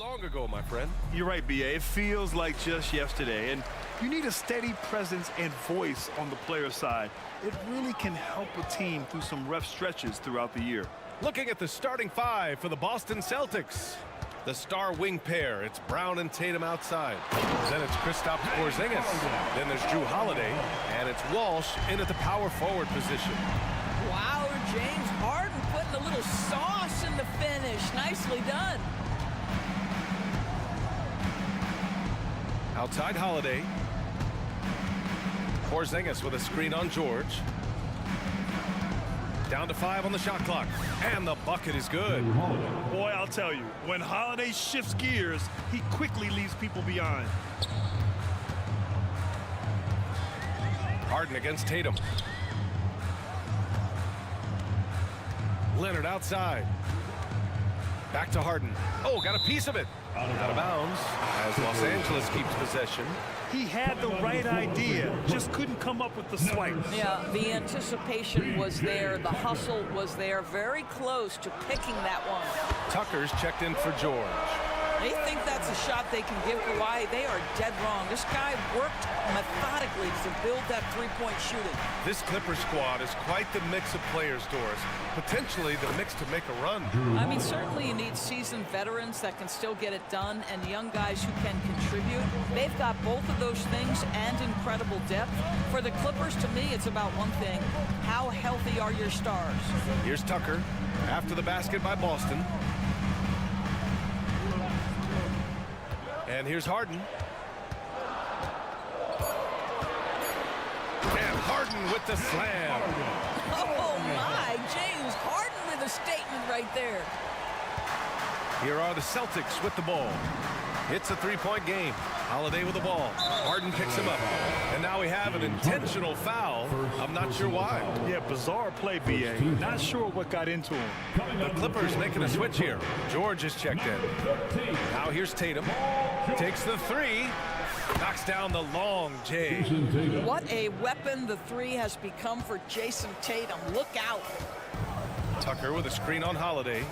long ago, my friend. You're right, BA. It feels like just yesterday. And you need a steady presence and voice on the player side. It really can help a team through some rough stretches throughout the year. Looking at the starting five for the Boston Celtics. The star wing pair, it's Brown and Tatum outside. Then it's Kristaps Porzingis. Then there's Drew Holiday. And it's Walsh in at the power forward position. Wow, James Harden putting a little sauce in the finish. Nicely done. Outside Holiday. Porzingis with a screen on George. Down to 5 on the shot clock. And the bucket is good. Boy, I'll tell you, when Holiday shifts gears, he quickly leaves people behind. Harden against Tatum. Leonard outside. Back to Harden. Oh, got a piece of it. Out of bounds as Los Angeles keeps possession. He had the right idea, just couldn't come up with the swipe. Yeah, the anticipation was there. The hustle was there. Very close to picking that one. Tucker's checked in for George. They think that's a shot they can give Kawhi. They are dead wrong. This guy worked methodically to build that three-point shooting. This Clipper squad is quite the mix of players, Doris. Potentially the mix to make a run. I mean, certainly you need seasoned veterans that can still get it done and young guys who can contribute. They've got both of those things and incredible depth. For the Clippers, to me, it's about one thing. How healthy are your stars? Here's Tucker after the basket by Boston. And here's Harden. And Harden with the slam. Oh, my. James Harden with a statement right there. Here are the Celtics with the ball. It's a three-point game. Holiday with the ball. Harden picks him up. And now we have an intentional foul. I'm not sure why. Yeah, bizarre play, BA. Not sure what got into him. The Clippers making a switch here. George is checked in. Now here's Tatum. Takes the three. Knocks down the long J. What a weapon the three has become for Jason Tatum. Look out. Tucker with a screen on Holiday.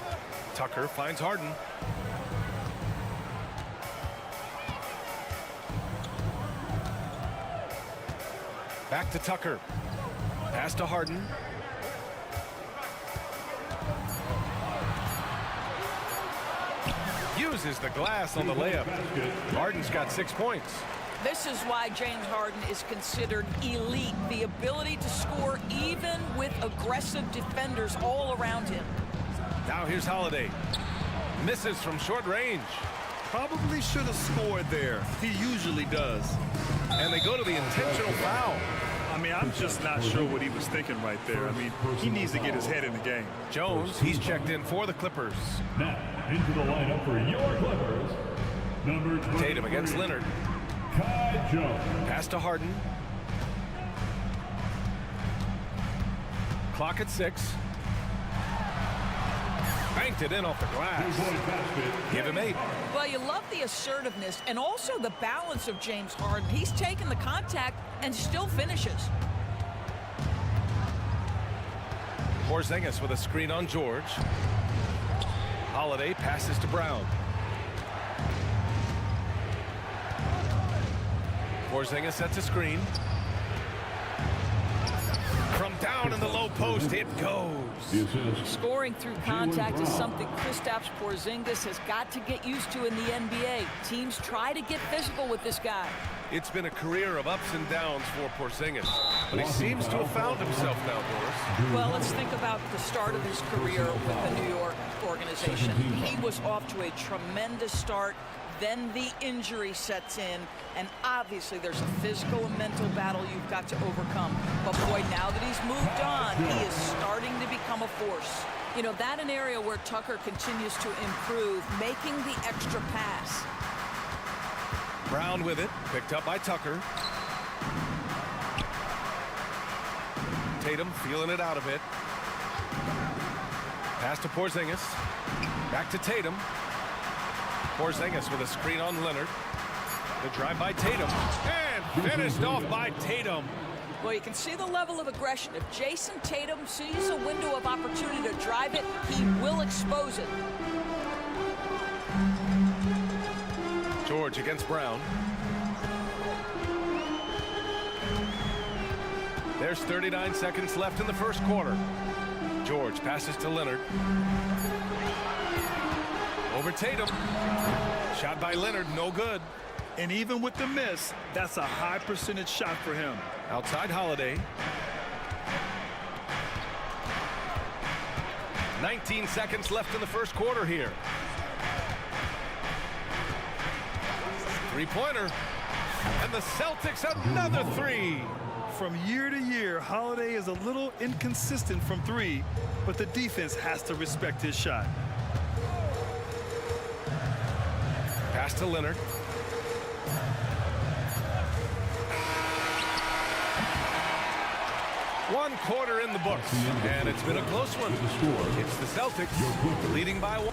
Tucker finds Harden. Back to Tucker. Pass to Harden. Uses the glass on the layup. Harden's got 6 points. This is why James Harden is considered elite. The ability to score even with aggressive defenders all around him. Now here's Holiday. Misses from short range. Probably should have scored there. He usually does. And they go to the intentional foul. I mean, I'm just not sure what he was thinking right there. I mean, he needs to get his head in the game. Jones, he's checked in for the Clippers. Now, into the lineup for your Clippers, number 23, Tatum against Leonard. Kai Jones. Pass to Harden. Clock at 6. Banked it in off the glass. Give him 8. Well, you love the assertiveness and also the balance of James Harden. He's taken the contact and still finishes. Porzingis with a screen on George. Holiday passes to Brown. Porzingis sets a screen. From down in the low post, it goes. Scoring through contact is something Kristaps Porzingis has got to get used to in the NBA. Teams try to get physical with this guy. It's been a career of ups and downs for Porzingis, but he seems to have found himself now, Doris. Well, let's think about the start of his career with the New York organization. He was off to a tremendous start. Then the injury sets in, and obviously there's a physical and mental battle you've got to overcome. But boy, now that he's moved on, he is starting to become a force. You know, that an area where Tucker continues to improve, making the extra pass. Brown with it, picked up by Tucker. Tatum feeling it out a bit. Pass to Porzingis. Back to Tatum. Porzingis with a screen on Leonard. The drive by Tatum. And finished off by Tatum. Well, you can see the level of aggression. If Jason Tatum sees a window of opportunity to drive it, he will expose it. George against Brown. There's 39 seconds left in the first quarter. George passes to Leonard. Over Tatum. Shot by Leonard, no good. And even with the miss, that's a high percentage shot for him. Outside Holiday. 19 seconds left in the first quarter here. Three-pointer. And the Celtics another three. From year to year, Holiday is a little inconsistent from three, but the defense has to respect his shot. Pass to Leonard. One quarter in the books, and it's been a close one. It's the Celtics leading by one.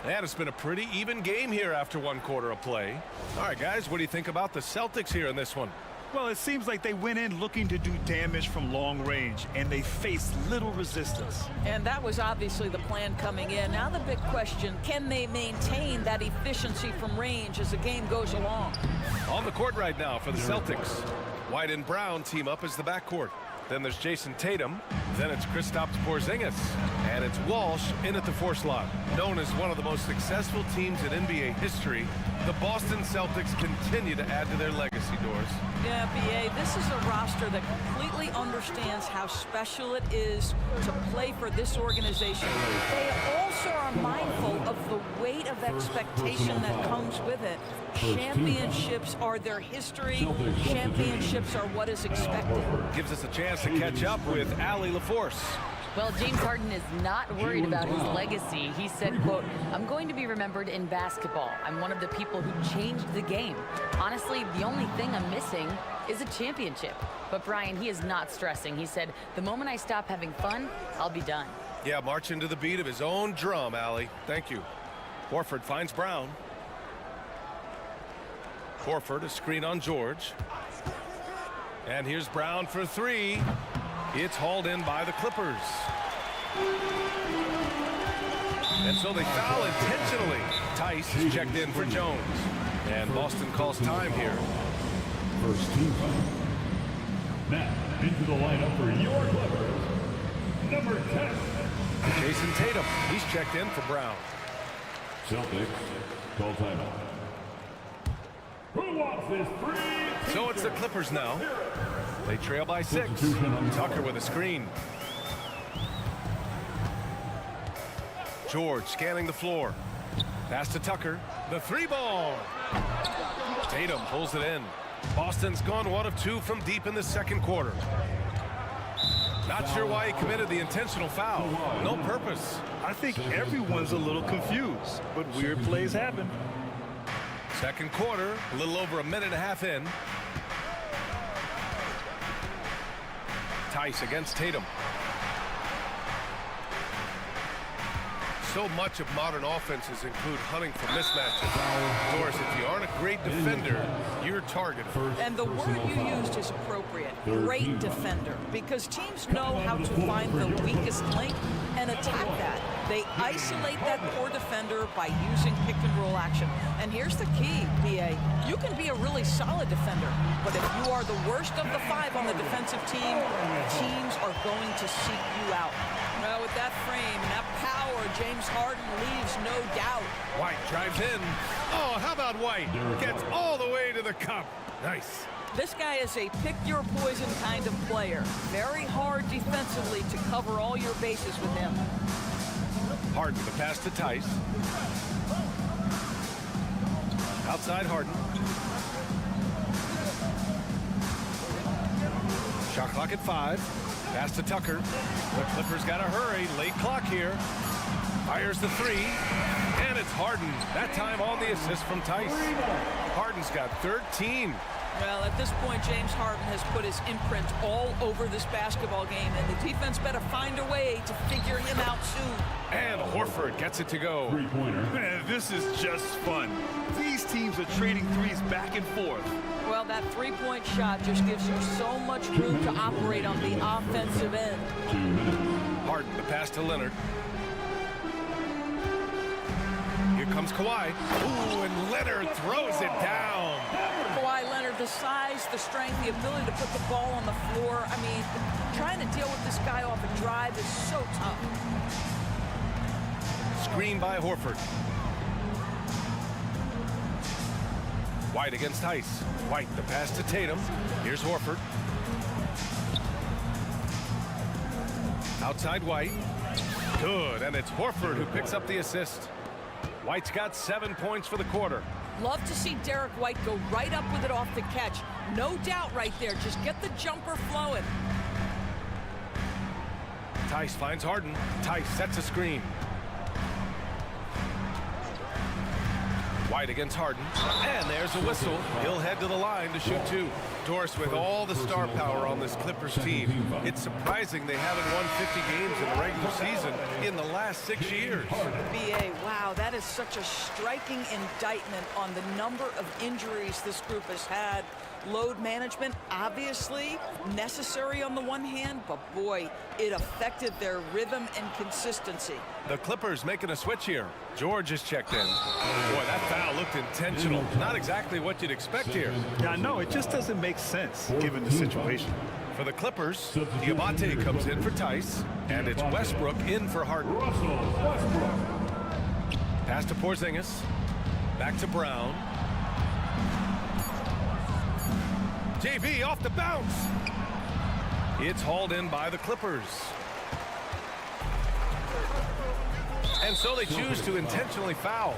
And it's been a pretty even game here after one quarter of play. All right, guys, what do you think about the Celtics here in this one? Well, it seems like they went in looking to do damage from long range, and they faced little resistance. And that was obviously the plan coming in. Now the big question, can they maintain that efficiency from range as the game goes along? On the court right now for the Celtics. White and Brown team up as the backcourt. Then there's Jason Tatum. Then it's Kristaps Porzingis. And it's Walsh in at the 4 slot. Known as one of the most successful teams in NBA history, the Boston Celtics continue to add to their legacy, Doors. Yeah, BA, this is a roster that completely understands how special it is to play for this organization. They also are mindful of the weight of expectation that comes with it. Championships are their history. Championships are what is expected. Gives us a chance to catch up with Allie LaForce. Well, James Harden is not worried about his legacy. He said, quote, "I'm going to be remembered in basketball. I'm one of the people who changed the game. Honestly, the only thing I'm missing is a championship." But Brian, he is not stressing. He said, "The moment I stop having fun, I'll be done." Yeah, marching to the beat of his own drum, Allie. Thank you. Horford finds Brown. Horford, a screen on George. And here's Brown for three. It's hauled in by the Clippers. And so they foul intentionally. Tice is checked in for Jones. And Boston calls time here. First team foul. Now, into the lineup for your Clippers, number 10. Jason Tatum, he's checked in for Brown. Celtics, call timeout. Who wants this free? So it's the Clippers now. They trail by 6. Tucker with a screen. George scanning the floor. Pass to Tucker. The 3-ball. Tatum pulls it in. Boston's gone 1 of 2 from deep in the second quarter. Not sure why he committed the intentional foul. No purpose. I think everyone's a little confused, but weird plays happen. Second quarter, a little over a minute and a half in. Tice against Tatum. So much of modern offenses include hunting for mismatches. Of course, if you aren't a great defender, you're targeted. And the word you used is appropriate. Great defender. Because teams know how to find the weakest link and attack that. They isolate that poor defender by using pick-and-roll action. And here's the key, BA. You can be a really solid defender, but if you are the worst of the 5 on the defensive team, teams are going to seek you out. Well, with that frame and that power, James Harden leaves no doubt. White drives in. Oh, how about White? Gets all the way to the cup. Nice. This guy is a pick-your-poison kind of player. Very hard defensively to cover all your bases with him. Harden, the pass to Tice. Outside Harden. Shot clock at 5. Pass to Tucker. The Clippers got to hurry. Late clock here. Fires the 3. And it's Harden. That time on the assist from Tice. Harden's got 13. Well, at this point, James Harden has put his imprint all over this basketball game, and the defense better find a way to figure him out soon. And Horford gets it to go. Three-pointer. Man, this is just fun. These teams are trading threes back and forth. Well, that three-point shot just gives you so much room to operate on the offensive end. 2 minutes. Harden, the pass to Leonard. comes Kawhi. Ooh, and Leonard throws it down. Kawhi Leonard, the size, the strength, the ability to put the ball on the floor. I mean, trying to deal with this guy off a drive is so tough. Screen by Horford. White against Tice. White, the pass to Tatum. Here's Horford. Outside White. Good, and it's Horford who picks up the assist. White's got 7 points for the quarter. Love to see Derek White go right up with it off the catch. No doubt right there. Just get the jumper flowing. Tice finds Harden. Tice sets a screen. White against Harden. And there's a whistle. He'll head to the line to shoot two. Doris, with all the star power on this Clippers team, it's surprising they haven't won 50 games in the regular season in the last 6 years. BA, wow, that is such a striking indictment on the number of injuries this group has had. Load management, obviously necessary on the one hand, but boy, it affected their rhythm and consistency. The Clippers making a switch here. George is checked in. Boy, that foul looked intentional. Not exactly what you'd expect here. Yeah, I know. It just doesn't make sense given the situation. For the Clippers, Diabate comes in for Tice, and it's Westbrook in for Harden. Pass to Porzingis. Back to Brown. JV off the bounce. It's hauled in by the Clippers. And so they choose to intentionally foul.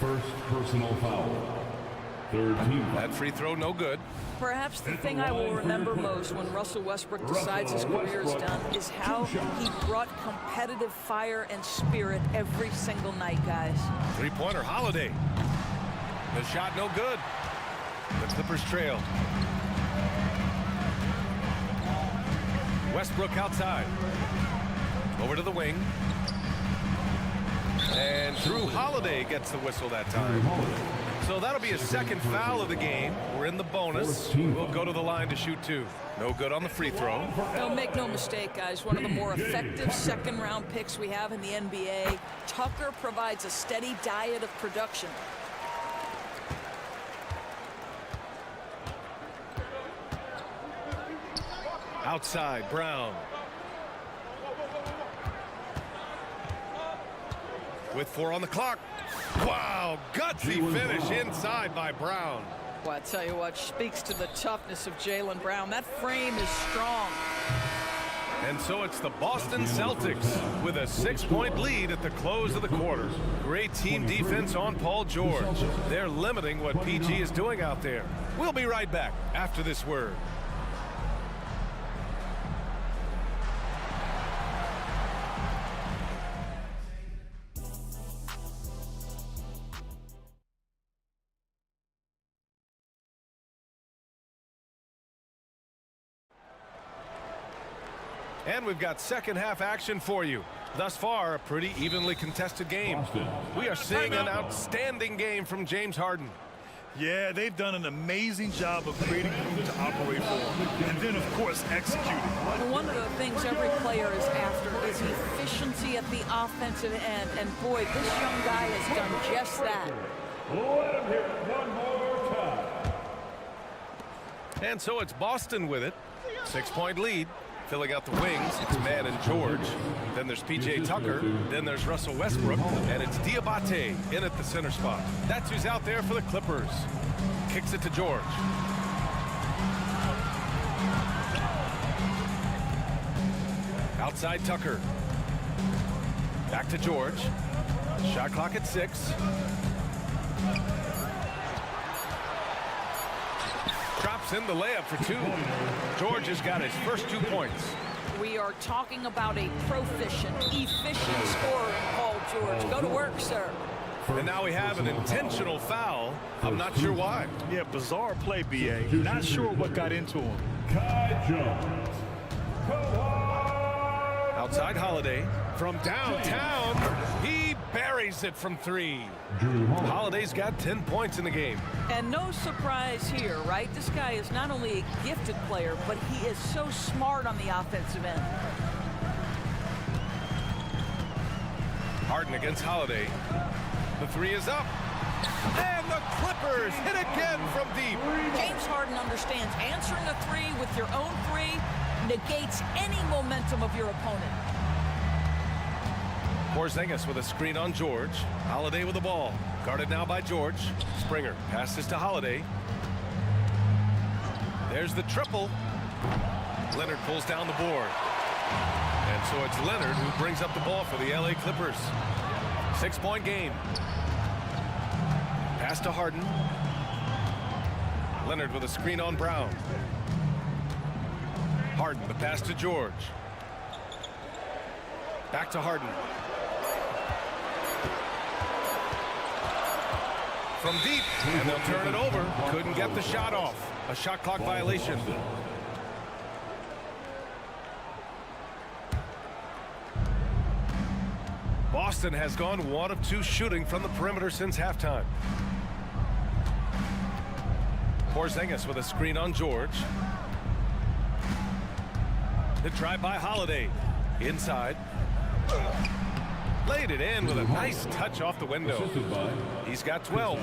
First personal foul. Third team foul. That free throw no good. Perhaps the thing I will remember most when Russell Westbrook decides his career is done is how he brought competitive fire and spirit every single night, guys. Three-pointer Holiday. The shot no good. The Clippers trail. Westbrook outside. Over to the wing. And Drew Holiday gets the whistle that time. So that'll be a second foul of the game. We're in the bonus. We'll go to the line to shoot two. No good on the free throw. Don't make no mistake, guys. One of the more effective second-round picks we have in the NBA. Tucker provides a steady diet of production. Outside, Brown. With 4 on the clock. Wow, gutsy finish inside by Brown. Well, I tell you what, speaks to the toughness of Jaylen Brown. That frame is strong. And so it's the Boston Celtics with a 6-point lead at the close of the quarter. Great team defense on Paul George. They're limiting what PG is doing out there. We'll be right back after this word. And we've got second half action for you. Thus far, a pretty evenly contested game. We are seeing an outstanding game from James Harden. Yeah, they've done an amazing job of creating room to operate for, and then, of course, executing. Well, one of the things every player is after is efficiency at the offensive end. And boy, this young guy has done just that. Let him hear it one more time. And so it's Boston with it. 6-point lead. Filling out the wings, it's Mann and George. Then there's P.J. Tucker. Then there's Russell Westbrook. And it's Diabate in at the center spot. That's who's out there for the Clippers. Kicks it to George. Outside Tucker. Back to George. Shot clock at 6. Drops in the layup for 2. George has got his first 2 points. We are talking about a proficient, efficient scorer in Paul George. Go to work, sir. And now we have an intentional foul. I'm not sure why. Yeah, bizarre play, B.A. Not sure what got into him. Kai Jones. Outside Holiday. From downtown, he buries it from 3. Holiday's got 10 points in the game. And no surprise here, right? This guy is not only a gifted player, but he is so smart on the offensive end. Harden against Holiday. The three is up. And the Clippers hit again from deep. James Harden understands answering a three with your own three negates any momentum of your opponent. Porzingis with a screen on George. Holiday with the ball. Guarded now by George. Springer passes to Holiday. There's the triple. Leonard pulls down the board. And so it's Leonard who brings up the ball for the LA Clippers. 6-point game. Pass to Harden. Leonard with a screen on Brown. Harden, the pass to George. Back to Harden. From deep, and they'll turn it over. Couldn't get the shot off. A shot clock violation. Boston has gone 1 of 2 shooting from the perimeter since halftime. Porzingis with a screen on George. The drive by Holiday. Inside. Laid it in with a nice touch off the window. He's got 12.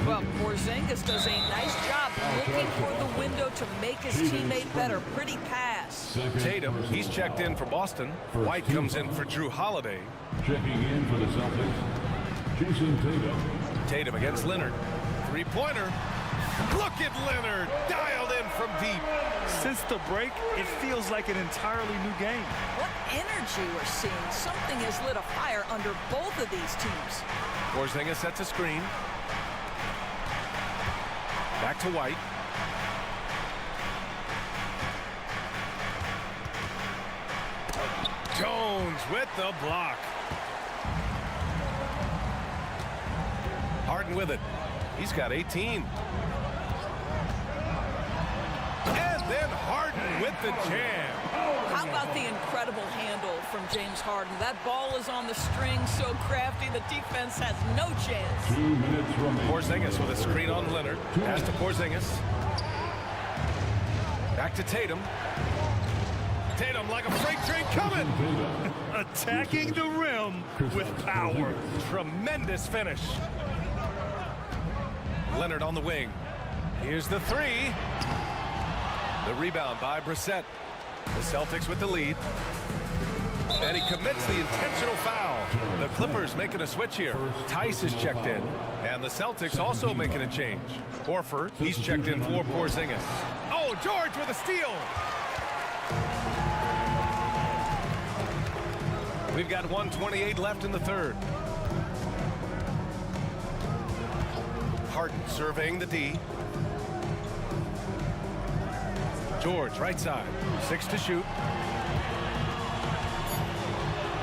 Well, Porzingis does a nice job looking for the window to make his teammate better. Pretty pass. Tatum, he's checked in for Boston. White comes in for Drew Holiday. Checking in for the Celtics, Jason Tatum. Tatum against Leonard. Three-pointer. Look at Leonard, dialed in from deep. Since the break, it feels like an entirely new game. What energy we're seeing. Something has lit a fire under both of these teams. Porzingis sets a screen. Back to White. Jones with the block. Harden with it. He's got 18. And then Harden with the jam. How about the incredible handle from James Harden? That ball is on the string, so crafty, the defense has no chance. 2 minutes remaining. Porzingis with a screen on Leonard. Pass to Porzingis. Back to Tatum. Tatum like a freight train coming. Attacking the rim with power. Tremendous finish. Leonard on the wing. Here's the three. The rebound by Brissett. The Celtics with the lead. And he commits the intentional foul. The Clippers making a switch here. Tice is checked in. And the Celtics also making a change. Horford, he's checked in for Porzingis. Oh, George with a steal. We've got 1:28 left in the third. Harden surveying the D. George, right side. 6 to shoot.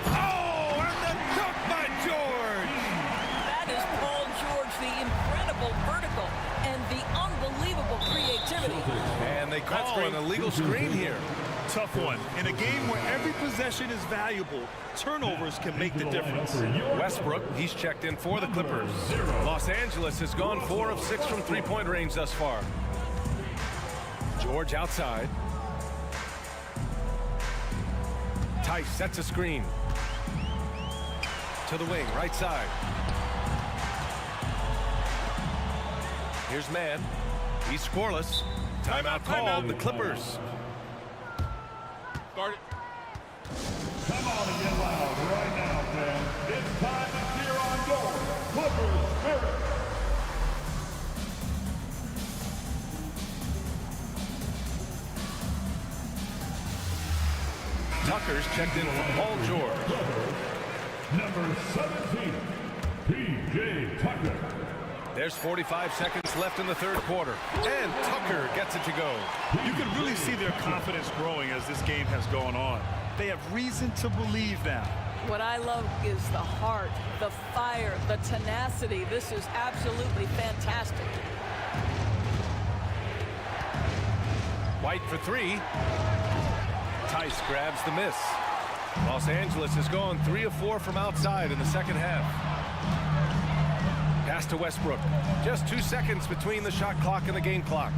Oh, and the dunk by George! That is Paul George, the incredible vertical and the unbelievable creativity. And they call an illegal screen here. Tough one. In a game where every possession is valuable, turnovers can make the difference. Westbrook, he's checked in for the Clippers. Los Angeles has gone 4 of 6 from three-point range thus far. George outside. Tice sets a screen. To the wing, right side. Here's Mann. He's scoreless. Timeout called, the Clippers. Come on and get loud right now, fans. It's time to cheer on goal. Clippers Spirit. Tucker's checked in for Paul George. Number 17, P.J. Tucker. There's 45 seconds left in the third quarter. And Tucker gets it to go. You can really see their confidence growing as this game has gone on. They have reason to believe now. What I love is the heart, the fire, the tenacity. This is absolutely fantastic. White for three. Tice grabs the miss. Los Angeles has gone 3 of 4 from outside in the second half. Pass to Westbrook. Just 2 seconds between the shot clock and the game clock.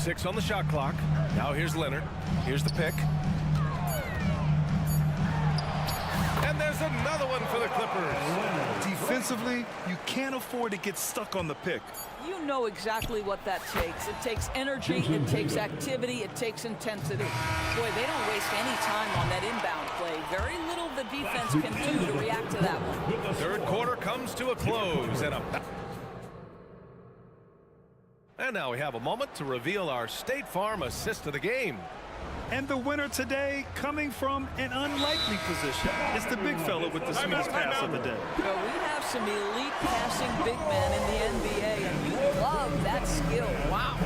6 on the shot clock. Now here's Leonard. Here's the pick. And there's another one for the Clippers. Defensively, you can't afford to get stuck on the pick. You know exactly what that takes. It takes energy, it takes activity, it takes intensity. Boy, they don't waste any time on that inbound play. Very little the defense can do to react to that one. Third quarter comes to a close and now we have a moment to reveal our State Farm assist of the game. And the winner today coming from an unlikely position. It's the big fella with the sweetest pass of the day. Well, we have some elite passing big men in the NBA, and you love that skill. Wow.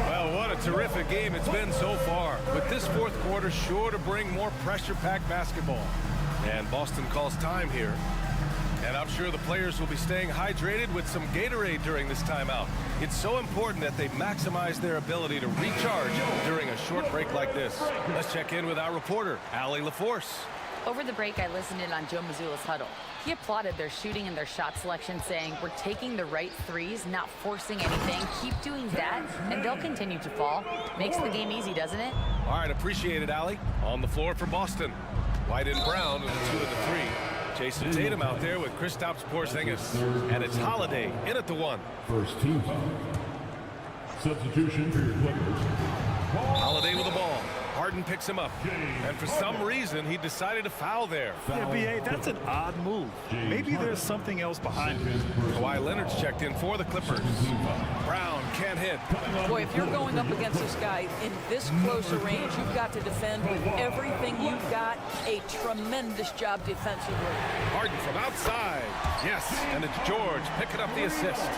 Well, what a terrific game it's been so far. With this fourth quarter sure to bring more pressure-packed basketball. And Boston calls time here. And I'm sure the players will be staying hydrated with some Gatorade during this timeout. It's so important that they maximize their ability to recharge during a short break like this. Let's check in with our reporter, Allie LaForce. Over the break, I listened in on Joe Mazzulla's huddle. He applauded their shooting and their shot selection, saying, "We're taking the right threes, not forcing anything. Keep doing that, and they'll continue to fall." Makes the game easy, doesn't it? All right, appreciate it, Allie. On the floor for Boston. White and Brown with the 2 and the 3. Jason Tatum out there with Kristaps Porzingis. And it's Holiday in at the 1. First team foul. Substitution for your Clippers. Holiday with the ball. Harden picks him up. And for some reason, he decided to foul there. Yeah, B.A., that's an odd move. Maybe there's something else behind it. Kawhi Leonard's checked in for the Clippers. Brown can't hit. Boy, if you're going up against this guy in this close a range, you've got to defend with everything you've got. A tremendous job defensively. Harden from outside. Yes, and it's George picking up the assist.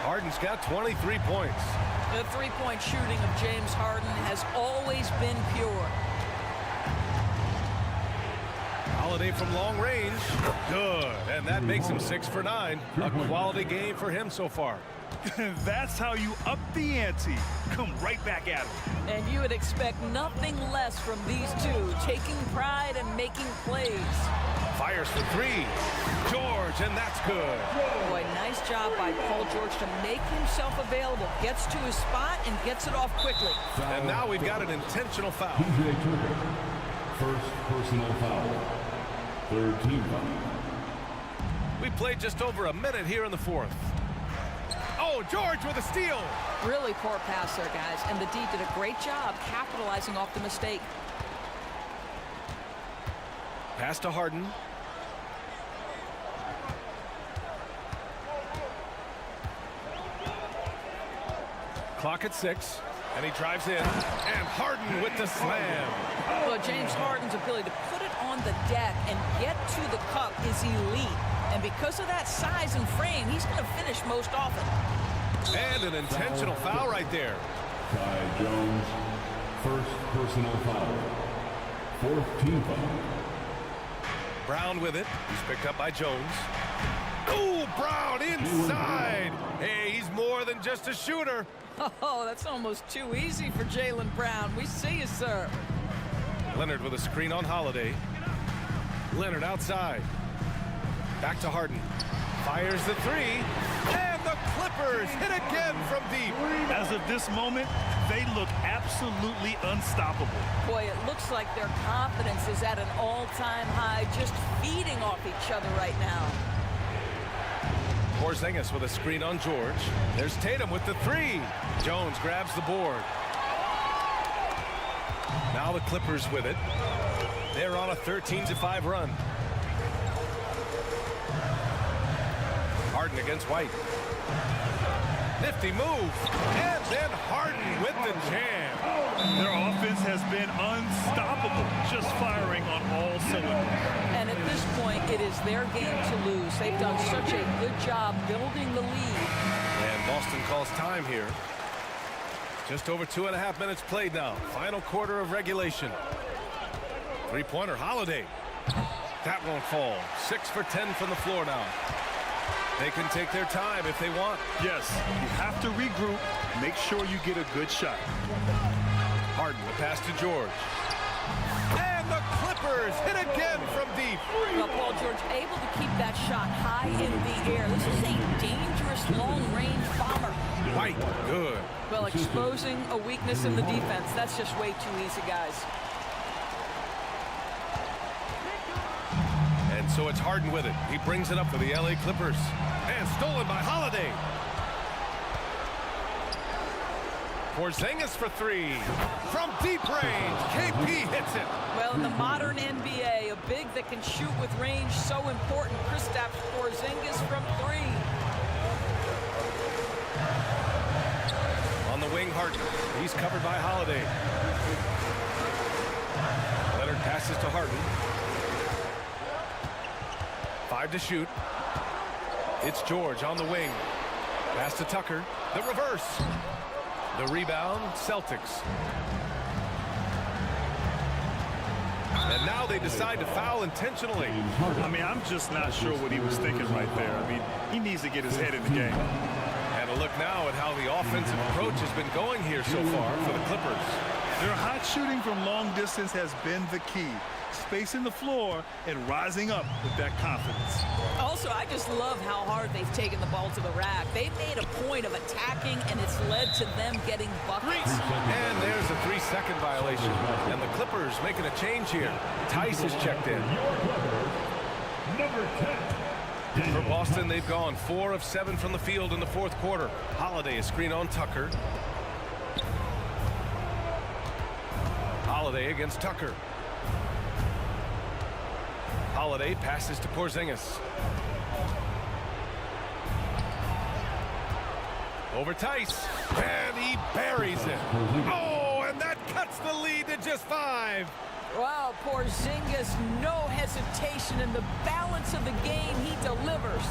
Harden's got 23 points. The three-point shooting of James Harden has always been pure. Holiday from long range. Good. And that makes him 6 for 9. A quality game for him so far. That's how you up the ante. Come right back at him. And you would expect nothing less from these two, taking pride and making plays. Fires for 3. George, and that's good. Boy, nice job by Paul George to make himself available. Gets to his spot and gets it off quickly. And now we've got an intentional foul. PJ Tucker. First personal foul. Third team foul. We played just over a minute here in the fourth. Oh, George with a steal. Really poor pass there, guys. And the D did a great job capitalizing off the mistake. Pass to Harden. Clock at 6, and he drives in, and Harden with the slam. Well, James Harden's ability to put it on the deck and get to the cup is elite. And because of that size and frame, he's going to finish most often. And an intentional foul right there. Ty Jones. First personal foul. Fourth team foul. Brown with it. He's picked up by Jones. Ooh, Brown inside. Hey, he's more than just a shooter. Oh, that's almost too easy for Jaylen Brown. We see you, sir. Leonard with a screen on Holiday. Leonard outside. Back to Harden. Fires the 3. And the Clippers hit again from deep. As of this moment, they look absolutely unstoppable. Boy, it looks like their confidence is at an all-time high, just feeding off each other right now. Porzingis with a screen on George. There's Tatum with the 3. Jones grabs the board. Now the Clippers with it. They're on a 13-5 run. Harden against White. Nifty move. And then Harden with the jam. Their offense has been unstoppable, just firing on all cylinders. And at this point, it is their game to lose. They've done such a good job building the lead. And Boston calls time here. Just over 2.5 minutes played now. Final quarter of regulation. Three-pointer, Holiday. That won't fall. 6 for 10 from the floor now. They can take their time if they want. Yes, you have to regroup. Make sure you get a good shot. Harden, the pass to George. And the Clippers hit again from deep. Well, Paul George able to keep that shot high in the air. This is a dangerous long-range bomber. White, good. Well, exposing a weakness in the defense, that's just way too easy, guys. And so it's Harden with it. He brings it up for the LA Clippers. And stolen by Holiday. Porzingis for three. From deep range, KP hits it. Well, in the modern NBA, a big that can shoot with range, so important. Kristaps Porzingis from three. On the wing, Harden. He's covered by Holiday. Leonard passes to Harden. 5 to shoot. It's George on the wing. Pass to Tucker. The reverse. The rebound, Celtics. And now they decide to foul intentionally. I mean, I'm just not sure what he was thinking right there. I mean, he needs to get his head in the game. And a look now at how the offensive approach has been going here so far for the Clippers. Their hot shooting from long distance has been the key. Spacing the floor and rising up with that confidence. Also, I just love how hard they've taken the ball to the rack. They've made a point of attacking, and it's led to them getting buckets. And there's a 3-second violation. And the Clippers making a change here. Tice is checked in. Number 10. For Boston, they've gone 4 of 7 from the field in the fourth quarter. Holiday, a screen on Tucker. Holiday against Tucker. Holiday passes to Porzingis. Over Tice. And he buries it. Oh, and that cuts the lead to just 5. Wow, Porzingis, no hesitation in the balance of the game. He delivers.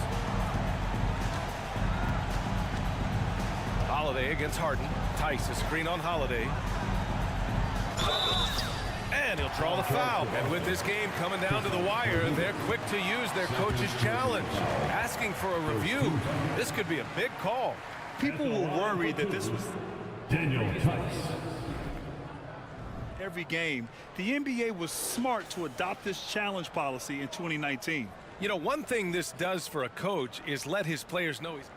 Holiday against Harden. Tice, a screen on Holiday. And he'll draw the foul. And with this game coming down to the wire, they're quick to use their coach's challenge. Asking for a review. This could be a big call. People were worried that this was Daniel Tice. every game. The NBA was smart to adopt this challenge policy in 2019. You know, one thing this does for a coach is let his players know he's...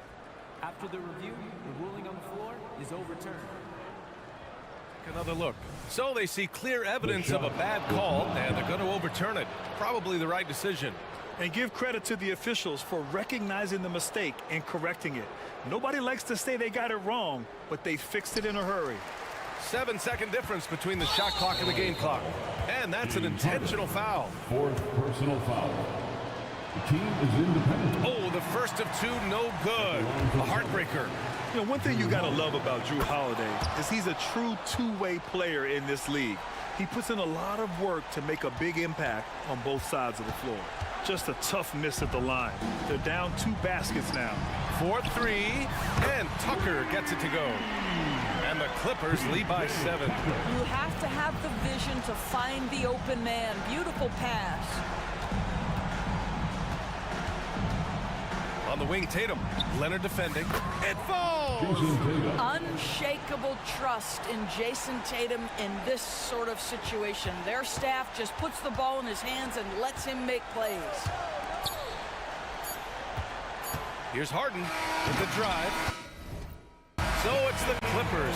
After the review, the ruling on the floor is overturned. Another look. So they see clear evidence of a bad call, and they're going to overturn it. Probably the right decision. And give credit to the officials for recognizing the mistake and correcting it. Nobody likes to say they got it wrong, but they fixed it in a hurry. 7-second difference between the shot clock and the game clock. And that's an intentional foul. Fourth personal foul. The team is independent. Oh, the first of two, no good. A heartbreaker. You know, one thing you got to love about Jrue Holiday is he's a true two-way player in this league. He puts in a lot of work to make a big impact on both sides of the floor. Just a tough miss at the line. They're down 2 baskets now. 4-3, and Tucker gets it to go. And the Clippers lead by 7. You have to have the vision to find the open man. Beautiful pass. On the wing, Tatum. Leonard defending. It falls! Unshakable trust in Jason Tatum in this sort of situation. Their staff just puts the ball in his hands and lets him make plays. Here's Harden with the drive. So it's the Clippers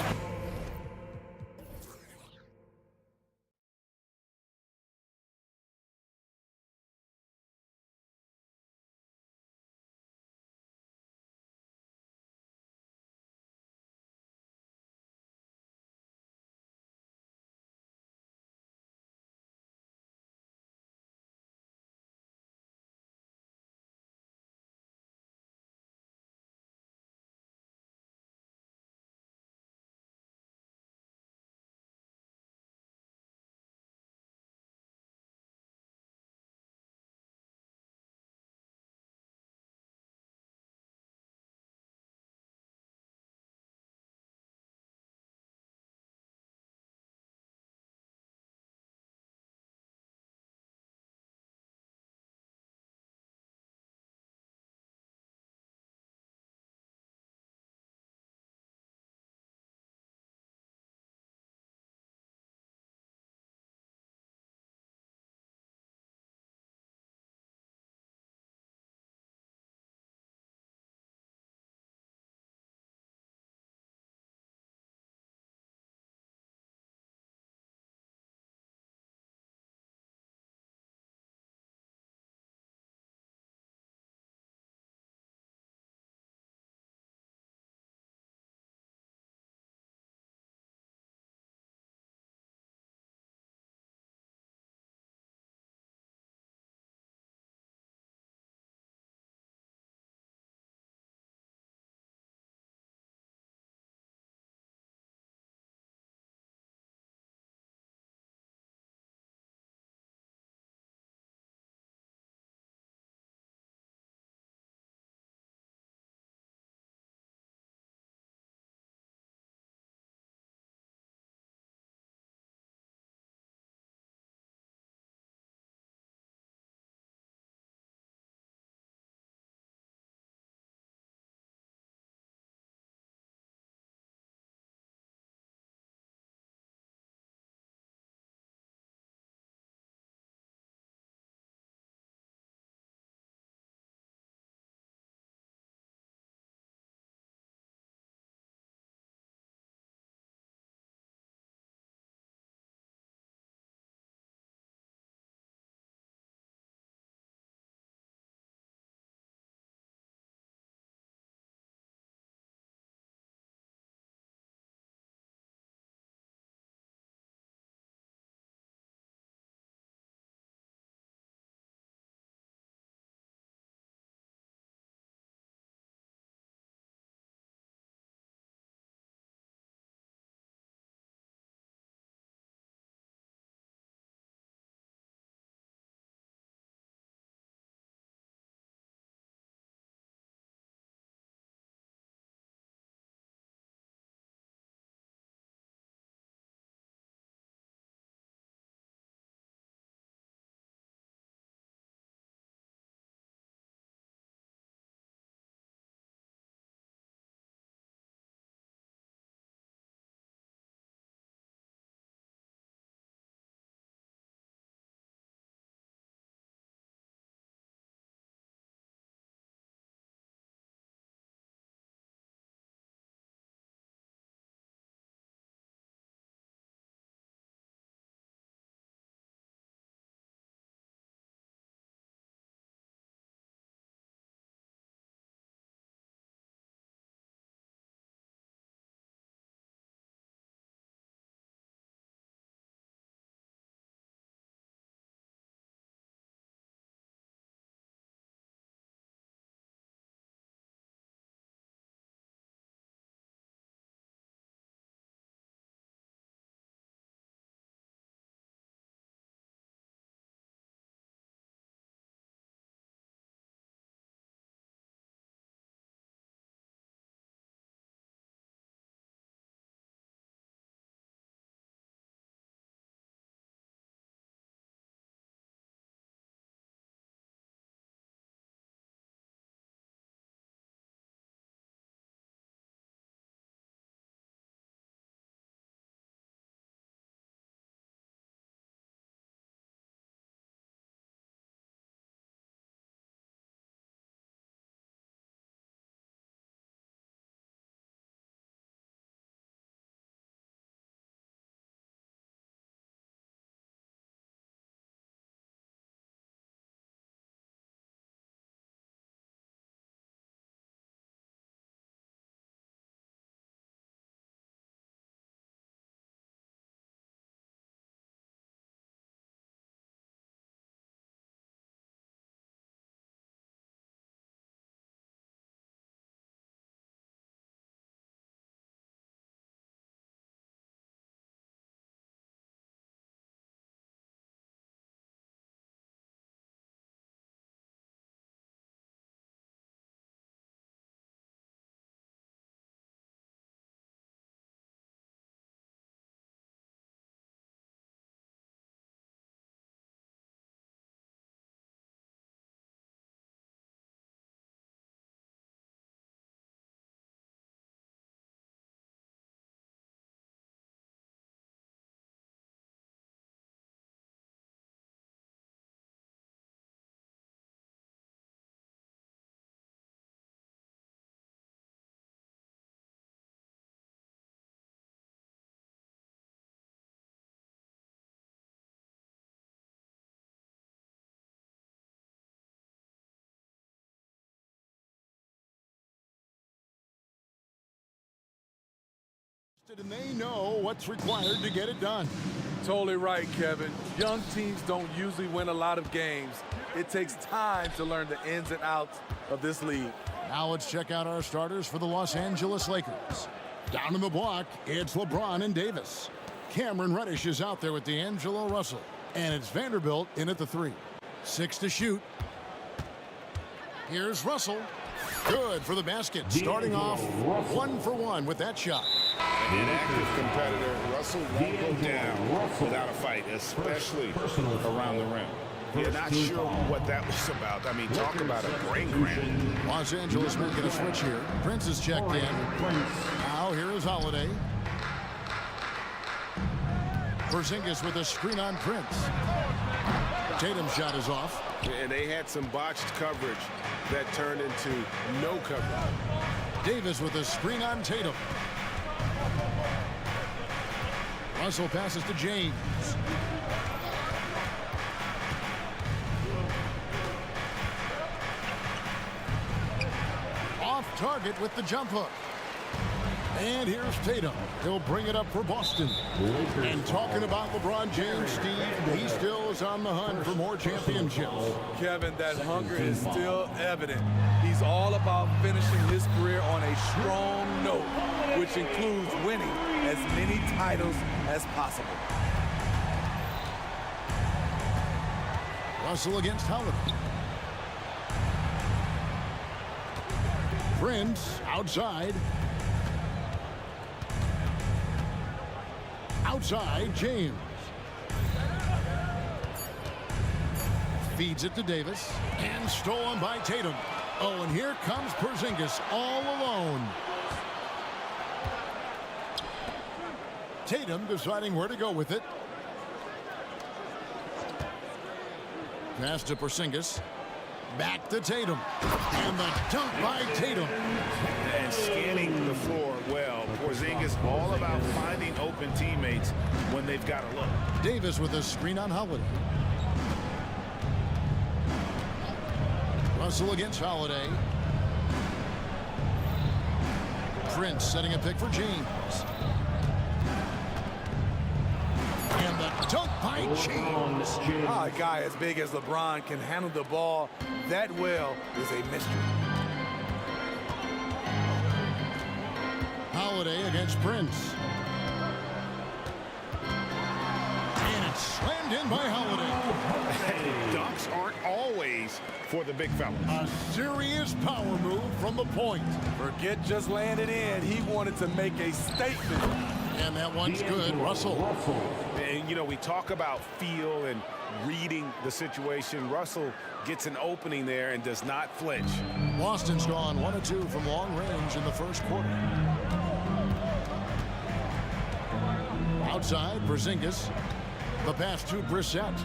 And they know what's required to get it done. Totally right, Kevin. Young teams don't usually win a lot of games. It takes time to learn the ins and outs of this league. Now let's check out our starters for the Los Angeles Lakers. Down in the block, it's LeBron and Davis. Cameron Reddish is out there with D'Angelo Russell. And it's Vanderbilt in at the 3. 6 to shoot. Here's Russell. Good for the basket. Starting off 1 for 1 with that shot. An active competitor, Russell won't go down without a fight, especially around the rim. You're not sure what that was about. I mean, talk about a brain cramp. Los Angeles making a switch here. Prince is checked in. Now here is Holiday. Porzingis with a screen on Prince. Tatum's shot is off. And they had some botched coverage that turned into no coverage. Davis with a screen on Tatum. Russell passes to James. Off target with the jump hook. And here's Tatum. He'll bring it up for Boston. And talking about LeBron James, Steve, he still is on the hunt for more championships. Kevin, that hunger is still evident. He's all about finishing his career on a strong note, which includes winning as many titles as possible. Russell against Holiday. Prince outside. Outside, James. Feeds it to Davis. And stolen by Tatum. Oh, and here comes Porzingis all alone. Tatum deciding where to go with it. Pass to Porzingis. Back to Tatum. And the dunk by Tatum. And scanning the floor well. Porzingis all about finding open teammates when they've got a look. Davis with a screen on Holiday. Russell against Holiday. Prince setting a pick for James. And the dunk by James. A guy as big as LeBron can handle the ball that well is a mystery. Holiday against Prince. And it's slammed in by Holiday. Dunks aren't always for the big fellas. A serious power move from the point. Forget just laying it in. He wanted to make a statement. And that one's good. Russell. And, you know, we talk about feel and reading the situation. Russell gets an opening there and does not flinch. Boston's gone 1 of 2 from long range in the first quarter. Outside, Porzingis. The pass to Brissett.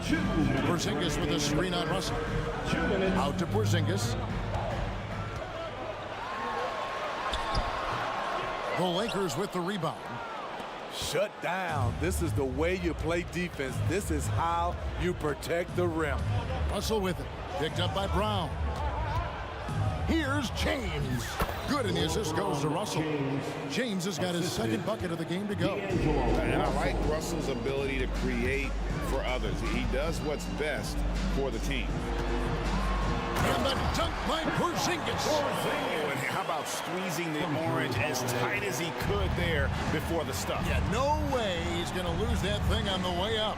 Porzingis with a screen on Russell. Out to Porzingis. The Lakers with the rebound. Shut down. This is the way you play defense. This is how you protect the rim. Russell with it. Picked up by Brown. Here's James. Good, and the assist goes to Russell. James has got his second bucket of the game to go. And I like Russell's ability to create for others. He does what's best for the team. And the dunk by Porzingis. Oh, and how about squeezing the orange as tight as he could there before the stuff? Yeah, no way he's going to lose that thing on the way up.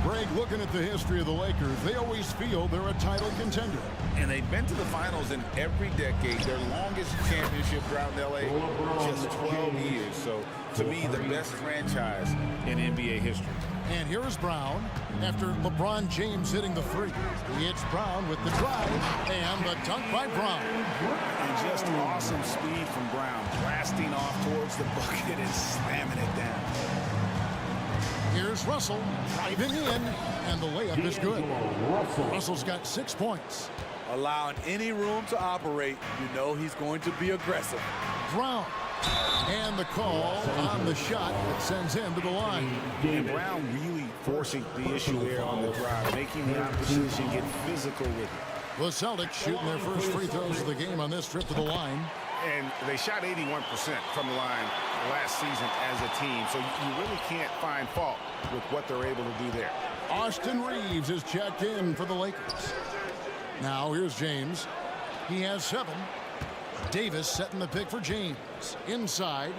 Greg, looking at the history of the Lakers, they always feel they're a title contender. And they've been to the finals in every decade. Their longest championship around L.A., just 12 years. So, to me, the best franchise in NBA history. And here is Brown after LeBron James hitting the free. It's Brown with the drive and the dunk by Brown. And just awesome speed from Brown, blasting off towards the bucket and slamming it down. Here's Russell driving in, and the layup is good. Russell's got 6 points. Allowing any room to operate, you know he's going to be aggressive. Brown. And the call on the shot that sends him to the line. And Brown really forcing the issue there on the drive, making the opposition get physical with it. The Celtics shooting their first free throws of the game on this trip to the line. And they shot 81% from the line last season as a team, so you really can't find fault with what they're able to do there. Austin Reeves is checked in for the Lakers. Now here's James. He has 7. Davis setting the pick for James. Inside.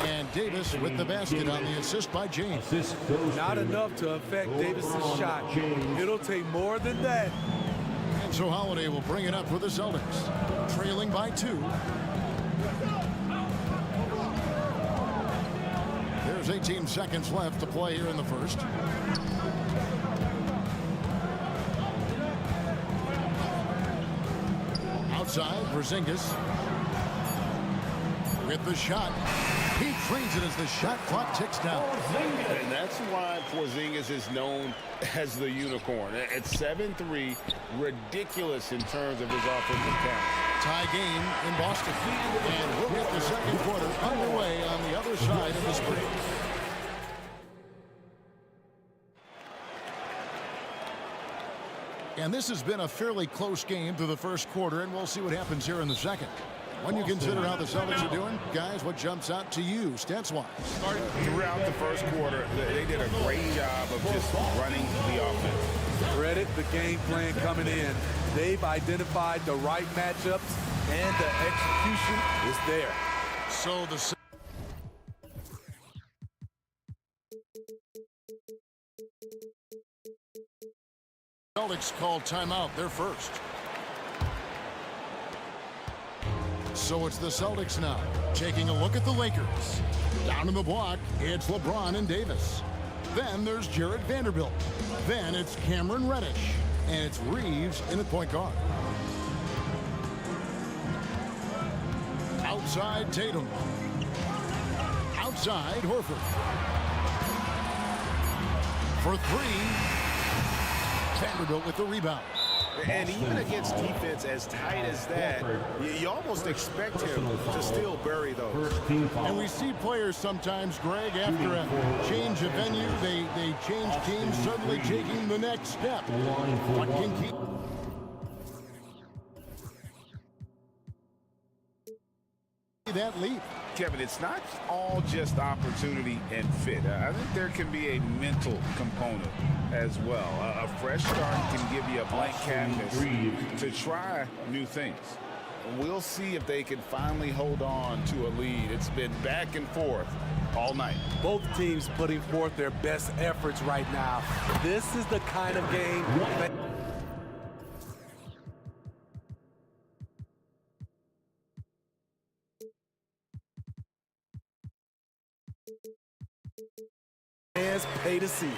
And Davis with the basket on the assist by James. Not enough to affect Davis's shot. It'll take more than that. And so Holiday will bring it up for the Celtics. Trailing by 2. There's 18 seconds left to play here in the first. Outside, Porzingis with the shot. He trains it as the shot clock ticks down. And that's why Porzingis is known as the unicorn. At 7'3", ridiculous in terms of his offensive talent. Tie game in Boston. And we'll get the second quarter underway on the other side of the screen. And this has been a fairly close game through the first quarter, and we'll see what happens here in the second. When you consider how the Celtics are doing, guys, what jumps out to you, stats-wise? Throughout the first quarter, they did a great job of just running the offense. Credit the game plan coming in. They've identified the right matchups, and the execution is there. So the Celtics call timeout, their first. So it's the Celtics now, taking a look at the Lakers. Down in the block, it's LeBron and Davis. Then there's Jared Vanderbilt. Then it's Cameron Reddish. And it's Reeves in at point guard. Outside, Tatum. Outside, Horford. For 3, Vanderbilt with the rebound. And even against defense as tight as that, you almost expect him to still bury those. And we see players sometimes, Greg, after a change of venue, they change teams, suddenly taking the next step. What can keep that leap? Kevin, it's not all just opportunity and fit. I think there can be a mental component as well. A fresh start can give you a blank canvas to try new things. We'll see if they can finally hold on to a lead. It's been back and forth all night. Both teams putting forth their best efforts right now. This is the kind of game that fans pay to see.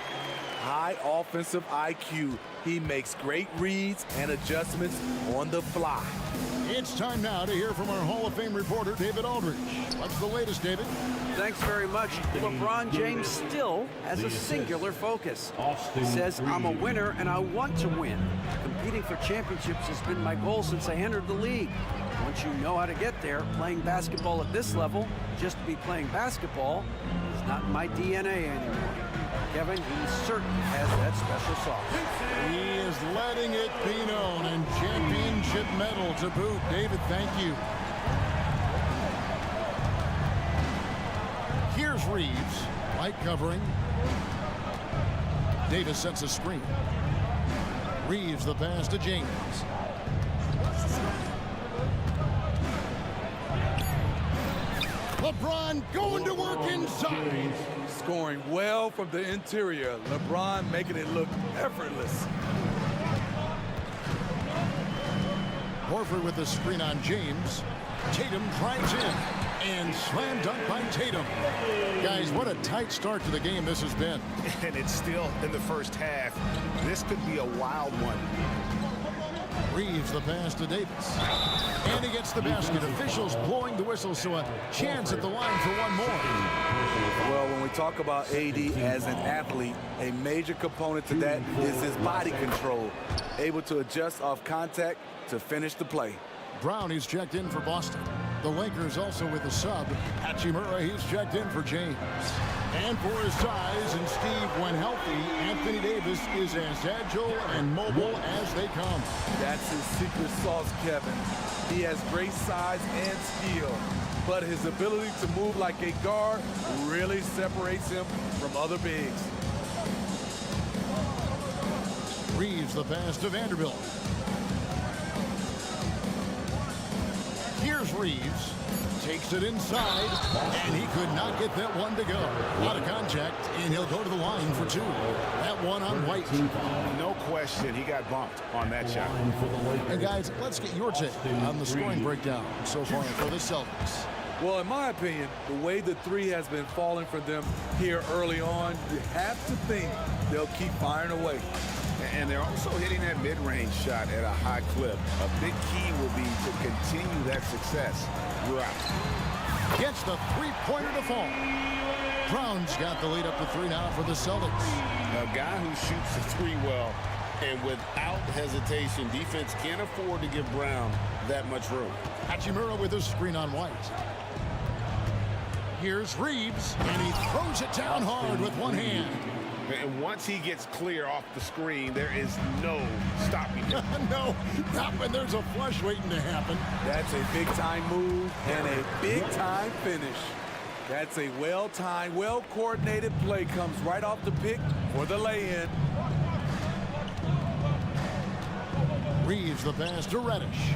High offensive IQ. He makes great reads and adjustments on the fly. It's time now to hear from our Hall of Fame reporter, David Aldridge. What's the latest, David? Thanks very much. LeBron James still has a singular focus. He says, I'm a winner and I want to win. Competing for championships has been my goal since I entered the league. Once you know how to get there, playing basketball at this level, just to be playing basketball, is not in my DNA anymore. Kevin, he certainly has that special sauce. He is letting it be known, and championship medal to boot. David, thank you. Here's Reeves, light covering. Davis sets a screen. Reeves the pass to James. LeBron going to work inside. Scoring well from the interior. LeBron making it look effortless. Horford with the screen on James. Tatum drives in. And slam dunk by Tatum. Guys, what a tight start to the game this has been. And it's still in the first half. This could be a wild one. Reeves the pass to Davis. And he gets the basket. Officials blowing the whistle, so a chance at the line for one more. Well, when we talk about AD as an athlete, a major component to that is his body control. Able to adjust off contact to finish the play. Brown is checked in for Boston. The Lakers also with a sub. Hachimura, he's checked in for James. And for his size, and Steve, when healthy, Anthony Davis is as agile and mobile as they come. That's his secret sauce, Kevin. He has great size and skill, but his ability to move like a guard really separates him from other bigs. Reeves the pass to Vanderbilt. Here's Reeves. Takes it inside, and he could not get that one to go. Out of contact, and he'll go to the line for two. That one on White. No question, he got bumped on that shot. And guys, let's get your take on the scoring breakdown so far for the Celtics. Well, in my opinion, the way the three has been falling for them here early on, you have to think they'll keep firing away. And they're also hitting that mid-range shot at a high clip. A big key will be to continue that success throughout. Gets the three-pointer to fall. Brown's got the lead up to 3 now for the Celtics. A guy who shoots the three well, and without hesitation, defense can't afford to give Brown that much room. Hachimura with a screen on White. Here's Reeves, and he throws it down hard with one hand. And once he gets clear off the screen, there is no stopping him. No, not when there's a flush waiting to happen. That's a big-time move and a big-time finish. That's a well-timed, well-coordinated play. Comes right off the pick for the lay-in. Reeves the pass to Reddish.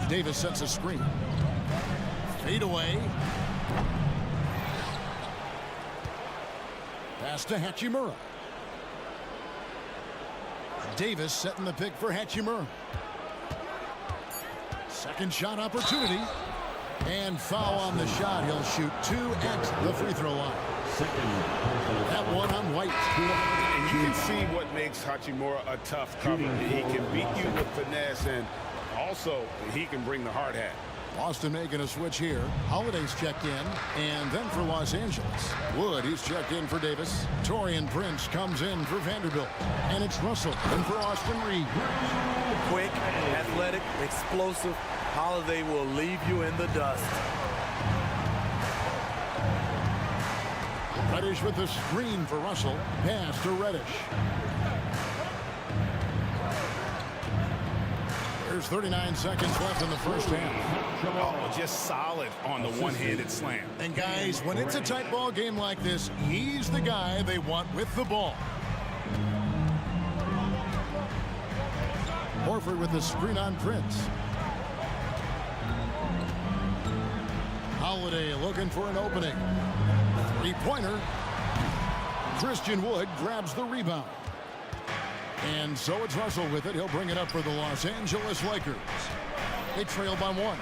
Davis sets a screen. Fade away. Pass to Hachimura. Davis setting the pick for Hachimura. Second shot opportunity. And foul on the shot. He'll shoot 2 at the free throw line. That one on White. And you can see what makes Hachimura a tough cover. He can beat you with finesse, and also he can bring the hard hat. Boston making a switch here. Holiday's checked in. And then for Los Angeles, Wood, he's checked in for Davis. Torian Prince comes in for Vanderbilt. And it's Russell in for Austin Reed. Quick, athletic, explosive. Holiday will leave you in the dust. Reddish with the screen for Russell. Pass to Reddish. There's 39 seconds left in the first half. Oh, just solid on the one-handed slam. And guys, when it's a tight ball game like this, he's the guy they want with the ball. Horford with the screen on Prince. Holiday looking for an opening. Three-pointer. Christian Wood grabs the rebound. And so it's Russell with it. He'll bring it up for the Los Angeles Lakers. They trail by 1.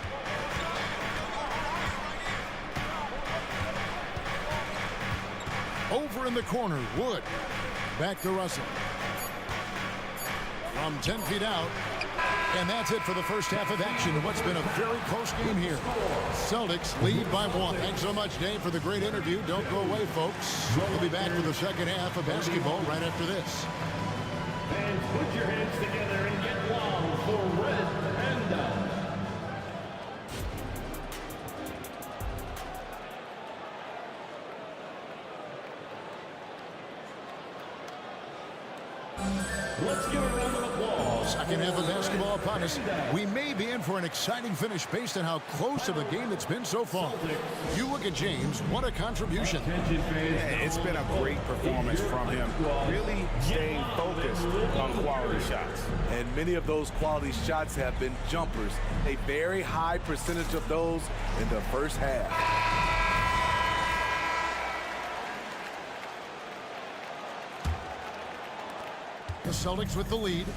Over in the corner, Wood. Back to Russell. From 10 feet out. And that's it for the first half of action. What's been a very close game here. Celtics lead by 1. Thanks so much, Dave, for the great interview. Don't go away, folks. We'll be back for the second half of basketball right after this. And put your hands together and get wild for Red Panda. Let's give a round of applause. Second half of basketball upon us. We may be in for an exciting finish based on how close of a game it's been so far. You look at James, what a contribution. It's been a great performance from him, really staying focused on quality shots. And many of those quality shots have been jumpers. A very high percentage of those in the first half. The Celtics with the lead.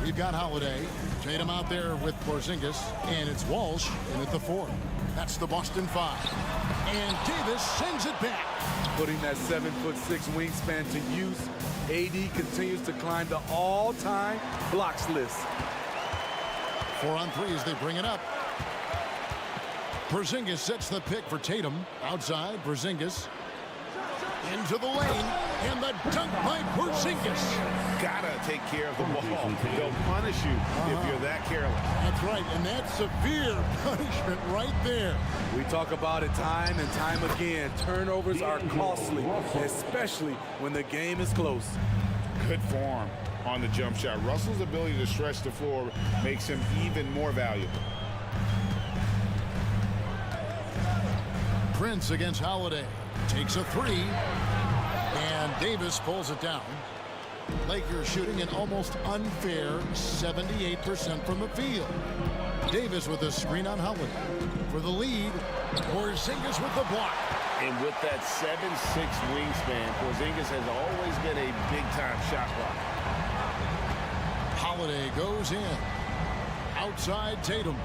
We've got Holiday. Tatum out there with Porzingis. And it's Walsh in at the 4. That's the Boston 5. And Davis sends it back. Putting that 7'6" wingspan to use, AD continues to climb the all-time blocks list. 4 on 3 as they bring it up. Porzingis sets the pick for Tatum. Outside, Porzingis. Into the lane. And the dunk by Porzingis. Gotta take care of the ball. They'll punish you if you're that careless. That's right, and that's severe punishment right there. We talk about it time and time again. Turnovers are costly, especially when the game is close. Good form on the jump shot. Russell's ability to stretch the floor makes him even more valuable. Prince against Holiday. Takes a three. And Davis pulls it down. Lakers shooting an almost unfair 78% from the field. Davis with a screen on Holiday. For the lead, Porzingis with the block. And with that 7'6" wingspan, Porzingis has always been a big-time shot blocker. Holiday goes in. Outside Tatum.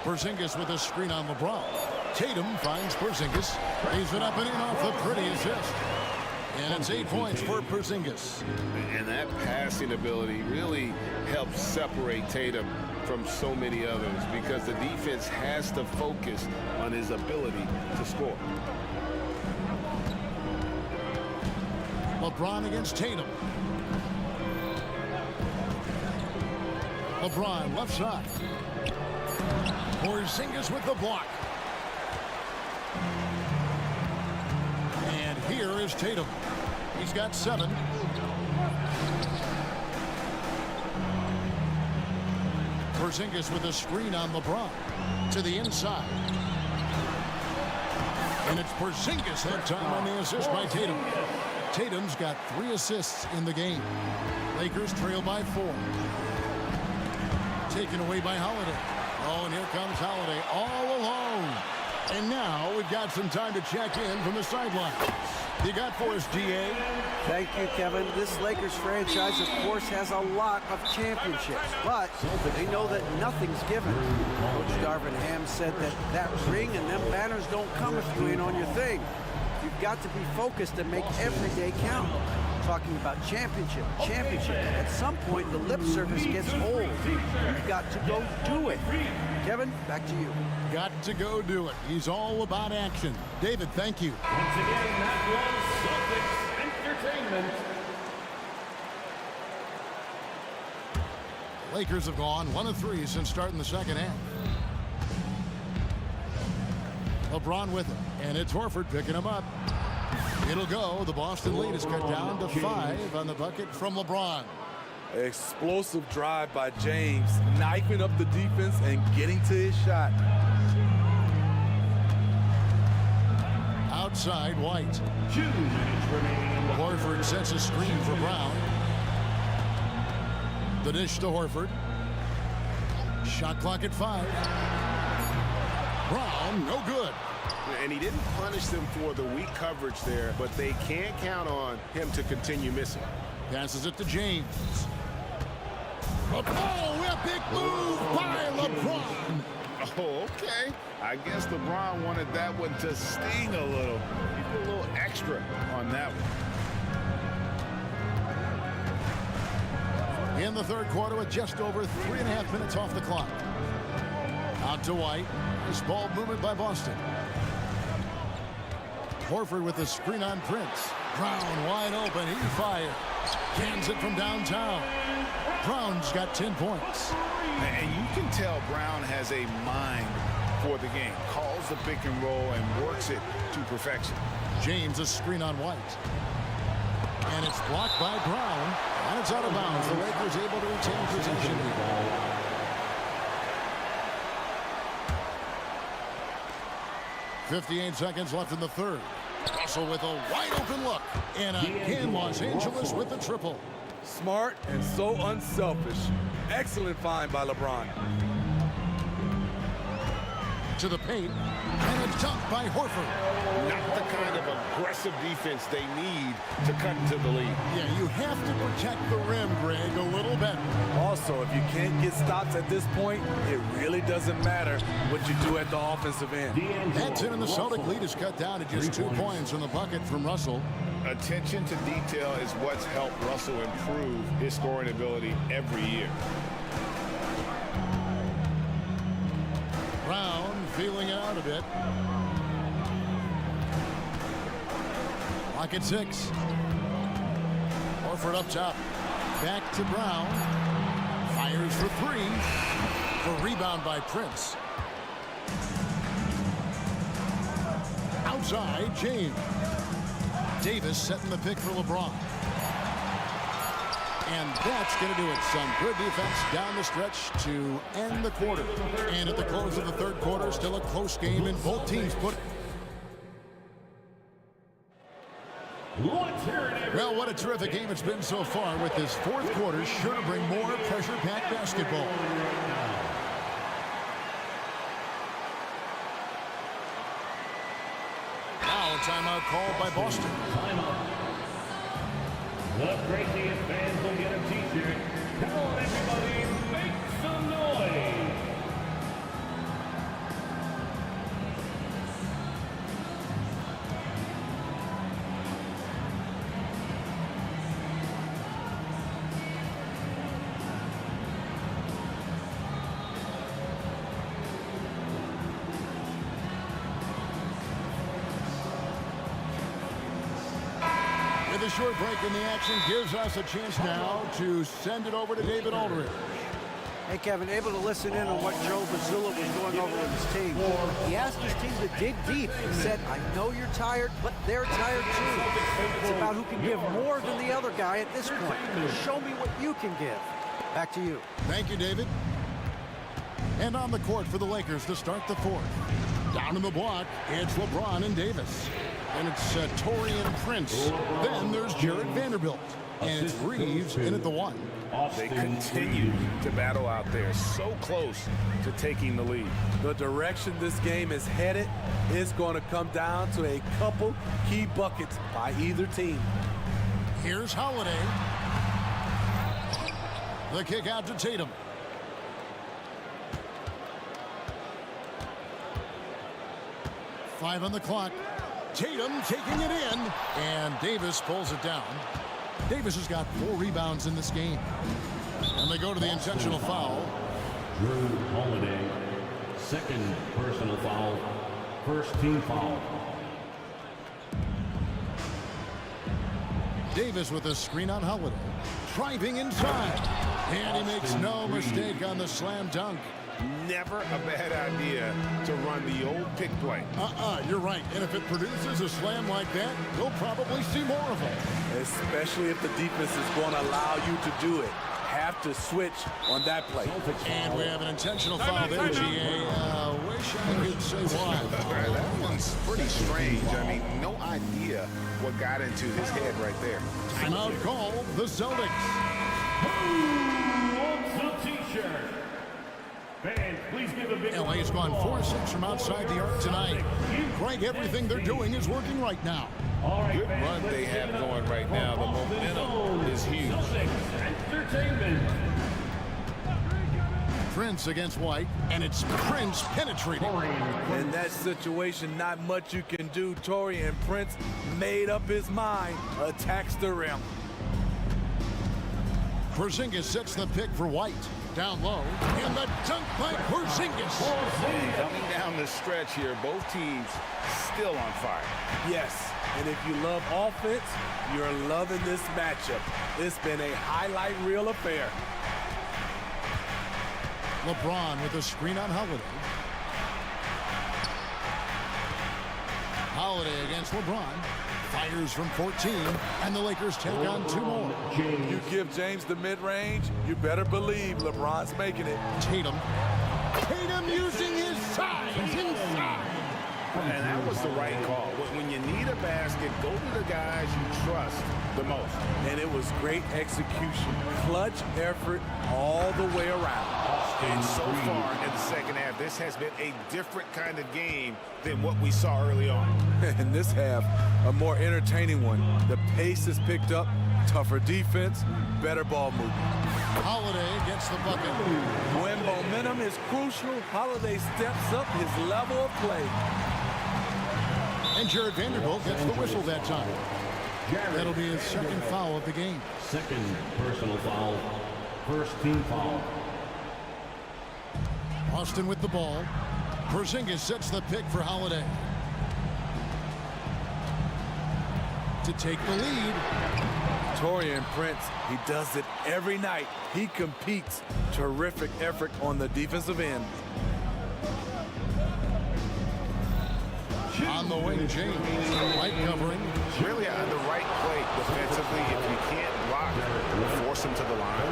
Porzingis with a screen on LeBron. Tatum finds Porzingis. Lays it up and in off the pretty assist. And it's 8 points for Porzingis. And that passing ability really helps separate Tatum from so many others because the defense has to focus on his ability to score. LeBron against Tatum. LeBron left side. Porzingis with the block. And here is Tatum. He's got 7. Porzingis with a screen on LeBron. To the inside. And it's Porzingis that time on the assist by Tatum. Tatum's got 3 assists in the game. Lakers trail by 4. Taken away by Holiday. Oh, and here comes Holiday all alone. And now we've got some time to check in from the sideline. You got for us, GA. Thank you, Kevin. This Lakers franchise, of course, has a lot of championships, but they know that nothing's given. Coach Darvin Ham said that ring and them banners don't come if you ain't on your thing. You've got to be focused and make every day count. Talking about championship. At some point, the lip service gets old. You've got to go do it. Kevin, back to you. Got to go do it. He's all about action. David, thank you. Once again, that was Celtics Entertainment. Lakers have gone 1 of 3 since starting the second half. LeBron with him, and it's Horford picking him up. It'll go. The Boston lead is cut down to 5 on the bucket from LeBron. Explosive drive by James, knifing up the defense and getting to his shot. Outside, White. 2 minutes remaining. Horford sets a screen for Brown. The dish to Horford. Shot clock at 5. Brown, no good. And he didn't punish them for the weak coverage there, but they can't count on him to continue missing. Passes it to James. Oh, epic move by LeBron. Oh, okay. I guess LeBron wanted that one to sting a little. He put a little extra on that one. In the third quarter with just over 3.5 minutes off the clock. Out to White. Nice ball movement by Boston. Horford with the screen on Prince. Brown wide open. He fires. Cans it from downtown. Brown's got 10 points. And you can tell Brown has a mind for the game. Calls the pick and roll and works it to perfection. James a screen on White. And it's blocked by Brown. And it's out of bounds. The Lakers able to retain possession. 58 seconds left in the third. Russell with a wide open look. And again, Los Angeles with the triple. Smart and so unselfish. Excellent find by LeBron. To the paint. And a dunk by Horford. Not the kind of aggressive defense they need to cut into the lead. Yeah, you have to protect the rim, Greg, a little better. Also, if you can't get stops at this point, it really doesn't matter what you do at the offensive end. That's it, and the Celtic lead is cut down to just 2 points from the bucket from Russell. Attention to detail is what's helped Russell improve his scoring ability every year. Brown feeling out out a bit. Lock at 6. Horford up top. Back to Brown. Fires for 3. The rebound by Prince. Outside, James. Davis setting the pick for LeBron. And that's going to do it. Some good defense down the stretch to end the quarter. And at the close of the third quarter, still a close game, and both teams put... Well, what a terrific game it's been so far, with this fourth quarter sure to bring more pressure-packed basketball. Now a timeout called by Boston. Timeout. The craziest fans will get a t-shirt. Come on, everybody, make some noise. The short break in the action gives us a chance now to send it over to David Aldridge. Hey, Kevin, able to listen in on what Joe Mazzulla was going over with his team. He asked his team to dig deep. He said, I know you're tired, but they're tired too. It's about who can give more than the other guy at this point. Show me what you can give. Back to you. Thank you, David. And on the court for the Lakers to start the fourth. Down in the block, it's LeBron and Davis. And it's Taurean Prince. Then there's Jared Vanderbilt. And it's Reeves in at the 1. They continue to battle out there, so close to taking the lead. The direction this game is headed is going to come down to a couple key buckets by either team. Here's Holiday. The kick out to Tatum. Five on the clock. Tatum taking it in, and Davis pulls it down. Davis has got 4 rebounds in this game. And they go to the intentional foul. Drew Holiday, second personal foul, first team foul. Davis with a screen on Holiday. Driving inside. And he makes no mistake on the slam dunk. Never a bad idea to run the old pick play. You're right. And if it produces a slam like that, we'll probably see more of it. Especially if the defense is going to allow you to do it. Have to switch on that play. And we have an intentional foul there, GA. Wish I could say why. That one's pretty strange. I mean, no idea what got into his head right there. Timeout call, the Celtics. Who wants a t-shirt? Fans, please give a big LA has gone 4-6 from outside the arc tonight. Greg, everything they're doing is working right now. Good run they have going right now. The momentum is huge. Entertainment. Prince against White, and it's Prince penetrating. In that situation, not much you can do. Taurean Prince made up his mind, attacks the rim. Porzingis sets the pick for White. Down low, and the dunk by Porzingis. Coming down the stretch here, both teams still on fire. Yes, and if you love offense, you're loving this matchup. It's been a highlight reel affair. LeBron with a screen on Holiday. Holiday against LeBron. Fires from 14, and the Lakers take on 2 more. You give James the mid-range, you better believe LeBron's making it. Tatum using his size inside. And that was the right call. When you need a basket, go to the guys you trust the most. And it was great execution. Clutch effort all the way around. And so far in the second half, this has been a different kind of game than what we saw early on. And this half, a more entertaining one. The pace is picked up, tougher defense, better ball movement. Holiday gets the bucket. When momentum is crucial, Holiday steps up his level of play. And Jared Vanderbilt gets the whistle that time. That'll be his second foul of the game. Second personal foul, first team foul. Austin with the ball. Porzingis sets the pick for Holiday. To take the lead. Torian Prince, he does it every night. He competes. Terrific effort on the defensive end. On the wing, James. Right covering. Really on the right play defensively. If you can't block, force him to the line.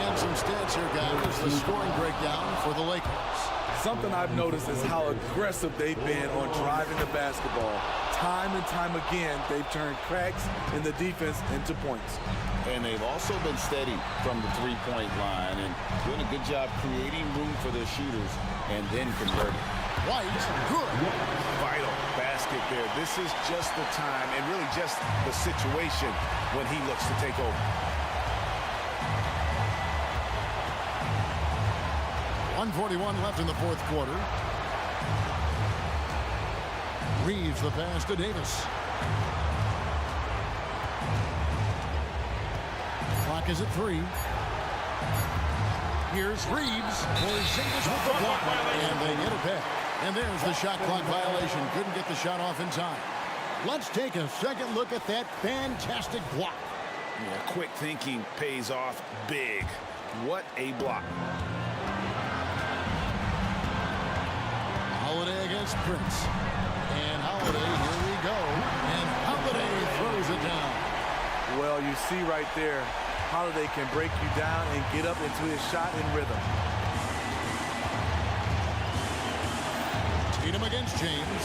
And some stats here, guys. The scoring breakdown for the Lakers. Something I've noticed is how aggressive they've been on driving the basketball. Time and time again, they've turned cracks in the defense into points. And they've also been steady from the three-point line and doing a good job creating room for their shooters and then converting. White, good. Vital basket there. This is just the time and really just the situation when he looks to take over. 1:41 left in the fourth quarter. Reeves the pass to Davis. Clock is at 3. Here's Reeves. Porzingis with the block. And they get it back. And there's the shot clock violation. Couldn't get the shot off in time. Let's take a second look at that fantastic block. Yeah, quick thinking pays off big. What a block. Holiday against Prince. And Holiday, here we go. And Holiday throws it down. Well, you see right there, Holiday can break you down and get up into his shot in rhythm. Tatum against James.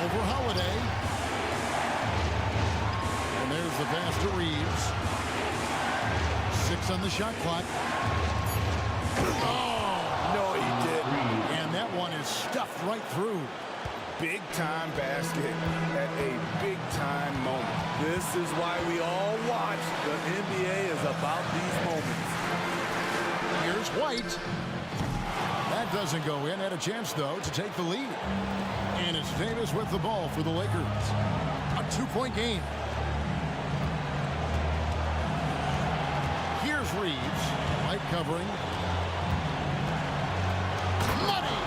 Over Holiday. And there's the pass to Reeves. 6 on the shot clock. Oh! No, he didn't. And that one is stuffed right through. Big time basket at a big time moment. This is why we all watch. The NBA is about these moments. Here's White. That doesn't go in. Had a chance, though, to take the lead. And it's Davis with the ball for the Lakers. A 2-point game. Here's Reeves. White covering. Money!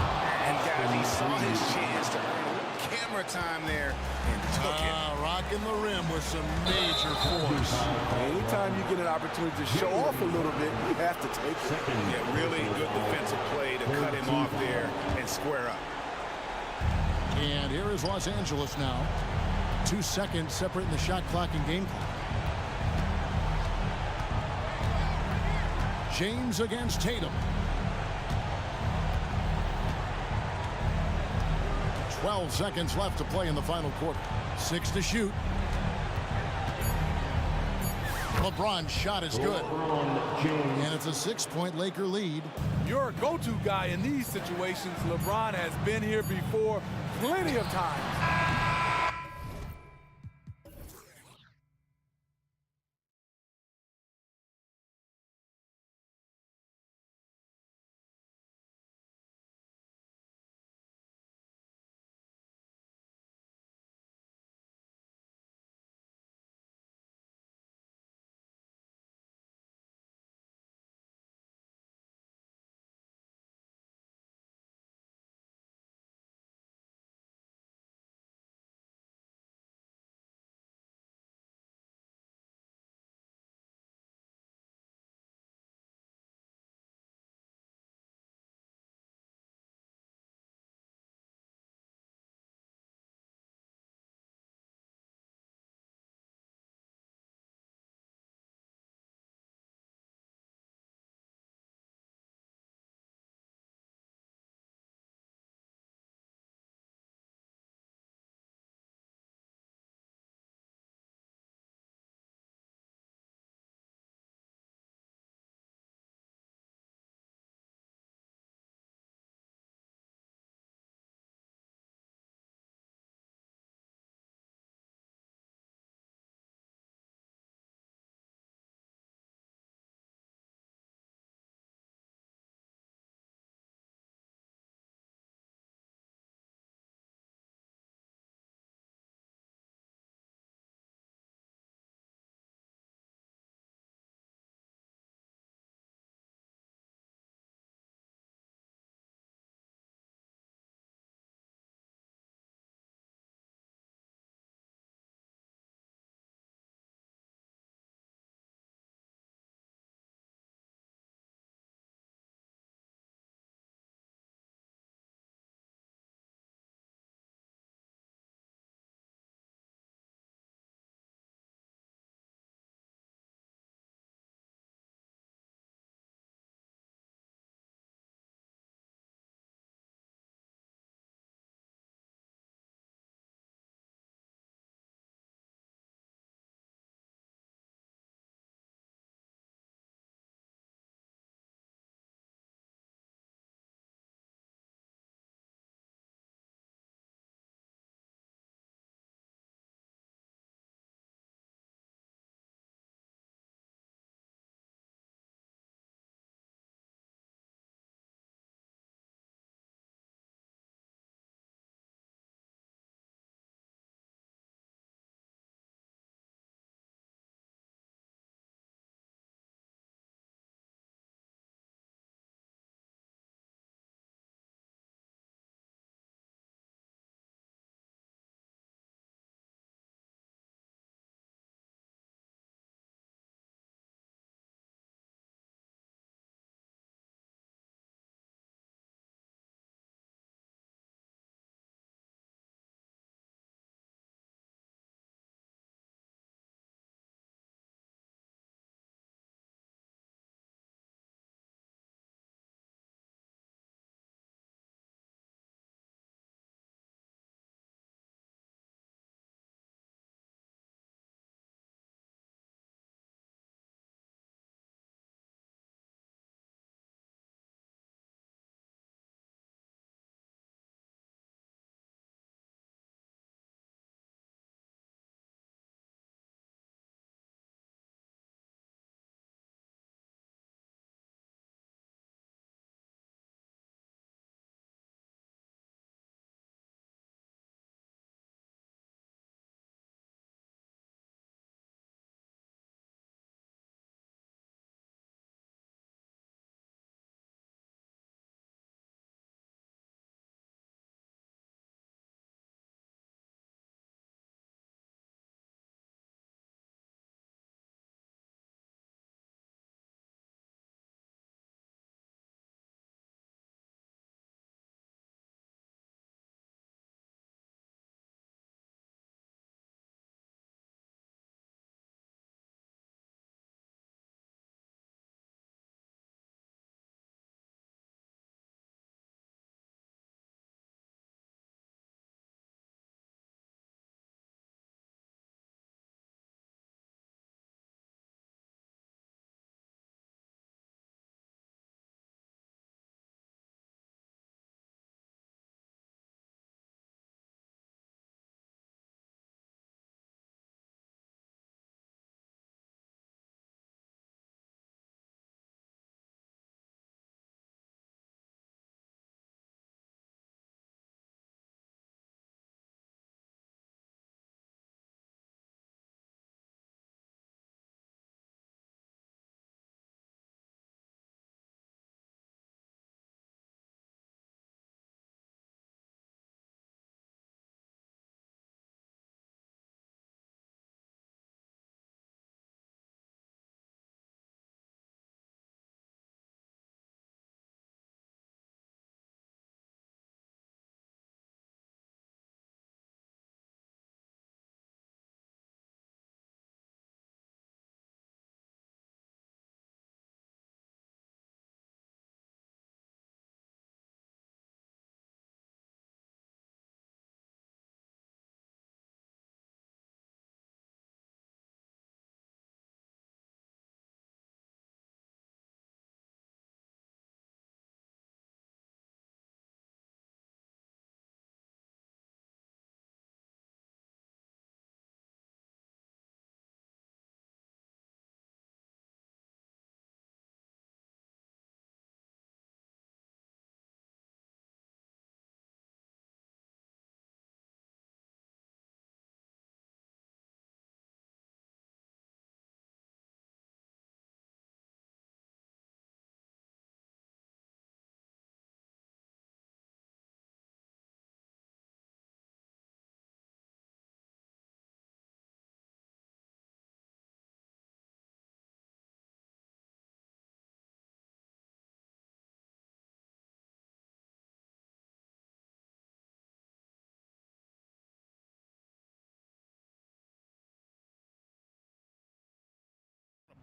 And guys, he saw his chance to earn a little camera time there and took it. Rocking the rim with some major force. Anytime you get an opportunity to show off a little bit, you have to take it. Yeah, really good defensive play to cut him off there and square up. And here is Los Angeles now. 2 seconds separating the shot clock and game clock. James against Tatum. 12 seconds left to play in the final quarter. 6 to shoot. LeBron's shot is good. And it's a 6-point Laker lead. Your go-to guy in these situations, LeBron, has been here before plenty of times.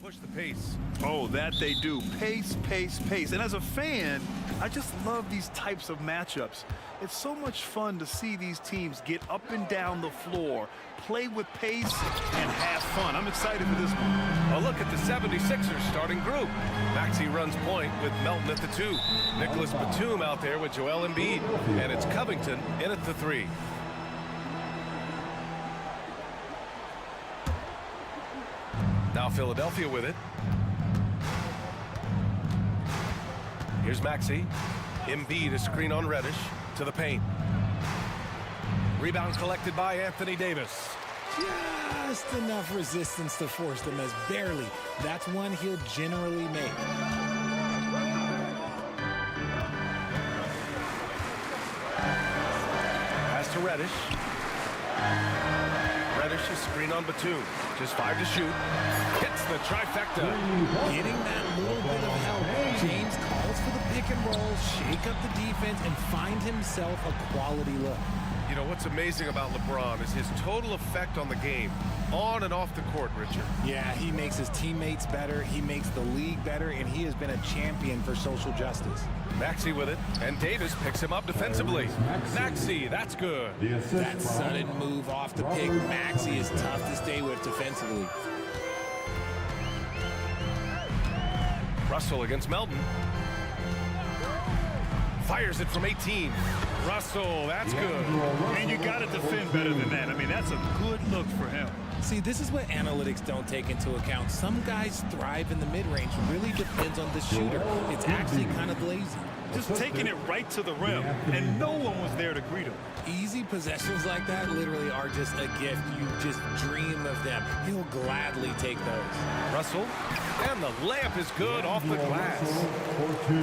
push the pace. Oh, that they do. Pace, pace, pace. And as a fan, I just love these types of matchups. It's so much fun to see these teams get up and down the floor, play with pace, and have fun. I'm excited for this one. A look at the 76ers starting group. Maxey runs point with Melton at the 2. Nicholas Batum out there with Joel Embiid. And it's Covington in at the 3. Now Philadelphia with it. Here's Maxey. Embiid, a screen on Reddish to the paint. Rebound collected by Anthony Davis. Just enough resistance to force them as barely. That's one he'll generally make. Pass to Reddish. Reddish is screen on Batum. Just 5 to shoot. Hits the trifecta. Getting that little bit of help. James calls for the pick and roll, shake up the defense, and find himself a quality look. You know, what's amazing about LeBron is his total effect on the game, on and off the court, Richard. Yeah, he makes his teammates better, he makes the league better, and he has been a champion for social justice. Maxey with it, and Davis picks him up defensively. Maxey, that's good. That sudden move off the pick, Maxey is tough to stay with defensively. Russell against Melton. Fires it from 18. Russell, that's good. And you got to defend better than that. I mean, that's a good look for him. See, this is what analytics don't take into account. Some guys thrive in the mid-range. Really depends on the shooter. It's actually kind of lazy. Just taking it right to the rim, and no one was there to greet him. Easy possessions like that literally are just a gift. You just dream of them. He'll gladly take those. Russell, and the layup is good off the glass.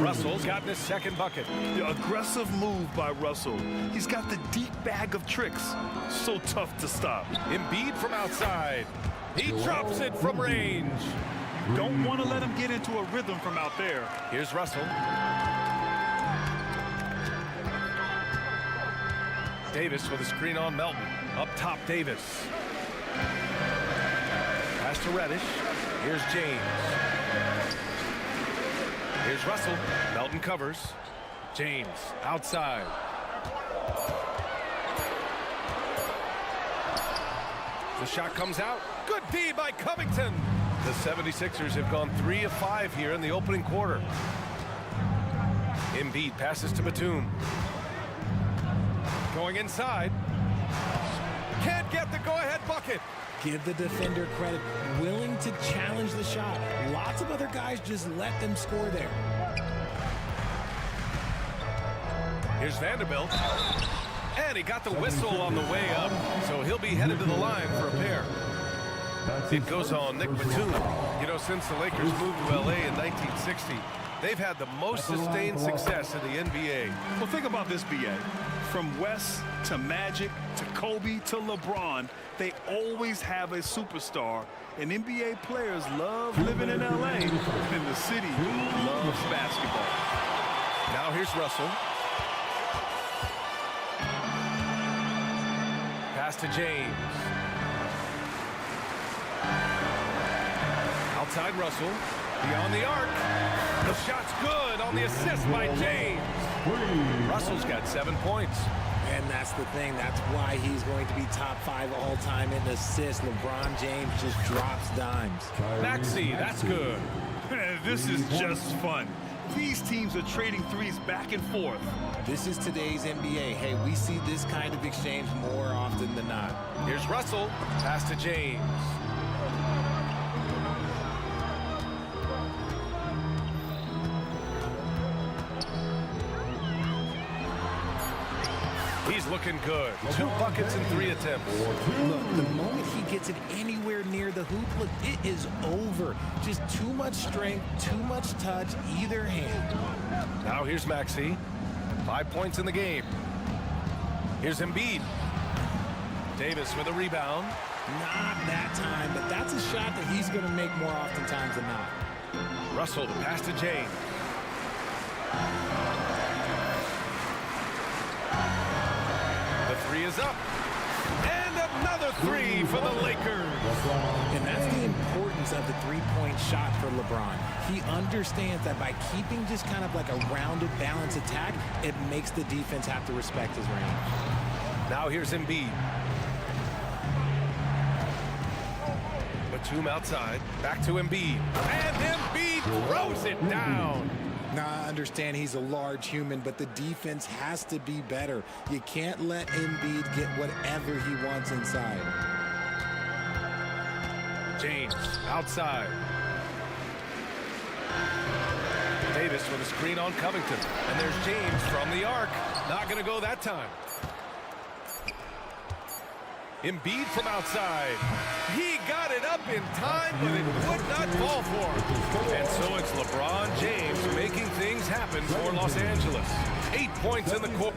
Russell's gotten his second bucket. The aggressive move by Russell. He's got the deep bag of tricks. So tough to stop. Embiid from outside. He drops it from range. Don't want to let him get into a rhythm from out there. Here's Russell. Davis with a screen on Melton. Up top, Davis. Pass to Reddish. Here's James. Here's Russell. Melton covers. James outside. The shot comes out. Good D by Covington. The 76ers have gone 3 of 5 here in the opening quarter. Embiid passes to Batum. Going inside. Can't get the go-ahead bucket. Give the defender credit. Willing to challenge the shot. Lots of other guys just let them score there. Here's Vanderbilt. And he got the whistle on the way up, so he'll be headed to the line for a pair. It goes on Nick Batum. You know, since the Lakers moved to LA in 1960, they've had the most sustained success in the NBA. Well, think about this, B.A. From West to Magic to Kobe to LeBron, they always have a superstar. And NBA players love living in LA, and the city loves basketball. Now here's Russell. Pass to James. Outside Russell. Beyond the arc. The shot's good on the assist by James. Russell's got 7 points. And that's the thing. That's why he's going to be top 5 all-time in assists. LeBron James just drops dimes. Maxey, that's good. This is just fun. These teams are trading threes back and forth. This is today's NBA. Hey, we see this kind of exchange more often than not. Here's Russell. Pass to James. He's looking good. 2 buckets in 3 attempts. Look, the moment he gets it anywhere near the hoop, look, it is over. Just too much strength, too much touch, either hand. Now here's Maxey. 5 points in the game. Here's Embiid. Davis with a rebound. Not that time, but that's a shot that he's going to make more oftentimes than not. Russell, the pass to James. The 3 is up. And another 3 for the Lakers. And that's the importance importance of the three-point shot for LeBron. He understands that by keeping just kind of like a rounded, balanced attack, it makes the defense have to respect his range. Now here's Embiid. Batum outside. Back to Embiid. And Embiid throws it down. Now, I understand he's a large human, but the defense has to be better. You can't let Embiid get whatever he wants inside. James outside. Davis with a screen on Covington. And there's James from the arc. Not going to go that time. Embiid from outside. He got it up in time, but it would not fall for him. And so it's LeBron James making things happen for Los Angeles. 8 points in the court.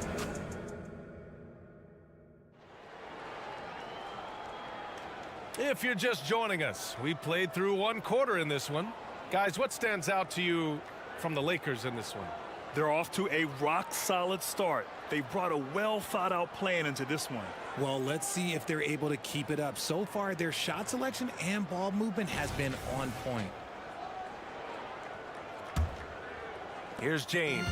If you're just joining us, we played through one quarter in this one. Guys, what stands out to you from the Lakers in this one? They're off to a rock-solid start. They brought a well-thought-out plan into this one. Well, let's see if they're able to keep it up. So far, their shot selection and ball movement has been on point. Here's James.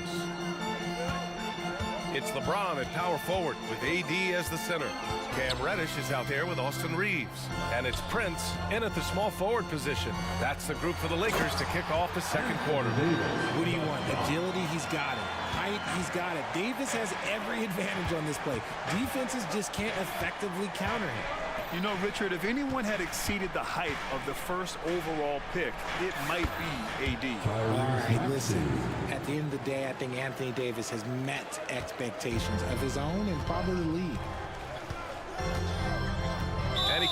It's LeBron at power forward with AD as the center. Cam Reddish is out there with Austin Reeves. And it's Prince in at the small forward position. That's the group for the Lakers to kick off the second quarter. What do you want? Agility, he's got it. Height, he's got it. Davis has every advantage on this play. Defenses just can't effectively counter him. You know, Richard, if anyone had exceeded the height of the first overall pick, it might be AD. All right, listen. At the end of the day, I think Anthony Davis has met expectations of his own and probably the league. And he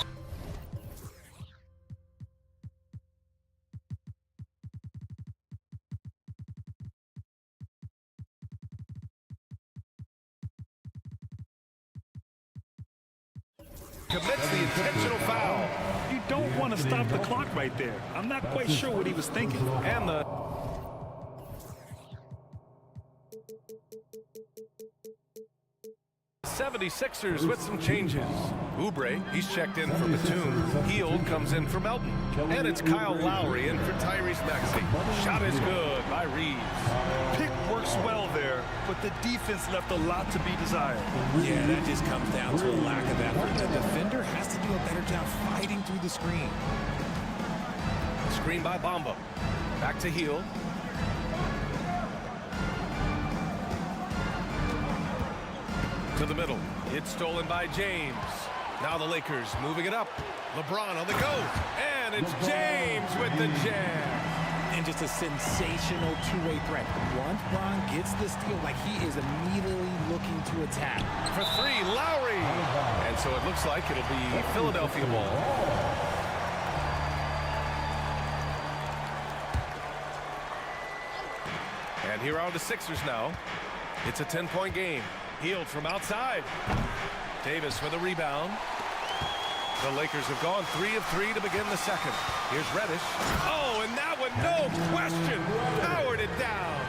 commits the intentional foul. You don't want to stop the clock right there. I'm not quite sure what he was thinking. And the 76ers with some changes. Oubre, he's checked in for Batum. Hield comes in for Melton. And it's Kyle Lowry in for Tyrese Maxey. Shot is good by Reeves. Pick works well there, but the defense left a lot to be desired. Yeah, that just comes down to a lack of effort. The defender has to do a better job fighting through the screen. Screen by Bamba. Back to Hield. To the middle. It's stolen by James. Now the Lakers moving it up. LeBron on the go. And it's James with the jam. And just a sensational two-way threat. Once Bron gets the steal, like he is immediately looking to attack. For three, Lowry. And so it looks like it'll be Philadelphia ball. And here are the Sixers now. It's a 10-point game. Hield from outside. Davis with a rebound. The Lakers have gone 3 of 3 to begin the second. Here's Reddish. Oh, and that one, no question, powered it down.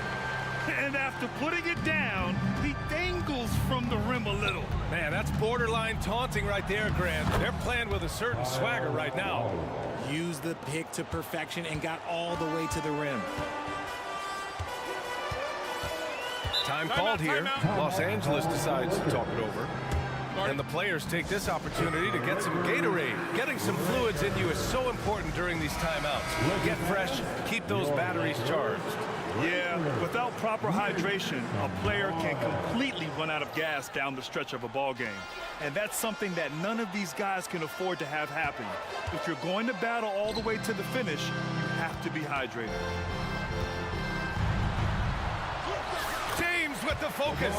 And after putting it down, he dangles from the rim a little. Man, that's borderline taunting right there, Grant. They're playing with a certain swagger right now. Used the pick to perfection and got all the way to the rim. Time called here. Los Angeles decides to talk it over. And the players take this opportunity to get some Gatorade. Getting some fluids in you is so important during these timeouts. Get fresh, keep those batteries charged. Yeah, without proper hydration, a player can completely run out of gas down the stretch of a ball game. And that's something that none of these guys can afford to have happen. If you're going to battle all the way to the finish, you have to be hydrated. With the focus.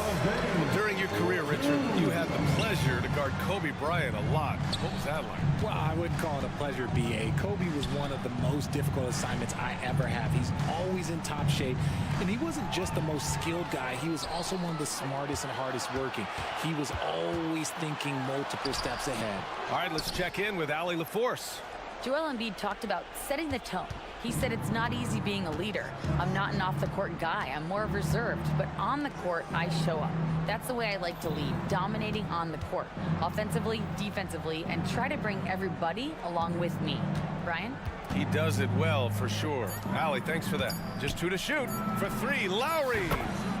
During your career, Richard, you had the pleasure to guard Kobe Bryant a lot. What was that like? Well, I wouldn't call it a pleasure, B.A. Kobe was one of the most difficult assignments I ever have. He's always in top shape, and he wasn't just the most skilled guy. He was also one of the smartest and hardest working. He was always thinking multiple steps ahead. All right, let's check in with Allie LaForce. Joel Embiid talked about setting the tone. He said it's not easy being a leader. I'm not an off-the-court guy. I'm more reserved. But on the court, I show up. That's the way I like to lead, dominating on the court, offensively, defensively, and try to bring everybody along with me. Brian? He does it well, for sure. Allie, thanks for that. Just 2 to shoot. For 3, Lowry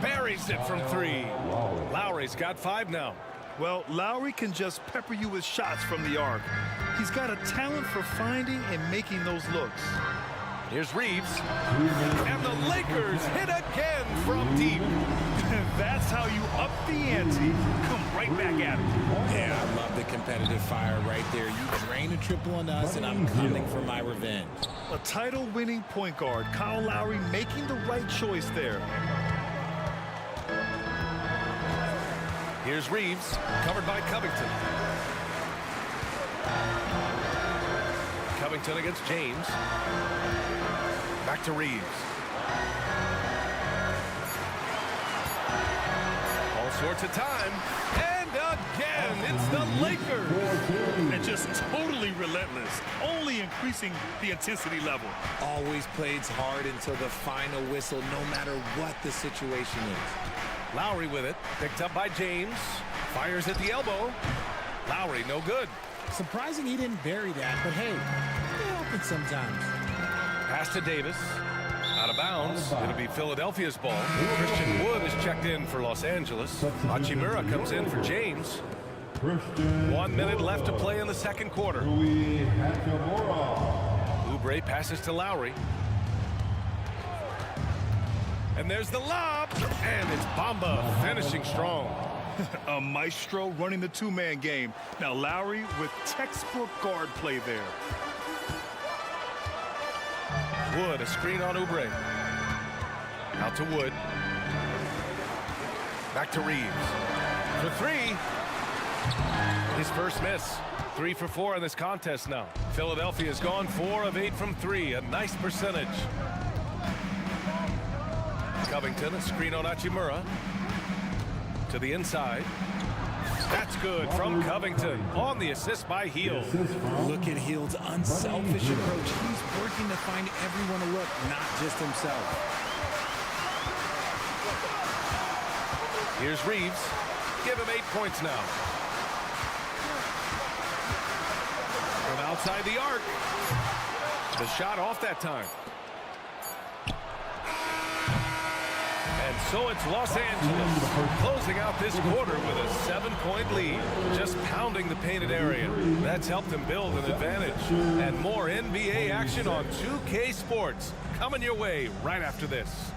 buries it from 3. Lowry's got 5 now. Well, Lowry can just pepper you with shots from the arc. He's got a talent for finding and making those looks. Here's Reeves. And the Lakers hit again from deep. That's how you up the ante. Come right back at it. Yeah, I love the competitive fire right there. You drain a triple on us, and I'm coming for my revenge. A title-winning point guard, Kyle Lowry, making the right choice there. Here's Reeves, covered by Covington. Covington against James. Back to Reeves. All sorts of time. And again, it's the Lakers. And just totally relentless, only increasing the intensity level. Always plays hard until the final whistle, no matter what the situation is. Lowry with it, picked up by James. Fires at the elbow. Lowry, no good. Surprising he didn't bury that, but hey, it happens sometimes. Pass to Davis. Out of bounds. It'll be Philadelphia's ball. Christian Wood is checked in for Los Angeles. Hachimura comes in for James. 1 minute left to play in the second quarter. Oubre passes to Lowry. And there's the lob. And it's Bamba finishing strong. A maestro running the two-man game. Now Lowry with textbook guard play there. Wood, a screen on Oubre. Out to Wood. Back to Reeves. For 3. His first miss. 3 for 4 in this contest now. Philadelphia's gone 4 of 8 from 3. A nice percentage. Covington, a screen on Hachimura. To the inside. That's good from Covington on the assist by Hield. Look at Hield's unselfish approach. He's working to find everyone a look, not just himself. Here's Reeves. Give him 8 points now. From outside the arc. The shot off that time. And so it's Los Angeles closing out this quarter with a 7-point lead, just pounding the painted area. That's helped them build an advantage. And more NBA action on 2K Sports coming your way right after this.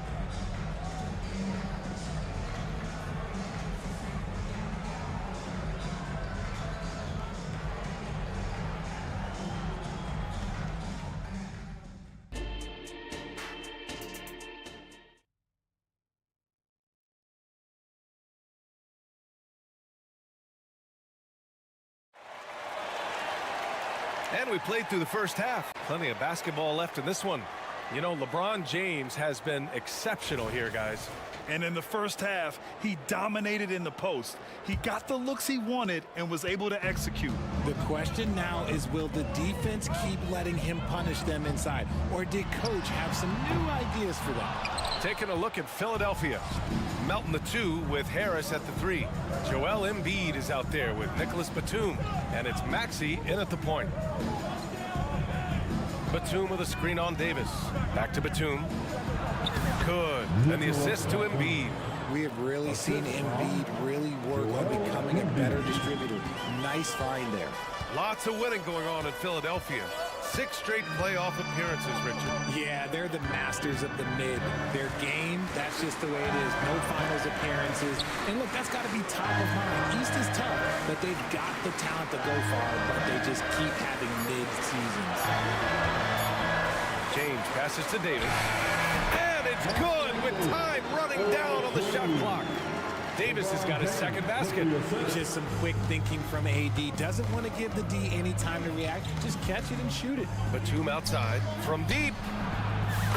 And we played through the first half. Plenty of basketball left in this one. You know, LeBron James has been exceptional here, guys. And in the first half, he dominated in the post. He got the looks he wanted and was able to execute. The question now is, will the defense keep letting him punish them inside? Or did coach have some new ideas for them? Taking a look at Philadelphia. Melton the 2 with Harris at the 3. Joel Embiid is out there with Nicholas Batum. And it's Maxey in at the point. Batum with a screen on Davis. Back to Batum. Good. And the assist to Embiid. We have really seen Embiid really work on becoming a better distributor. Nice find there. Lots of winning going on in Philadelphia. 6 straight playoff appearances, Richard. Yeah, they're the masters of the mid. Their game, that's just the way it is. No finals appearances. And look, that's got to be top of mind. East is tough, but they've got the talent to go far, but they just keep having mid-seasons. James passes to Davis. And it's good with time running down on the shot clock. Davis has got his second basket. Just some quick thinking from AD. Doesn't want to give the D any time to react. Just catch it and shoot it. Batum outside from deep.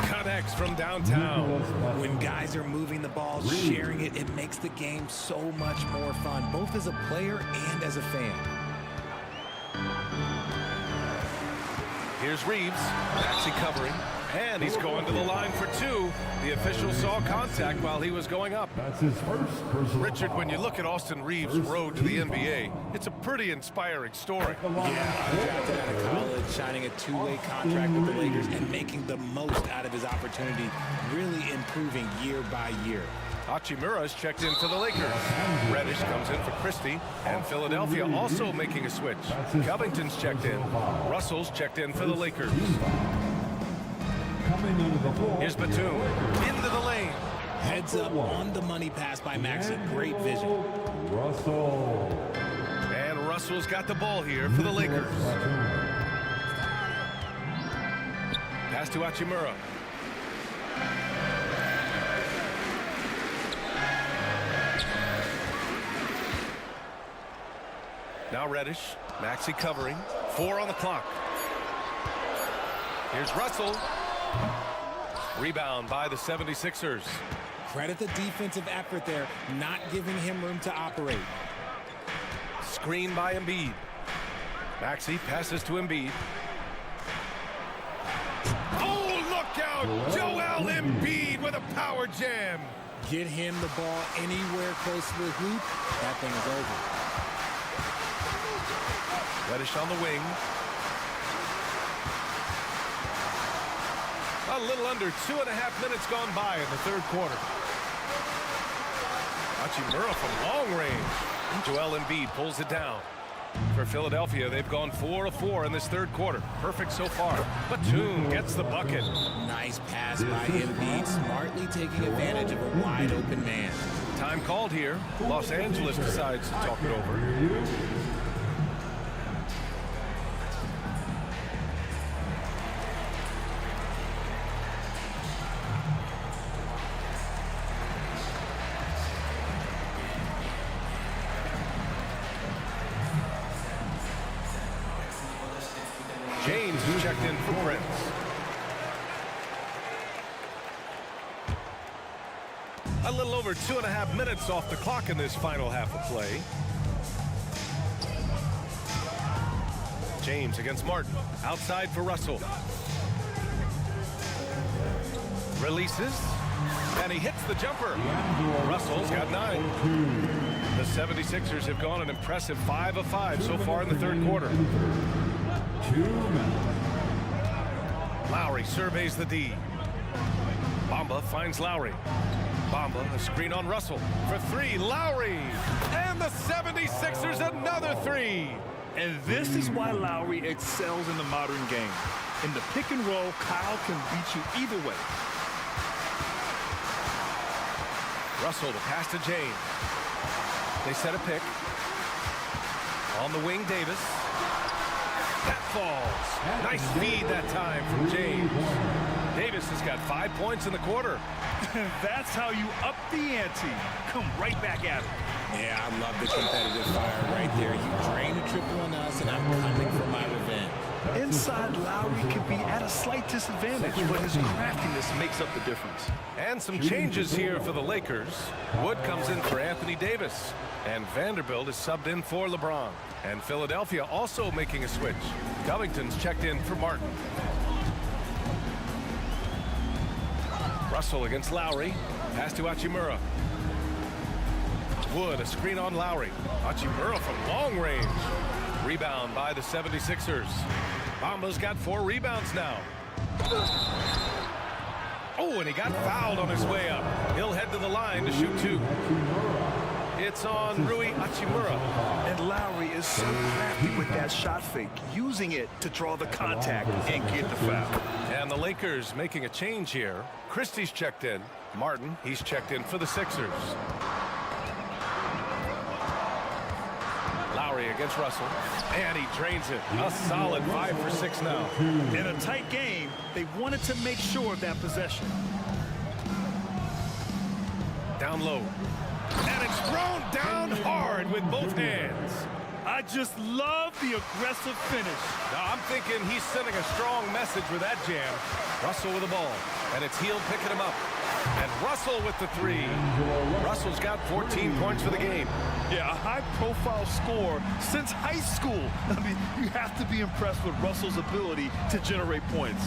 Connects from downtown. When guys are moving the ball, sharing it, it makes the game so much more fun, both as a player and as a fan. Here's Reeves. Maxey covering. And he's going to the line for two. The official saw contact while he was going up. That's his first personal Richard, foul. when you look at Austin Reeves' road to the NBA, it's a pretty inspiring story. Yeah, undrafted out of college, signing a two-way contract with the Lakers and making the most out of his opportunity, really improving year by year. Hachimura's checked in for the Lakers. Reddish comes in for Christie, and Philadelphia also making a switch. Covington's checked in. Russell's checked in for the Lakers. Here's Batum into the lane. Heads up on the money pass by Maxey. Great vision. Russell. And Russell's got the ball here for the Lakers. Pass to Hachimura. Now Reddish, Maxey covering, 4 on the clock. Here's Russell. Rebound by the 76ers. Credit the defensive effort there, not giving him room to operate. Screen by Embiid. Maxey passes to Embiid. Oh, look out! Joel Embiid with a power jam. Get him the ball anywhere close to the hoop, that thing is over. Reddish on the wing. A little under 2.5 minutes gone by in the third quarter. Hachimura from long range. Joel Embiid pulls it down. For Philadelphia, they've gone 4 of 4 in this third quarter. Perfect so far. Batum gets the bucket. Nice pass by Embiid, smartly taking advantage of a wide open man. Time called here. Los Angeles decides to talk it over. James who checked in for Prince. A little over 2.5 minutes off the clock in this final half of play. James against Martin. Outside for Russell. Releases. And he hits the jumper. Russell's got 9. The 76ers have gone an impressive 5 of 5 so far in the third quarter. Lowry surveys the D. Bamba finds Lowry. Bamba, a screen on Russell. For 3, Lowry! And the 76ers another 3! And this is why Lowry excels in the modern game. In the pick and roll, Kyle can beat you either way. Russell to pass to James. They set a pick. On the wing, Davis. That falls. Nice feed that time from James. Davis has got 5 points in the quarter. That's how you up the ante. Come right back at it. Yeah, I love the competitive fire right there. You drain a triple on us, and I'm coming for my revenge. Inside, Lowry can be at a slight disadvantage, but his craftiness makes up the difference. And some changes here for the Lakers. Wood comes in for Anthony Davis. And Vanderbilt is subbed in for LeBron. And Philadelphia also making a switch. Covington's checked in for Martin. Russell against Lowry. Pass to Hachimura. Wood, a screen on Lowry. Hachimura from long range. Rebound by the 76ers. Bamba's got 4 rebounds now. Oh, and he got fouled on his way up. He'll head to the line to shoot 2. It's on Rui Hachimura. And Lowry is so crafty with that shot fake, using it to draw the contact and get the foul. And the Lakers making a change here. Christie's checked in. Martin, he's checked in for the Sixers. Lowry against Russell. And he drains it. A solid 5 for 6 now. In a tight game, they wanted to make sure of that possession. Down low. And it's thrown down hard with both hands. I just love the aggressive finish. Now, I'm thinking he's sending a strong message with that jam. Russell with the ball. And it's Hield picking him up. And Russell with the 3. Russell's got 14 points for the game. Yeah, a high-profile scorer since high school. I mean, you have to be impressed with Russell's ability to generate points.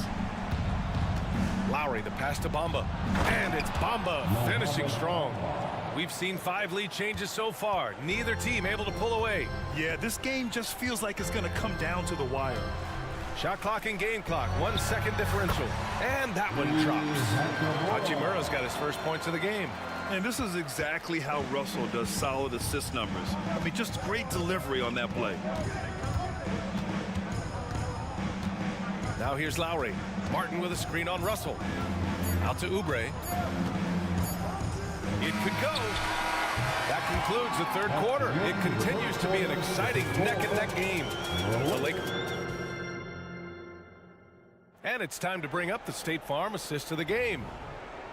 Lowry, the pass to Bamba. And it's Bamba finishing strong. We've seen 5 lead changes so far. Neither team able to pull away. Yeah, this game just feels like it's going to come down to the wire. Shot clock and game clock, 1 second differential. And that one drops. Hachimura's got his first points of the game. And this is exactly how Russell does solid assist numbers. I mean, just great delivery on that play. Now here's Lowry. Martin with a screen on Russell. Out to Oubre. It could go. That concludes the third quarter. It continues to be an exciting neck-and-neck game. The Lakers. And it's time to bring up the State Farm assist of the game.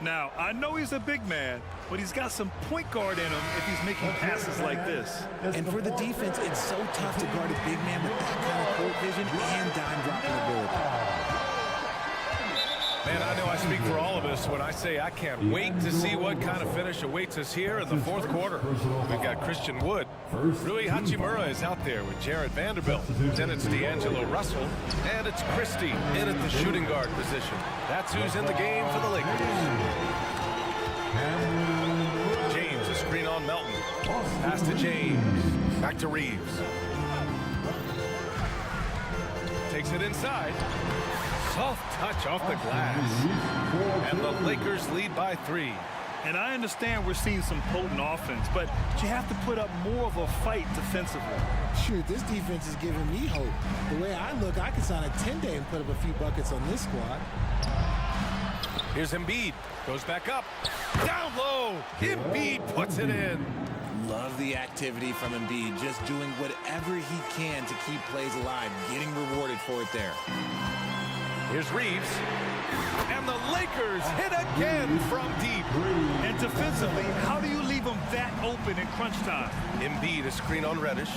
Now, I know he's a big man, but he's got some point guard in him if he's making passes like this. And for the defense, it's so tough to guard a big man with that kind of court vision and dime dropping ability. Man, I know I speak for all of us when I say I can't wait to see what kind of finish awaits us here in the fourth quarter. We've got Christian Wood. Rui Hachimura is out there with Jared Vanderbilt. Then it's D'Angelo Russell. And it's Christie in at the shooting guard position. That's who's in the game for the Lakers. James, a screen on Melton. Pass to James. Back to Reeves. Takes it inside. Soft touch off the glass. And the Lakers lead by 3. And I understand we're seeing some potent offense, but you have to put up more of a fight defensively. Shoot, this defense is giving me hope. The way I look, I could sign a 10-day and put up a few buckets on this squad. Here's Embiid. Goes back up. Down low. Embiid puts it in. Love the activity from Embiid, just doing whatever he can to keep plays alive, getting rewarded for it there. Here's Reeves. And the Lakers hit again from deep. And defensively, how do you leave them that open in crunch time? Embiid, a screen on Reddish.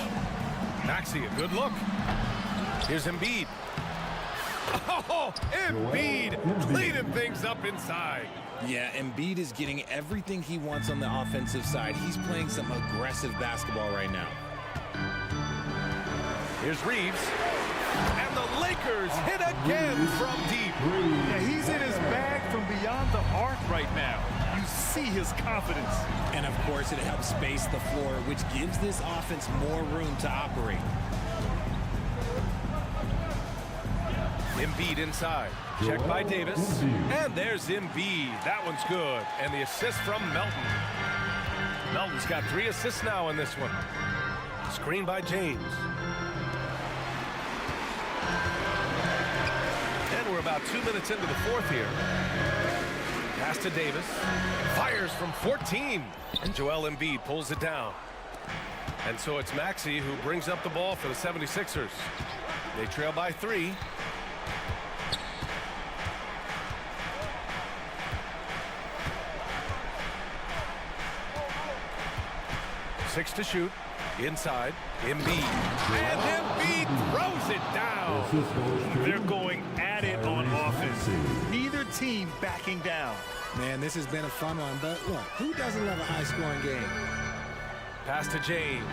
Maxey, a good look. Here's Embiid. Oh, Embiid cleaning things up inside. Yeah, Embiid is getting everything he wants on the offensive side. He's playing some aggressive basketball right now. Here's Reeves. And the Lakers hit again from deep. Yeah, he's in his bag from beyond the arc right now. You see his confidence. And of course, it helps space the floor, which gives this offense more room to operate. Embiid inside. Checked by Davis. And there's Embiid. That one's good. And the assist from Melton. Melton's got 3 assists now in this one. Screen by James. And we're about 2 minutes into the fourth here. Pass to Davis. Fires from 14. And Joel Embiid pulls it down. And so it's Maxey who brings up the ball for the 76ers. They trail by 3. Six to shoot. Inside. Embiid. And Embiid throws it down. They're going at it on offense. Neither team backing down. Man, this has been a fun one, but look, who doesn't love a high-scoring game? Pass to James.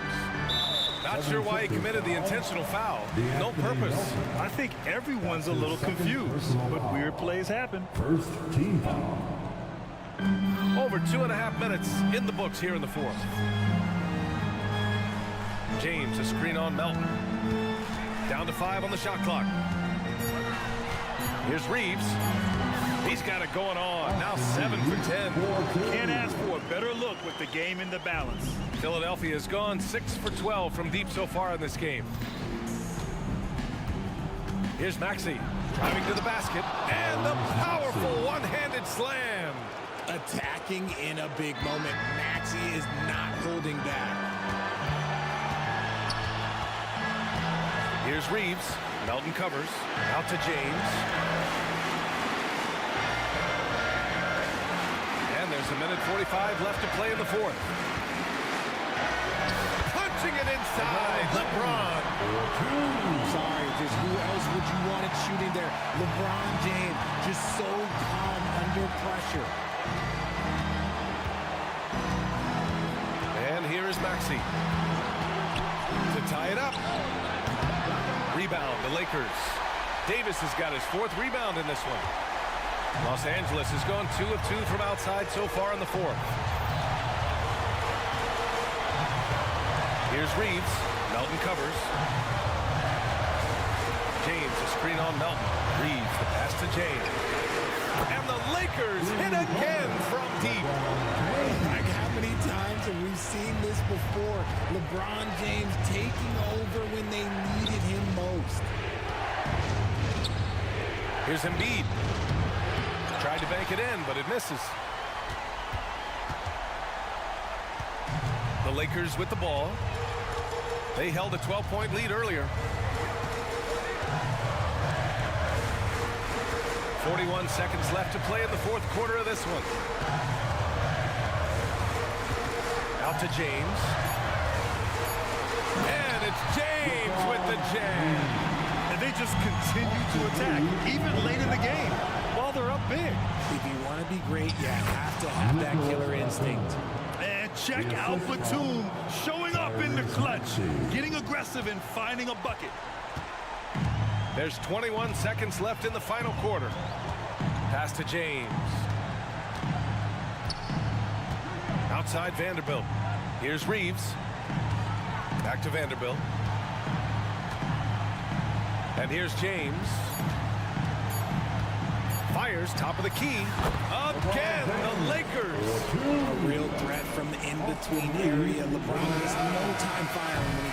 Not sure why he committed the intentional foul. No purpose. I think everyone's a little confused, but weird plays happen. First team foul. Over 2.5 minutes in the books here in the fourth. James, a screen on Melton. Down to 5 on the shot clock. Here's Reeves. He's got it going on. Now 7 for 10. Can't ask for a better look with the game in the balance. Philadelphia has gone 6 for 12 from deep so far in this game. Here's Maxey driving to the basket. And the powerful one-handed slam. Attacking in a big moment. Maxey is not holding back. Here's Reeves. Melton covers. Out to James. And there's a minute 45 left to play in the fourth. Punching it inside. LeBron. Sorry, just who else would you want it shooting there? LeBron James, just so calm under pressure. And here is Maxey to tie it up. Rebound, the Lakers. Davis has got his 4th rebound in this one. Los Angeles has gone 2 of 2 from outside so far in the fourth. Here's Reeves. Melton covers. James, a screen on Melton. Reeves, the pass to James. And the Lakers hit again from deep. Like, how many times have we seen this before? LeBron James taking over when they needed him most. Here's Embiid. Tried to bank it in, but it misses. The Lakers with the ball. They held a 12-point lead earlier. 41 seconds left to play in the fourth quarter of this one. Out to James. And it's James with the jam. And they just continue to attack, even late in the game, while they're up big. If you want to be great, you have to have that killer instinct. And check out Batum showing up in the clutch, getting aggressive and finding a bucket. There's 21 seconds left in the final quarter. Pass to James. Outside Vanderbilt. Here's Reeves. Back to Vanderbilt. And here's James. Fires top of the key. Again, the Lakers. A real threat from the in-between area. LeBron has no time firing when he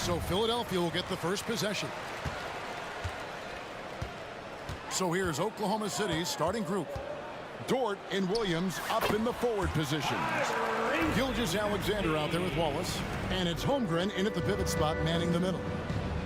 So Philadelphia will get the first possession. So here's Oklahoma City's starting group. Dort and Williams up in the forward positions. Gilgeous-Alexander out there with Wallace. And it's Holmgren in at the pivot spot, manning the middle.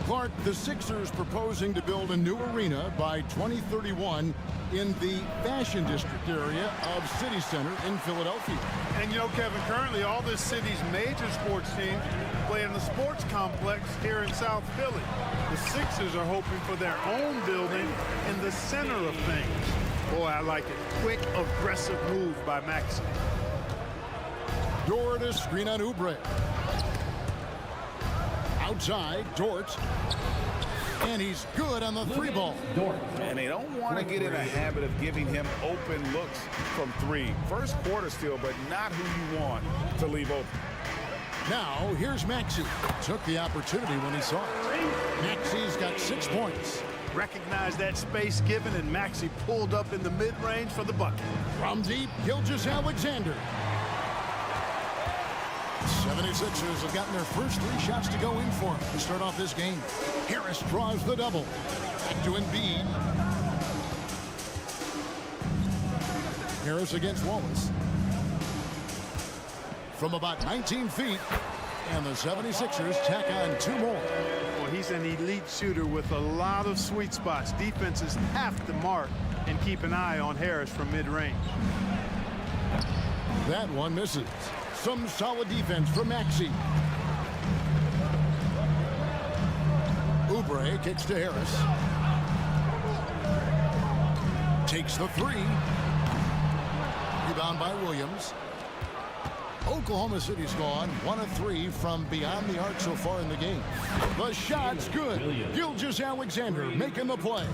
Clark, the Sixers proposing to build a new arena by 2031 in the Fashion District area of City Center in Philadelphia. And you know, Kevin, currently all this city's major sports teams play in the sports complex here in South Philly. The Sixers are hoping for their own building in the center of things. Boy, I like it. Quick, aggressive move by Maxey. Dort a screen on Oubre. Outside, Dort. And he's good on the three ball. And they don't want to get in a habit of giving him open looks from three. First quarter still, but not who you want to leave open. Now, here's Maxey. Took the opportunity when he saw it. Maxey's got 6 points. Recognized that space given, and Maxey pulled up in the mid-range for the bucket. From deep, Gilgeous-Alexander. 76ers have gotten their first 3 shots to go in for him to start off this game. Harris draws the double. Back to Embiid. Harris against Wallace. From about 19 feet. And the 76ers tack on 2 more. Well, he's an elite shooter with a lot of sweet spots. Defenses have to mark and keep an eye on Harris from mid-range. That one misses. Some solid defense from Maxey. Oubre kicks to Harris. Takes the 3. Rebound by Williams. Oklahoma City's gone 1 of 3 from beyond the arc so far in the game. The shot's good. Gilgeous-Alexander making the play.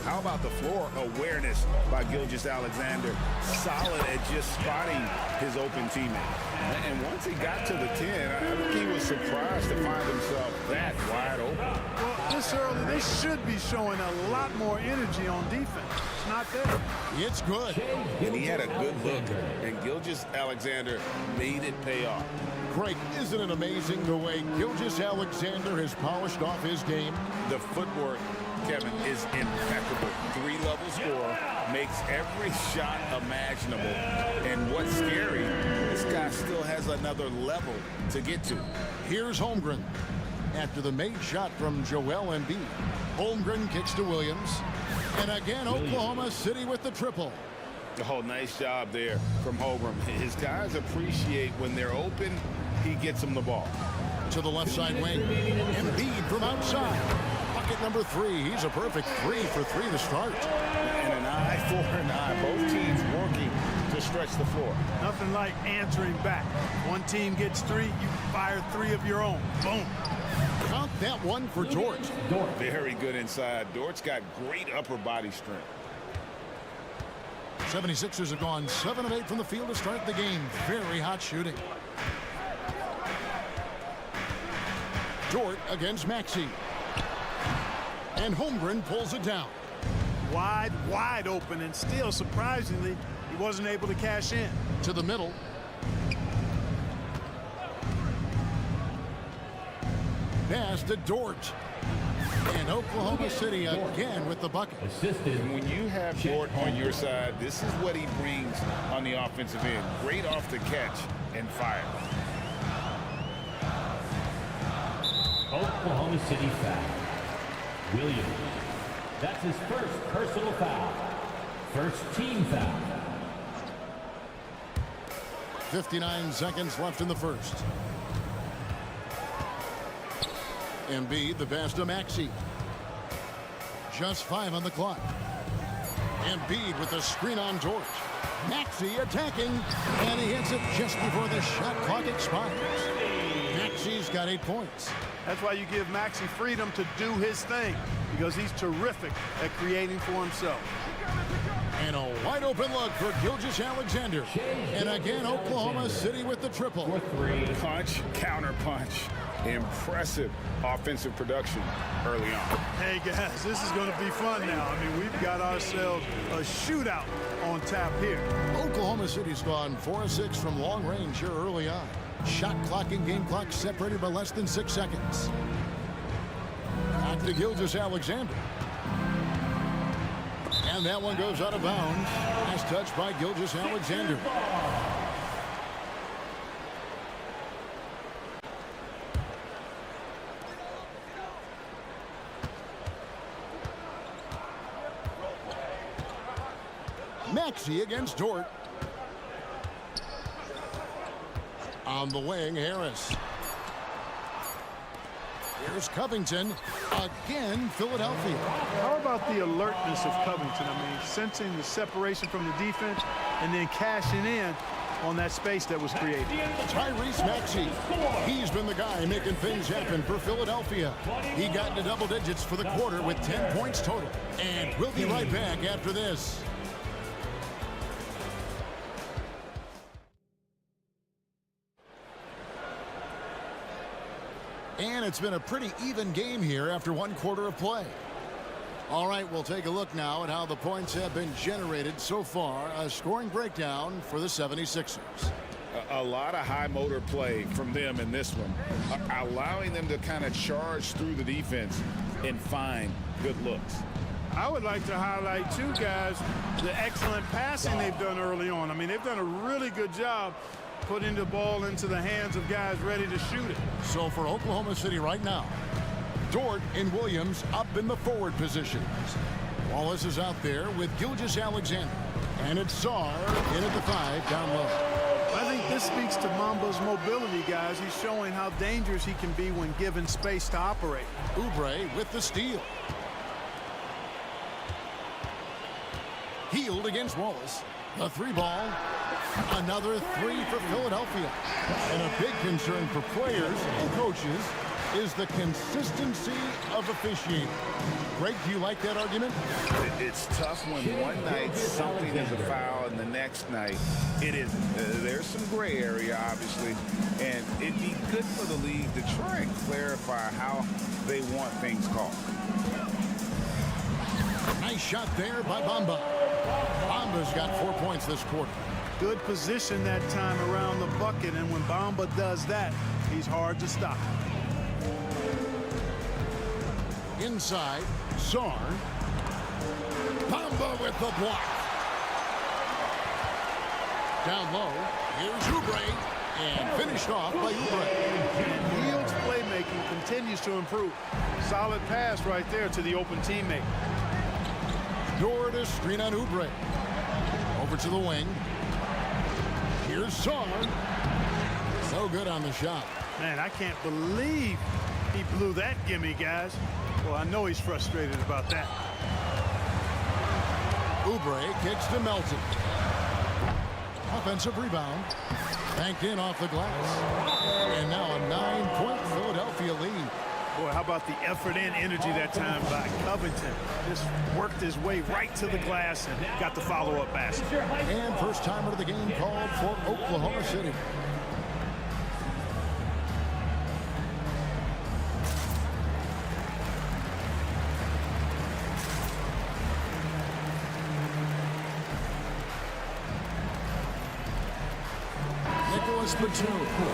How about the floor awareness by Gilgeous-Alexander? Solid at just spotting his open teammate. And once he got to the 10, I think he was surprised to find himself that wide open. Well, this early, they should be showing a lot more energy on defense. It's not there. It's good. And he had a good look, and Gilgeous-Alexander made it pay off. Craig, isn't it amazing the way Gilgeous-Alexander has polished off his game? The footwork, Kevin, is impeccable. 3-level scorer, makes every shot imaginable. And what's scary, this guy still has another level to get to. Here's Holmgren. After the made shot from Joel Embiid, Holmgren kicks to Williams. And again, Oklahoma City with the triple. Oh, nice job there from Holmgren. His guys appreciate when they're open, he gets them the ball. To the left side wing. Embiid from outside. Bucket number 3. He's a perfect 3 for 3 to start. And an eye for an eye. Both teams working to stretch the floor. Nothing like answering back. One team gets 3, you fire 3 of your own. Boom. Count that one for Dort. Very good inside. Dort's got great upper body strength. 76ers have gone 7 of 8 from the field to start the game. Very hot shooting. Dort against Maxey. And Holmgren pulls it down. Wide open, and still, surprisingly, he wasn't able to cash in. To the middle. Pass to Dort. And Oklahoma City again with the bucket. And when you have Dort on your side, this is what he brings on the offensive end. Great off the catch and fire. Oklahoma City foul. Williams. That's his first personal foul. First team foul. 59 seconds left in the first. Embiid, the pass to Maxey. Just 5 on the clock. Embiid with the screen on Dort. Maxey attacking, and he hits it just before the shot clock expires. Maxey's got 8 points. That's why you give Maxey freedom to do his thing, because he's terrific at creating for himself. And a wide open look for Gilgeous-Alexander. And again, Oklahoma City with the triple. Punch, counter punch. Impressive offensive production early on. Hey guys, this is going to be fun now. I mean, we've got ourselves a shootout on tap here. Oklahoma City's gone 4 of 6 from long range here early on. Shot clock and game clock separated by less than 6 seconds. Back to Gilgeous-Alexander. And that one goes out of bounds. Nice touch by Gilgeous-Alexander. Maxey against Dort. On the wing, Harris. Here's Covington. Again, Philadelphia. How about the alertness of Covington? I mean, sensing the separation from the defense and then cashing in on that space that was created. Tyrese Maxey. He's been the guy making things happen for Philadelphia. He got into double digits for the quarter with 10 points total. And we'll be right back after this. And it's been a pretty even game here after 1 quarter of play. All right, we'll take a look now at how the points have been generated so far. A scoring breakdown for the 76ers. A lot of high motor play from them in this one, allowing them to kind of charge through the defense and find good looks. I would like to highlight, too, guys, the excellent passing they've done early on. I mean, they've done a really good job putting the ball into the hands of guys ready to shoot it. So for Oklahoma City right now, Dort and Williams up in the forward positions. Wallace is out there with Gilgeous-Alexander. And it's Sarr in at the 5 down low. I think this speaks to Mamba's mobility, guys. He's showing how dangerous he can be when given space to operate. Oubre with the steal. Healed against Wallace. The 3 ball. Another 3 for Philadelphia. And a big concern for players and coaches is the consistency of officiating. Greg, do you like that argument? It's tough when one night something is a foul and the next night it isn't. There's some gray area, obviously, and it'd be good for the league to try and clarify how they want things called. Nice shot there by Bamba. Bamba's got 4 points this quarter. Good position that time around the bucket, and when Bamba does that, he's hard to stop. Inside, Sarr. Bamba with the block. Down low, here's Oubre, and finished off by Oubre. Field's playmaking continues to improve. Solid pass right there to the open teammate. Dort to screen on Oubre. Over to the wing. Here's Sarr. So good on the shot. Man, I can't believe he blew that gimme, guys. Well, I know he's frustrated about that. Oubre kicks to Melton. Offensive rebound. Banked in off the glass. And now a 9-point Philadelphia lead. Boy, how about the effort and energy that time by Covington. Just worked his way right to the glass and got the follow-up basket. And first timer of the game called for Oklahoma City.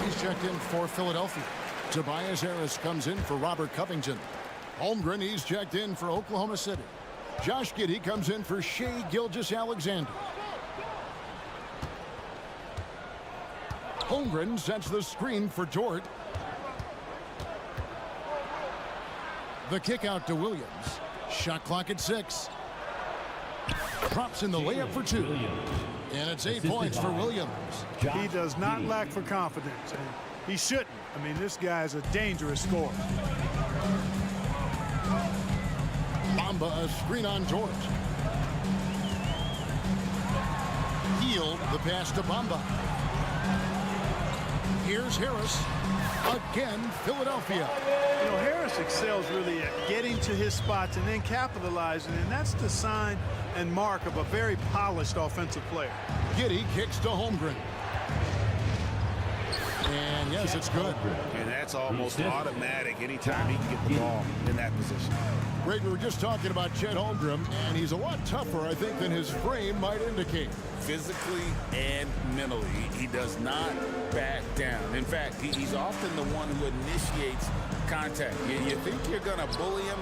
He's checked in for Philadelphia. Tobias Harris comes in for Robert Covington. Holmgren, he's checked in for Oklahoma City. Josh Giddey comes in for Shai Gilgeous-Alexander. Holmgren sets the screen for Dort. The kick out to Williams. Shot clock at 6. Drops in the layup for 2. And it's 8 points for Williams. He does not lack for confidence, and he shouldn't. I mean, this guy's a dangerous scorer. Bamba, a screen on Dort. Healed the pass to Bamba. Here's Harris. Again, Philadelphia. You know, Harris excels really at getting to his spots and then capitalizing, and that's the sign and mark of a very polished offensive player. Giddey kicks to Holmgren. And yes, it's good. And that's almost automatic anytime he can get the ball in that position. Greg, we were just talking about Chet Holmgren, and he's a lot tougher, I think, than his frame might indicate. Physically and mentally, he does not back down. In fact, he's often the one who initiates contact. You think you're going to bully him,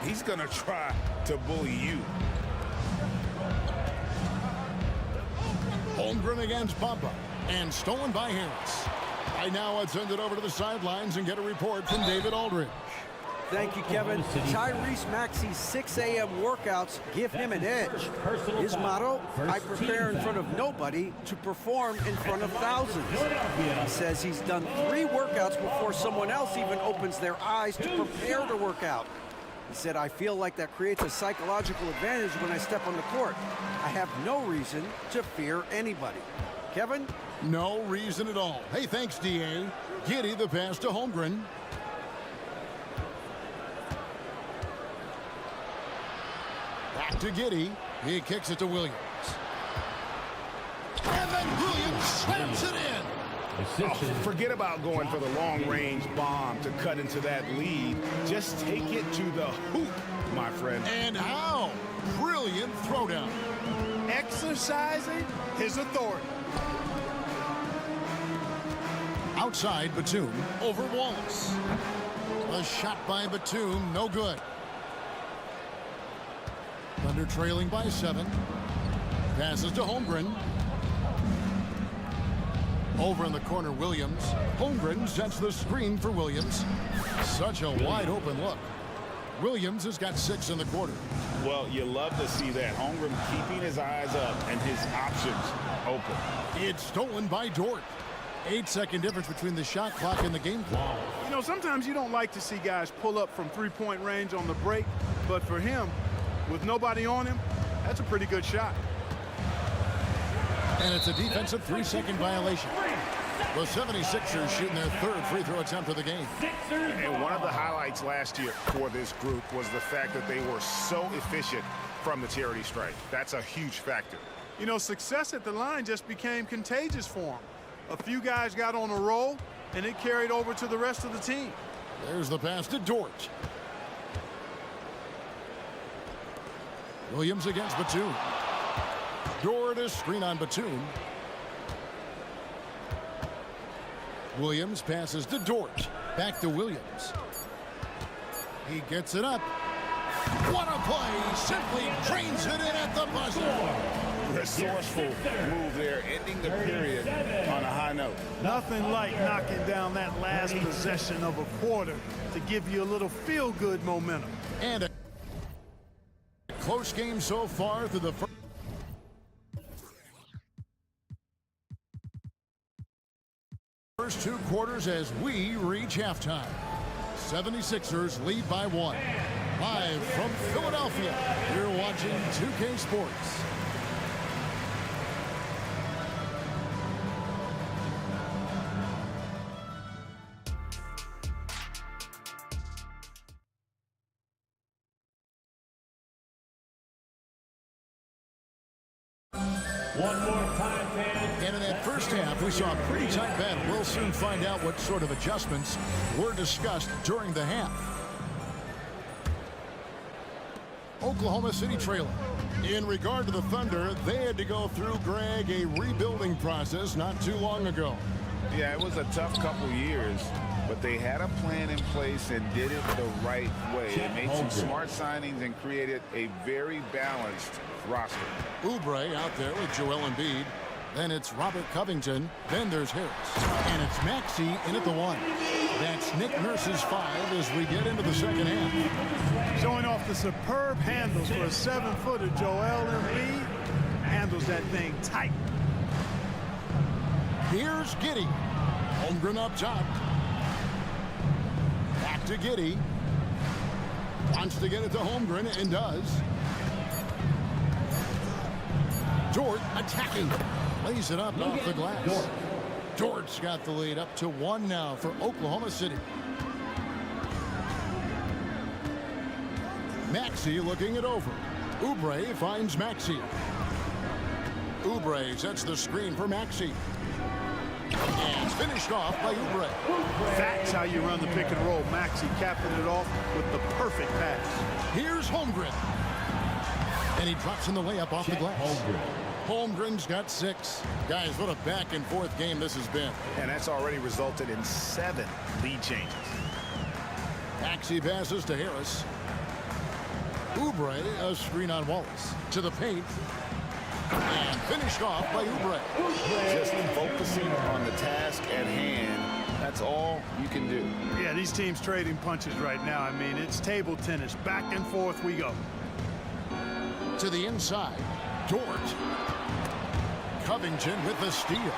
he's going to try to bully you. Holmgren against Papa, and stolen by Harris. Right now, let's send it over to the sidelines and get a report from David Aldridge. Thank you, Kevin. Tyrese Maxey's 6 a.m. workouts give him an edge. His motto, I prepare in front of nobody to perform in front of thousands. He says he's done 3 workouts before someone else even opens their eyes to prepare to work out. He said, I feel like that creates a psychological advantage when I step on the court. I have no reason to fear anybody. Kevin? No reason at all. Hey, thanks, D.A. Giddey the pass to Holmgren. Back to Giddey. He kicks it to Williams. And then Williams slams it in. Oh, forget about going for the long-range bomb to cut into that lead. Just take it to the hoop, my friend. And how? Brilliant throwdown. Exercising his authority. Outside, Batum over Wallace. A shot by Batum, no good. Thunder trailing by 7. Passes to Holmgren. Over in the corner, Williams. Holmgren sets the screen for Williams. Such a wide open look. Williams has got 6 in the quarter. Well, you love to see that. Holmgren keeping his eyes up and his options open. It's stolen by Dort. 8-second difference between the shot clock and the game clock. You know, sometimes you don't like to see guys pull up from three-point range on the break, but for him, with nobody on him, that's a pretty good shot. And it's a defensive 3-second violation. The 76ers shooting their 3rd free throw attempt of the game. And one of the highlights last year for this group was the fact that they were so efficient from the charity stripe. That's a huge factor. You know, success at the line just became contagious for him. A few guys got on a roll, and it carried over to the rest of the team. There's the pass to Dort. Williams against Batum. Dort is screen on Batum. Williams passes to Dort. Back to Williams. He gets it up. What a play! Simply drains it in at the buzzer. Resourceful move there, ending the period on a high note. Nothing like knocking down that last possession of a quarter to give you a little feel-good momentum. And a close game so far through the first 2 quarters as we reach halftime. 76ers lead by 1. Live from Philadelphia, you're watching 2K Sports. One more time, fans. And in that first half, we saw a pretty tight battle. We'll soon find out what sort of adjustments were discussed during the half. Oklahoma City trailing. In regard to the Thunder, they had to go through, Greg, a rebuilding process not too long ago. Yeah, it was a tough couple years, but they had a plan in place and did it the right way. They made some smart signings and created a very balanced roster. Oubre out there with Joel Embiid. Then it's Robert Covington. Then there's Harris. And it's Maxey in at the 1. That's Nick Nurse's 5 as we get into the second half. Showing off the superb handles for a 7-footer. Joel Embiid handles that thing tight. Here's Giddey. Holmgren up top. Back to Giddey. Wants to get it to Holmgren and does. Dort attacking. Lays it up off the glass. Dort's got the lead up to 1 now for Oklahoma City. Maxey looking it over. Oubre finds Maxey. Oubre sets the screen for Maxey. And finished off by Oubre. That's how you run the pick and roll. Maxey capping it off with the perfect pass. Here's Holmgren. And he drops in the layup off the glass. Holmgren's got 6. Guys, what a back-and-forth game this has been. And that's already resulted in 7 lead changes. Maxey passes to Harris. Oubre, a screen on Wallace. To the paint. And finished off by Oubre. Just focusing on the task at hand. That's all you can do. Yeah, these teams trading punches right now. I mean, it's table tennis. Back and forth we go. To the inside. Dort. Covington with the steal.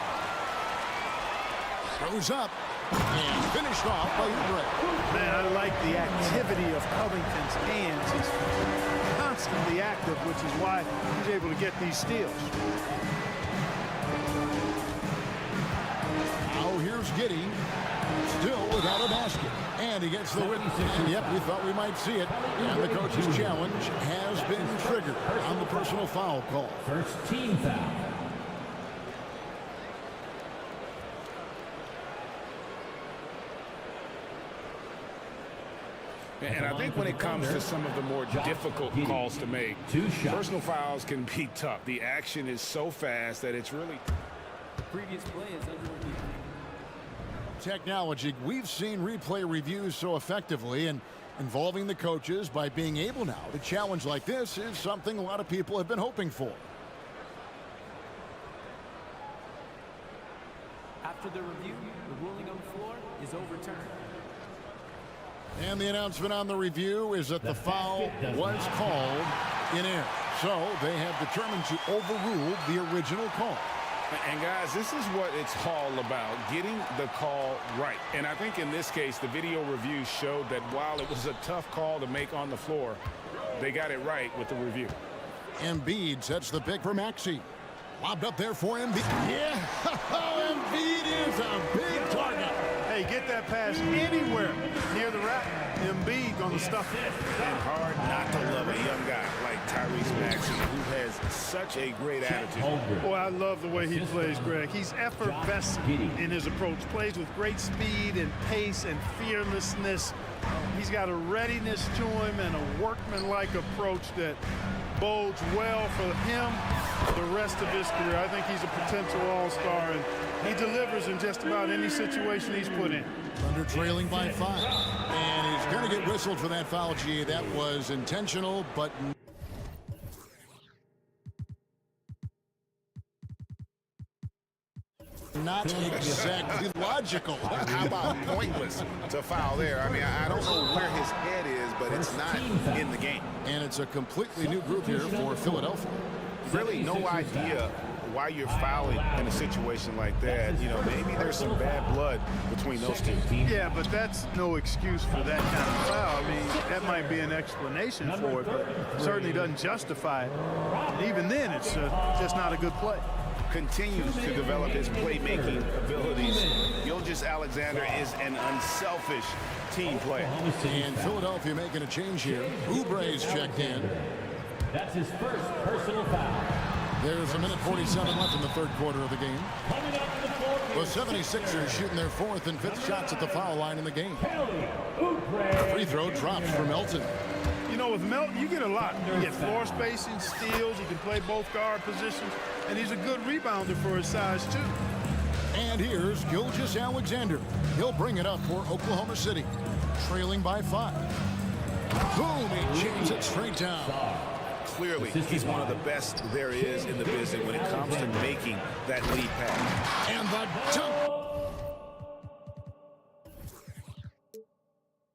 Throws up. And finished off by Oubre. Man, I like the activity of Covington's hands. He's constantly active, which is why he's able to get these steals. Now here's Giddey. Still without a basket. And he gets the win. And yep, we thought we might see it. And the coach's challenge has been triggered on the personal foul call. First team foul. And I think when it comes to some of the more difficult calls to make, personal fouls can be tough. The action is so fast that it's really... The previous play is under review. Technology, we've seen replay reviews so effectively, and involving the coaches by being able now to challenge like this is something a lot of people have been hoping for. After the review, the ruling on the floor is overturned. And the announcement on the review is that the foul was called in air. So they have determined to overrule the original call. And guys, this is what it's all about, getting the call right. And I think in this case, the video review showed that while it was a tough call to make on the floor, they got it right with the review. Embiid sets the pick for Maxey. Lobbed up there for Embiid. Yeah, Embiid is a big target. Hey, get that pass anywhere near the rack. Embiid gonna stuff it. And hard not to love a young guy like Tyrese Maxey, who has such a great attitude. Boy, I love the way he plays, Greg. He's effervescent in his approach. Plays with great speed and pace and fearlessness. He's got a readiness to him and a workmanlike approach that bodes well for him the rest of his career. I think he's a potential all-star, and he delivers in just about any situation he's put in. Thunder trailing by 5. And he's going to get whistled for that foul, G. That was intentional, but... not exactly logical. How about pointless to foul there? I mean, I don't know where his head is, but it's not in the game. And it's a completely new group here for Philadelphia. Really no idea why you're fouling in a situation like that. You know, maybe there's some bad blood between those two. Yeah, but that's no excuse for that kind of foul. I mean, that might be an explanation for it, but certainly doesn't justify it. And even then, it's just not a good play. Continues to develop his playmaking abilities. Gilgeous-Alexander is an unselfish team player. And Philadelphia making a change here. Oubre's checked in. That's his first personal foul. There's a minute 47 left in the third quarter of the game. The 76ers shooting their 4th and 5th shots at the foul line in the game. The free throw drops for Melton. You know, with Melton, you get a lot. You get floor spacing, steals, he can play both guard positions, and he's a good rebounder for his size, too. And here's Gilgeous-Alexander. He'll bring it up for Oklahoma City, trailing by 5. Boom, he chains it straight down. Clearly, he's one of the best there is in the business when it comes to making that lead pass. And the dunk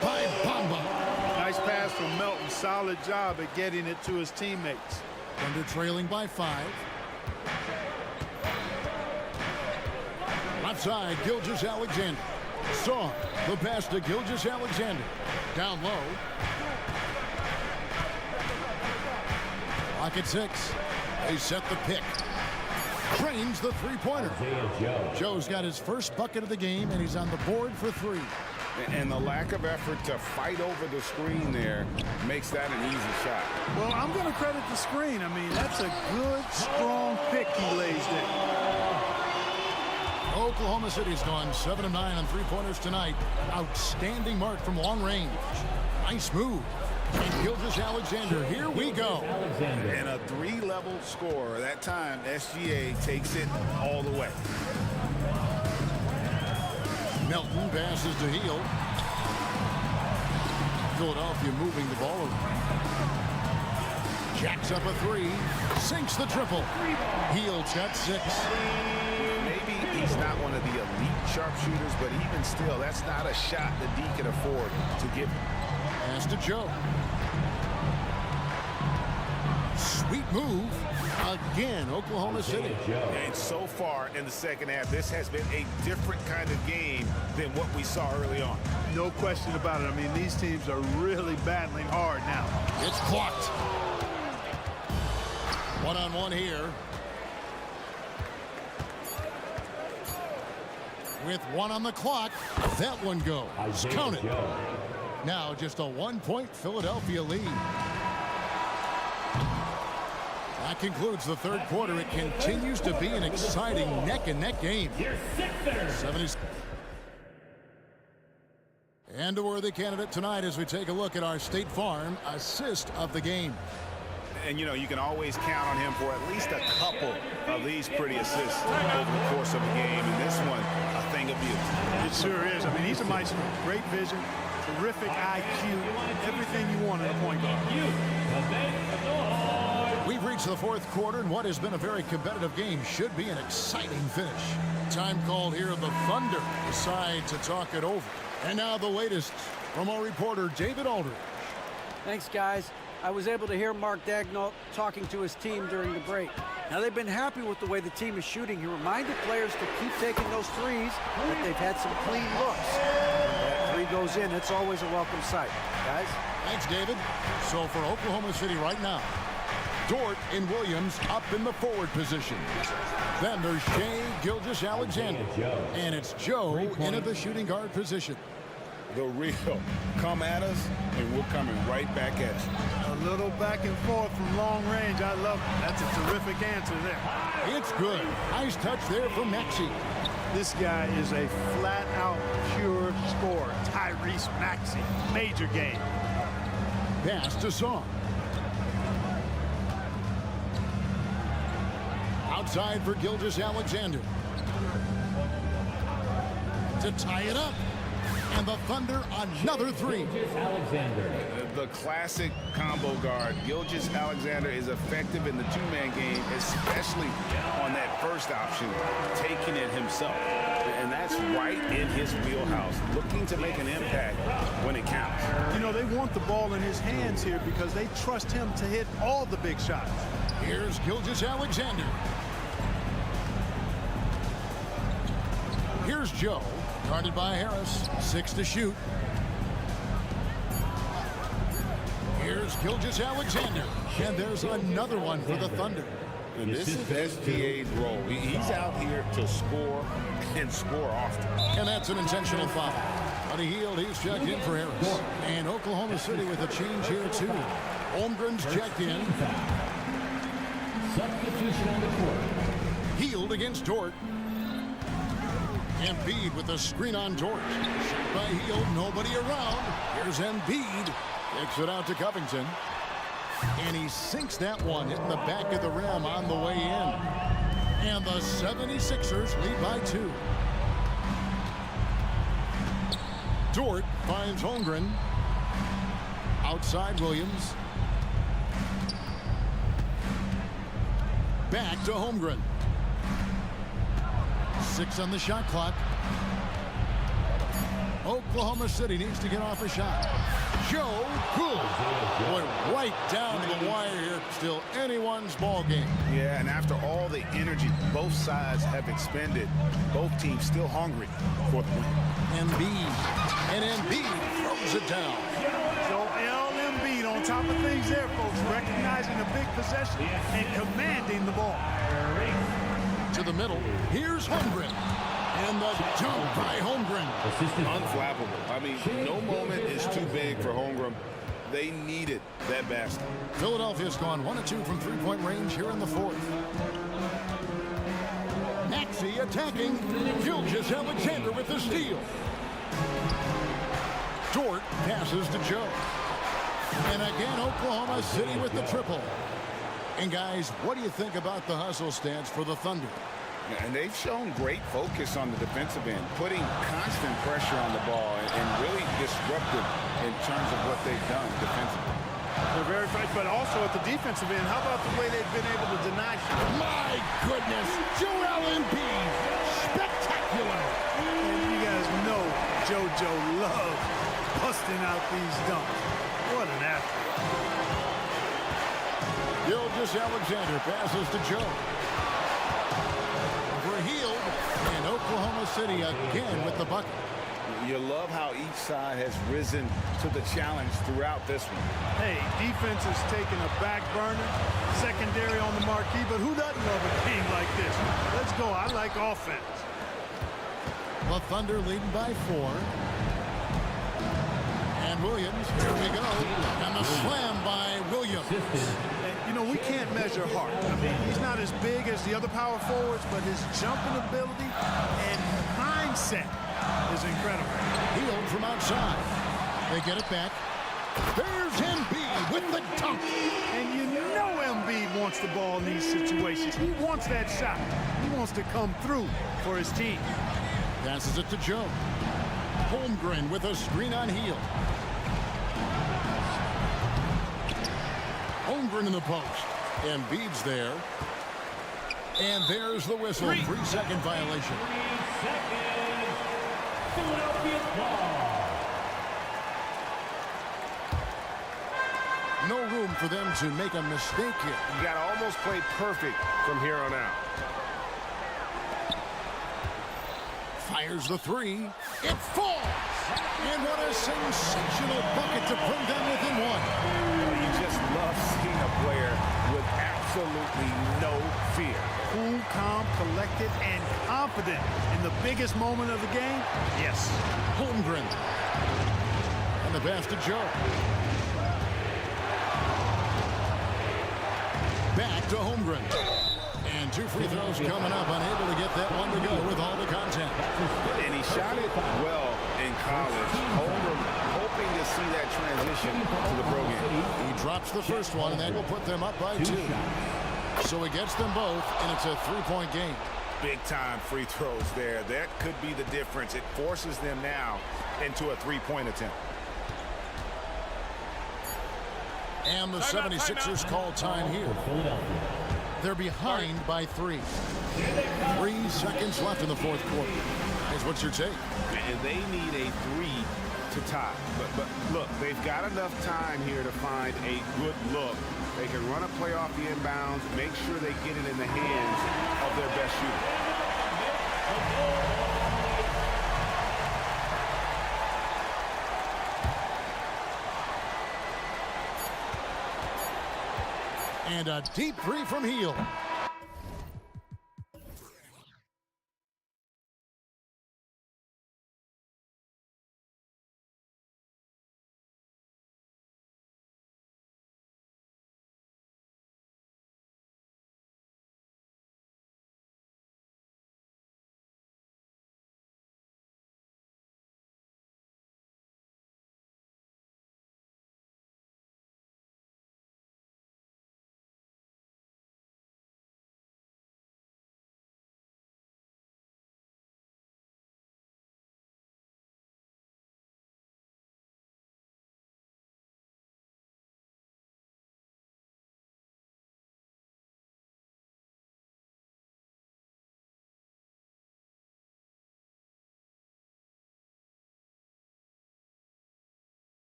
by Bamba. Nice pass from Melton. Solid job at getting it to his teammates. Thunder trailing by 5. Left side, Gilgeous-Alexander. Saw the pass to Gilgeous-Alexander. Down low. Clock at 6. They set the pick. Frames the three-pointer. Joe's got his first bucket of the game, and he's on the board for 3. And the lack of effort to fight over the screen there makes that an easy shot. Well, I'm going to credit the screen. I mean, that's a good, strong pick he lays there. Oklahoma City's gone 7 of 9 on three-pointers tonight. Outstanding mark from long range. Nice move. And Gilgeous Alexander, here we go. And a three-level scorer. That time, SGA takes it all the way. Melton passes to Heel. Philadelphia moving the ball around. Jacks up a three. Sinks the triple. Heel's got 6. Maybe he's not one of the elite sharpshooters, but even still, that's not a shot that D can afford to give him. Pass to Joe. Sweet move. Again, Oklahoma City. And so far in the second half, this has been a different kind of game than what we saw early on. No question about it. I mean, these teams are really battling hard now. It's blocked. One-on-one here. With 1 on the clock, that one goes. Count it. Now just a 1-point Philadelphia lead. That concludes the third quarter. It continues to be an exciting neck-and-neck game. 70. And a worthy candidate tonight as we take a look at our State Farm assist of the game. And, you know, you can always count on him for at least a couple of these pretty assists over the course of a game. And this one, a thing of beauty. It sure is. I mean, he's a maestro. Great vision, terrific IQ, everything you want in a point guard. We've reached the fourth quarter, and what has been a very competitive game should be an exciting finish. Time called here. The Thunder decide to talk it over. And now the latest from our reporter, David Aldridge. Thanks, guys. I was able to hear Mark Daigneault talking to his team during the break. Now, they've been happy with the way the team is shooting. He reminded players to keep taking those threes, but they've had some clean looks. When that three goes in, it's always a welcome sight. Guys? Thanks, David. So for Oklahoma City right now, Dort and Williams up in the forward position. Then there's Shea Gilgeous-Alexander. And it's Joe into the shooting guard position. The real come at us, and we're coming right back at you. A little back and forth from long range. I love it. That's a terrific answer there. It's good. Nice touch there from Maxey. This guy is a flat-out pure scorer. Tyrese Maxey. Major game. Pass to Song. Outside for Gilgeous-Alexander. To tie it up. And the Thunder another three. The classic combo guard. Gilgeous-Alexander is effective in the two-man game, especially on that first option, taking it himself. And that's right in his wheelhouse, looking to make an impact when it counts. You know, they want the ball in his hands here because they trust him to hit all the big shots. Here's Gilgeous-Alexander. Here's Joe. Guarded by Harris. 6 to shoot. Here's Gilgeous-Alexander. And there's another one for the Thunder. And this is SGA's role. He's out here to score and score often. And that's an intentional foul. On a heel, he's checked in for Harris. And Oklahoma City with a change here, too. Holmgren's checked in. Substitution on the court. Healed against Dort. Embiid with a screen on Dort. Shot by Hield, nobody around. Here's Embiid. Kicks it out to Covington. And he sinks that one, hitting the back of the rim on the way in. And the 76ers lead by 2. Dort finds Holmgren. Outside Williams. Back to Holmgren. 6 on the shot clock. Oklahoma City needs to get off a shot. Joe, good. Boy, right down to the wire here. Still anyone's ball game. Yeah, and after all the energy both sides have expended, both teams still hungry for the win. Embiid. And Embiid throws it down. Joel Embiid on top of things there, folks. Recognizing a big possession and commanding the ball. To the middle. Here's Holmgren. And the jump by Holmgren. Unflappable. I mean, no moment is too big for Holmgren. They needed that basket. Philadelphia's gone 1 of 2 from three-point range here in the fourth. Maxey attacking. Gilgeous Alexander with the steal. Dort passes to Joe. And again, Oklahoma City with the triple. And guys, what do you think about the hustle stance for the Thunder? And they've shown great focus on the defensive end, putting constant pressure on the ball and really disruptive in terms of what they've done defensively. They're very fast, but also at the defensive end, how about the way they've been able to deny shots? My goodness, Joel Embiid, spectacular. And you guys know JoJo loves busting out these dunks. What an athlete. Gilgeous Alexander passes to Joe. Overhealed, and Oklahoma City again with the bucket. You love how each side has risen to the challenge throughout this one. Hey, defense is taking a back burner, secondary on the marquee, but who doesn't love a game like this? Let's go. I like offense. The Thunder leading by 4. And Williams, here we go. And the slam by Williams. And, you know, we can't measure Hart. I mean, he's not as big as the other power forwards, but his jumping ability and mindset is incredible. Healed from outside. They get it back. There's Embiid with the dunk. And you know Embiid wants the ball in these situations. He wants that shot. He wants to come through for his team. Passes it to Joe. Holmgren with a screen on Heel. Holmgren in the post. Embiid's there. And there's the whistle. 3-second violation. 3 seconds. Philadelphia ball. No room for them to make a mistake here. You got to almost play perfect from here on out. Fires the 3. It falls. And what a sensational bucket to bring them within 1. You just love seeing a player with absolutely no fear. Cool, calm, collected, and confident in the biggest moment of the game? Yes. Holmgren. And the pass to Joe. Back to Holmgren. And 2 free throws coming up, unable to get that one to go with all the content. And he shot it well in college. Holmgren hoping to see that transition to the pro game. He drops the first one, and that will put them up by 2. So he gets them both, and it's a 3-point game. Big-time free throws there. That could be the difference. It forces them now into a 3-point attempt. And the 76ers call time here. They're behind by 3. 3 seconds left in the fourth quarter. Guys, what's your take? And they need a 3 to tie. But look, they've got enough time here to find a good look. They can run a play off the inbounds, make sure they get it in the hands of their best shooter. And a deep 3 from Heel.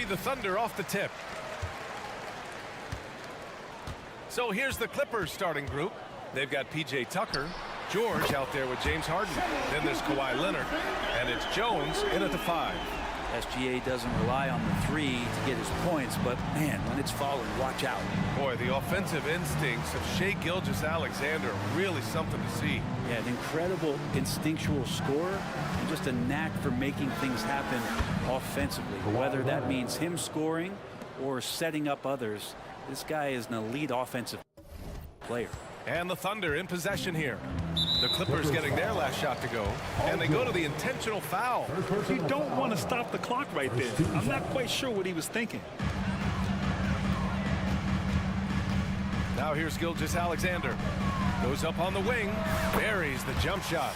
lead the Thunder off the tip. So here's the Clippers starting group. They've got P.J. Tucker, George out there with James Harden. Then there's Kawhi Leonard, and it's Jones in at the 5. SGA doesn't rely on the 3 to get his points, but man, when it's falling, watch out. Boy, the offensive instincts of Shai Gilgeous-Alexander are really something to see. Yeah, an incredible instinctual scorer and just a knack for making things happen offensively. Whether that means him scoring or setting up others, this guy is an elite offensive player. And the Thunder in possession here. The Clippers getting their last shot to go, and they go to the intentional foul. You don't want to stop the clock right there. I'm not quite sure what he was thinking. Now here's Gilgeous-Alexander. Goes up on the wing, buries the jump shot.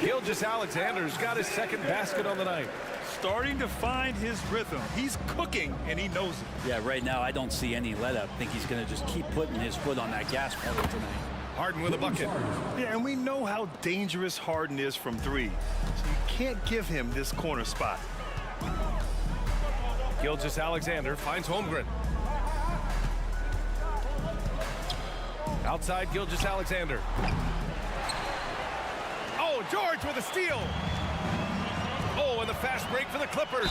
Gilgeous-Alexander's got his second basket on the night. Starting to find his rhythm. He's cooking, and he knows it. Yeah, right now I don't see any let-up. I think he's going to just keep putting his foot on that gas pedal tonight. Harden with a bucket. Yeah, and we know how dangerous Harden is from 3. So you can't give him this corner spot. Gilgeous-Alexander finds Holmgren. Outside Gilgeous-Alexander. Oh, George with a steal. Oh, and the fast break for the Clippers.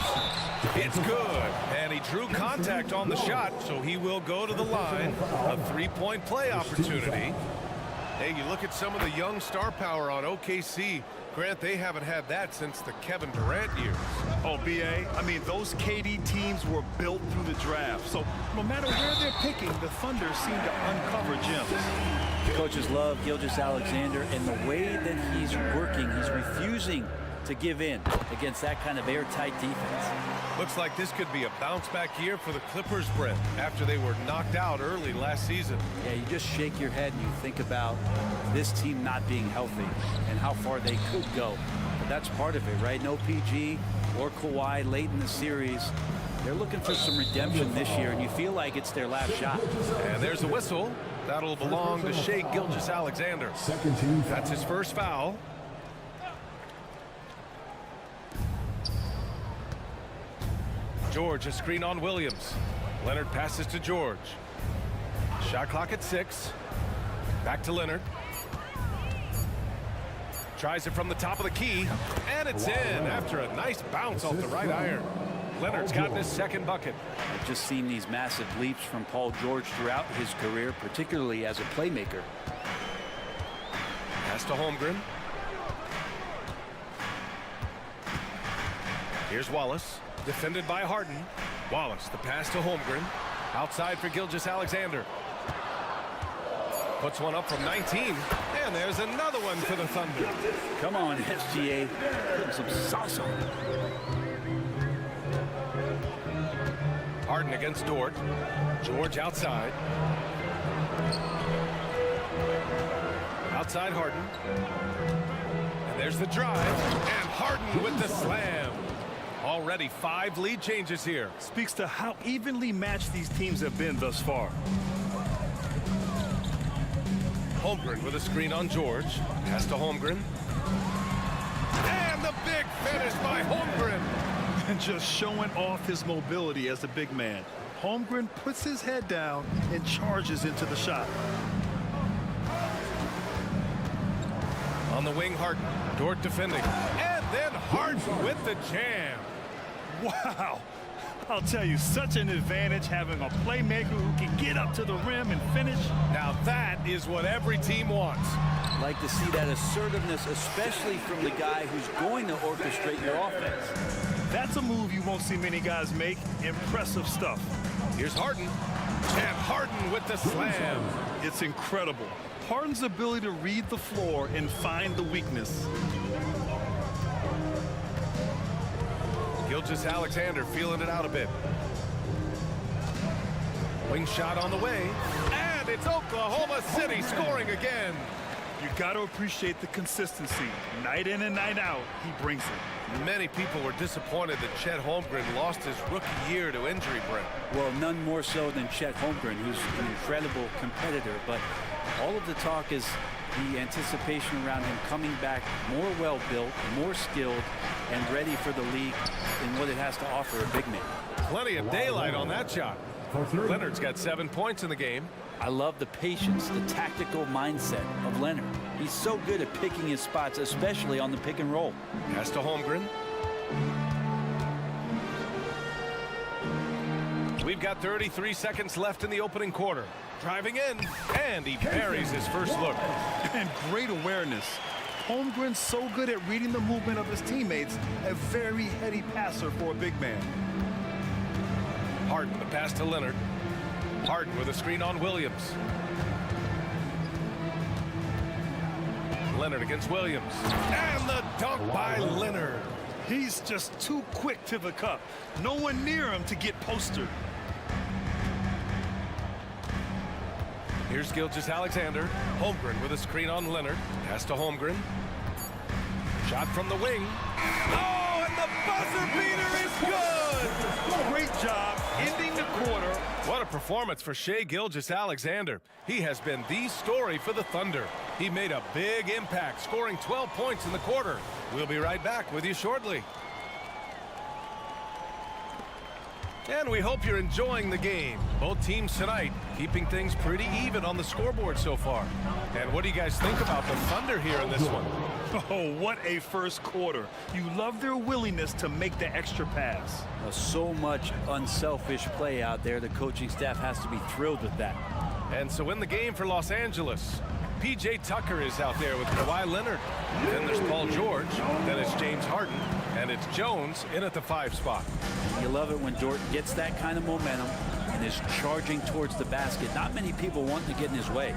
It's good. And he drew contact on the shot, so he will go to the line. A 3-point play opportunity. Hey, you look at some of the young star power on OKC. Grant, they haven't had that since the Kevin Durant years. Oh, B.A., I mean, those KD teams were built through the draft. So no matter where they're picking, the Thunder seem to uncover gems. Coaches love Gilgeous-Alexander, and the way that he's working, he's refusing to give in against that kind of airtight defense. Looks like this could be a bounce-back year for the Clippers, Brett, after they were knocked out early last season. Yeah, you just shake your head and you think about this team not being healthy and how far they could go. But that's part of it, right? No PG or Kawhi late in the series. They're looking for some redemption this year, and you feel like it's their last shot. And there's a whistle. That'll belong to Shai Gilgeous-Alexander. That's his first foul. George, a screen on Williams. Leonard passes to George. Shot clock at 6. Back to Leonard. Tries it from the top of the key, and it's in after a nice bounce off the right iron. Leonard's gotten his second bucket. I've just seen these massive leaps from Paul George throughout his career, particularly as a playmaker. Pass to Holmgren. Here's Wallace. Defended by Harden. Wallace, the pass to Holmgren. Outside for Gilgeous-Alexander. Puts one up from 19. And there's another one for the Thunder. Come on, SGA. Put some sauce on it. Harden against Dort. George outside. Outside Harden. And there's the drive. And Harden with the slam. Already 5 lead changes here. Speaks to how evenly matched these teams have been thus far. Holmgren with a screen on George. Pass to Holmgren. And the big finish by Holmgren. And just showing off his mobility as a big man. Holmgren puts his head down and charges into the shot. On the wing, Harden. Dort defending. And then Harden with the jam. Wow. I'll tell you, such an advantage having a playmaker who can get up to the rim and finish. Now that is what every team wants. Like to see that assertiveness, especially from the guy who's going to orchestrate your offense. That's a move you won't see many guys make. Impressive stuff. Here's Harden. And Harden with the slam. It's incredible. Harden's ability to read the floor and find the weakness. Gilgeous-Alexander feeling it out a bit. Wing shot on the way. And it's Oklahoma City scoring again. You got to appreciate the consistency. Night in and night out, he brings it. Many people were disappointed that Chet Holmgren lost his rookie year to injury, Brent. Well, none more so than Chet Holmgren, who's an incredible competitor. But all of the talk is The anticipation around him coming back more well-built, more skilled, and ready for the league in what it has to offer a big man. Plenty of daylight on that shot. Leonard's got 7 points in the game. I love the patience, the tactical mindset of Leonard. He's so good at picking his spots, especially on the pick and roll. Pass to Holmgren. We've got 33 seconds left in the opening quarter. Driving in, and he buries his first look. And great awareness. Holmgren's so good at reading the movement of his teammates, a very heady passer for a big man. Harden, the pass to Leonard. Harden with a screen on Williams. Leonard against Williams. And the dunk by Leonard. He's just too quick to the cup. No one near him to get postered. Here's Gilgeous-Alexander. Holmgren with a screen on Leonard. Pass to Holmgren. Shot from the wing. Oh, and the buzzer beater is good! Great job ending the quarter. What a performance for Shai Gilgeous-Alexander. He has been the story for the Thunder. He made a big impact, scoring 12 points in the quarter. We'll be right back with you shortly. And we hope you're enjoying the game. Both teams tonight keeping things pretty even on the scoreboard so far. And what do you guys think about the Thunder here in this one? Oh, what a first quarter. You love their willingness to make the extra pass. So much unselfish play out there. The coaching staff has to be thrilled with that. And so in the game for Los Angeles, P.J. Tucker is out there with Kawhi Leonard. Then there's Paul George. Then it's James Harden. And it's Jones in at the 5 spot. You love it when Dort gets that kind of momentum and is charging towards the basket. Not many people want to get in his way.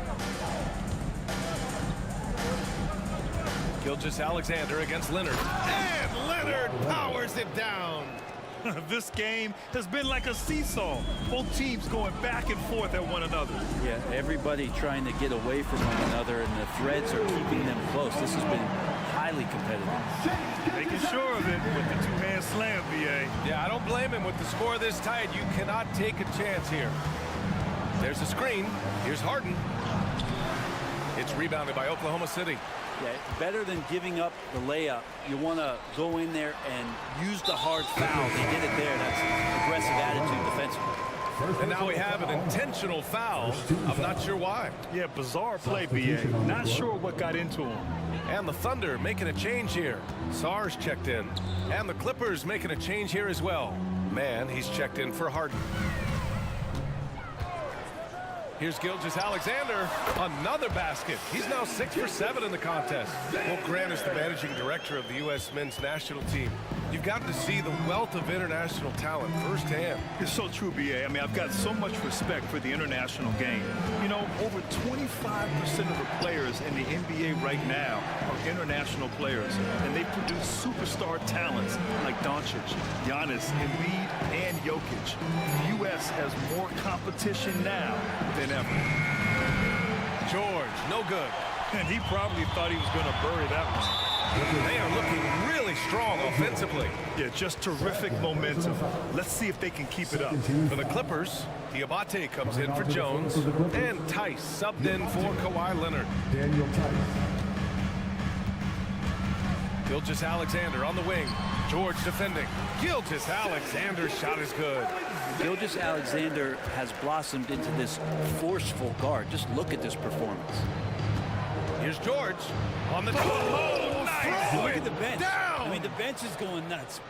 Gilgeous-Alexander against Leonard. And Leonard powers it down. This game has been like a seesaw. Both teams going back and forth at one another. Yeah, everybody trying to get away from one another, and the threads are keeping them close. This has been highly competitive. Making sure of it with the two-hand slam, VA. Yeah, I don't blame him. With the score this tight, you cannot take a chance here. There's a screen. Here's Harden. It's rebounded by Oklahoma City. Yeah, better than giving up the layup. You want to go in there and use the hard foul. They did it there. That's aggressive attitude defensively. And now we have an intentional foul. I'm not sure why. Yeah, bizarre play, VA. Not sure what got into him. And the Thunder making a change here. Sarge checked in. And the Clippers making a change here as well. Man, he's checked in for Harden. Here's Gilgeous-Alexander, another basket. He's now 6 for 7 in the contest. Well, Grant is the managing director of the U.S. men's national team. You've gotten to see the wealth of international talent firsthand. It's so true, BA. I mean, I've got so much respect for the international game. You know, over 25% of the players in the NBA right now are international players, and they produce superstar talents like Doncic, Giannis, Embiid, and Jokic. The U.S. has more competition now than ever. George, no good. And he probably thought he was going to bury that one. They are looking really strong offensively. Yeah, just terrific momentum. Let's see if they can keep it up. For the Clippers, Diabate comes in for Jones, and Tice subbed in for Kawhi Leonard. Gilgeous-Alexander on the wing. George defending. Gilgeous-Alexander's shot is good. Gilgeous-Alexander has blossomed into this forceful guard. Just look at this performance. Here's George on the oh, nice. Look at the bench. Down. I mean, the bench is going nuts.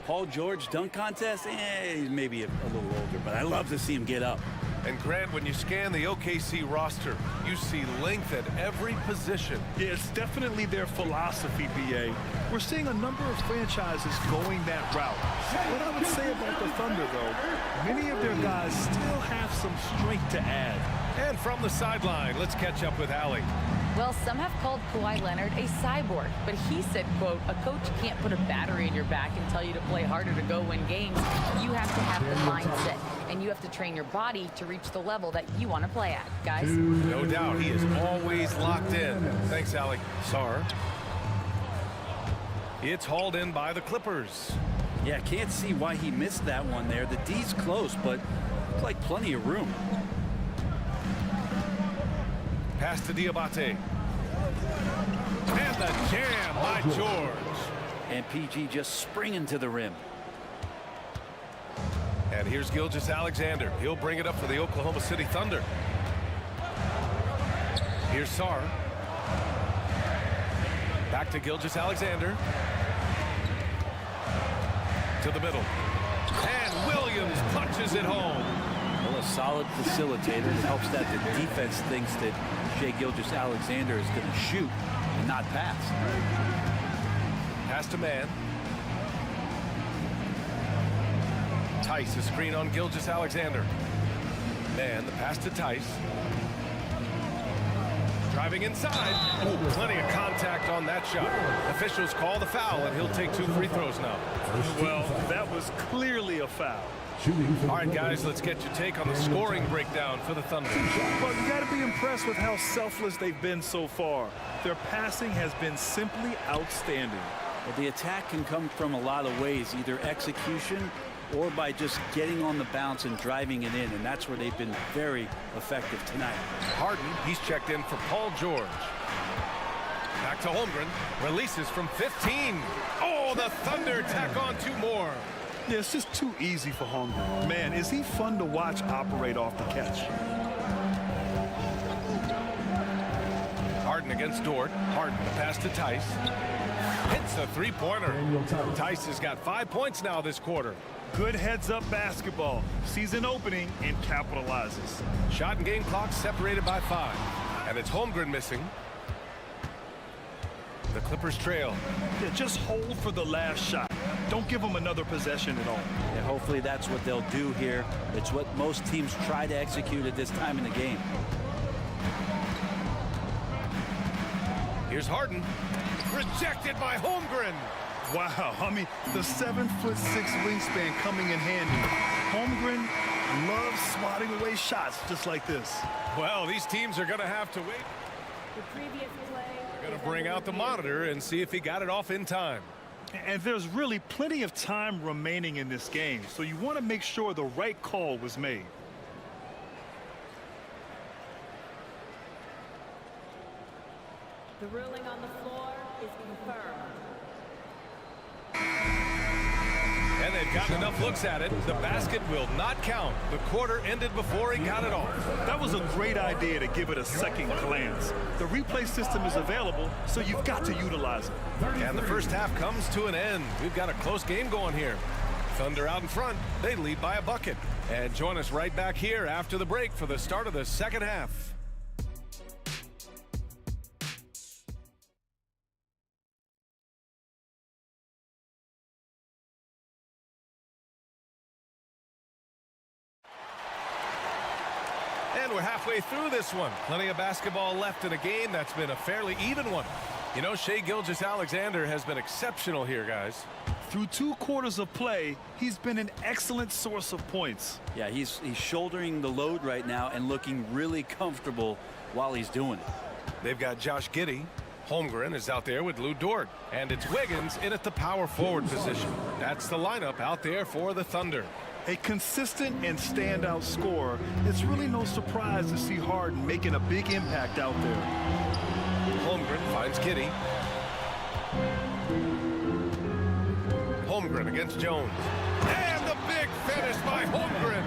Paul George dunk contest, he's maybe a little older, but I love to see him get up. And Grant, when you scan the OKC roster, you see length at every position. Yeah, it's definitely their philosophy, BA. We're seeing a number of franchises going that route. What I would say about the Thunder, though, many of their guys still have some strength to add. And from the sideline, let's catch up with Allie. Well, some have called Kawhi Leonard a cyborg, but he said, quote, a coach can't put a battery in your back and tell you to play harder to go win games. You have to have the mindset, and you have to train your body to reach the level that you want to play at, guys. No doubt, he is always locked in. Thanks, Allie. Sar. It's hauled in by the Clippers. Yeah, can't see why he missed that one there. The D's close, but looks like plenty of room. Pass to Diabate. And the jam by George. And PG just springing to the rim. And here's Gilgeous-Alexander. He'll bring it up for the Oklahoma City Thunder. Here's Sarr. Back to Gilgeous-Alexander. To the middle. And Williams punches it home. Well, a solid facilitator. It helps that the defense thinks that Shai Gilgeous-Alexander is going to shoot and not pass. Pass to man. Tice, a screen on Gilgeous-Alexander. Man, the pass to Tice. Driving inside. Ooh, plenty of contact on that shot. Officials call the foul, and he'll take 2 free throws now. Well, that was clearly a foul. All right, guys, let's get your take on the scoring breakdown for the Thunder. Well, you got to be impressed with how selfless they've been so far. Their passing has been simply outstanding. Well, the attack can come from a lot of ways, either execution or by just getting on the bounce and driving it in, and that's where they've been very effective tonight. Harden, he's checked in for Paul George. Back to Holmgren, releases from 15. Oh, the Thunder tack on 2 more. Yeah, it's just too easy for Holmgren. Man, is he fun to watch operate off the catch. Harden against Dort. Harden, the pass to Tice. Hits a 3-pointer. Tice has got 5 points now this quarter. Good heads-up basketball. Sees an opening and capitalizes. Shot and game clock separated by 5. And it's Holmgren missing. The Clippers trail. Yeah, just hold for the last shot. Don't give them another possession at all. And hopefully that's what they'll do here. It's what most teams try to execute at this time in the game. Here's Harden. Rejected by Holmgren. Wow, I mean, the 7'6" wingspan coming in handy. Holmgren loves swatting away shots just like this. Well, these teams are going to have to wait. The previous play. They're going to bring out the monitor and see if he got it off in time. And there's really plenty of time remaining in this game, so you want to make sure the right call was made. The ruling on the floor is confirmed. And they've gotten enough looks at it. The basket will not count. The quarter ended before he got it off. That was a great idea to give it a second glance. The replay system is available, so you've got to utilize it. And the first half comes to an end. We've got a close game going here. Thunder out in front. They lead by a bucket. And join us right back here after the break for the start of the second half. And we're halfway through this one. Plenty of basketball left in a game that's been a fairly even one. You know, Shai Gilgeous-Alexander has been exceptional here, guys. Through 2 quarters of play, he's been an excellent source of points. Yeah, he's shouldering the load right now and looking really comfortable while he's doing it. They've got Josh Giddey. Holmgren is out there with Lou Dort. And it's Wiggins in at the power forward position. That's the lineup out there for the Thunder. A consistent and standout scorer, it's really no surprise to see Harden making a big impact out there. Holmgren finds Giddey. Holmgren against Jones. And the big finish by Holmgren.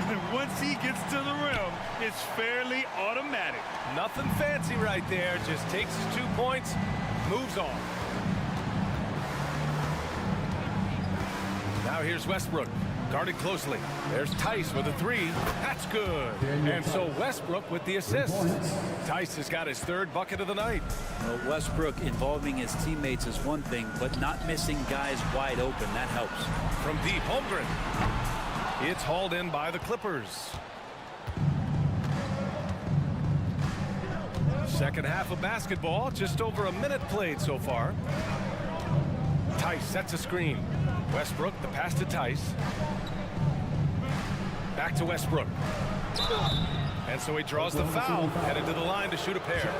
And once he gets to the rim, it's fairly automatic. Nothing fancy right there. Just takes his 2 points, moves on. Now here's Westbrook. Guarded closely. There's Tice with a 3. That's good. And so Westbrook with the assist. Tice has got his 3rd bucket of the night. Well, Westbrook involving his teammates is one thing, but not missing guys wide open, that helps. From deep, Holmgren. It's hauled in by the Clippers. Second half of basketball, just over a minute played so far. Tice sets a screen. Westbrook, the pass to Tice. Back to Westbrook. And so he draws the foul, headed to the line to shoot a pair.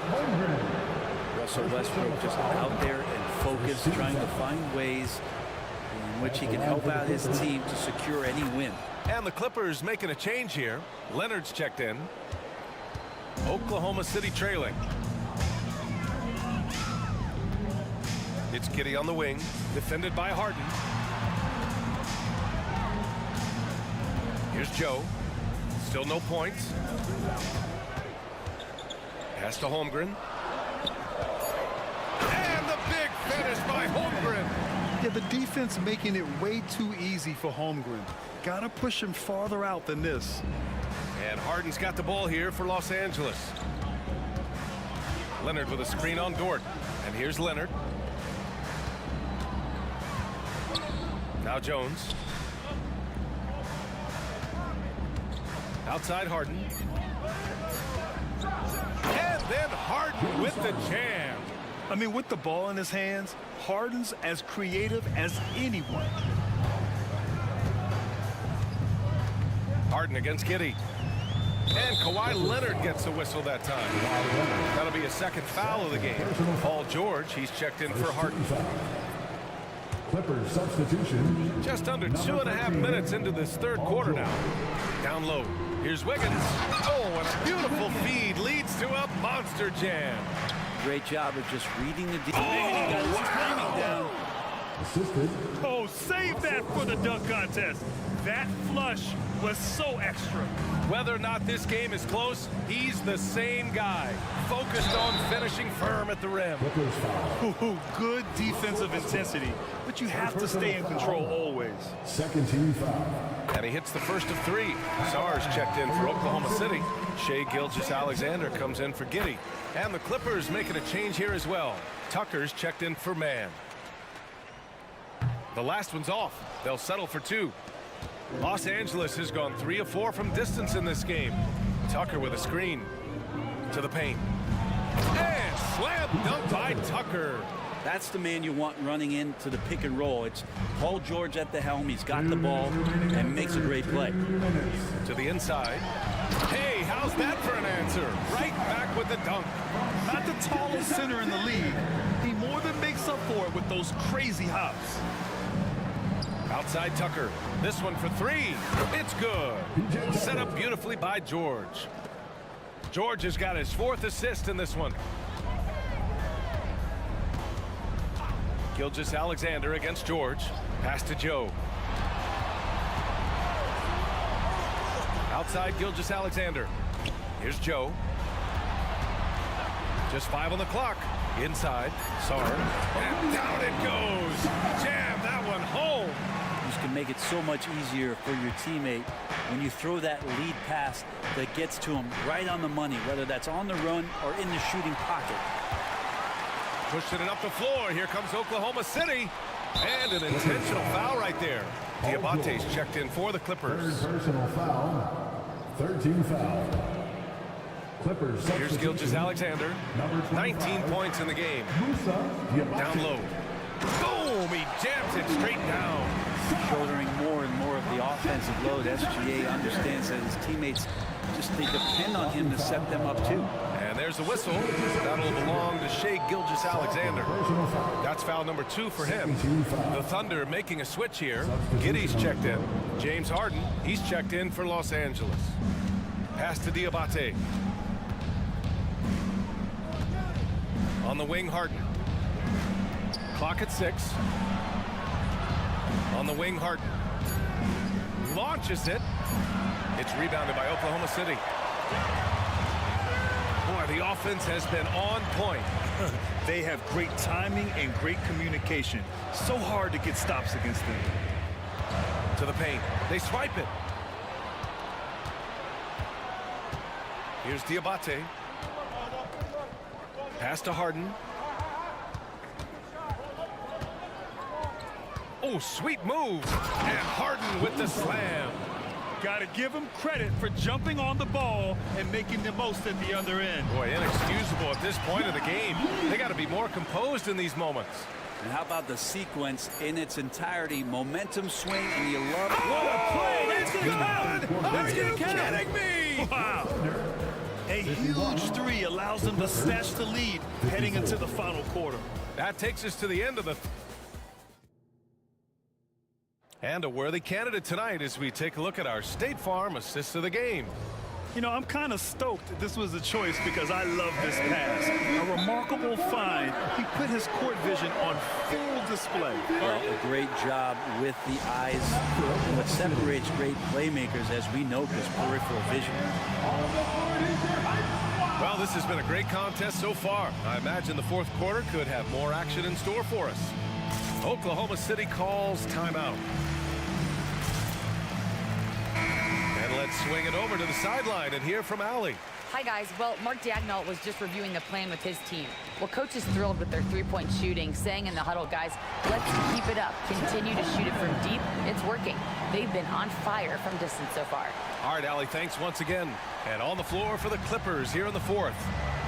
Russell Westbrook just out there and focused, trying to find ways in which he can help out his team to secure any win. And the Clippers making a change here. Leonard's checked in. Oklahoma City trailing. It's Giddey on the wing, defended by Harden. Here's Joe. Still no points. Pass to Holmgren. And the big finish by Holmgren. Yeah, the defense making it way too easy for Holmgren. Got to push him farther out than this. And Harden's got the ball here for Los Angeles. Leonard with a screen on Dort. And here's Leonard. Now Jones. Outside Harden. And then Harden with the jam. I mean, with the ball in his hands, Harden's as creative as anyone. Harden against Giddey. And Kawhi Leonard gets a whistle that time. That'll be a second foul of the game. Paul George, he's checked in for Harden. Clippers substitution. Just under 2.5 minutes into this third quarter now. Down low. Here's Wiggins. Oh, and a beautiful feed leads to a monster jam. Great job of just reading the defense. Oh, He got his timing down. Assisted. Oh, save that for the dunk contest. That flush was so extra. Whether or not this game is close, he's the same guy. Focused on finishing firm at the rim. Clippers foul. Ooh, good defensive intensity, but you have to stay in control always. Second team foul. And he hits the first of three. Sars checked in for Oklahoma City. Shea Gilgeous-Alexander comes in for Giddey. And the Clippers making a change here as well. Tucker's checked in for Mann. The last one's off. They'll settle for two. Los Angeles has gone 3 of 4 from distance in this game. Tucker with a screen to the paint. And slam dunk by Tucker. That's the man you want running into the pick and roll. It's Paul George at the helm. He's got the ball and makes a great play. To the inside. Hey, how's that for an answer? Right back with the dunk. Not the tallest center in the league. He more than makes up for it with those crazy hops. Outside Tucker. This one for three. It's good. Set up beautifully by George. George has got his 4th assist in this one. Gilgeous-Alexander against George. Pass to Joe. Outside Gilgeous-Alexander. Here's Joe. Just 5 on the clock. Inside. Sar. And down it goes. Jam that one home. You can make it so much easier for your teammate when you throw that lead pass that gets to him right on the money, whether that's on the run or in the shooting pocket. Pushing it up the floor. Here comes Oklahoma City. And an intentional foul right there. Diabate's checked in for the Clippers. Third personal foul. Third team foul. Clippers. Here's Gilgeous-Alexander. 19 points in the game. Down low. Boom! He jams it straight down. Shouldering more and more of the offensive load. SGA understands that his teammates they depend on him to set them up too. And there's the whistle. That'll belong to Shea Gilgeous-Alexander. That's foul number 2 for him. The Thunder making a switch here. Giddey's checked in. James Harden, he's checked in for Los Angeles. Pass to Diabate. On the wing, Harden. Clock at 6. On the wing, Harden. Launches it. It's rebounded by Oklahoma City. Boy, the offense has been on point. They have great timing and great communication. So hard to get stops against them. To the paint. They swipe it. Here's Diabate. Pass to Harden. Oh, sweet move. And Harden with the slam. Got to give him credit for jumping on the ball and making the most at the other end. Boy, inexcusable at this point of the game. They got to be more composed in these moments. And how about the sequence in its entirety? Momentum swing, and you love it. What a play! It's good. Are you kidding me? Wow. A huge three allows them to snatch the lead heading into the final quarter. That takes us to the end of the... And a worthy candidate tonight as we take a look at our State Farm assists of the game. You know, I'm kind of stoked this was a choice because I love this pass. A remarkable find. He put his court vision on full display. Well, a great job with the eyes. What separates great playmakers, as we know, is peripheral vision. Well, this has been a great contest so far. I imagine the fourth quarter could have more action in store for us. Oklahoma City calls timeout. And let's swing it over to the sideline and hear from Allie. Hi, guys. Well, Mark Dagnall was just reviewing the plan with his team. Well, coach is thrilled with their three-point shooting, saying in the huddle, guys, let's keep it up. Continue to shoot it from deep. It's working. They've been on fire from distance so far. All right, Allie, thanks once again. And on the floor for the Clippers here in the fourth.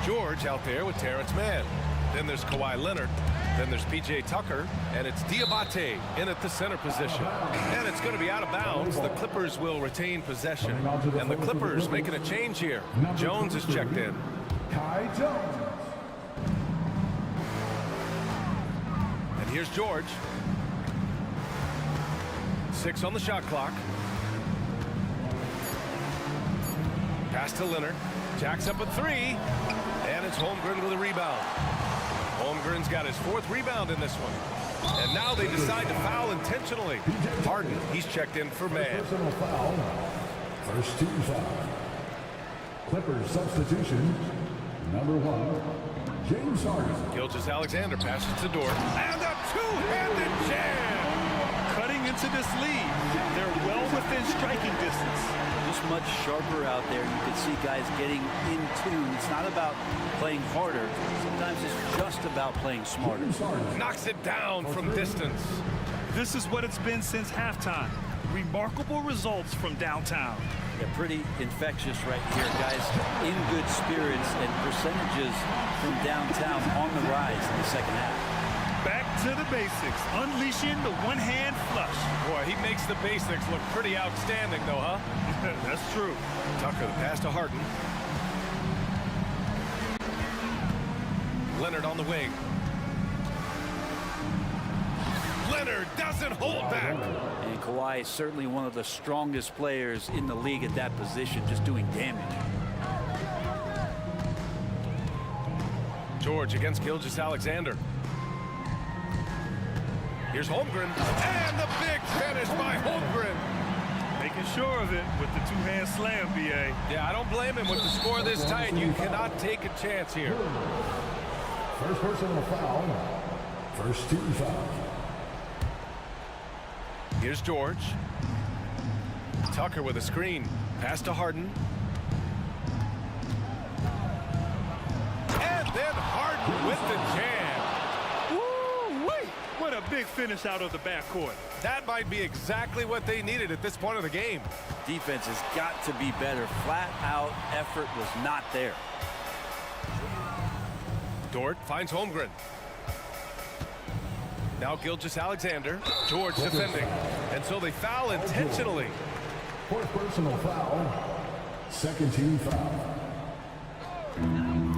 George out there with Terrence Mann. Then there's Kawhi Leonard. Then there's P.J. Tucker, and it's Diabate in at the center position. And it's going to be out of bounds. The Clippers will retain possession. And the Clippers making a change here. Jones is checked in. Kai Jones. And here's George. 6 on the shot clock. Pass to Leonard. Jacks up a 3. And it's Holmgren with a rebound. Holmgren's got his 4th rebound in this one. And now they decide to foul intentionally. Harden, he's checked in for Mann. Personal foul. First team foul. Clippers substitution. Number 1, James Harden. Gilgeous-Alexander passes to Dort. And a two-handed jam! Cutting into this lead. They're well within striking distance. Just much sharper out there. You can see guys getting in tune. It's not about playing harder. Sometimes it's just about playing smarter. Knocks it down from distance. This is what it's been since halftime. Remarkable results from downtown. Yeah, pretty infectious right here, guys. In good spirits and percentages from downtown on the rise in the second half. Back to the basics, unleashing the one-hand flush. Boy, he makes the basics look pretty outstanding, though, huh? That's true. Tucker, the pass to Harden. Leonard on the wing. Leonard doesn't hold back. And Kawhi is certainly one of the strongest players in the league at that position, just doing damage. George against Gilgeous-Alexander. Here's Holmgren, and the big finish by Holmgren. Making sure of it with the two-hand slam, B.A. Yeah, I don't blame him with the score this tight. You cannot take a chance here. First personal foul. First team foul. Here's George. Tucker with a screen. Pass to Harden. And then Harden with the jam. Woo-wee! What a big finish out of the backcourt. That might be exactly what they needed at this point of the game. Defense has got to be better. Flat-out effort was not there. Dort finds Holmgren. Now Gilgeous-Alexander. George defending. And so they foul intentionally. Fourth personal foul. Second team foul.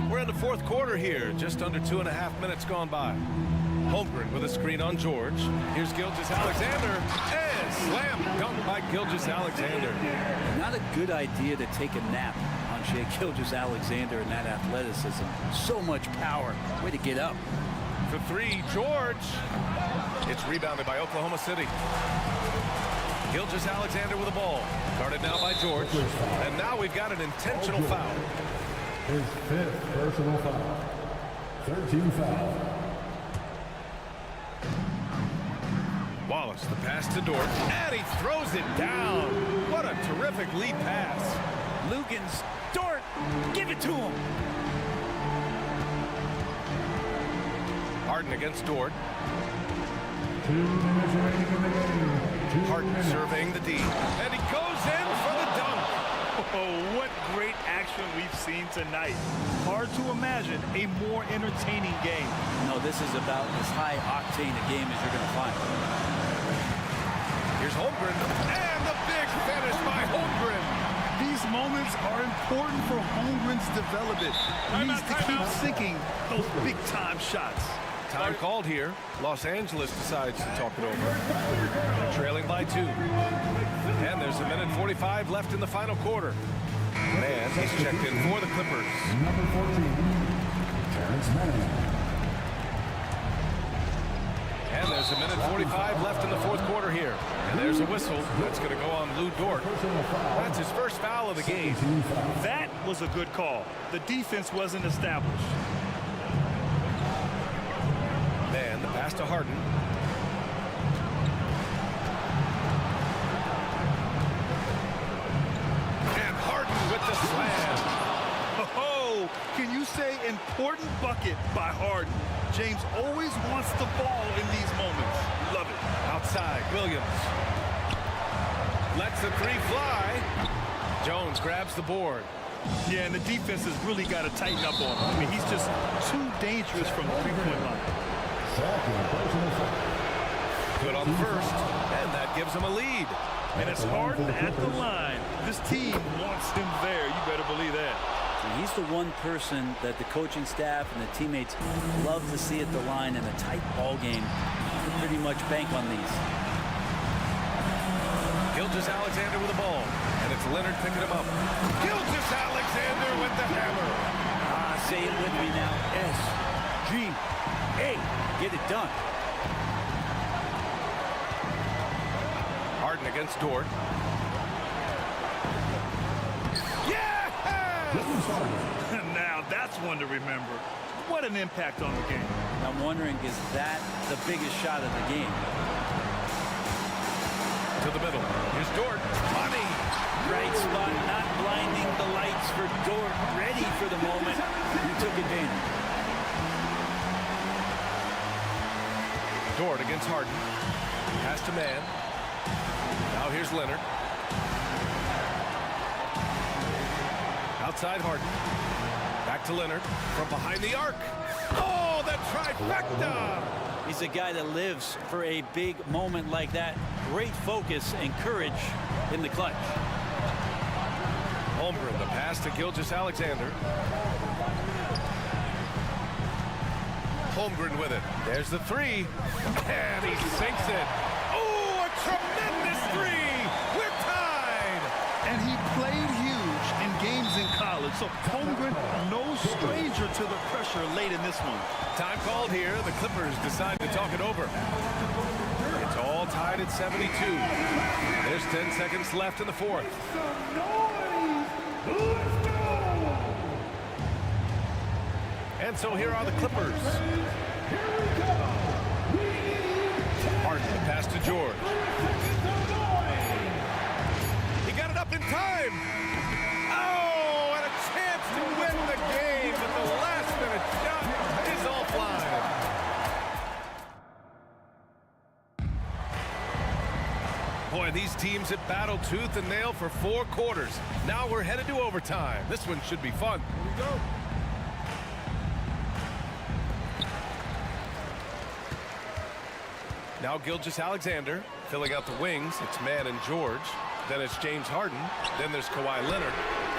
We're in the fourth quarter here. Just under 2.5 minutes gone by. Holmgren with a screen on George. Here's Gilgeous-Alexander. And slam dunk by Gilgeous-Alexander. Not a good idea to take a nap on Shai Gilgeous-Alexander and that athleticism. So much power. Way to get up. For 3, George. It's rebounded by Oklahoma City. Gilgeous-Alexander with the ball. Guarded now by George. And now we've got an intentional foul. His 5th personal foul. 13 foul. Wallace, the pass to Dort. And he throws it down. What a terrific lead pass. Lugans, Dort, give it to him. Harden against Dort. 2 minutes remaining in the game. Harden surveying the D. And he goes in for the dunk. Oh, what great action we've seen tonight. Hard to imagine a more entertaining game. No, this is about as high octane a game as you're going to find. Here's Holmgren. And the big finish by Holmgren. These moments are important for Holmgren's development. He needs to keep sinking those big-time shots. Time called here. Los Angeles decides to talk it over. They're trailing by 2. And there's 1:45 left in the final quarter. Man, he's checked in for the Clippers. Number 14, Terrence Mann. And there's a minute 45 left in the fourth quarter here. And there's a whistle. That's going to go on Lou Dort. That's his first foul of the game. That was a good call. The defense wasn't established. Man, the pass to Harden. And Harden with the slam. Oh, can you say important bucket by Harden? James always wants the ball in these moments. Love it. Outside, Williams. Lets the three fly. Jones grabs the board. Yeah, and the defense has really got to tighten up on him. I mean, he's just too dangerous from the three-point line. Good on first, and that gives him a lead. And it's Harden at the line. This team wants him there. You better believe that. And he's the one person that the coaching staff and the teammates love to see at the line in a tight ball game. Pretty much bank on these. Gilgeous-Alexander with the ball, and it's Leonard picking him up. Gilgeous-Alexander with the hammer. Say it with me now. S-G-A. Get it done. Harden against Dort. Now that's one to remember. What an impact on the game. I'm wondering, is that the biggest shot of the game? To the middle. Here's Dort. Money. Right spot, not blinding the lights for Dort. Ready for the moment. He took advantage. Dort against Harden. Pass to Man. Now here's Leonard. Outside Harden. Back to Leonard from behind the arc. Oh, the trifecta! He's a guy that lives for a big moment like that. Great focus and courage in the clutch. Holmgren, the pass to Gilgeous-Alexander. Holmgren with it. There's the three. And he sinks it. Oh, a tremendous three! We're tied! And he played huge in games in college, so Holmgren, no stranger to the pressure late in this one. Time called here. The Clippers decide to talk it over. It's all tied at 72. There's 10 seconds left in the fourth. And so here are the Clippers. Harden, the pass to George. He got it up in time. Oh, and a chance to win the game, but the last-minute shot is offline. Boy, these teams have battled tooth and nail for 4 quarters. Now we're headed to overtime. This one should be fun. Here we go. Now Gilgeous-Alexander filling out the wings. It's Man and George. Then it's James Harden. Then there's Kawhi Leonard.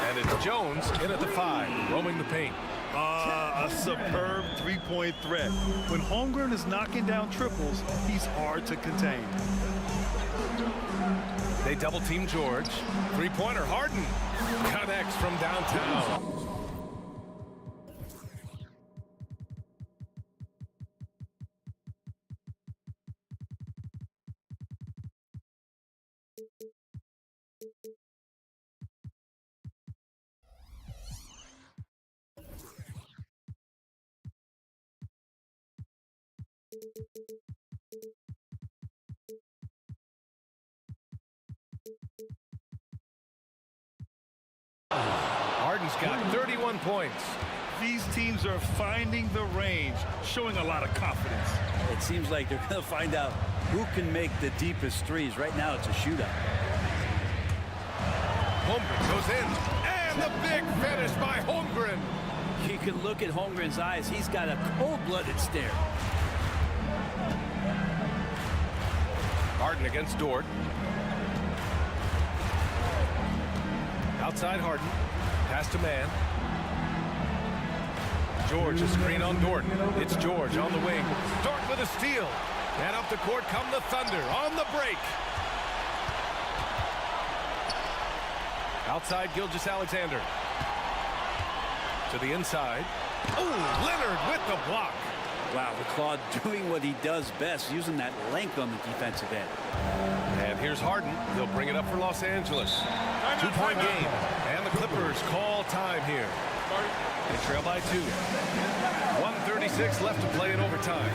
And it's Jones in at the 5, roaming the paint. A superb three-point threat. When Holmgren is knocking down triples, he's hard to contain. They double-team George. Three-pointer, Harden connects from downtown. Harden's got 31 points. These teams are finding the range, showing a lot of confidence. It seems like they're going to find out who can make the deepest threes. Right now, it's a shootout. Holmgren goes in, and the big finish by Holmgren. You can look at Holmgren's eyes. He's got a cold-blooded stare. Harden against Dort. Outside Harden. Pass to Man. George, a screen on Dort. It's George on the wing. Dort with a steal. And up the court come the Thunder on the break. Outside Gilgeous-Alexander. To the inside. Oh, Leonard with the block. Wow, the Claude doing what he does best, using that length on the defensive end. And here's Harden. He'll bring it up for Los Angeles. 2-point game. And the Clippers call time here. They trail by 2. 1:36 left to play in overtime.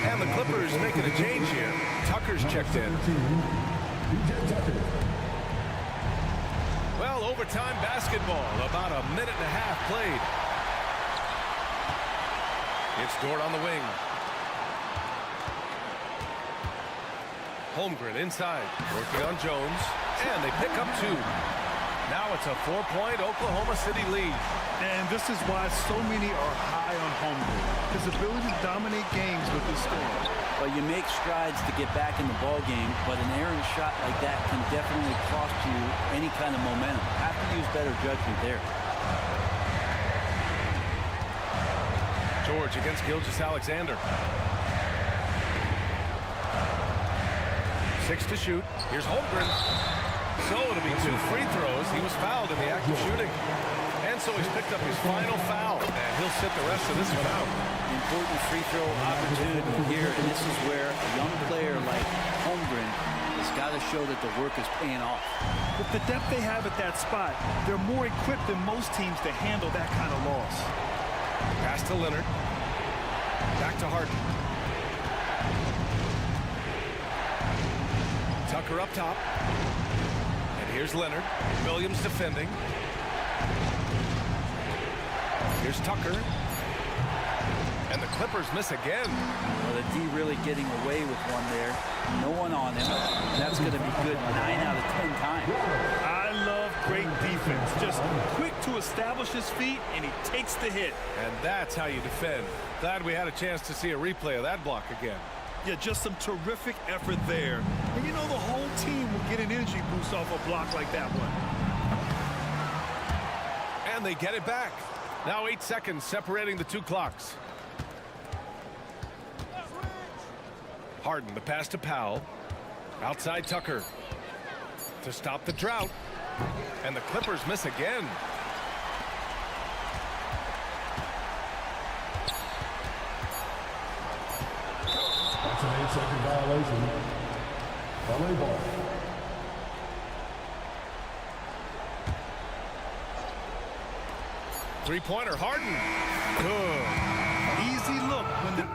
And the Clippers making a change here. Tucker's checked in. Well, overtime basketball. About a minute and a half played. It's Dort on the wing. Holmgren inside, working on Jones. And they pick up 2. Now it's a 4-point Oklahoma City lead. And this is why so many are high on Holmgren. His ability to dominate games with his scoring. Well, you make strides to get back in the ball game, but an errant shot like that can definitely cost you any kind of momentum. Have to use better judgment there. George against Gilgeous-Alexander. 6 to shoot. Here's Holmgren. So it'll be 2 free throws. He was fouled in the act of shooting. And so he's picked up his final foul. And he'll sit the rest of this one out. Important free throw opportunity here, and this is where a young player like Holmgren has got to show that the work is paying off. With the depth they have at that spot, they're more equipped than most teams to handle that kind of loss. Pass to Leonard. Back to Harden. Tucker up top. And here's Leonard. Williams defending. Here's Tucker. And the Clippers miss again. Well, the D really getting away with one there. No one on him. That's going to be good 9 out of 10 times. I love great defense. Just quick to establish his feet, and he takes the hit. And that's how you defend. Glad we had a chance to see a replay of that block again. Yeah, just some terrific effort there. And you know, the whole team will get an energy boost off a block like that one. And they get it back. Now 8 seconds separating the 2 clocks. Harden, the pass to Powell. Outside Tucker. To stop the drought. And the Clippers miss again. That's an 8-second violation. LA ball. Three-pointer, Harden. Good. Easy look when the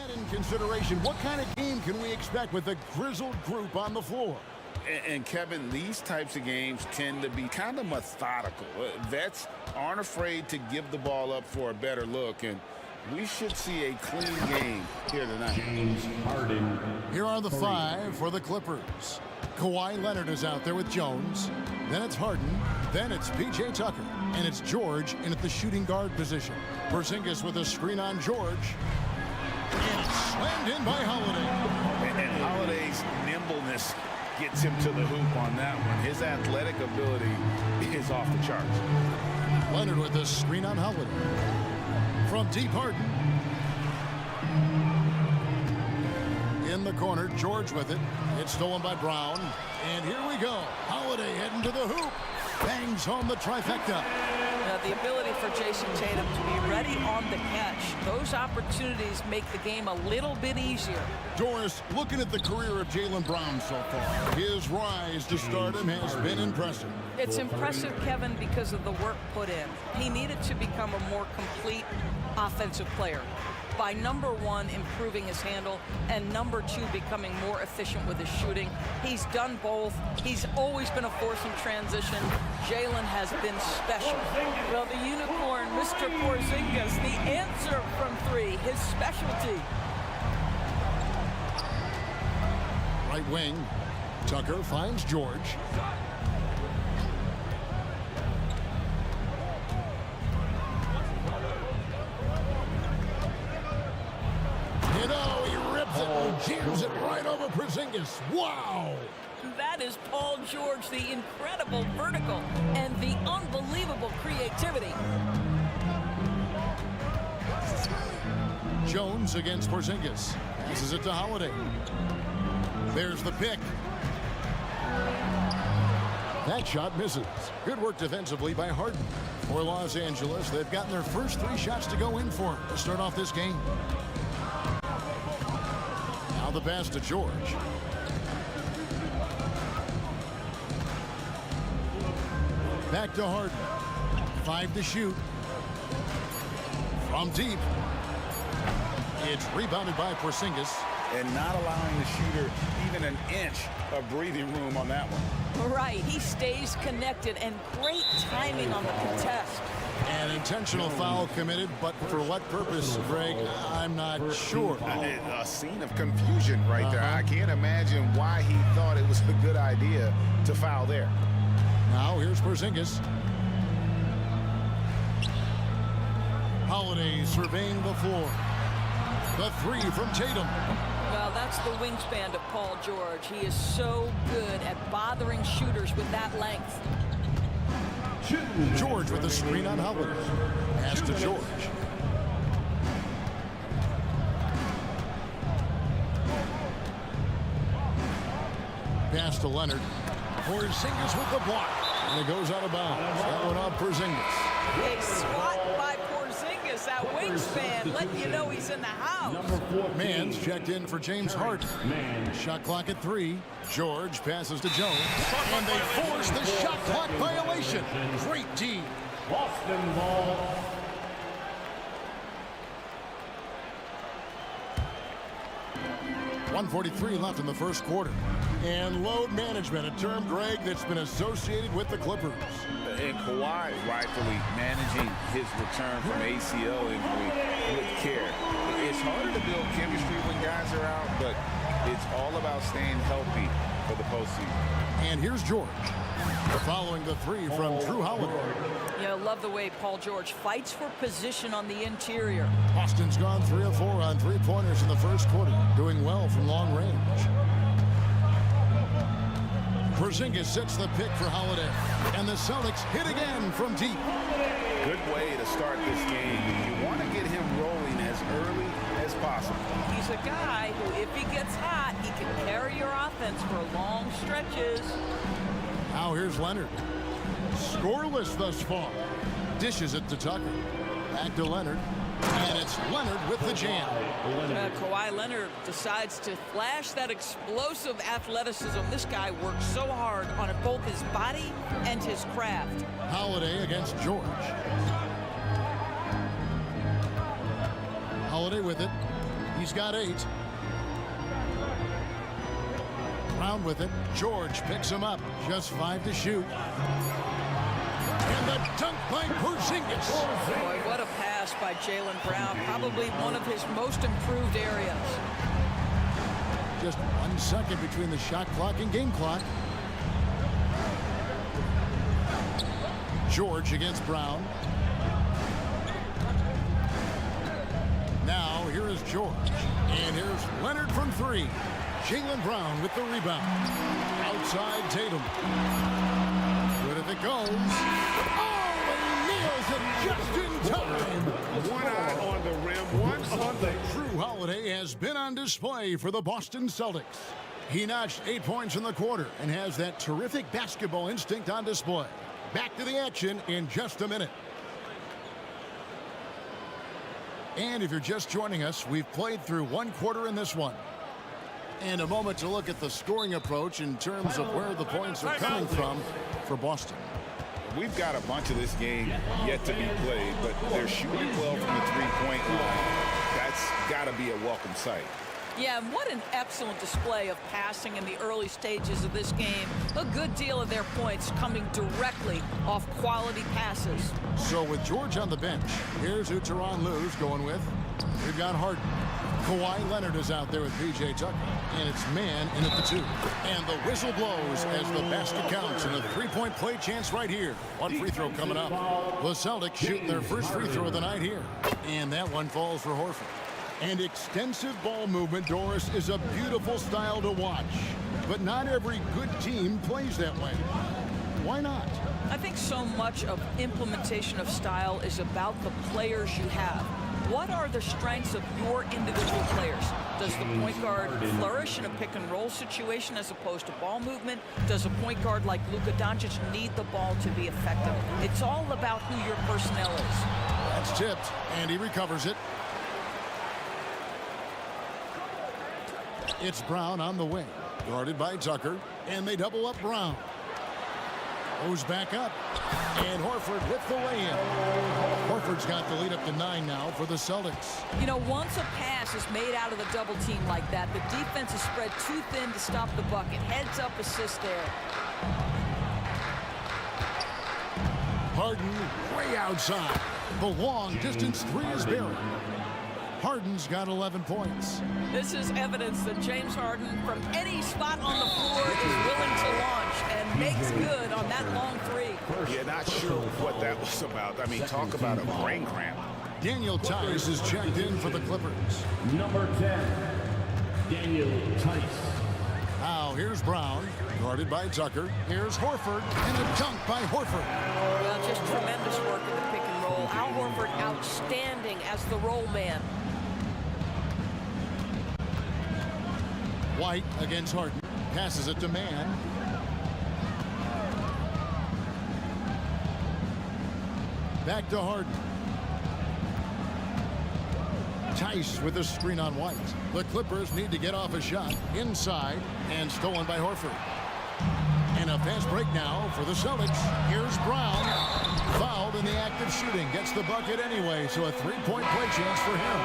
that in consideration, what kind of game can we expect with a grizzled group on the floor? And Kevin, these types of games tend to be kind of methodical. Vets aren't afraid to give the ball up for a better look, and we should see a clean game here tonight. Here are the five for the Clippers. Kawhi Leonard is out there with Jones. Then it's Harden. Then it's P.J. Tucker. And it's George in at the shooting guard position. Porzingis with a screen on George. And it's slammed in by Holiday. And Holiday's nimbleness gets him to the hoop on that one. His athletic ability is off the charts. Leonard with a screen on Holiday. From deep, Harden. In the corner, George with it. It's stolen by Brown. And here we go. Holiday heading to the hoop. Bangs home the trifecta. Now, the ability for Jason Tatum to be ready on the catch. Those opportunities make the game a little bit easier. Doris, looking at the career of Jaylen Brown so far, his rise to stardom has been impressive. It's impressive, Kevin, because of the work put in. He needed to become a more complete offensive player by, number one, improving his handle, and number two, becoming more efficient with his shooting. He's done both. He's always been a force in transition. Jaylen has been special. Well, the unicorn, Mr. Porzingis, the answer from three, his specialty. Right wing, Tucker finds George. He rips it and jams it right over Porzingis. Wow! That is Paul George, the incredible vertical and the unbelievable creativity. Jones against Porzingis. Passes it to Holiday. There's the pick. That shot misses. Good work defensively by Harden. For Los Angeles, they've gotten their first three shots to go in for to start off this game. Now the pass to George. Back to Harden. 5 to shoot. From deep. It's rebounded by Porzingis. And not allowing the shooter even an inch of breathing room on that one. Right, he stays connected, and great timing on the contest. An intentional foul committed, but for what purpose, Greg, I'm not sure. A scene of confusion right there. I can't imagine why he thought it was a good idea to foul there. Now here's Porzingis. Holiday surveying the floor. The three from Tatum. Well, that's the wingspan of Paul George. He is so good at bothering shooters with that length. George with the screen on Howard. Pass to George. Pass to Leonard. Porzingis with the block. And it goes out of bounds. That one off Porzingis. A swat by Porzingis, that wingspan, letting you know he's in the house. Mans checked in for James Harden. Shot clock at 3. George passes to Jones. And they force the shot clock violation. Great D. Boston ball. .143 left in the first quarter. And load management, a term, Greg, that's been associated with the Clippers. And Kawhi rightfully managing his return from ACL injury with care. It's harder to build chemistry when guys are out, but it's all about staying healthy for the postseason. And here's George. Following the 3 from Drew Holiday. Yeah, I love the way Paul George fights for position on the interior. Boston's gone 3 of 4 on three-pointers in the first quarter, doing well from long range. Porzingis sets the pick for Holiday, and the Celtics hit again from deep. Good way to start this game. You want to get him rolling as early as possible. He's a guy who, if he gets hot, he can carry your offense for long stretches. Now here's Leonard. Scoreless thus far. Dishes it to Tucker. Back to Leonard. And it's Leonard with the jam. Kawhi Leonard decides to flash that explosive athleticism. This guy works so hard on both his body and his craft. Holiday against George. Holiday with it. He He's got 8. Brown with it. George picks him up. Just 5 to shoot. And the dunk by Porzingis. Boy, what a pass by Jaylen Brown. Probably one of his most improved areas. Just 1 second between the shot clock and game clock. George against Brown. Now here is George. And here's Leonard from 3. Jaylen Brown with the rebound. Outside Tatum. Good if it goes. Oh, and nails it just in time. One eye on the rim, one on the... Drew Holiday has been on display for the Boston Celtics. He notched 8 points in the quarter and has that terrific basketball instinct on display. Back to the action in just a minute. And if you're just joining us, we've played through 1 quarter in this one. And a moment to look at the scoring approach in terms of where the points are coming from for Boston. We've got a bunch of this game yet to be played, but they're shooting well from the three-point line. That's got to be a welcome sight. Yeah, and what an excellent display of passing in the early stages of this game. A good deal of their points coming directly off quality passes. So with George on the bench, here's who Tyronn Lue's going with. We've got Harden. Kawhi Leonard is out there with P.J. Tucker. And it's man in at the 2. And the whistle blows as the basket counts. And a 3-point play chance right here. 1 free throw coming up. The Celtics shooting their first free throw of the night here. And that one falls for Horford. And extensive ball movement, Doris, is a beautiful style to watch. But not every good team plays that way. Why not? I think so much of implementation of style is about the players you have. What are the strengths of your individual players? Does the point guard flourish in a pick-and-roll situation as opposed to ball movement? Does a point guard like Luka Doncic need the ball to be effective? It's all about who your personnel is. That's tipped, and he recovers it. It's Brown on the wing, guarded by Tucker, and they double up Brown. Goes back up, and Horford with the lay-in. Horford's got the lead up to 9 now for the Celtics. You know, once a pass is made out of the double team like that, the defense is spread too thin to stop the bucket. Heads up assist there. Harden way outside. The long distance 3 is buried. Harden's got 11 points. This is evidence that James Harden, from any spot on the floor, is willing to launch and makes good on that long 3. Yeah, not sure what that was about. I mean, talk about a brain cramp. Daniel Tice is checked in for the Clippers. Number 10, Daniel Tice. Now here's Brown, guarded by Tucker. Here's Horford, and a dunk by Horford. Well, just tremendous work in the pick and roll. Al Horford outstanding as the roll man. White against Harden. Passes it to Mann. Back to Harden. Tice with a screen on White. The Clippers need to get off a shot. Inside and stolen by Horford. And a fast break now for the Celtics. Here's Brown. Fouled in the act of shooting. Gets the bucket anyway, so a 3-point play chance for him.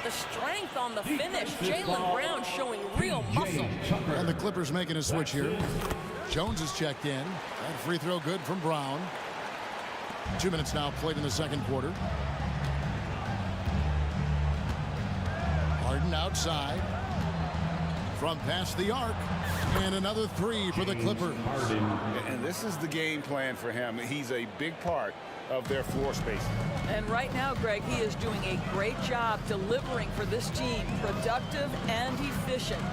The strength on the finish. Jaylen Brown showing real muscle. And the Clippers making a switch here. Jones is checked in. That free throw good from Brown. 2 minutes now played in the second quarter. Harden outside. From past the arc. And another 3 for the Clippers. And this is the game plan for him. He's a big part of their floor spacing. And right now, Greg, he is doing a great job delivering for this team. Productive and efficient.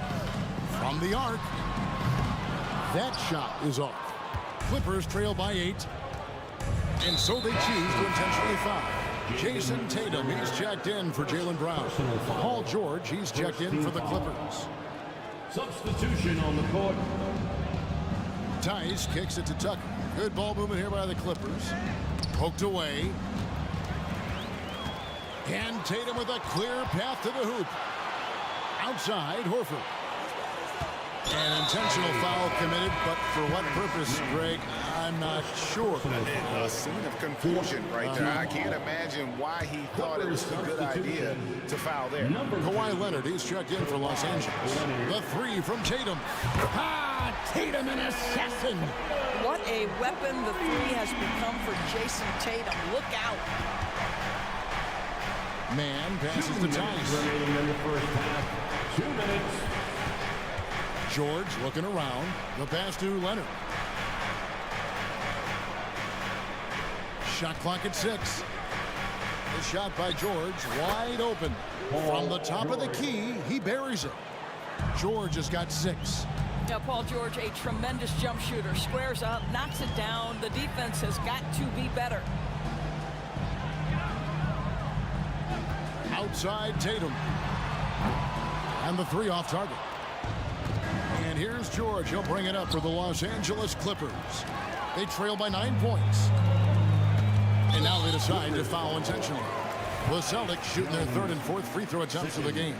From the arc. That shot is off. Clippers trail by 8. And so they choose to intentionally foul. Jason Tatum, he's checked in for Jaylen Brown. Paul George, he's checked in for the Clippers. Substitution on the court. Tice kicks it to Tucker. Good ball movement here by the Clippers. Poked away. And Tatum with a clear path to the hoop. Outside, Horford. An intentional foul committed, but for what purpose, Greg? I'm not sure. A scene of confusion right there. I can't imagine why he thought it was a good idea to foul there. Kawhi Leonard, he's checked in for Los Angeles. The three from Tatum. Tatum, an assassin. What a weapon the three has become for Jason Tatum. Look out. Man passes to Tice. In the first half, 2 minutes. George looking around. The pass to Leonard. Shot clock at 6. The shot by George, wide open. From the top of the key, he buries it. George has got 6. Now, Paul George, a tremendous jump shooter. Squares up, knocks it down. The defense has got to be better. Outside Tatum. And the 3 off target. And here's George. He'll bring it up for the Los Angeles Clippers. They trail by 9 points. And now they decide to foul intentionally. The Celtics shooting their 3rd and 4th free throw attempts of the game.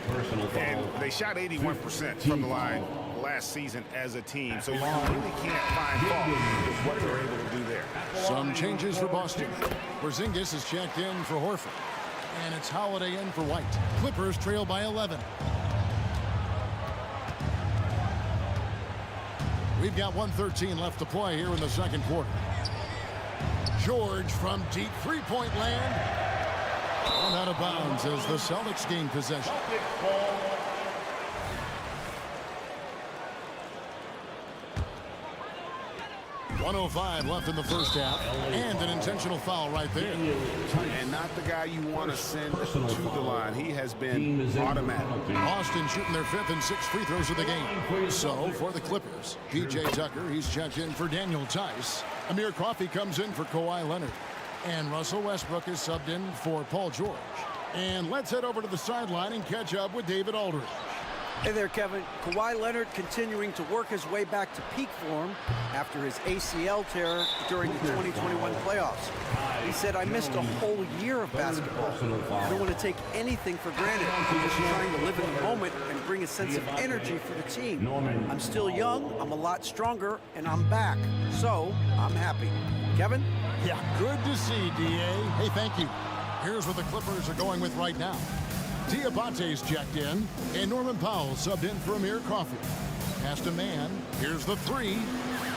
And they shot 81% from the line last season as a team, so you really can't find fault with what they're able to do there. Some changes for Boston. Porzingis is checked in for Horford. And it's Holiday in for White. Clippers trail by 11. We've got 1:13 left to play here in the second quarter. George from deep three-point land. And out of bounds as the Celtics gain possession. 1:05 left in the first half. And an intentional foul right there. And not the guy you want to send to the line. He has been automatic. Boston shooting their 5th and 6th free throws of the game. So for the Clippers, P.J. Tucker, he's checked in for Daniel Tice. Amir Coffey comes in for Kawhi Leonard. And Russell Westbrook is subbed in for Paul George. And let's head over to the sideline and catch up with David Aldridge. Hey there, Kevin. Kawhi Leonard continuing to work his way back to peak form after his ACL tear during the 2021 playoffs. He said, I missed a whole year of basketball. I don't want to take anything for granted. I'm just trying to live in the moment and bring a sense of energy for the team. I'm still young, I'm a lot stronger, and I'm back. So, I'm happy. Kevin? Yeah, good to see, D.A. Hey, thank you. Here's what the Clippers are going with right now. Diabate's checked in, and Norman Powell subbed in for Amir Coffey. Pass to Mann. Here's the 3.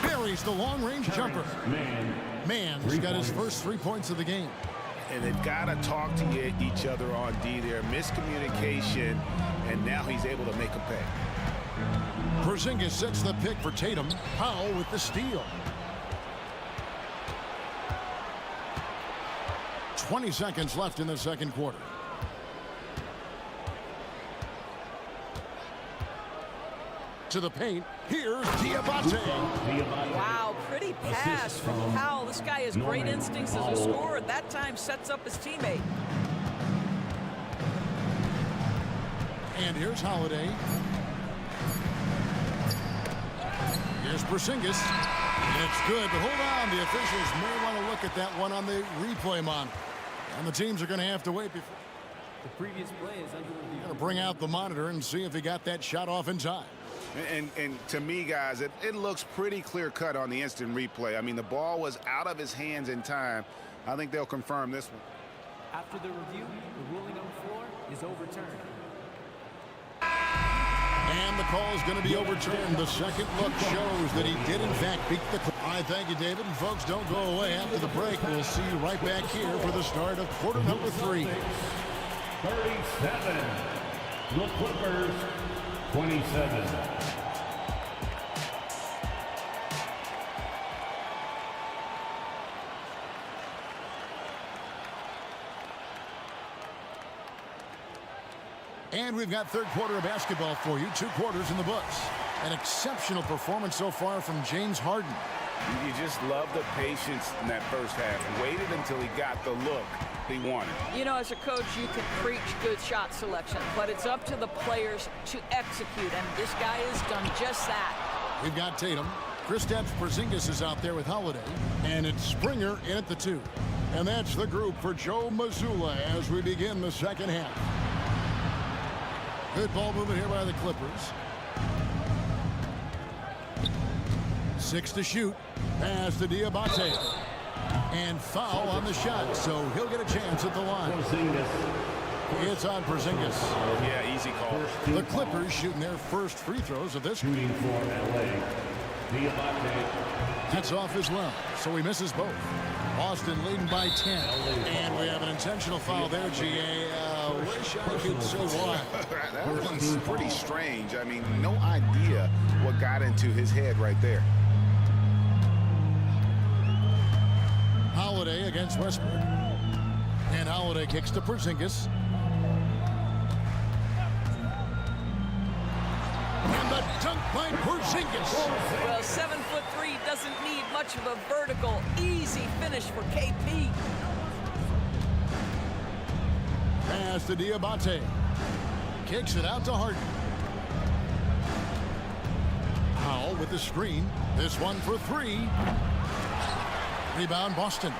Buries the long-range jumper. Mann's got his first 3 points of the game. And they've got to talk to each other on D there. Miscommunication, and now he's able to make a pay. Porzingis sets the pick for Tatum. Powell with the steal. 20 seconds left in the second quarter. To the paint. Here's Diabate. Wow, pretty pass from Powell. This guy has great instincts as a scorer. At that time, sets up his teammate. And here's Holiday. Here's Porzingis. And it's good, but hold on. The officials may want to look at that one on the replay monitor. And the teams are going to have to wait before. The previous play is under review. Going to bring out the monitor and see if he got that shot off in time. And to me, guys, it looks pretty clear-cut on the instant replay. I mean, the ball was out of his hands in time. I think they'll confirm this one. After the review, the ruling on the floor is overturned. And the call is going to be overturned. The second look shows that he did, in fact, beat the... I thank you, David. And, folks, don't go away. After the break, we'll see you right back here for the start of quarter number 3. 37. The Clippers, 27. And we've got third quarter of basketball for you. 2 quarters in the books. An exceptional performance so far from James Harden. You just love the patience in that first half. Waited until he got the look he wanted. You know, as a coach, you can preach good shot selection, but it's up to the players to execute, and this guy has done just that. We've got Tatum. Kristaps Porzingis is out there with Holiday. And it's Springer in at the 2. And that's the group for Joe Mazzulla as we begin the second half. Good ball movement here by the Clippers. 6 to shoot. Pass to Diabate. And foul on the shot, so he'll get a chance at the line. It's on Porzingis. Yeah, easy call. The Clippers shooting their first free throws of this. Shooting for LA. That's off as well, so he misses both. Boston leading by 10. And we have an intentional foul there, GA. Wish I could say why. That one's pretty strange. I mean, no idea what got into his head right there. Holiday against Westbrook. And Holiday kicks to Porzingis. And the dunk by Porzingis. Well, 7'3" doesn't need much of a vertical, easy finish for KP. Pass to Diabate. Kicks it out to Harden. Powell with the screen. This one for 3. Rebound Boston.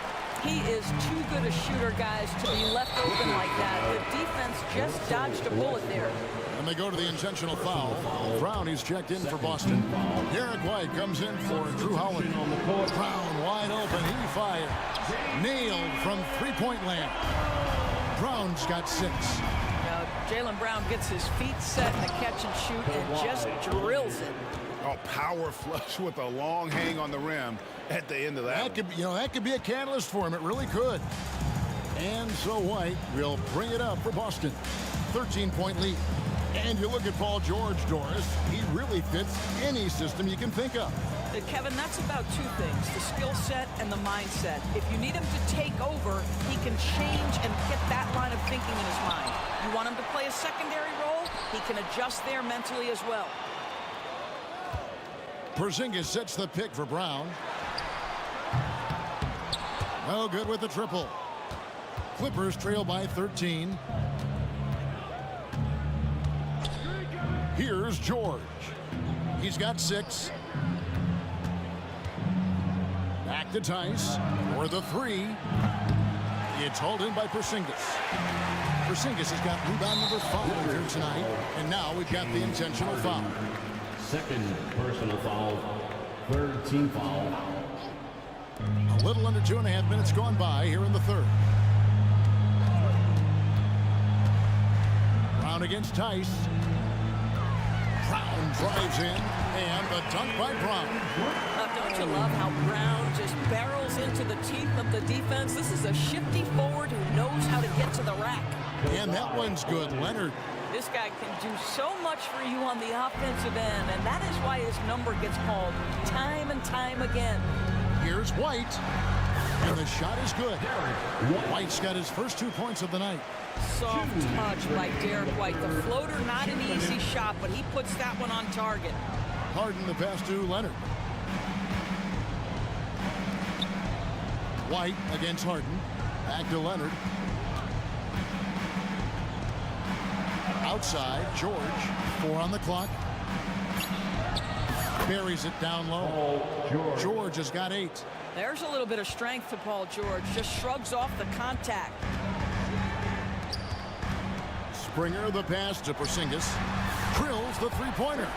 He is too good a shooter, guys, to be left open like that. The defense just dodged a bullet there. And they go to the intentional foul. Brown is checked in for Boston. Derek White comes in for Drew Holiday. Brown wide open. He fired. Nailed from three-point land. Brown's got 6. Now, Jaylen Brown gets his feet set in the catch and shoot and just drills it. Oh, power flush with a long hang on the rim at the end of that. That could be a catalyst for him. It really could. And so White will bring it up for Boston. 13-point lead. And you look at Paul George, Doris. He really fits any system you can think of. Kevin, that's about 2 things, the skill set and the mindset. If you need him to take over, he can change and get that line of thinking in his mind. You want him to play a secondary role, he can adjust there mentally as well. Porzingis sets the pick for Brown. No good with the triple. Clippers trail by 13. Here's George. He's got 6. Back to Tice for the 3. It's hauled in by Porzingis. Porzingis has got rebound number 5 here tonight. And now we've got the intentional foul. Second personal foul. Third team foul. A little under 2.5 minutes gone by here in the third. Brown against Tice. Brown drives in, and the dunk by Brown. Don't you love how Brown just barrels into the teeth of the defense? This is a shifty forward who knows how to get to the rack. And that one's good, Leonard. This guy can do so much for you on the offensive end, and that is why his number gets called time and time again. Here's White, and the shot is good. White's got his first 2 points of the night. Soft touch by Derek White. The floater, not an easy shot, but he puts that one on target. Harden the pass to Leonard. White against Harden. Back to Leonard. Outside, George. 4 on the clock. Buries it down low. George has got 8. There's a little bit of strength to Paul George. Just shrugs off the contact. Springer the pass to Porzingis. Drills the three-pointer.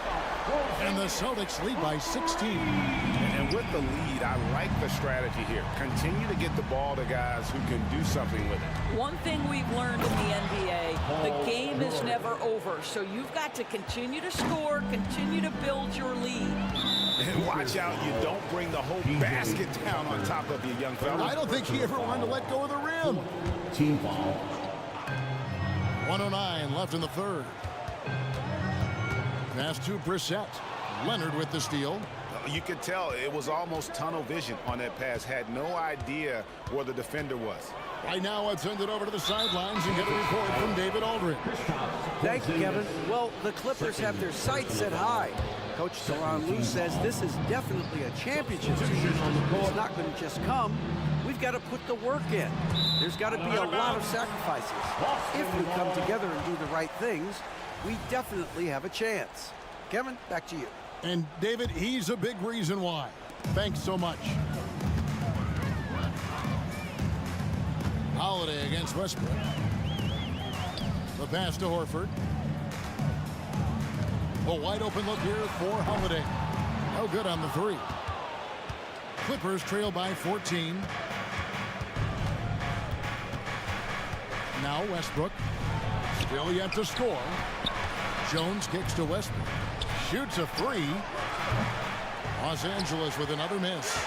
And the Celtics lead by 16. And with the lead, I like the strategy here. Continue to get the ball to guys who can do something with it. One thing we've learned in the NBA, the game is never over. So you've got to continue to score, continue to build your lead. And watch out, you don't bring the whole basket down on top of you, young fella. I don't think he ever wanted to let go of the rim. Team foul. 1:09 left in the third. Pass to Brissett. Leonard with the steal. You could tell it was almost tunnel vision on that pass. Had no idea where the defender was. Right now, I'd send it over to the sidelines and get a report from David Aldridge. Thank you, Kevin. Well, the Clippers have their sights set high. Coach Tyronn Lue says this is definitely a championship season. It's not going to just come. We've got to put the work in. There's got to be a lot of sacrifices. If we come together and do the right things, we definitely have a chance. Kevin, back to you. And David, he's a big reason why. Thanks so much. Holiday against Westbrook. The pass to Horford. A wide open look here for Holiday. No good on the 3. Clippers trail by 14. Now Westbrook. Still yet to score. Jones kicks to Westbrook. Shoots a three. Los Angeles with another miss.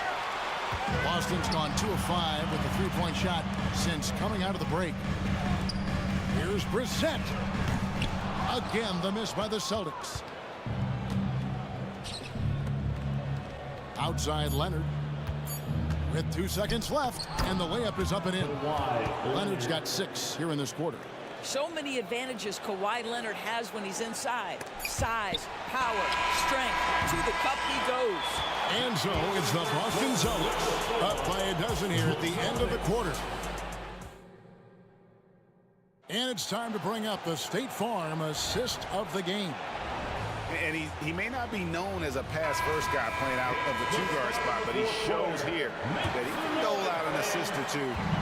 Boston's gone 2 of 5 with the three-point shot since coming out of the break. Here's Brissett. Again, the miss by the Celtics. Outside Leonard. With 2 seconds left, and the layup is up and in. Leonard's got 6 here in this quarter. So many advantages Kawhi Leonard has when he's inside. Size, power, strength. To the cup he goes. And so it's the Boston Celtics up by a dozen here at the end of the quarter. And it's time to bring up the State Farm assist of the game. And he may not be known as a pass-first guy playing out of the 2-guard spot, but he shows here that he can dole out an assist or 2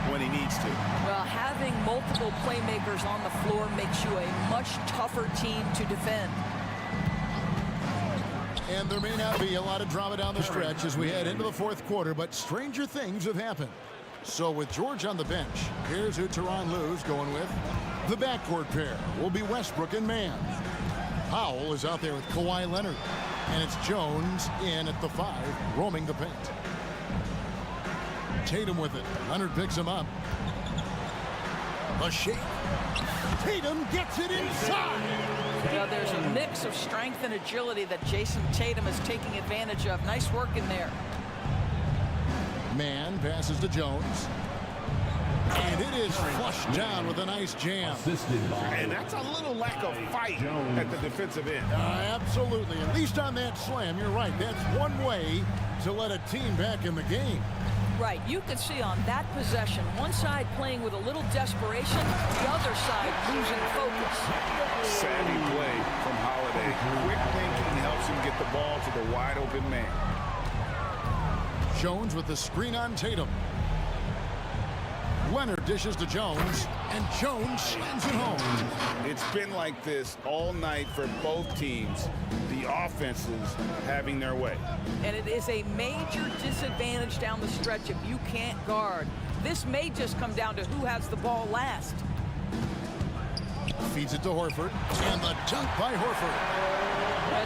when he needs to. Well, having multiple playmakers on the floor makes you a much tougher team to defend. And there may not be a lot of drama down the stretch as we head into the 4th quarter, but stranger things have happened. So with George on the bench, here's who Tyronn Lue's going with. The backcourt pair will be Westbrook and Mann. Powell is out there with Kawhi Leonard. And it's Jones in at the 5, roaming the paint. Tatum with it. Leonard picks him up. A shake. Tatum gets it inside. Now there's a mix of strength and agility that Jason Tatum is taking advantage of. Nice work in there. Mann passes to Jones. And it is flushed down with a nice jam. And that's a little lack of fight at the defensive end. Absolutely. At least on that slam, you're right. That's one way to let a team back in the game. Right. You can see on that possession, one side playing with a little desperation, the other side losing focus. Savvy play from Holiday. Quick thinking helps him get the ball to the wide open man. Jones with the screen on Tatum. Leonard dishes to Jones, and Jones slams it home. It's been like this all night for both teams. The offenses having their way. And it is a major disadvantage down the stretch if you can't guard. This may just come down to who has the ball last. Feeds it to Horford, and the dunk by Horford.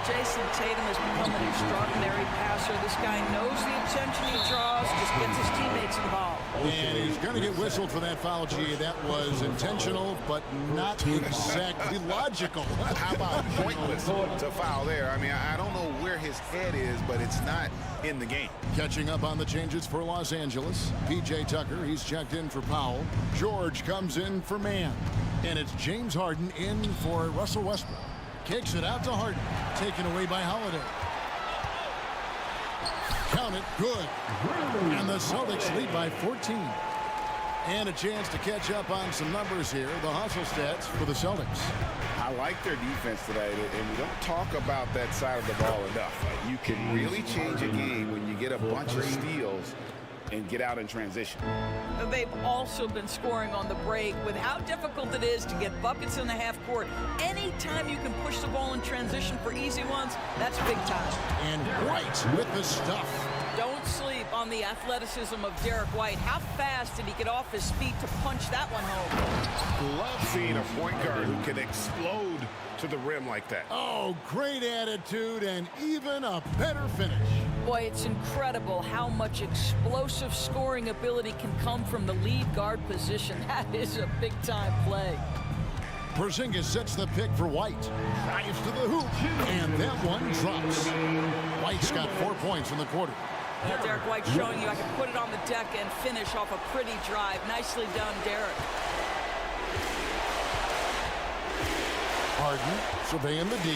Jason Tatum has become an extraordinary passer. This guy knows the attention he draws, just gets his teammates involved. And he's going to get whistled for that foul, G. That was intentional, but not exactly logical. How about pointless to foul there? I mean, I don't know where his head is, but it's not in the game. Catching up on the changes for Los Angeles. P.J. Tucker, he's checked in for Powell. George comes in for Mann. And it's James Harden in for Russell Westbrook. Kicks it out to Harden. Taken away by Holiday. Count it. Good. And the Celtics lead by 14. And a chance to catch up on some numbers here. The hustle stats for the Celtics. I like their defense today, and we don't talk about that side of the ball enough. Like, you can really change a game when you get a bunch of steals and get out in transition. They've also been scoring on the break with how difficult it is to get buckets in the half court. Anytime you can push the ball in transition for easy ones, that's big time. And White with the stuff. Don't sleep on the athleticism of Derek White. How fast did he get off his feet to punch that one home? Love seeing a point guard who can explode to the rim like that. Oh, great attitude and even a better finish. Boy, it's incredible how much explosive scoring ability can come from the lead guard position. That is a big-time play. Porzingis sets the pick for White. Drives to the hoop, and that one drops. White's got 4 points in the quarter. Now, Derek White showing you I can put it on the deck and finish off a pretty drive. Nicely done, Derek. Harden surveying the D.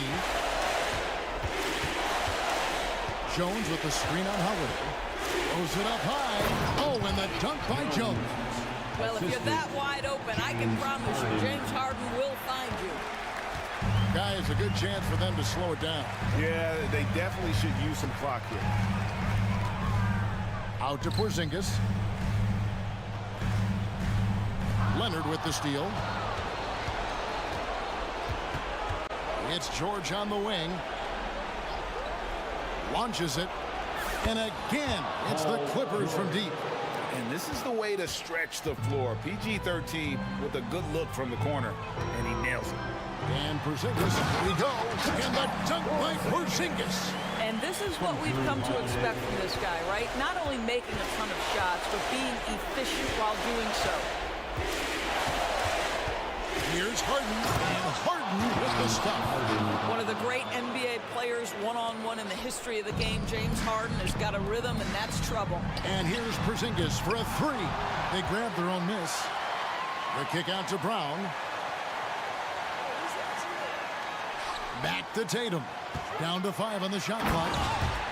Jones with the screen on Holiday. Throws it up high. Oh, and the dunk by Jones. Well, if you're that wide open, I can promise you James Harden will find you. Guys, a good chance for them to slow it down. Yeah, they definitely should use some clock here. Out to Porzingis. Leonard with the steal. It's George on the wing. Launches it. And again, it's the Clippers from deep. And this is the way to stretch the floor. PG-13 with a good look from the corner, and he nails it. And Porzingis, he goes, and the dunk by Porzingis. And this is what we've come to expect from this guy, right? Not only making a ton of shots, but being efficient while doing so. Here's Harden, and Harden with the stop. One of the great NBA players one-on-one in the history of the game, James Harden, has got a rhythm, and that's trouble. And here's Porzingis for a three. They grab their own miss. The kick out to Brown. Back to Tatum. Down to 5 on the shot clock.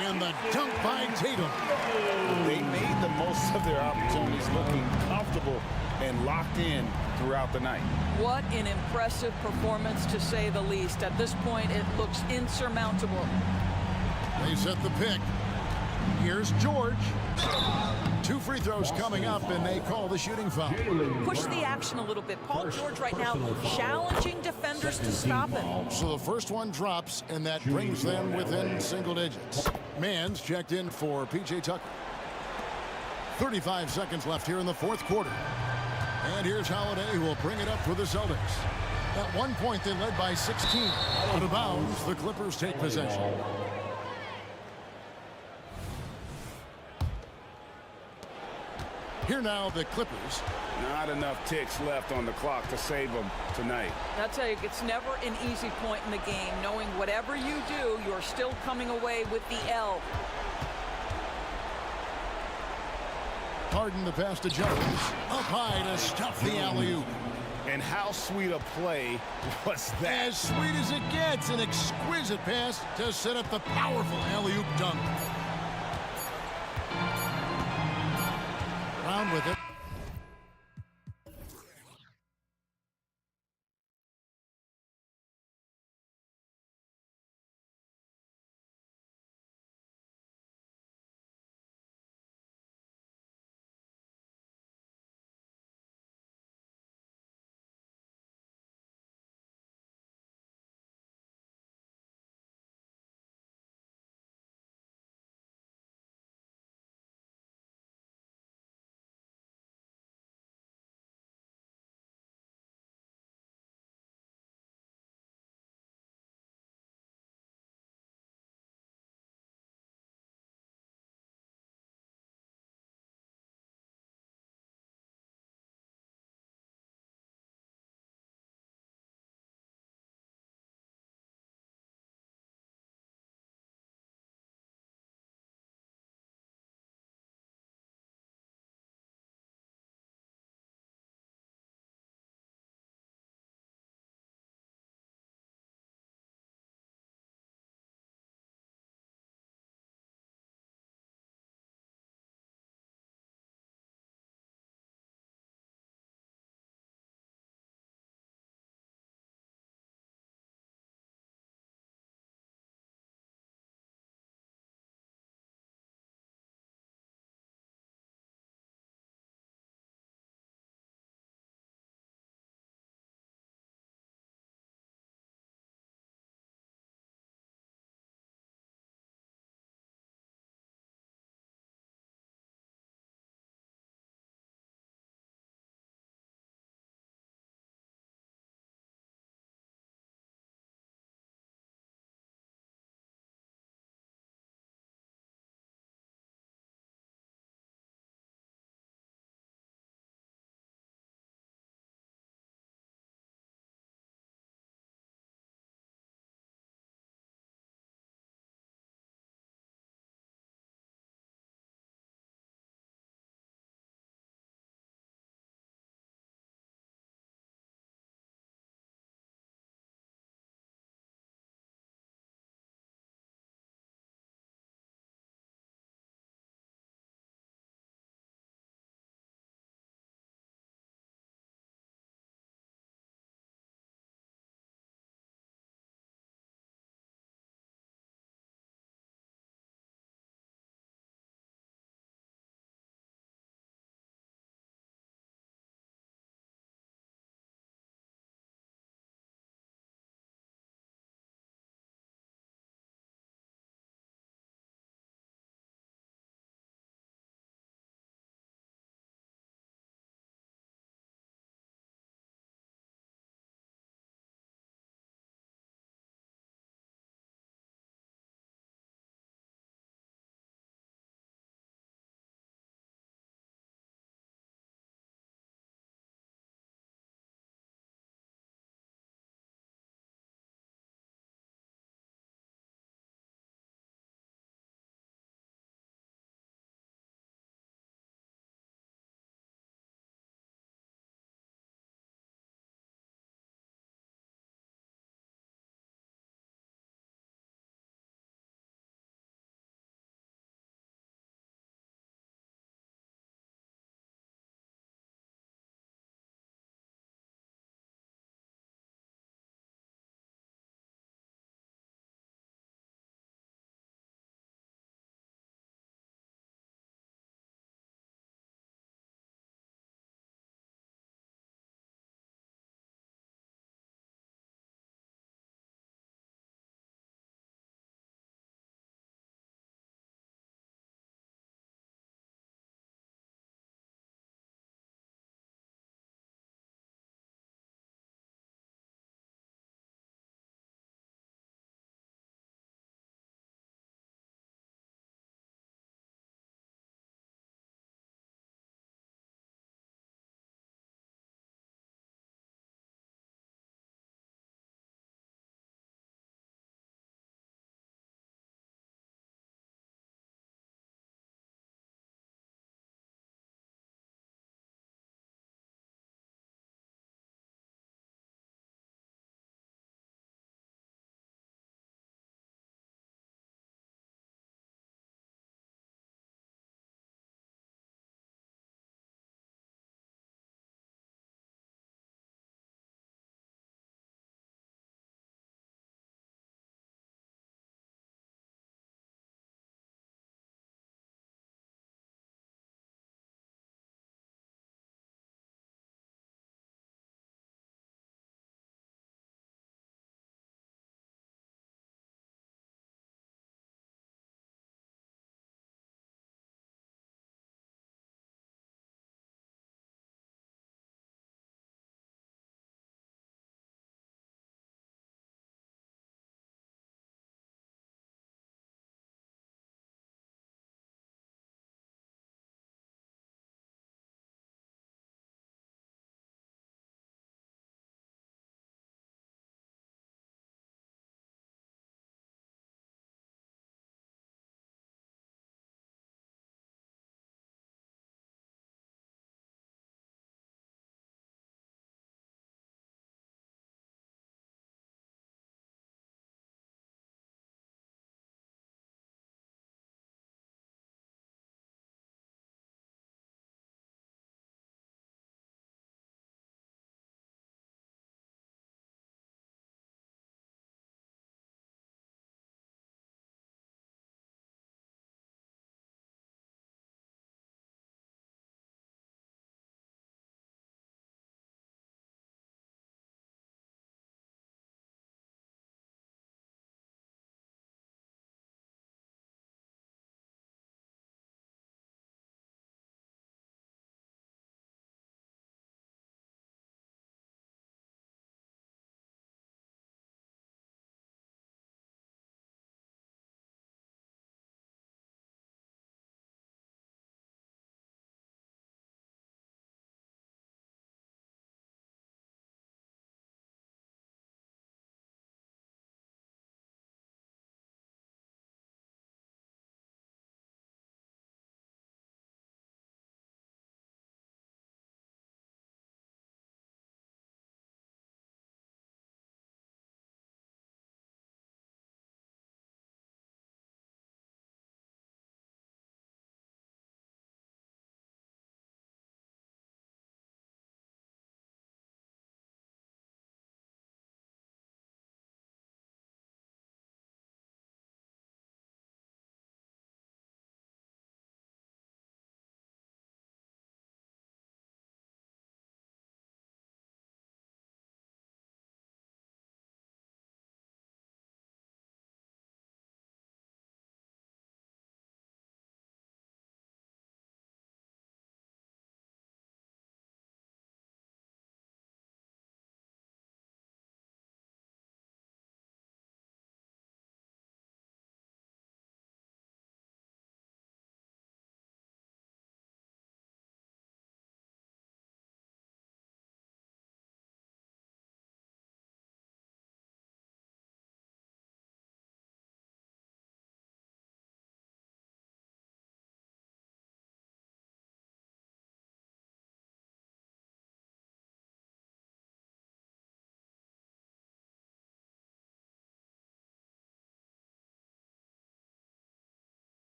And the dunk by Tatum. They made the most of their opportunities, looking comfortable and locked in throughout the night. What an impressive performance, to say the least. At this point, it looks insurmountable. They set the pick. Here's George. 2 free throws coming up, and they call the shooting foul. Push the action a little bit. Paul George right now challenging defenders to stop him. So the first one drops, and that brings them within single digits. Mann's checked in for P.J. Tucker. 35 seconds left here in the fourth quarter. And here's Holiday, who will bring it up for the Celtics. At one point, they led by 16. Out of bounds, the Clippers take possession. Here now, the Clippers. Not enough ticks left on the clock to save them tonight. I'll tell you, it's never an easy point in the game, knowing whatever you do, you're still coming away with the L. Harden the pass to Jones. Up high to stuff the alley-oop. And how sweet a play was that? As sweet as it gets, an exquisite pass to set up the powerful alley-oop dunk. Brown with it.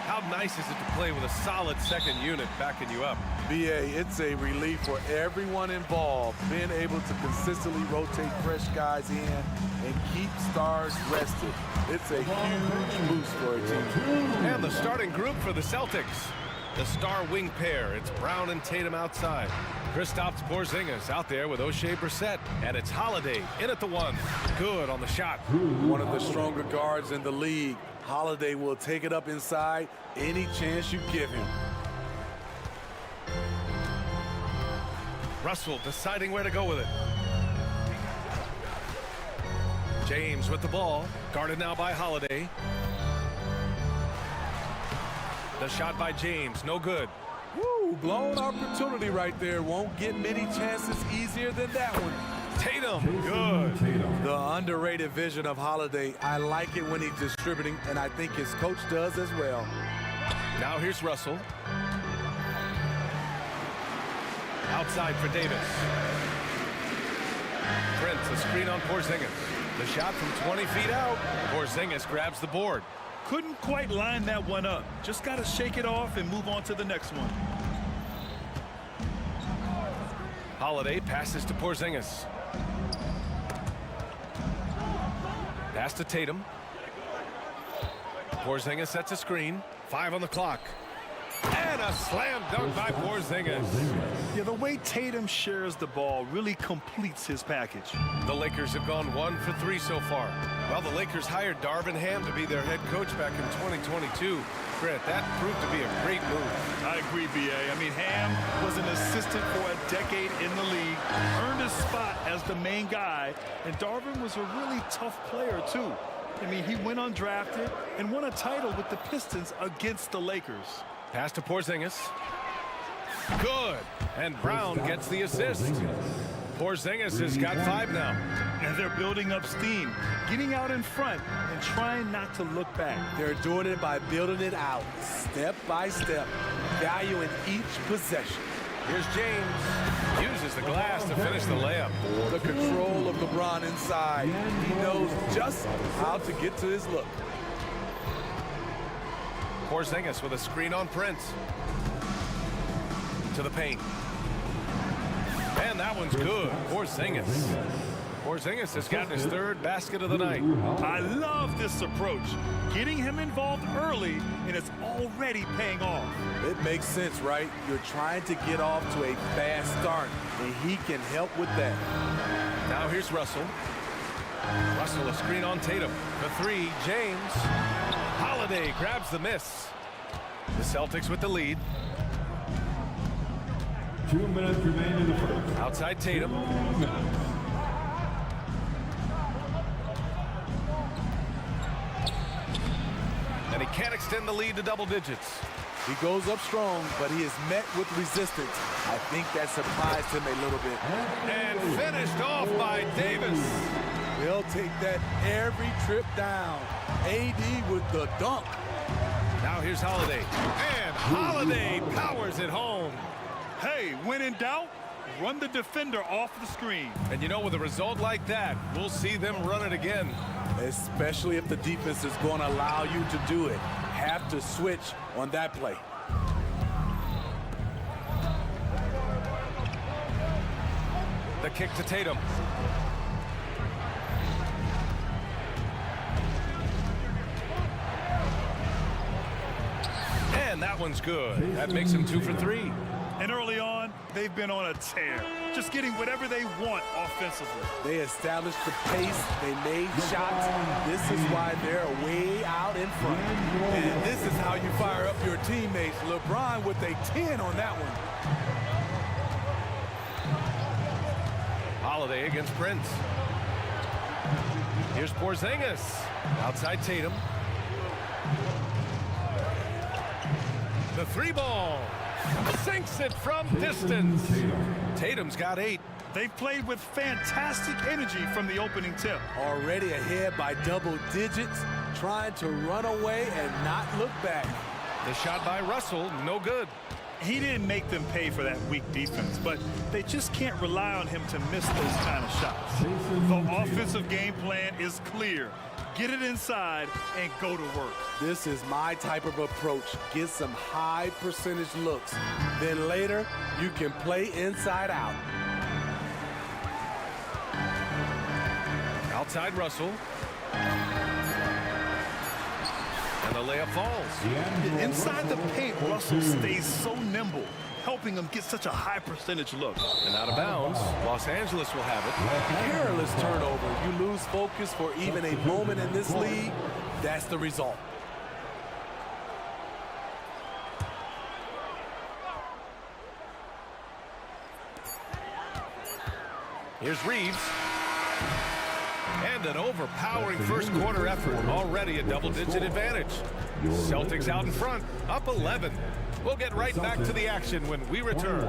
How nice is it to play with a solid second unit backing you up? BA, it's a relief for everyone involved, being able to consistently rotate fresh guys in and keep stars rested. It's a huge boost for a team. And the starting group for the Celtics. The star wing pair, it's Brown and Tatum outside. Kristaps Porzingis out there with O'Shea Brissett. And it's Holiday in at the one. Good on the shot. One of the stronger guards in the league. Holiday will take it up inside any chance you give him. Russell deciding where to go with it. James with the ball, guarded now by Holiday. The shot by James, no good. Woo, blown opportunity right there. Won't get many chances easier than that one. Tatum, good. The underrated vision of Holiday. I like it when he's distributing, and I think his coach does as well. Now here's Russell. Outside for Davis. Prince, a screen on Porzingis. The shot from 20 feet out. Porzingis grabs the board. Couldn't quite line that one up. Just got to shake it off and move on to the next one. Holiday passes to Porzingis. Pass to Tatum. Porzingis sets a screen. 5 on the clock. And a slam dunk by Porzingis. Yeah, the way Tatum shares the ball really completes his package. The Lakers have gone 1 for 3 so far. Well, the Lakers hired Darvin Ham to be their head coach back in 2022. Grant, that proved to be a great move. I agree, BA. I mean, Ham was an assistant for a decade in the league, earned his spot as the main guy, and Darvin was a really tough player, too. I mean, he went undrafted and won a title with the Pistons against the Lakers. Pass to Porzingis. Good. And Brown gets the assist. Porzingis has got 5 now. And they're building up steam, getting out in front and trying not to look back. They're doing it by building it out, step by step, valuing each possession. Here's James. Uses the glass to finish the layup. The control of LeBron inside. He knows just how to get to his look. Porzingis with a screen on Prince. To the paint. And that one's good. Porzingis. Porzingis has gotten his 3rd basket of the night. I love this approach. Getting him involved early, and it's already paying off. It makes sense, right? You're trying to get off to a fast start, and he can help with that. Now here's Russell. Russell, a screen on Tatum. The 3, James. Holiday grabs the miss. The Celtics with the lead. 2 minutes remain in the first. Outside Tatum. And he can't extend the lead to double digits. He goes up strong, but he is met with resistance. I think that surprised him a little bit. And finished off by Davis. They'll take that every trip down. AD with the dunk. Now here's Holiday. And Holiday powers it home. Hey, when in doubt, run the defender off the screen. And you know, with a result like that, we'll see them run it again. Especially if the defense is going to allow you to do it. Have to switch on that play. The kick to Tatum. And that one's good. That makes him 2 for 3. And early on, they've been on a tear, just getting whatever they want offensively. They established the pace, they made shots. This is why they're way out in front. And this is how you fire up your teammates. LeBron with a 10 on that one. Holiday against Prince. Here's Porzingis. Outside Tatum. The 3 ball. Sinks it from distance. Tatum's got 8. They've played with fantastic energy from the opening tip. Already ahead by double digits, trying to run away and not look back. The shot by Russell, no good. He didn't make them pay for that weak defense, but they just can't rely on him to miss those kind of shots. The offensive game plan is clear. Get it inside and go to work. This is my type of approach. Get some high percentage looks. Then later, you can play inside out. Outside Russell. And the layup falls. Inside the paint, Russell stays so nimble, helping him get such a high percentage look. And out of bounds, Los Angeles will have it. Careless turnover. You lose focus for even a moment in this league. That's the result. Here's Reeves. And an overpowering first quarter effort. Already a double-digit advantage. Celtics out in front, up 11. We'll get right back to the action when we return.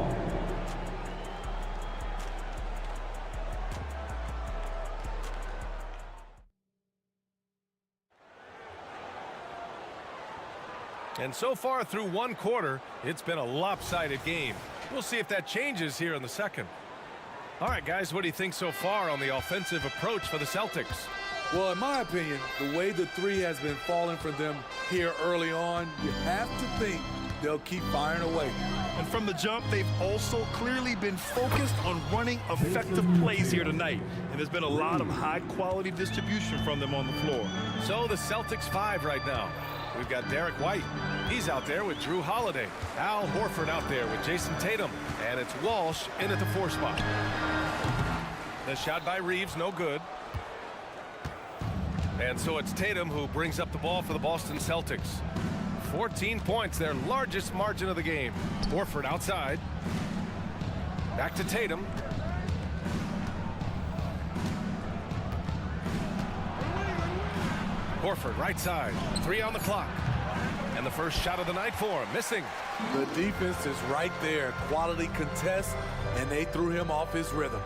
And so far through one quarter, it's been a lopsided game. We'll see if that changes here in the second. All right, guys, what do you think so far on the offensive approach for the Celtics? Well, in my opinion, the way the three has been falling for them here early on, you have to think they'll keep firing away. And from the jump, they've also clearly been focused on running effective plays here tonight. And there's been a lot of high-quality distribution from them on the floor. So the Celtics 5 right now. We've got Derek White. He's out there with Drew Holiday. Al Horford out there with Jason Tatum. And it's Walsh in at the 4 spot. The shot by Reeves, no good. And so it's Tatum who brings up the ball for the Boston Celtics. 14 points, their largest margin of the game. Horford outside. Back to Tatum. Horford right side. 3 on the clock. And the first shot of the night for him. Missing. The defense is right there. Quality contest, and they threw him off his rhythm.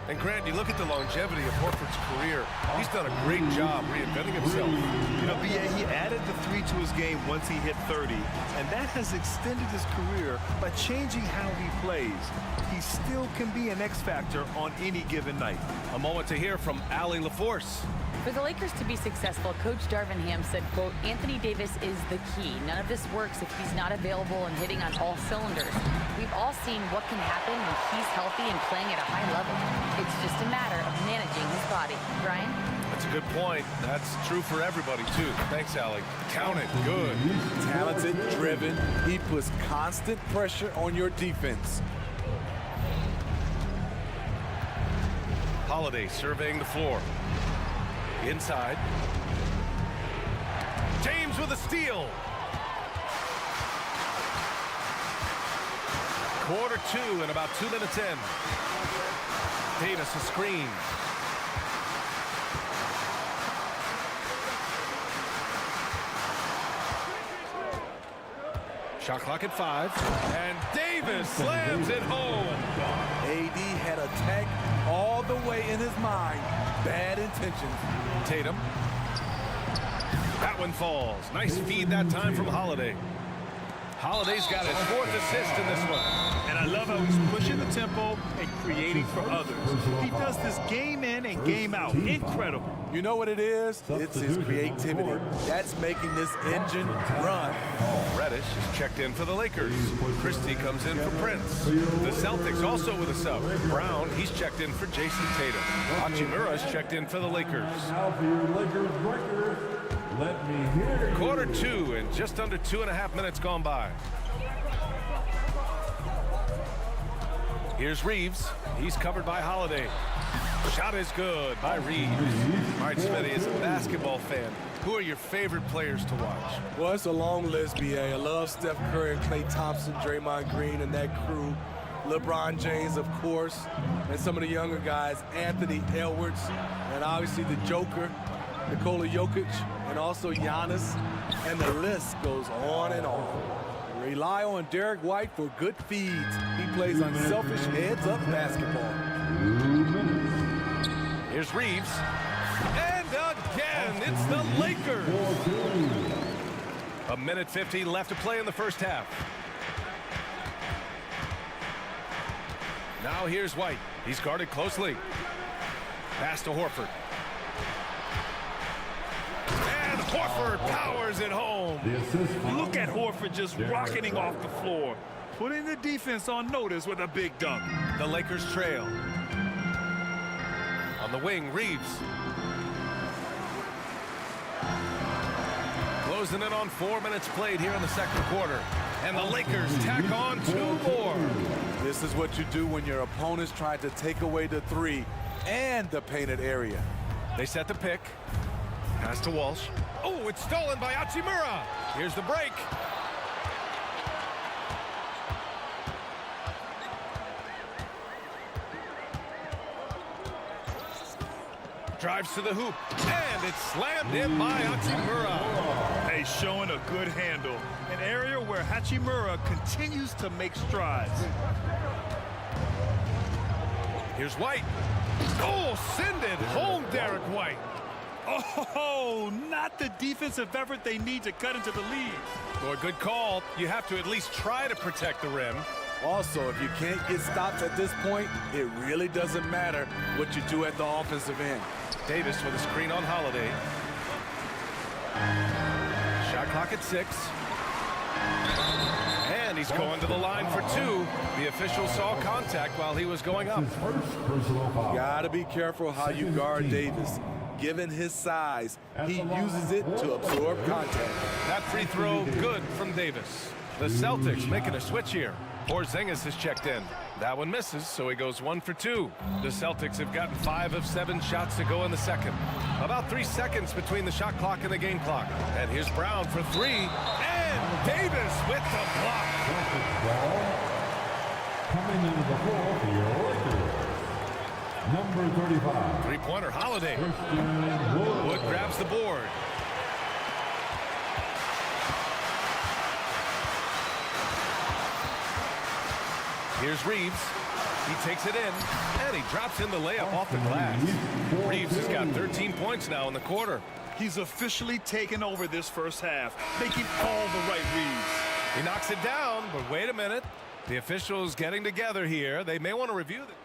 And Grant, you look at the longevity of Horford's career. He's done a great job reinventing himself. You know, B.A., he added the 3 to his game once he hit 30, and that has extended his career by changing how he plays. He still can be an X factor on any given night. A moment to hear from Allie LaForce. For the Lakers to be successful, Coach Darvin Ham said, quote, Anthony Davis is the key. None of this works if he's not available and hitting on all cylinders. We've all seen what can happen when he's healthy and playing at a high level. It's just a matter of managing his body. Brian? That's a good point. That's true for everybody, too. Thanks, Allie. Count it. Good. Talented, driven. He puts constant pressure on your defense. Holiday surveying the floor. Inside. James with a steal. Quarter 2 and about 2 minutes in. Davis a screen. Shot clock at 5. And Davis slams it home. AD had attack all the way in his mind. Bad intentions. Tatum. That one falls. Nice feed that time from Holiday. Holiday's got his 4th assist in this one. And I love how he's pushing the tempo and creating for others. He does this game in and game out. Incredible. You know what it is? It's his creativity. That's making this engine run. Reddish is checked in for the Lakers. Christie comes in for Prince. The Celtics also with a sub. Brown, he's checked in for Jason Tatum. Hachimura's checked in for the Lakers. Quarter 2 and just under 2.5 minutes gone by. Here's Reeves. He's covered by Holiday. Shot is good by Reeves. All right, Smitty, as a basketball fan, who are your favorite players to watch? Well, it's a long list, B.A. I love Steph Curry and Klay Thompson, Draymond Green, and that crew. LeBron James, of course, and some of the younger guys, Anthony Edwards, and obviously the Joker, Nikola Jokic, and also Giannis, and the list goes on and on. Rely on Derek White for good feeds. He plays unselfish heads-up basketball. Here's Reeves. And again, it's the Lakers. 1:50 left to play in the first half. Now here's White. He's guarded closely. Pass to Horford. And Horford powers it home. Look at Horford just rocketing off the floor, putting the defense on notice with a big dunk. The Lakers trail. On the wing, Reeves. Closing in on 4 minutes played here in the second quarter. And the Lakers tack on 2 more. This is what you do when your opponent's trying to take away the three and the painted area. They set the pick. Pass to Walsh. Oh, it's stolen by Hachimura. Here's the break. Drives to the hoop, and it's slammed in by Hachimura. Hey, showing a good handle. An area where Hachimura continues to make strides. Here's White. Oh, send it home, Derek White. Oh, not the defensive effort they need to cut into the lead. Boy, good call. You have to at least try to protect the rim. Also, if you can't get stops at this point, it really doesn't matter what you do at the offensive end. Davis with a screen on Holiday. Shot clock at 6. And he's going to the line for 2. The official saw contact while he was going up. Gotta be careful how you guard Davis. Given his size, he uses it to absorb contact. That free throw good from Davis. The Celtics making a switch here. Porzingis has checked in. That one misses, so he goes 1 for 2. The Celtics have gotten 5 of 7 shots to go in the second. About 3 seconds between the shot clock and the game clock. And here's Brown for 3. And Davis with the block. Coming into the floor for your Lakers, number 35. Three-pointer Holiday. Wood grabs the board. Here's Reeves. He takes it in, and he drops in the layup off the glass. Reeves has got 13 points now in the quarter. He's officially taken over this first half, making all the right reads. He knocks it down, but wait a minute. The officials getting together here. They may want to review it.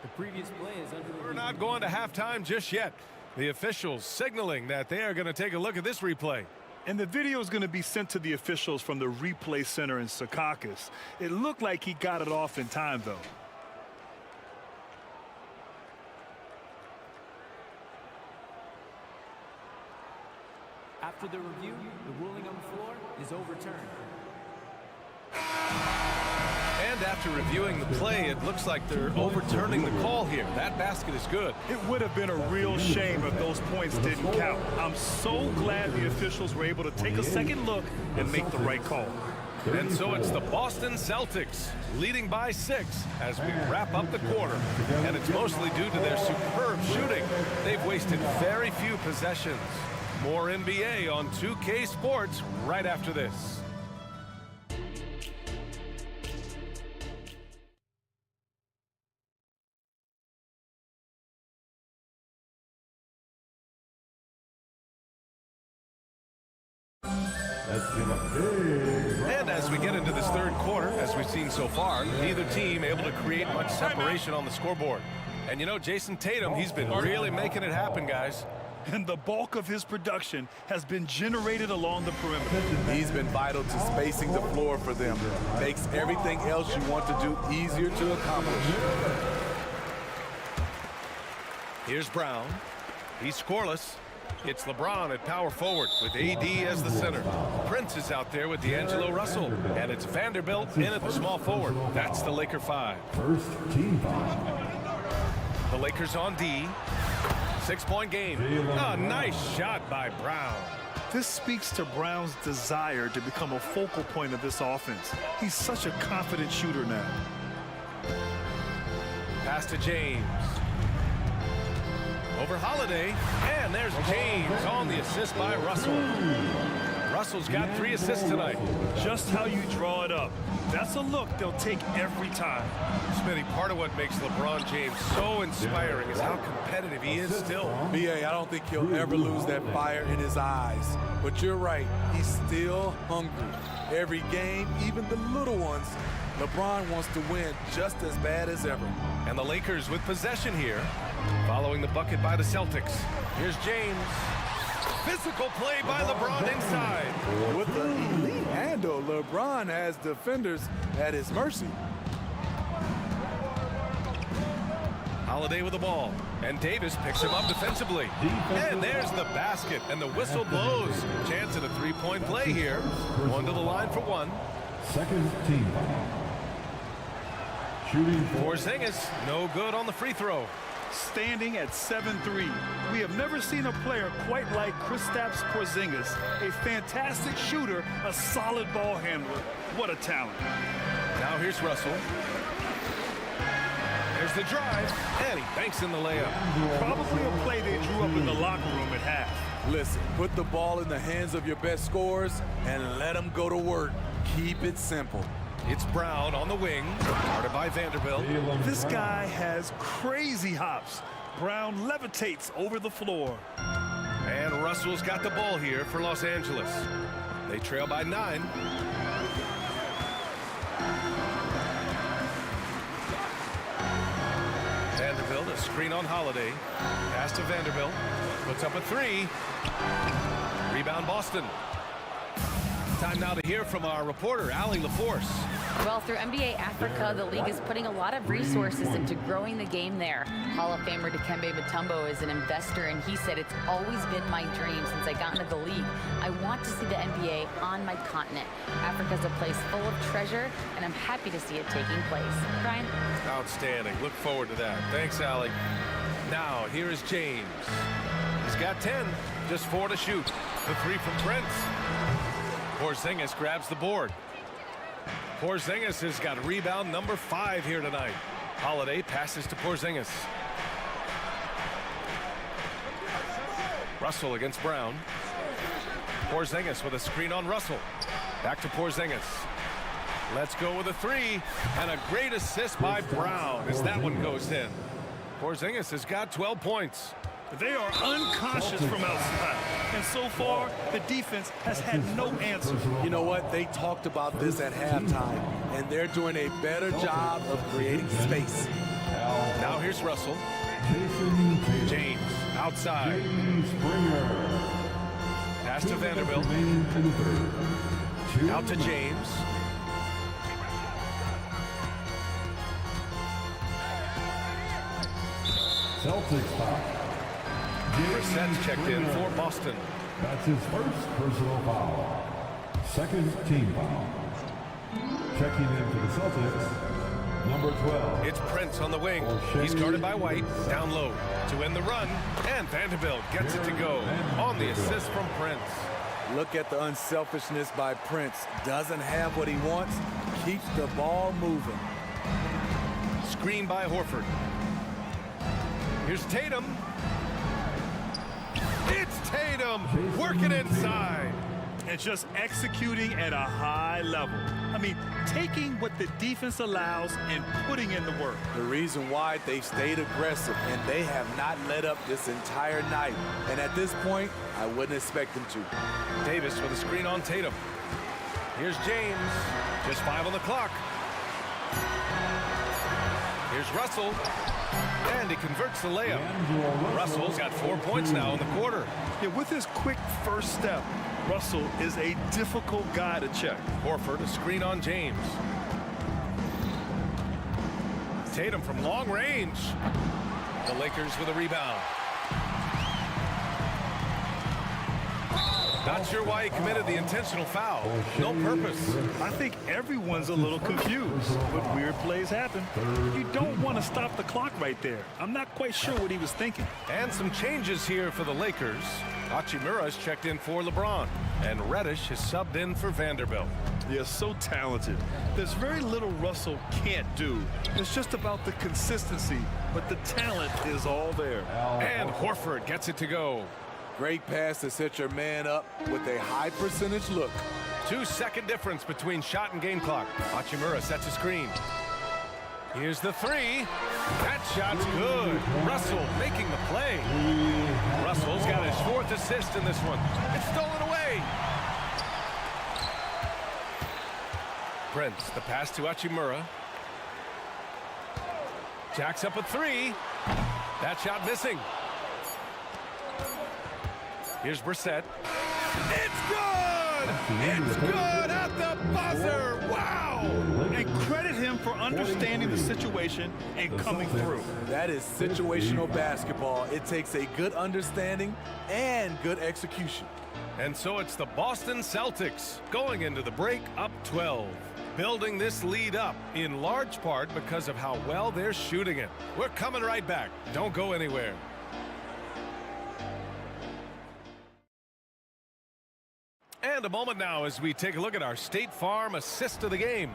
The previous play is under the We're not going to halftime just yet. The officials signaling that they are going to take a look at this replay. And the video is going to be sent to the officials from the replay center in Secaucus. It looked like he got it off in time, though. After the review, the ruling on the floor is overturned. And after reviewing the play, it looks like they're overturning the call here. That basket is good. It would have been a real shame if those points didn't count. I'm so glad the officials were able to take a second look and make the right call. And so it's the Boston Celtics leading by 6 as we wrap up the quarter. And it's mostly due to their superb shooting. They've wasted very few possessions. More NBA on 2K Sports right after this. And as we get into this third quarter, as we've seen so far, neither team able to create much separation on the scoreboard. And you know, Jason Tatum, he's been really making it happen, guys. And the bulk of his production has been generated along the perimeter. He's been vital to spacing the floor for them. Makes everything else you want to do easier to accomplish. Here's Brown. He's scoreless. It's LeBron at power forward with AD as the center. Prince is out there with D'Angelo Russell. And it's Vanderbilt in at the small forward. That's the Laker 5. First team foul. The Lakers on D. 6-point game. A nice shot by Brown. This speaks to Brown's desire to become a focal point of this offense. He's such a confident shooter now. Pass to James. Over Holiday, and there's James on the assist by Russell. Russell's got 3 assists tonight. Just how you draw it up. That's a look they'll take every time. Smitty, part of what makes LeBron James so inspiring is how competitive he is still. BA, I don't think he'll ever lose that fire in his eyes. But you're right, he's still hungry. Every game, even the little ones, LeBron wants to win just as bad as ever. And the Lakers with possession here, following the bucket by the Celtics. Here's James. Physical play by LeBron inside. With the elite handle, LeBron has defenders at his mercy. Holiday with the ball, and Davis picks him up defensively. And there's the basket, and the whistle blows. Chance at a three-point play here. One to the line for one. Second team. Shooting Porzingis, no good on the free throw. Standing at 7'3", we have never seen a player quite like Kristaps Porzingis. A fantastic shooter, a solid ball handler. What a talent. Now here's Russell. There's the drive, and he banks in the layup. Probably a play they drew up in the locker room at half. Listen, put the ball in the hands of your best scorers and let them go to work. Keep it simple. It's Brown on the wing, guarded by Vanderbilt. This guy has crazy hops. Brown levitates over the floor. And Russell's got the ball here for Los Angeles. They trail by 9. Vanderbilt, a screen on Holiday. Pass to Vanderbilt. Puts up a 3. Rebound Boston. Time now to hear from our reporter, Allie LaForce. Well, through NBA Africa, the league is putting a lot of resources into growing the game there. Hall of Famer Dikembe Mutombo is an investor, and he said, "It's always been my dream since I got into the league. I want to see the NBA on my continent. Africa's a place full of treasure, and I'm happy to see it taking place." Brian? Outstanding. Look forward to that. Thanks, Allie. Now, here is James. He's got 10, just 4 to shoot. The 3 from Prince. Porzingis grabs the board. Porzingis has got rebound number 5 here tonight. Holiday passes to Porzingis. Russell against Brown. Porzingis with a screen on Russell. Back to Porzingis. Let's go with a 3. And a great assist by Brown as that one goes in. Porzingis has got 12 points. They are unconscious from outside. And so far, the defense has had no answer. You know what? They talked about this at halftime, and they're doing a better job of creating space. Now here's Russell. James outside. Pass to Vanderbilt. Out to James. Celtics foul. Brissett's checked in for Boston. That's his first personal foul. Second team foul. Checking in for the Celtics, number 12. It's Prince on the wing. He's guarded by White. Down low to end the run. And Vanderbilt gets it to go on the assist from Prince. Look at the unselfishness by Prince. Doesn't have what he wants. Keeps the ball moving. Screen by Horford. Here's Tatum. It's Tatum working inside. And just executing at a high level. I mean, taking what the defense allows and putting in the work. The reason why they stayed aggressive, and they have not let up this entire night. And at this point, I wouldn't expect them to. Davis with a screen on Tatum. Here's James. Just 5 on the clock. Here's Russell. And he converts the layup. Russell's got 4 points now in the quarter. Yeah, with his quick first step, Russell is a difficult guy to check. Horford, a screen on James. Tatum from long range. The Lakers with a rebound. Not sure why he committed the intentional foul. No purpose. I think everyone's a little confused. But weird plays happen. You don't want to stop the clock right there. I'm not quite sure what he was thinking. And some changes here for the Lakers. Hachimura's checked in for LeBron. And Reddish is subbed in for Vanderbilt. Yeah, so talented. There's very little Russell can't do. It's just about the consistency. But the talent is all there. And Horford gets it to go. Great pass to set your man up with a high percentage look. 2-second difference between shot and game clock. Hachimura sets a screen. Here's the 3. That shot's good. Russell making the play. Russell's got his 4th assist in this one. It's stolen away. Prince, the pass to Hachimura. Jacks up a three. That shot missing. Here's Brissett. It's good! It's good at the buzzer! Wow! And credit him for understanding the situation and coming through. That is situational basketball. It takes a good understanding and good execution. And so it's the Boston Celtics going into the break up 12. Building this lead up in large part because of how well they're shooting it. We're coming right back. Don't go anywhere. And a moment now as we take a look at our State Farm assist of the game.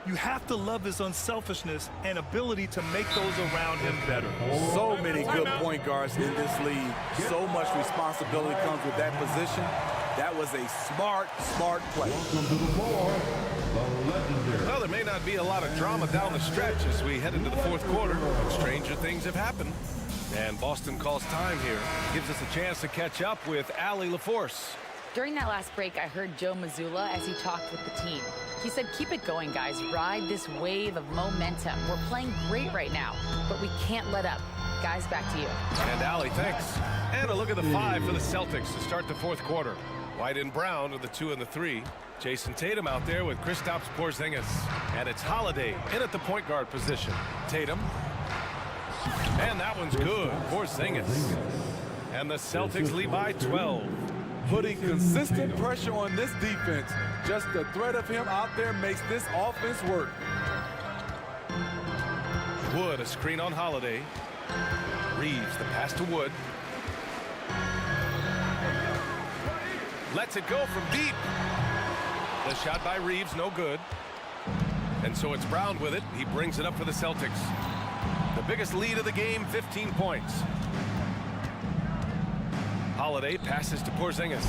You have to love his unselfishness and ability to make those around him better. So many good point guards in this league. So much responsibility comes with that position. That was a smart play. Well, there may not be a lot of drama down the stretch as we head into the fourth quarter, but stranger things have happened. And Boston calls time here. Gives us a chance to catch up with Allie LaForce. During that last break, I heard Joe Mazzulla as he talked with the team. He said, keep it going, guys. Ride this wave of momentum. We're playing great right now, but we can't let up. Guys, back to you. And Allie, thanks. And a look at the 5 for the Celtics to start the fourth quarter. White and Brown with the 2 and the 3. Jason Tatum out there with Kristaps Porzingis. And it's Holiday in at the point guard position. Tatum. And that one's good. Porzingis. And the Celtics lead by 12. Putting consistent pressure on this defense. Just the threat of him out there makes this offense work. Wood, a screen on Holiday. Reeves, the pass to Wood. Lets it go from deep. The shot by Reeves, no good. And so it's Brown with it. He brings it up for the Celtics. The biggest lead of the game, 15 points. Holiday passes to Porzingis.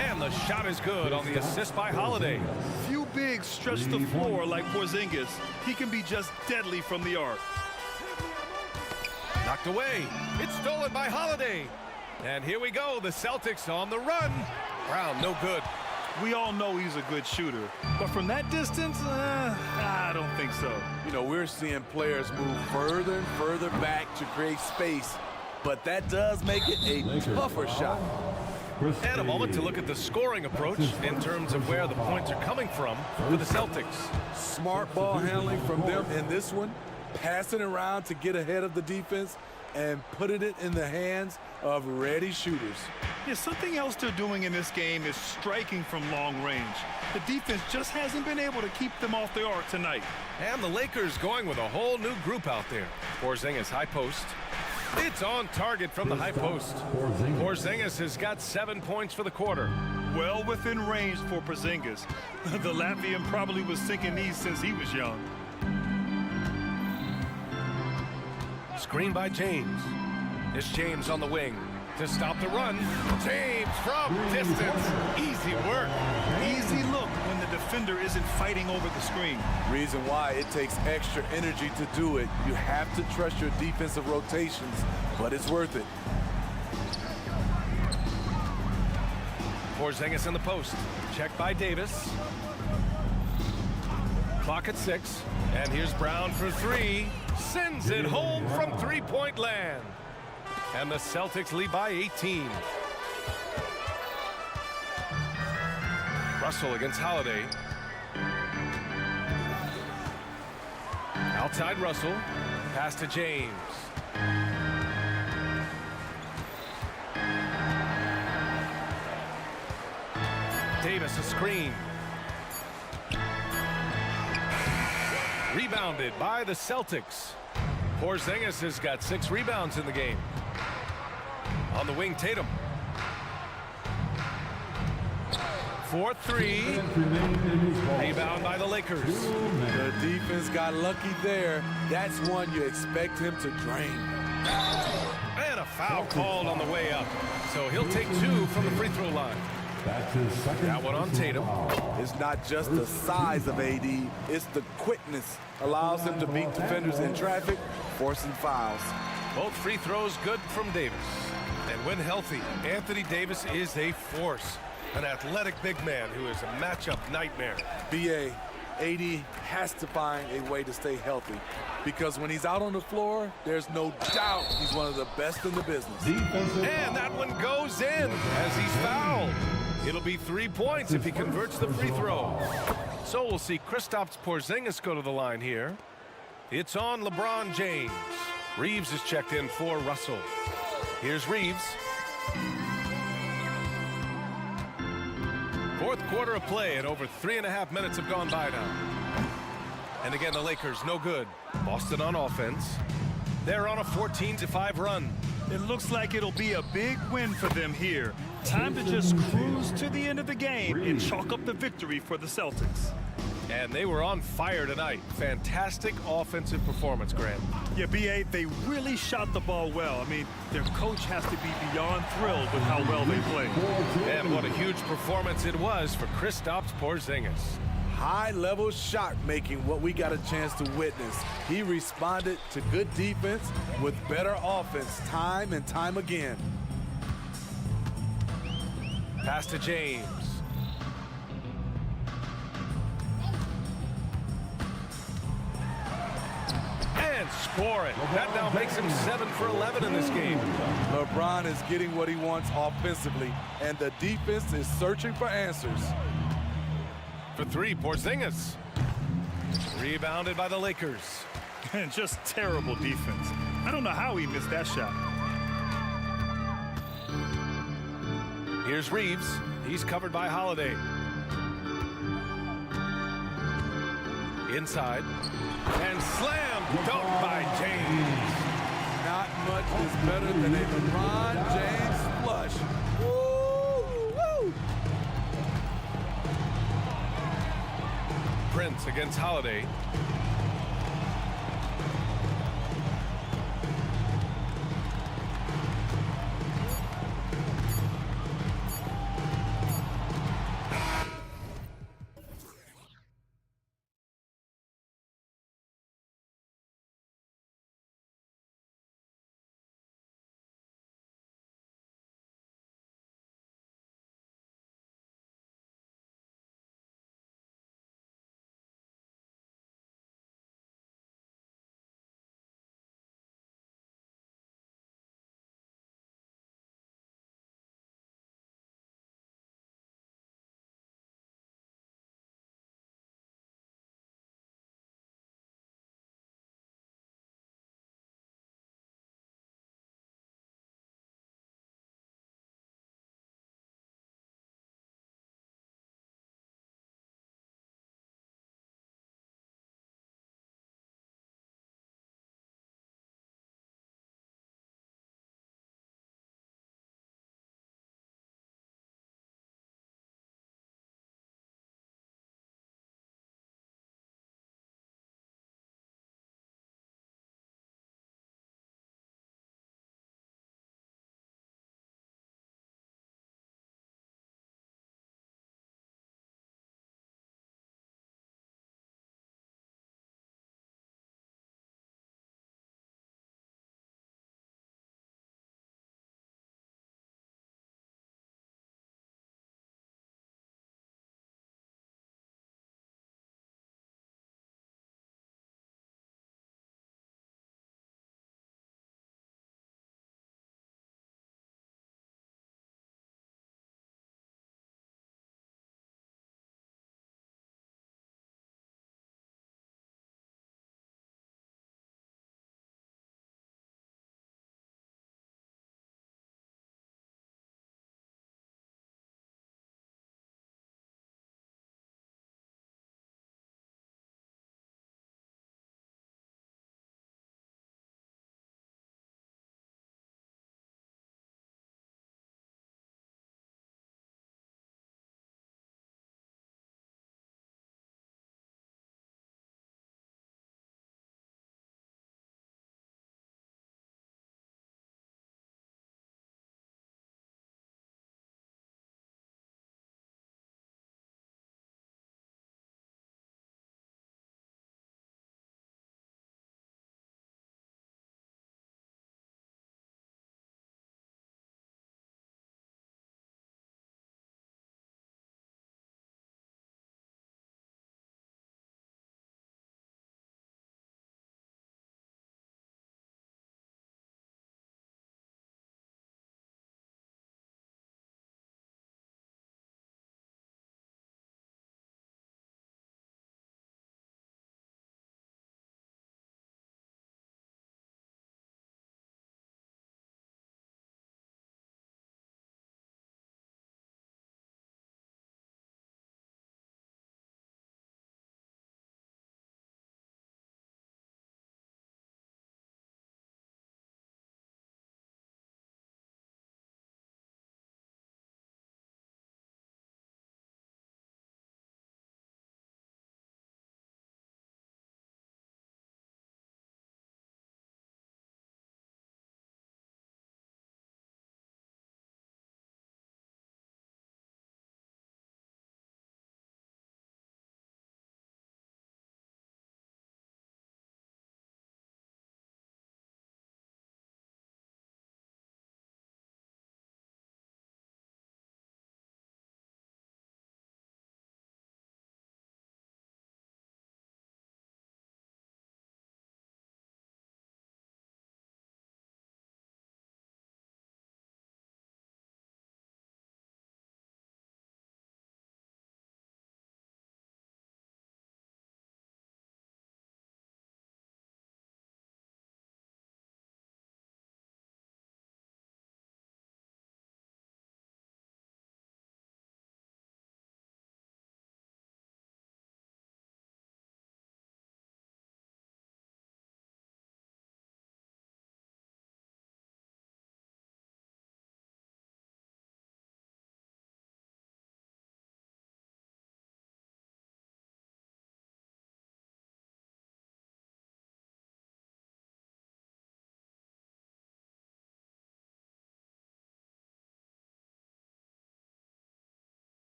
And the shot is good on the assist by Holiday. Few bigs stretch the floor like Porzingis. He can be just deadly from the arc. Knocked away. It's stolen by Holiday. And here we go. The Celtics on the run. Brown, no good. We all know he's a good shooter. But from that distance, I don't think so. You know, we're seeing players move further and further back to create space. But that does make it a tougher shot. And a moment to look at the scoring approach in terms of where the points are coming from for the Celtics. Smart ball handling from them in this one. Passing around to get ahead of the defense and putting it in the hands of ready shooters. Yeah, something else they're doing in this game is striking from long range. The defense just hasn't been able to keep them off the arc tonight. And the Lakers going with a whole new group out there. Porzingis, high post. It's on target from the high post. Porzingis has got 7 points for the quarter. Well within range for Porzingis. The Latvian probably was sinking these since he was young. Screen by James. It's James on the wing to stop the run. James from distance. Easy work. Easy look when the defender isn't fighting over the screen. Reason why it takes extra energy to do it. You have to trust your defensive rotations, but it's worth it. Porzingis in the post. Checked by Davis. Clock at 6. And here's Brown for 3. Sends it home from three-point land. And the Celtics lead by 18. Russell against Holiday. Outside Russell. Pass to James. Davis a screen. Rebounded by the Celtics. Porzingis has got 6 rebounds in the game. On the wing, Tatum. 4-3. Rebound by the Lakers. The defense got lucky there. That's one you expect him to drain. And a foul called on the way up. So he'll take 2 from the free throw line. That one on Tatum. It's not just the size of AD, it's the quickness. Allows him to beat defenders in traffic, forcing fouls. Both free throws good from Davis. And when healthy, Anthony Davis is a force. An athletic big man who is a matchup nightmare. BA, AD has to find a way to stay healthy because when he's out on the floor, there's no doubt he's one of the best in the business. And that one goes in as he's fouled. It'll be 3 points if he converts the free throw. So we'll see Kristaps Porzingis go to the line here. It's on LeBron James. Reeves is checked in for Russell. Here's Reeves. Fourth quarter of play, and over 3.5 minutes have gone by now. And again, the Lakers, no good. Boston on offense. They're on a 14-5 run. It looks like it'll be a big win for them here. Time to just cruise to the end of the game and chalk up the victory for the Celtics. And they were on fire tonight. Fantastic offensive performance, Grant. Yeah, B.A., they really shot the ball well. I mean, their coach has to be beyond thrilled with how well they played. And what a huge performance it was for Kristaps Porzingis. High-level shot making, what we got a chance to witness. He responded to good defense with better offense time and time again. Pass to James. And score it. That now makes him 7 for 11 in this game. LeBron is getting what he wants offensively, and the defense is searching for answers. For three, Porzingis. Rebounded by the Lakers. And just terrible defense. I don't know how he missed that shot. Here's Reeves. He's covered by Holiday. Inside. And slam dunk by James. Not much is better than a LeBron James flush. Woo! Woo! Prince against Holiday.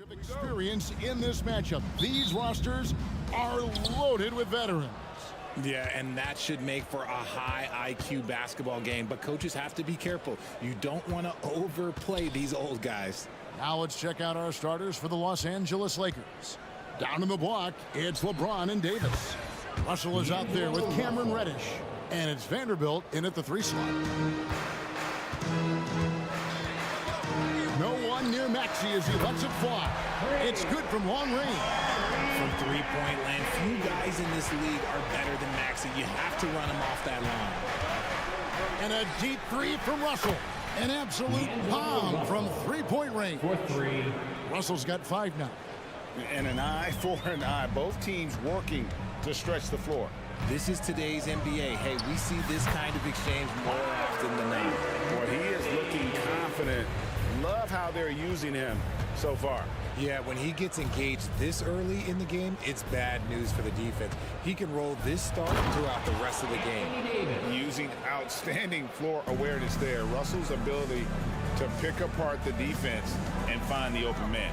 Of experience in this matchup. These rosters are loaded with veterans. Yeah, and that should make for a high IQ basketball game. But coaches have to be careful. You don't want to overplay these old guys. Now let's check out our starters for the Los Angeles Lakers. Down in the block, it's LeBron and Davis. Russell is out there with Cameron Reddish. And it's Vanderbilt in at the 3 slot. No one near Maxey as he lets it fly. It's good from long range. From three-point land, few guys in this league are better than Maxey. You have to run him off that line. And a deep 3 from Russell. An absolute bomb from 3-point range. For 3. Russell's got 5 now. And an eye for an eye. Both teams working to stretch the floor. This is today's NBA. Hey, we see this kind of exchange more often than not. Boy, he is looking confident. Love how they're using him so far. Yeah, when he gets engaged this early in the game, it's bad news for the defense. He can roll this start throughout the rest of the game. Using outstanding floor awareness there. Russell's ability to pick apart the defense and find the open man.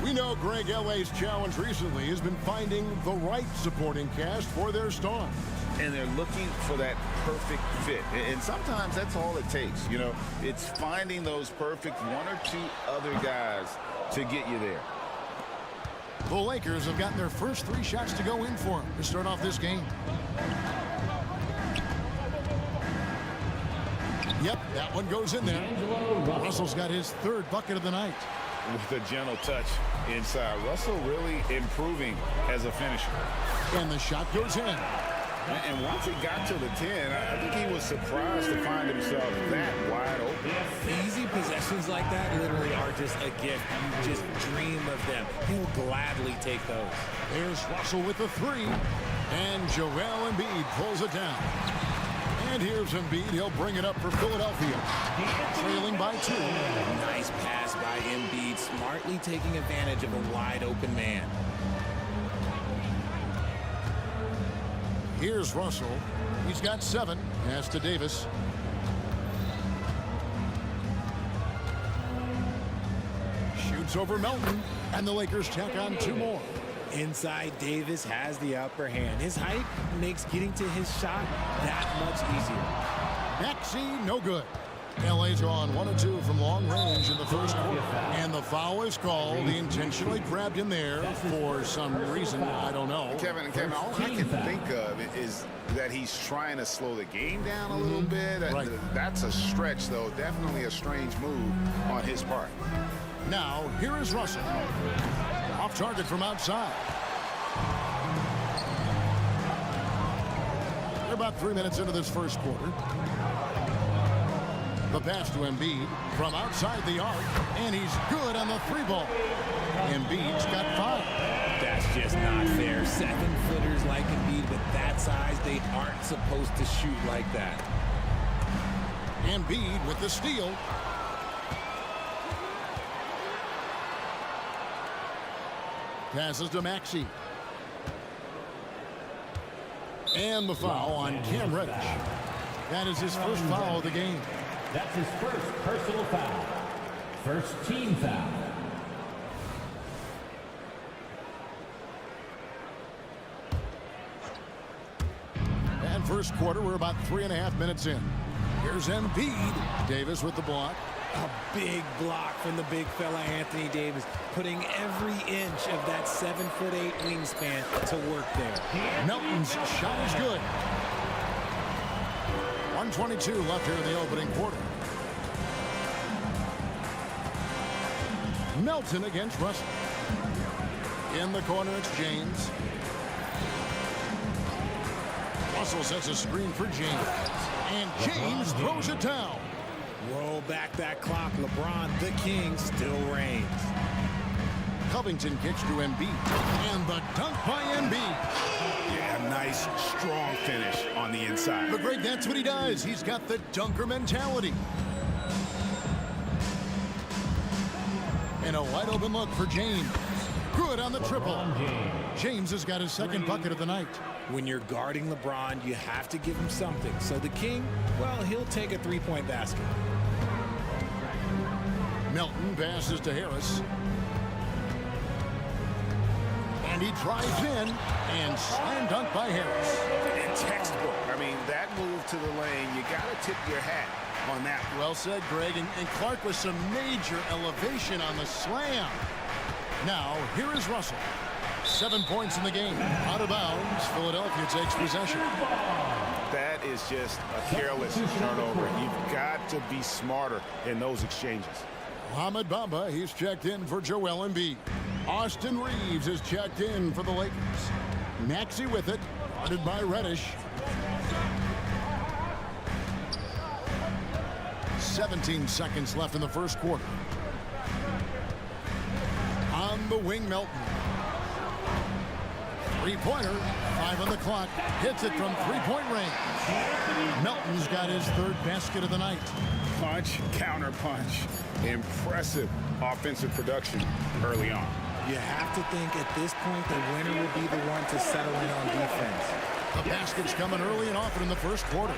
We know Greg L.A.'s challenge recently has been finding the right supporting cast for their stars. And they're looking for that perfect fit. And sometimes that's all it takes. You know, it's finding those perfect 1 or 2 other guys to get you there. The Lakers have gotten their first 3 shots to go in for them to start off this game. Yep, that one goes in there. Russell's got his 3rd bucket of the night. With a gentle touch inside. Russell really improving as a finisher. And the shot goes in. And once he got to the 10, I think he was surprised to find himself that wide open. Easy possessions like that literally are just a gift. You just dream of them. He'll gladly take those. There's Russell with the 3. And Joel Embiid pulls it down. And here's Embiid. He'll bring it up for Philadelphia. Trailing by 2. Nice pass by Embiid. Smartly taking advantage of a wide open man. Here's Russell. He's got 7. Pass to Davis. Shoots over Melton. And the Lakers tack on 2 more. Inside, Davis has the upper hand. His height makes getting to his shot that much easier. Maxey, no good. LA's gone 1 of 2 from long range in the first quarter. And the foul is called. He intentionally grabbed him there for some reason. I don't know. Kevin, all I can think of is that he's trying to slow the game down a little bit. Right. That's a stretch, though. Definitely a strange move on his part. Now, here is Russell. Off target from outside. They're about 3 minutes into this first quarter. The pass to Embiid from outside the arc, and he's good on the 3-ball. Embiid's got 5. That's just not fair. 7-footers like Embiid with that size, they aren't supposed to shoot like that. Embiid with the steal. Passes to Maxey. And the foul on Cam Reddish. That is his first foul of the game. That's his first personal foul. First team foul. And first quarter, we're about 3.5 minutes in. Here's Embiid. Davis with the block. A big block from the big fella Anthony Davis, putting every inch of that 7'8" wingspan to work there. Melton's shot is good. 1:22 left here in the opening quarter. Melton against Russell. In the corner, it's James. Russell sets a screen for James. And James throws it down. Roll back that clock. LeBron, the king, still reigns. Covington kicks to Embiid. And the dunk by Embiid. Yeah, nice, strong finish on the inside. But Greg, that's what he does. He's got the dunker mentality. And a wide open look for James. Good on the triple. James has got his second bucket of the night. When you're guarding LeBron, you have to give him something. So the king, well, he'll take a 3-point basket. Melton passes to Harris. And he drives in and slam dunk by Harris. And textbook. I mean, that move to the lane, you got to tip your hat on that. Well said, Greg. And Clark with some major elevation on the slam. Now, here is Russell. 7 points in the game. Out of bounds, Philadelphia takes possession. That is just a careless turnover. You've got to be smarter in those exchanges. Mohamed Bamba, he's checked in for Joel Embiid. Austin Reeves is checked in for the Lakers. Maxey with it, guarded by Reddish. 17 seconds left in the first quarter. On the wing, Melton. Three-pointer, 5 on the clock. Hits it from three-point range. Melton's got his third basket of the night. Punch, counter punch. Impressive offensive production early on. You have to think at this point the winner will be the one to settle in on defense. The basket's coming early and often in the first quarter.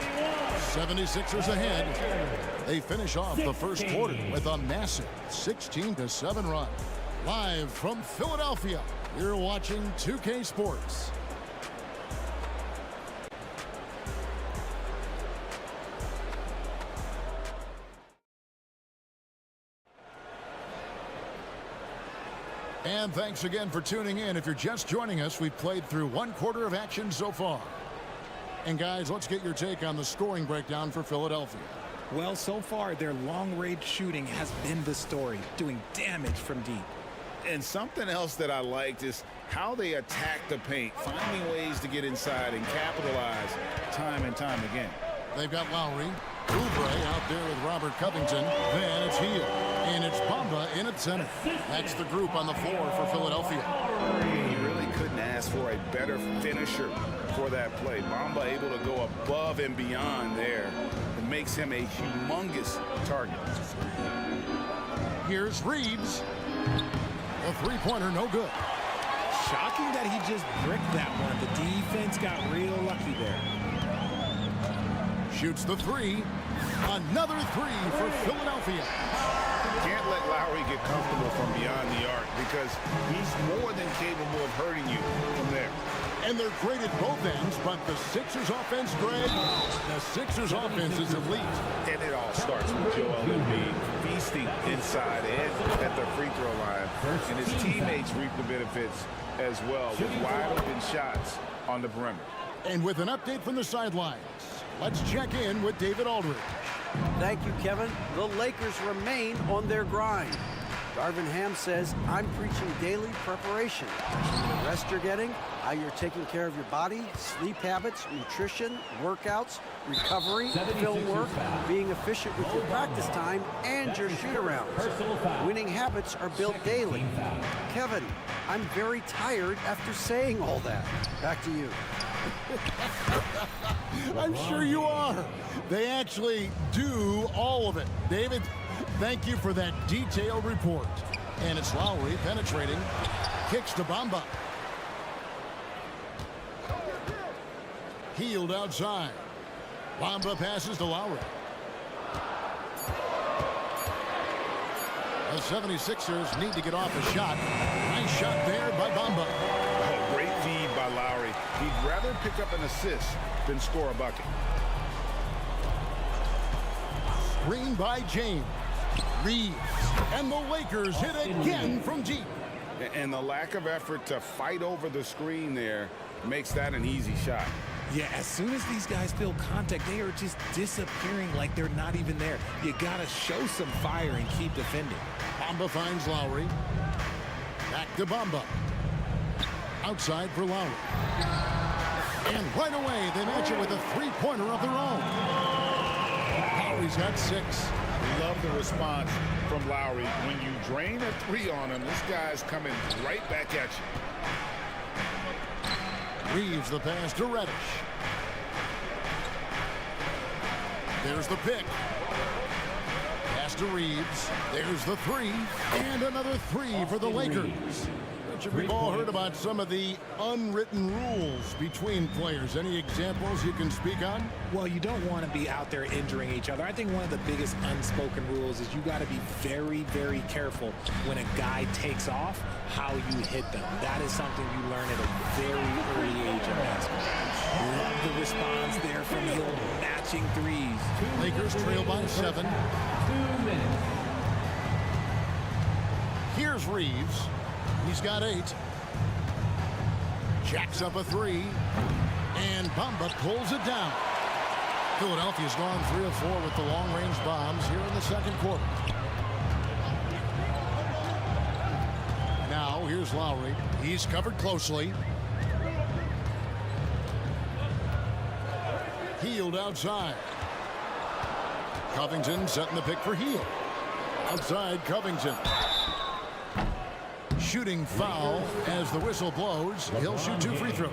76ers ahead. They finish off the first quarter with a massive 16-7 run. Live from Philadelphia, you're watching 2K Sports. And thanks again for tuning in. If you're just joining us, we've played through 1 quarter of action so far. And guys, let's get your take on the scoring breakdown for Philadelphia. Well, so far, their long-range shooting has been the story, doing damage from deep. And something else that I liked is how they attack the paint, finding ways to get inside and capitalize time and time again. They've got Lowry, Oubre out there with Robert Covington. Then it's Hield, and it's Bamba in at center. That's the group on the floor for Philadelphia. You really couldn't ask for a better finisher for that play. Bamba able to go above and beyond there. It makes him a humongous target. Here's Reeves. A three-pointer, no good. Shocking that he just bricked that one. The defense got real lucky there. Shoots the three. Another three for Philadelphia. Can't let Lowry get comfortable from beyond the arc because he's more than capable of hurting you from there. And they're great at both ends, but the Sixers offense, Greg, the Sixers offense is elite. And it all starts with Joel Embiid feasting inside and at the free throw line. And his teammates reap the benefits as well with wide open shots on the perimeter. And with an update from the sidelines, let's check in with David Aldridge. Thank you, Kevin. The Lakers remain on their grind. Darvin Ham says, I'm preaching daily preparation. The rest you're getting, how you're taking care of your body, sleep habits, nutrition, workouts, recovery, film work, being efficient with your practice time, and your shoot-arounds. Winning habits are built daily. Kevin, I'm very tired after saying all that. Back to you. I'm sure you are. They actually do all of it. David, thank you for that detailed report. And it's Lowry penetrating. Kicks to Bamba. Hield outside. Bamba passes to Lowry. The 76ers need to get off a shot. Nice shot there by Bamba. Oh, great feed by Lowry. He'd rather pick up an assist than score a bucket. Screen by James. Reeves. And the Lakers hit again from deep. And the lack of effort to fight over the screen there makes that an easy shot. Yeah, as soon as these guys feel contact, they are just disappearing like they're not even there. You gotta show some fire and keep defending. Bamba finds Lowry. Back to Bamba. Outside for Lowry. And right away, they match it with a three-pointer of their own. Lowry's got 6. Love the response from Lowry. When you drain a three on him, this guy's coming right back at you. Reeves the pass to Reddish. There's the pick. Pass to Reeves. There's the three. And another three for the Lakers. Coach, we've all heard about some of the unwritten rules between players. Any examples you can speak on? Well, you don't want to be out there injuring each other. I think one of the biggest unspoken rules is you got to be very, very careful when a guy takes off, how you hit them. That is something you learn at a very early age in basketball. Love the response there from Hill, matching threes. Lakers trail by 7. 2 minutes. Here's Reeves. He's got 8. Jacks up a 3. And Bamba pulls it down. Philadelphia's gone 3 of 4 with the long-range bombs here in the second quarter. Now, here's Lowry. He's covered closely. Hield outside. Covington setting the pick for Hield. Outside Covington. Shooting foul as the whistle blows. He'll shoot 2 free throws.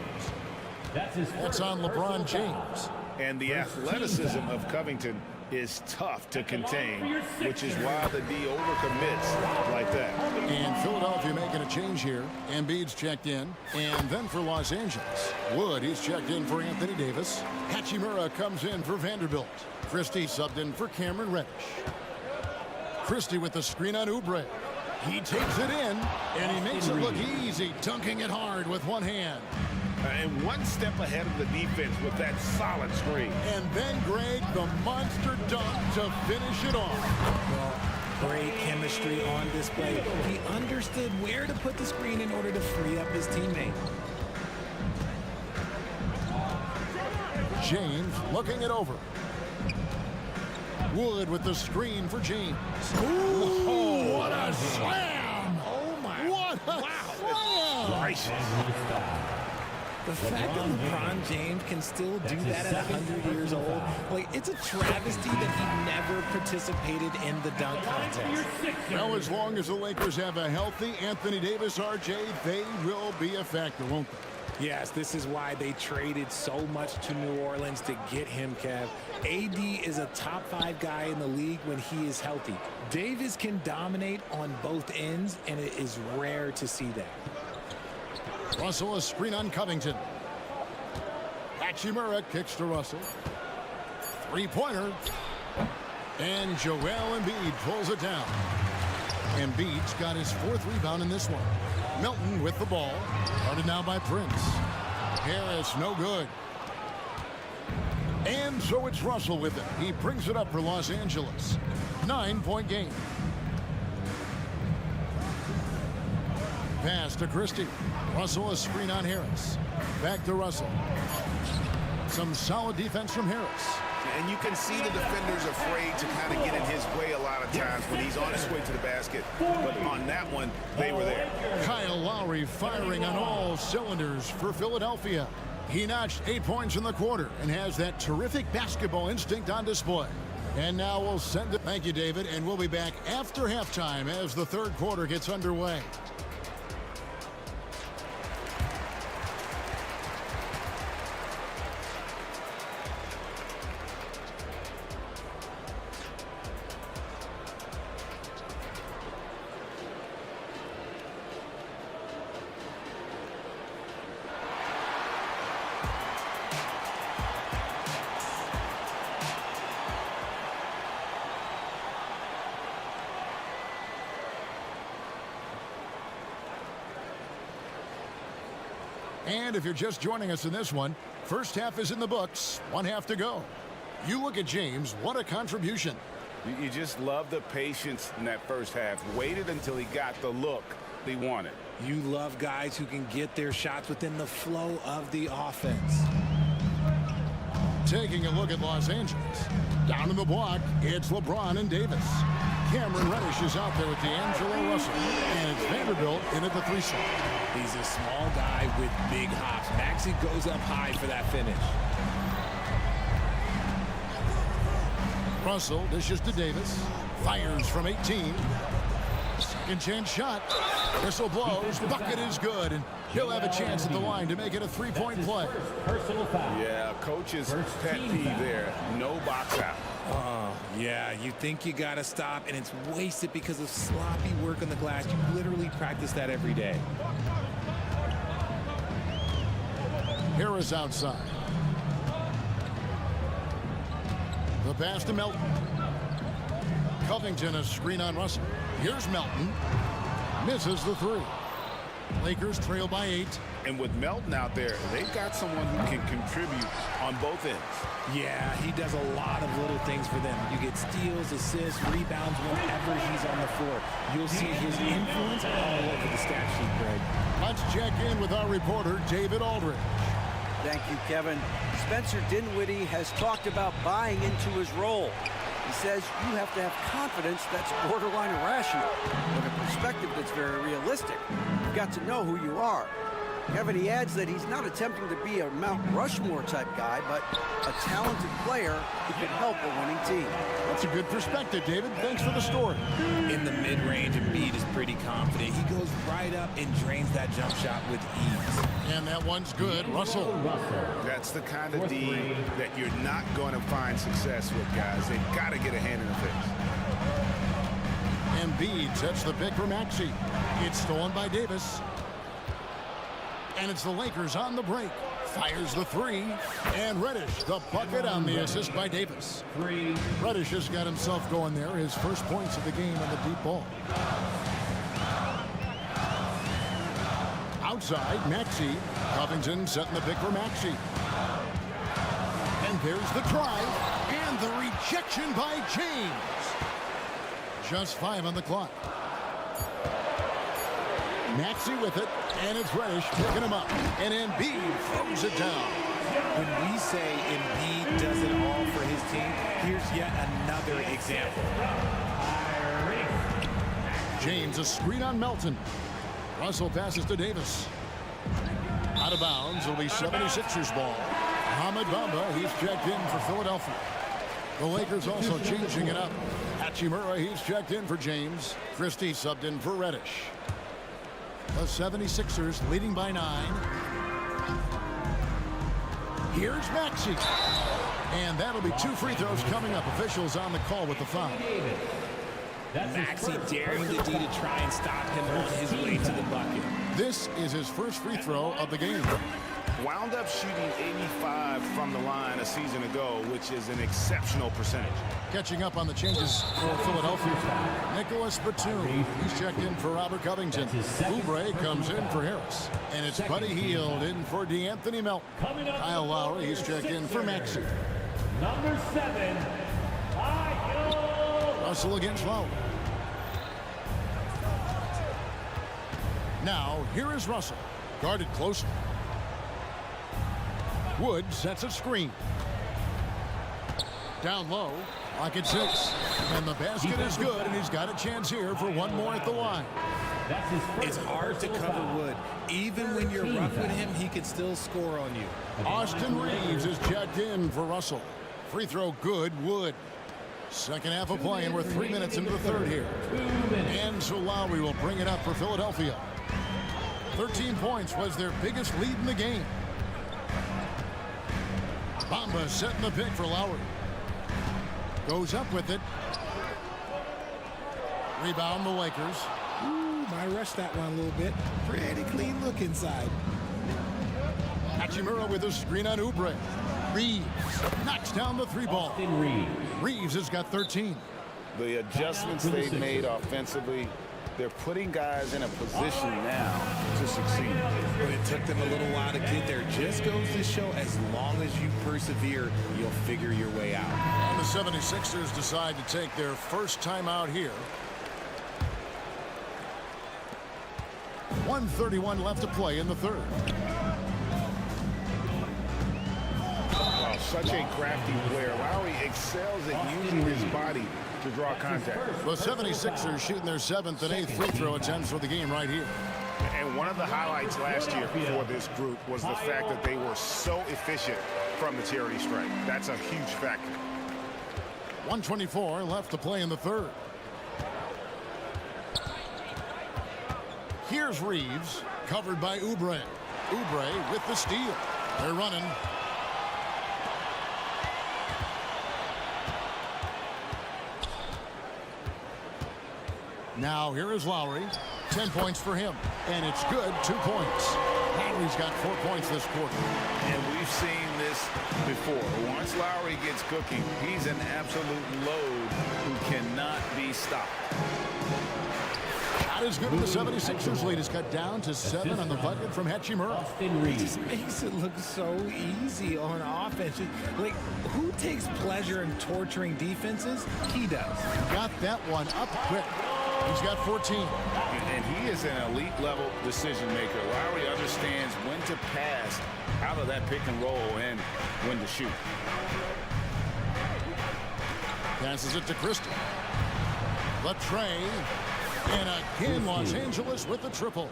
That's on LeBron James. And the athleticism of Covington is tough to contain, which is why the D overcommits like that. And Philadelphia making a change here. Embiid's checked in. And then for Los Angeles, Wood, he's checked in for Anthony Davis. Hachimura comes in for Vanderbilt. Christie subbed in for Cameron Reddish. Christie with the screen on Oubre. He takes it in, and he makes it look easy, dunking it hard with one hand. And one step ahead of the defense with that solid screen. And then Greg, the monster dunk to finish it off. Well, great chemistry on display. He understood where to put the screen in order to free up his teammate. James looking it over. Wood with the screen for James. Ooh, what a slam! Oh my! What a slam! The fact that LeBron James can still do that at 100 years old, like, it's a travesty that he never participated in the dunk contest. Well, as long as the Lakers have a healthy Anthony Davis, RJ, they will be a factor, won't they? Yes, this is why they traded so much to New Orleans to get him, Kev. AD is a top 5 guy in the league when he is healthy. Davis can dominate on both ends, and it is rare to see that. Russell, a screen on Covington. Hachimura kicks to Russell. 3-pointer. And Joel Embiid pulls it down. Embiid's got his 4th rebound in this one. Milton with the ball. Guarded now by Prince. Harris, no good. And so it's Russell with it. He brings it up for Los Angeles. 9-point game. Pass to Christie. Russell, a screen on Harris. Back to Russell. Some solid defense from Harris. And you can see the defenders afraid to kind of get in his way a lot of times when he's on his way to the basket. But on that one, they were there. Kyle Lowry firing on all cylinders for Philadelphia. He notched 8 points in the quarter and has that terrific basketball instinct on display. And now we'll send it. Thank you, David. And we'll be back after halftime as the third quarter gets underway. And if you're just joining us in this one, first half is in the books, 1 half to go. You look at James, what a contribution. You just love the patience in that first half. Waited until he got the look he wanted. You love guys who can get their shots within the flow of the offense. Taking a look at Los Angeles. Down in the block, it's LeBron and Davis. Cameron Reddish is out there with D'Angelo Russell. And it's Vanderbilt in at the 3 slot. He's a small guy with big hops. Maxey goes up high for that finish. Russell dishes to Davis. Fires from 18. Second chance shot. Whistle blows. Bucket is good. And he'll have a chance at the line to make it a 3-point play. Yeah, coach's pet peeve there. No box out. Oh, yeah, you think you got to stop, and it's wasted because of sloppy work on the glass. You literally practice that every day. Harris outside. The pass to Melton. Covington, a screen on Russell. Here's Melton. Misses the three. Lakers trail by 8. And with Melton out there, they've got someone who can contribute on both ends. Yeah, he does a lot of little things for them. You get steals, assists, rebounds whenever he's on the floor. You'll see his influence all over the stat sheet, Greg. Let's check in with our reporter, David Aldridge. Thank you, Kevin. Spencer Dinwiddie has talked about buying into his role. He says you have to have confidence that's borderline irrational, but a perspective that's very realistic. You've got to know who you are. Kevin, he adds that he's not attempting to be a Mount Rushmore type guy, but a talented player who can help a winning team. That's a good perspective, David. Thanks for the story. In the mid-range, Embiid is pretty confident. He goes right up and drains that jump shot with ease. And that one's good. Russell. That's the kind of D that you're not going to find success with, guys. They've got to get a hand in the face. Embiid sets the pick for Maxey. It's stolen by Davis. And it's the Lakers on the break. Fires the three. And Reddish, the bucket on the assist by Davis. Reddish has got himself going there. His first points of the game on the deep ball. Outside, Maxey. Covington setting the pick for Maxey. And there's the try. And the rejection by James. Just 5 on the clock. Maxey with it, and it's Reddish picking him up. And Embiid throws it down. When we say Embiid does it all for his team, here's yet another example. James, a screen on Melton. Russell passes to Davis. Out of bounds, it'll be 76ers ball. Ahmed Bamba, he's checked in for Philadelphia. The Lakers also changing it up. Hachimura, he's checked in for James. Christie subbed in for Reddish. The 76ers leading by 9. Here's Maxey. And that'll be 2 free throws coming up. Officials on the call with the foul. Maxey daring the D to try and stop him on his way to the bucket. This is his first free throw of the game. Wound up shooting 85 from the line a season ago, which is an exceptional percentage. Catching up on the changes for Philadelphia. Nicholas Batum, he's checked in for Robert Covington. Oubre comes in for Harris. And it's Buddy Hield in for DeAnthony Melton. Kyle Lowry, he's checked in for Maxey. Number 7, Russell against Lowry. Now, here is Russell. Guarded closer. Wood sets a screen. Down low, pocket 6. And the basket is good, and he's got a chance here for one more at the line. It's hard to cover Wood. Even when you're rough with him, he can still score on you. Austin Reeves is checked in for Russell. Free throw good, Wood. Second half of play, and we're 3 minutes into the third here. And so Lowry will bring it up for Philadelphia. 13 points was their biggest lead in the game. Bamba setting the pick for Lowry. Goes up with it. Rebound the Lakers. Ooh, might rush that one a little bit. Pretty clean look inside. Hachimura with a screen on Oubre. Reeves knocks down the 3 ball. Reeves has got 13. The adjustments they've made offensively, they're putting guys in a position now to succeed. But it took them a little while to get there. Just goes to show, as long as you persevere, you'll figure your way out. And the 76ers decide to take their first time out here. 1:31 left to play in the third. Oh, such a crafty player. Lowry excels at using his body to draw contact. The 76ers shooting their 7th and 8th free throw attempts for the game right here. And one of the highlights last year for this group was the fact that they were so efficient from the charity stripe. That's a huge factor. 1:24 left to play in the third. Here's Reeves, covered by Oubre. Oubre with the steal. They're running. Now here is Lowry. 10 points for him. And it's good. 2 points. Lowry's got 4 points this quarter. And we've seen this before. Once Lowry gets cooking, he's an absolute load who cannot be stopped. Not as good as the 76ers lead is cut down to 7 on the bucket from Hachimura. It just makes it look so easy on offense. Like, who takes pleasure in torturing defenses? He does. Got that one up quick. He's got 14. And he is an elite level decision maker. Lowry understands when to pass out of that pick and roll and when to shoot. Passes it to Christie. Latrey. And again, Los Angeles with the triple.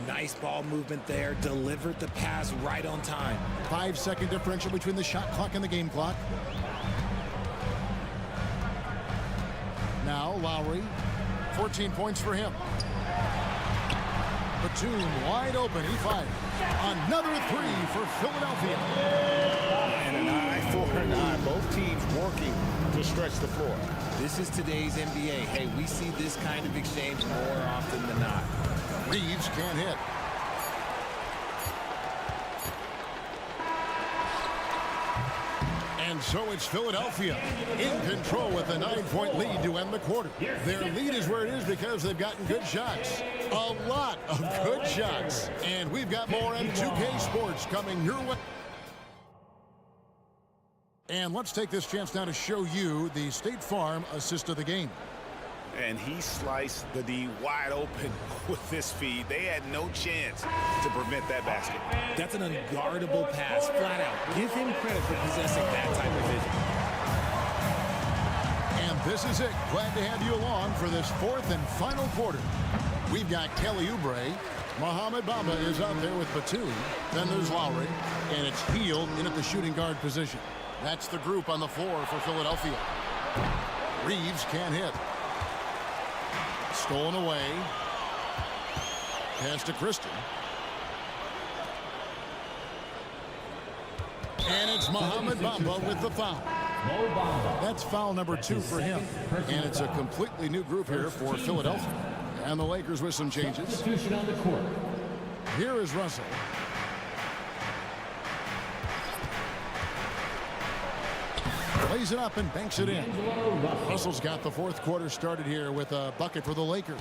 Nice ball movement there. Delivered the pass right on time. 5-second differential between the shot clock and the game clock. Now Lowry. 14 points for him. Batum wide open. He fired. Another 3 for Philadelphia. And an eye for an eye. Both teams working to stretch the floor. This is today's NBA. Hey, we see this kind of exchange more often than not. Reeves can't hit. And so it's Philadelphia in control with a 9-point lead to end the quarter. Their lead is where it is because they've gotten good shots. A lot of good shots. And we've got more on 2K Sports coming your way. And let's take this chance now to show you the State Farm assist of the game. And he sliced the D wide open with this feed. They had no chance to prevent that basket. That's an unguardable pass, flat out. Give him credit for possessing that type of vision. And this is it. Glad to have you along for this 4th and final quarter. We've got Kelly Oubre. Mohamed Bamba is out there with Batum. Then there's Lowry. And it's Hield in at the shooting guard position. That's the group on the floor for Philadelphia. Reeves can't hit. Stolen away. Pass to Christie. And it's Mohamed Bamba with the foul. That's foul number 2 for him. And it's a completely new group here for Philadelphia. And the Lakers with some changes. Here is Russell. Plays it up and banks it in. Russell's got the 4th quarter started here with a bucket for the Lakers.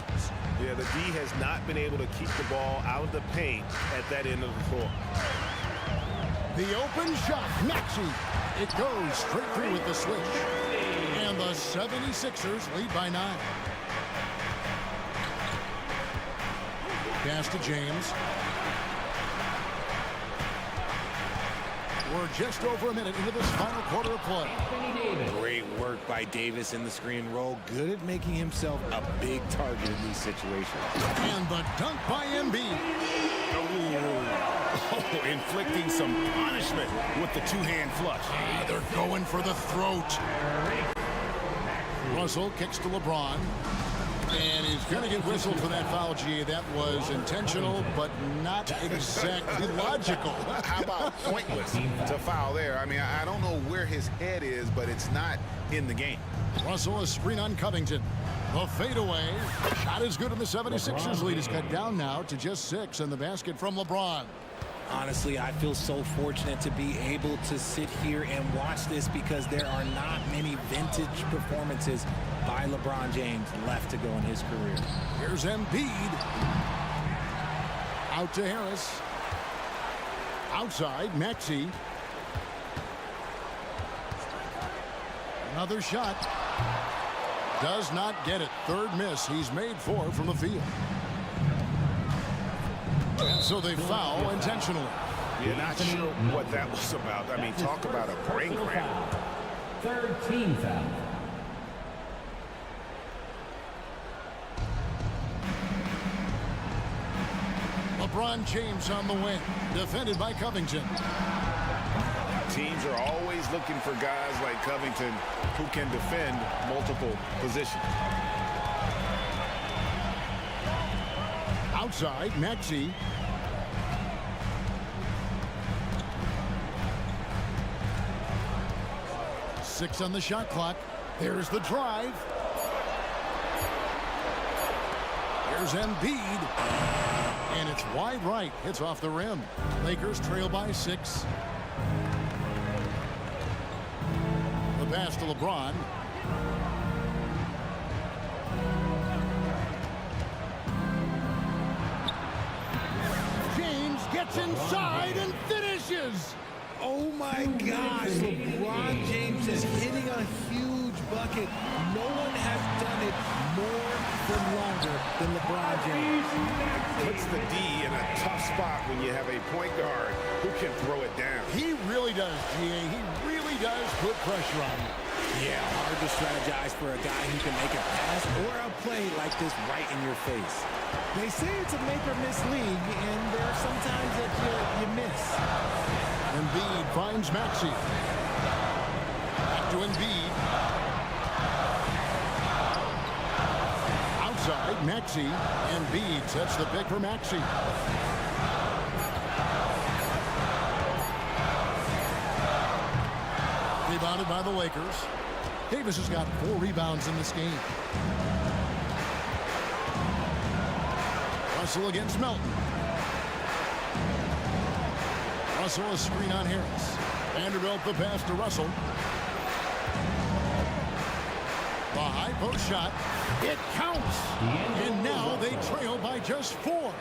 Yeah, the D has not been able to keep the ball out of the paint at that end of the floor. The open shot, Maxey. It goes straight through with the switch. And the 76ers lead by 9. Pass to James. We're just over a minute into this final quarter of play. Great work by Davis in the screen and roll. Good at making himself a big target in these situations. And the dunk by Embiid. Oh, inflicting some punishment with the 2-hand flush. They're going for the throat. Russell kicks to LeBron. And he's going to get whistled for that foul, G. That was intentional, but not exactly logical. How about pointless to foul there? I mean, I don't know where his head is, but it's not in the game. Russell, a screen on Covington. The fadeaway. Shot is good, and the 76ers lead is cut down now to just 6, and the basket from LeBron. Honestly, I feel so fortunate to be able to sit here and watch this because there are not many vintage performances by LeBron James left to go in his career. Here's Embiid. Out to Harris. Outside, Maxey. Another shot. Does not get it. 3rd miss. He's made 4 from the field. And so they foul intentionally. You're not sure what that was about. I mean, talk about a brain cramp. 3rd team foul. LeBron James on the wing. Defended by Covington. Teams are always looking for guys like Covington who can defend multiple positions. Outside, Maxey. Six on the shot clock. There's the drive. Here's Embiid. And it's wide right. Hits off the rim. Lakers trail by 6. The pass to LeBron. James gets inside and finishes. Oh my gosh, LeBron James is hitting a huge bucket. No one has done it more than longer than LeBron James. Puts the D in a tough spot when you have a point guard who can throw it down. He really does, GA. He really does put pressure on you. Yeah, hard to strategize for a guy who can make a pass or a play like this right in your face. They say it's a make or miss league, and there are some times that you miss. Embiid finds Maxey. Back to Embiid. Outside, Maxey. Embiid sets the pick for Maxey. Rebounded by the Lakers. Davis has got 4 rebounds in this game. Russell against Melton. Russell a screen on Harris. Vanderbilt the pass to Russell. The high post shot. It counts. And now they trail by just 4.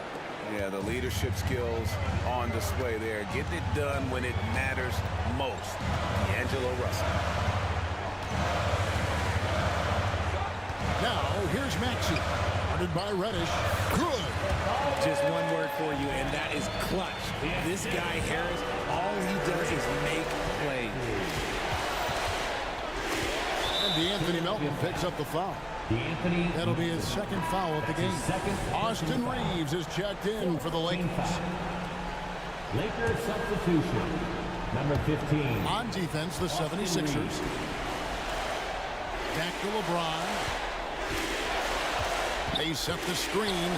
Yeah, the leadership skills on display there. Getting it done when it matters most. D'Angelo Russell. Now, here's Maxey. Guarded by Reddish. Good. Just one word for you, and that is clutch. This guy, Harris, all he does is make plays. And DeAnthony Melton picks up the foul. That'll be his second foul of the game. Austin Reeves is checked in for the Lakers. Lakers substitution. Number 15. On defense, the 76ers. Back to LeBron. They set the screen.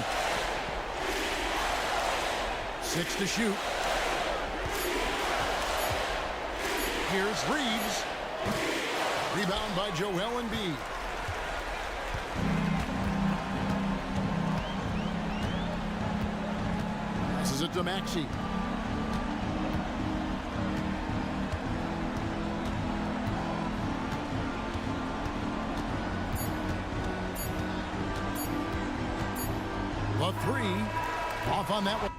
6 to shoot. Here's Reeves. Rebound by Joel Embiid. Passes it to Maxey. The 3 off on that one.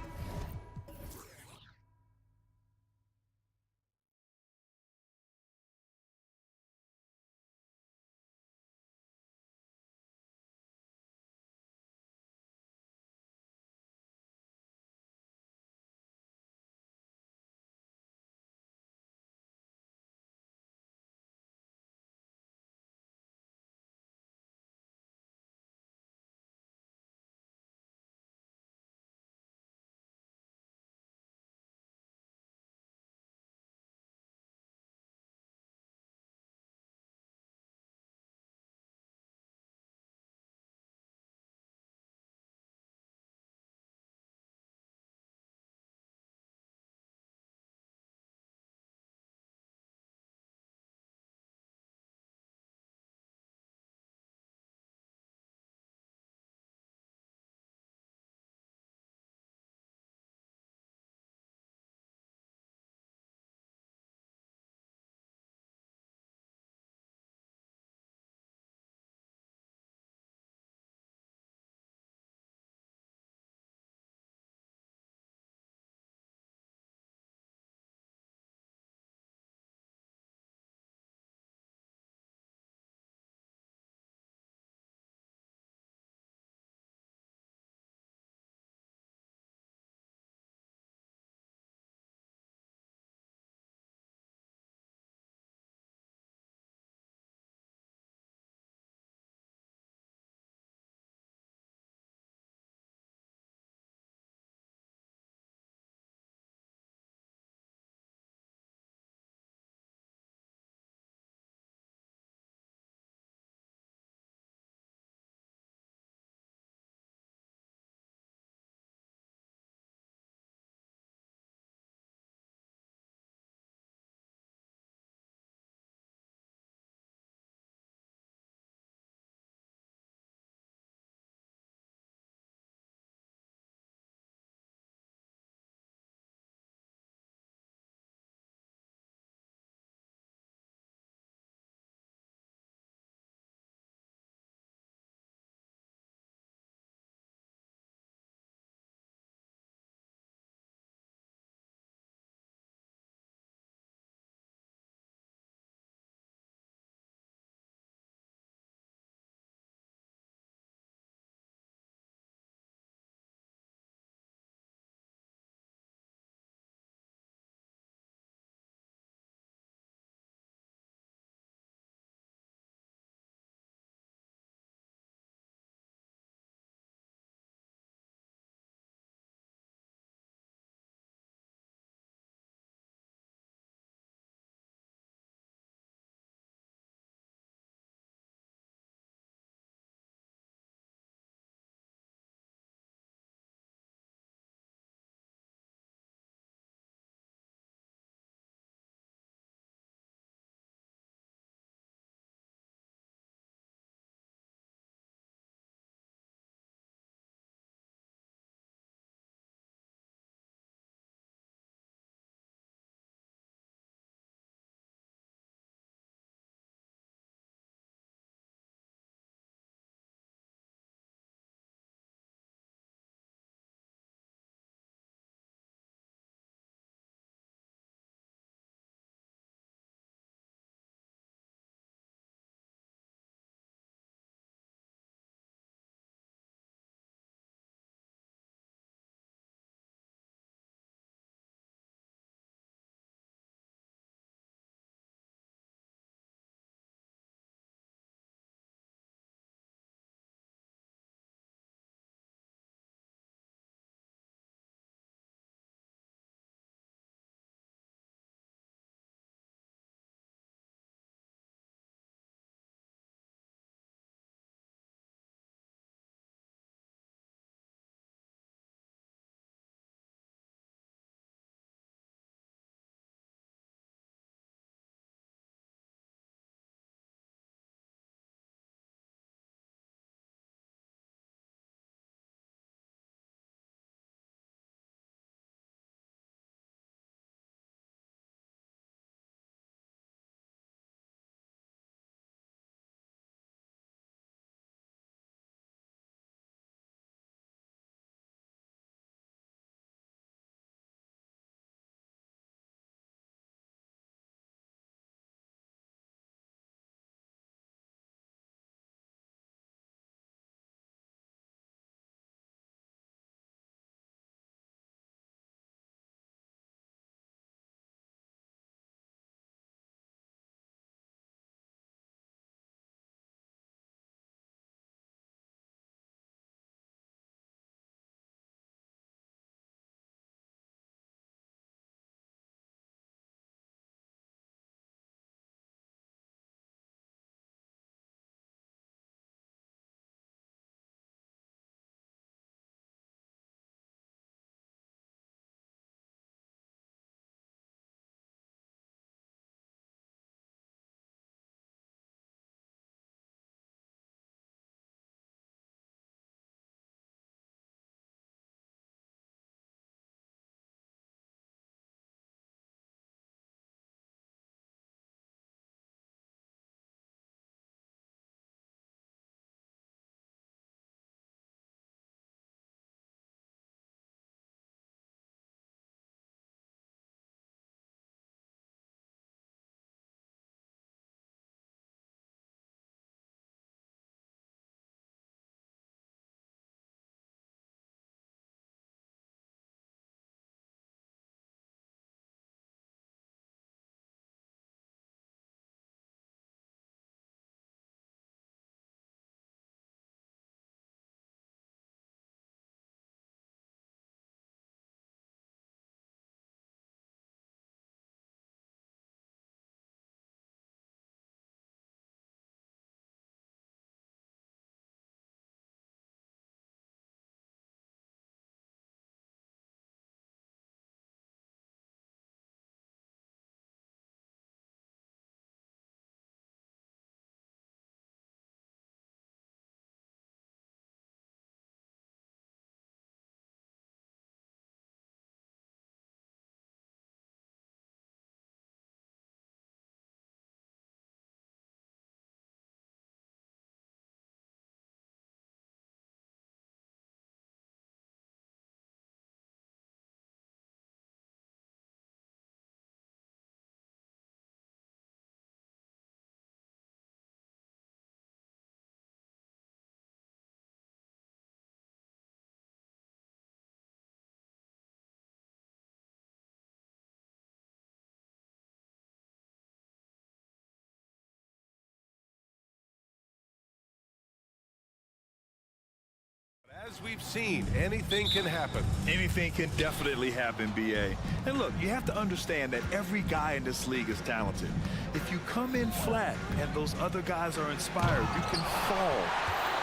As we've seen, anything can happen. Anything can definitely happen, BA. And look, you have to understand that every guy in this league is talented. If you come in flat and those other guys are inspired, you can fall.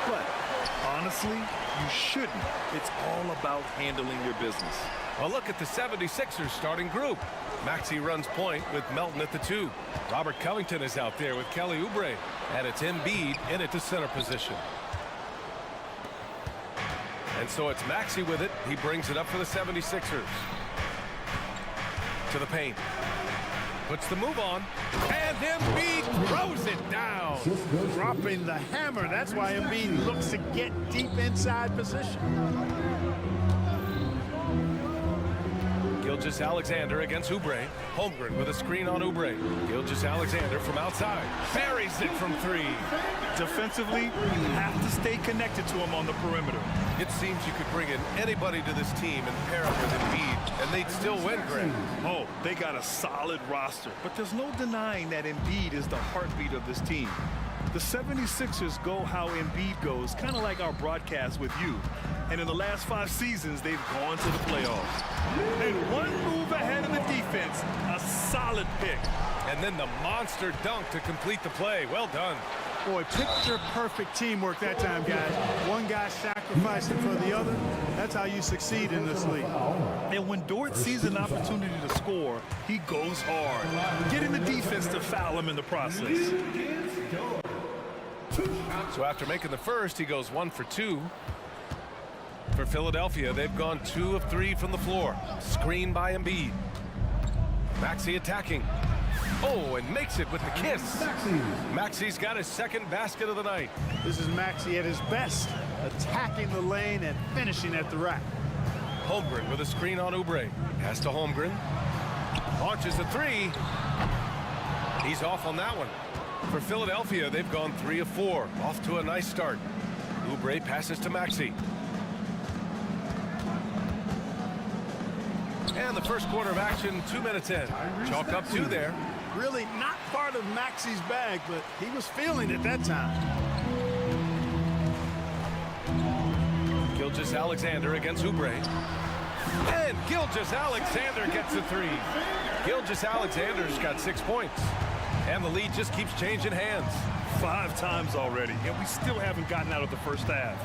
But honestly, you shouldn't. It's all about handling your business. Well, look at the 76ers starting group. Maxey runs point with Melton at the 2. Robert Covington is out there with Kelly Oubre. And it's Embiid in at the center position. And so it's Maxey with it. He brings it up for the 76ers. To the paint. Puts the move on. And Embiid throws it down. Dropping the hammer. That's why Embiid looks to get deep inside position. Gilgeous-Alexander against Oubre. Holmgren with a screen on Oubre. Gilgeous-Alexander from outside. Buries it from 3. Defensively, you have to stay connected to him on the perimeter. It seems you could bring in anybody to this team and pair up with Embiid, and they'd still win, Greg. Oh, they got a solid roster, but there's no denying that Embiid is the heartbeat of this team. The 76ers go how Embiid goes, kind of like our broadcast with you. And in the last 5 seasons, they've gone to the playoffs. And one move ahead of the defense, a solid pick. And then the monster dunk to complete the play. Well done. Boy, picture-perfect teamwork that time, guys. One guy sacrificing for the other. That's how you succeed in this league. And when Dort sees an opportunity to score, he goes hard, getting the defense to foul him in the process. So after making the first, he goes 1 for 2. For Philadelphia, they've gone 2 of 3 from the floor. Screen by Embiid. Maxey attacking. Oh, and makes it with the kiss. Maxey's got his second basket of the night. This is Maxey at his best, attacking the lane and finishing at the rack. Holmgren with a screen on Oubre. Pass to Holmgren. Launches a 3. He's off on that one. For Philadelphia, they've gone 3 of 4. Off to a nice start. Oubre passes to Maxey. And the first quarter of action, 2 minutes in. Chalk up 2 there. Really not part of Maxey's bag, but he was feeling it that time. Gilgeous-Alexander against Oubre. And Gilgeous-Alexander gets a 3. Gilgeous-Alexander's got 6 points. And the lead just keeps changing hands. 5 times already, and we still haven't gotten out of the first half.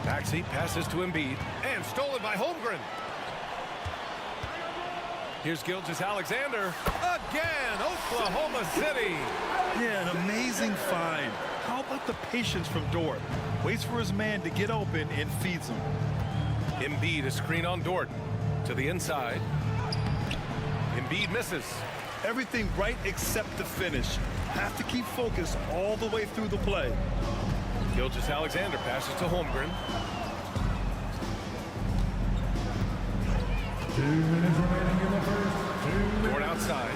Maxey passes to Embiid. And stolen by Holmgren. Here's Gilgeous-Alexander. Again, Oklahoma City. Yeah, an amazing find. How about the patience from Dort? Waits for his man to get open and feeds him. Embiid, a screen on Dort. To the inside. Embiid misses. Everything right except the finish. Have to keep focused all the way through the play. Gilgeous-Alexander passes to Holmgren. 2 minutes remaining in the first. Dort outside.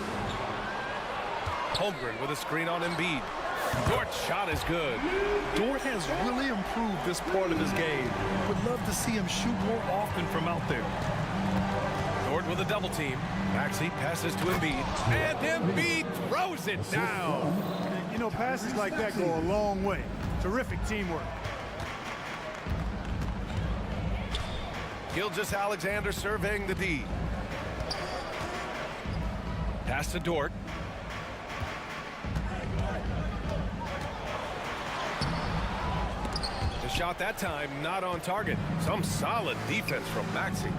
Holmgren with a screen on Embiid. Dort's shot is good. Dort has really improved this part of his game. Would love to see him shoot more often from out there. Dort with a double team. Maxey passes to Embiid. And Embiid throws it down. You know, passes like that go a long way. Terrific teamwork. Gilgeous-Alexander surveying the D. Pass to Dort. The shot that time not on target. Some solid defense from Maxey.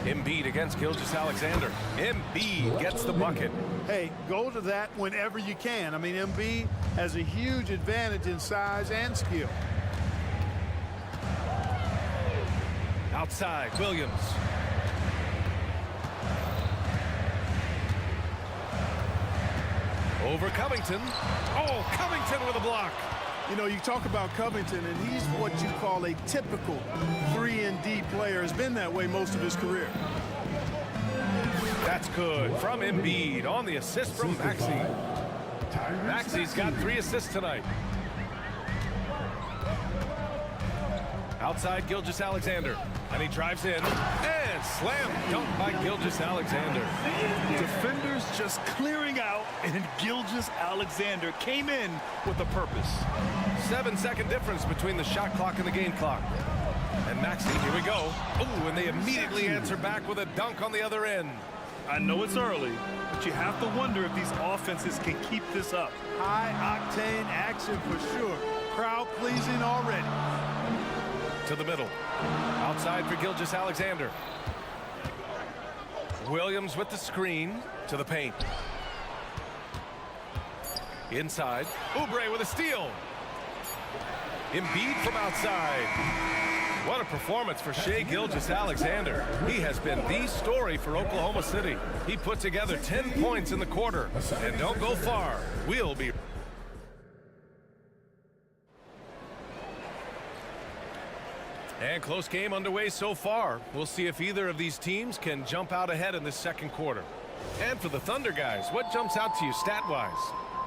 Embiid against Gilgeous-Alexander. Embiid gets the bucket. Hey, go to that whenever you can. I mean, Embiid has a huge advantage in size and skill. Outside, Williams. Over Covington. Oh, Covington with a block. You know, you talk about Covington, and he's what you call a typical 3-and-D player. Has been that way most of his career. That's good from Embiid on the assist from Maxey. Maxey's got 3 assists tonight. Outside Gilgeous-Alexander. And he drives in. And slam dunk by Gilgeous-Alexander. Defenders just clearing out And Gilgeous-Alexander came in with a purpose. 7-second difference between the shot clock and the game clock. And Maxey, here we go. Ooh, and they immediately answer back with a dunk on the other end. I know it's early, but you have to wonder if these offenses can keep this up. High-octane action for sure. Crowd pleasing already. To the middle. Outside for Gilgeous-Alexander. Williams with the screen to the paint. Inside. Oubre with a steal. Embiid from outside. What a performance for Shai Gilgeous-Alexander. He has been the story for Oklahoma City. He put together 10 points in the quarter. And don't go far. We'll be... And close game underway so far. We'll see if either of these teams can jump out ahead in this second quarter. And for the Thunder guys, what jumps out to you stat-wise?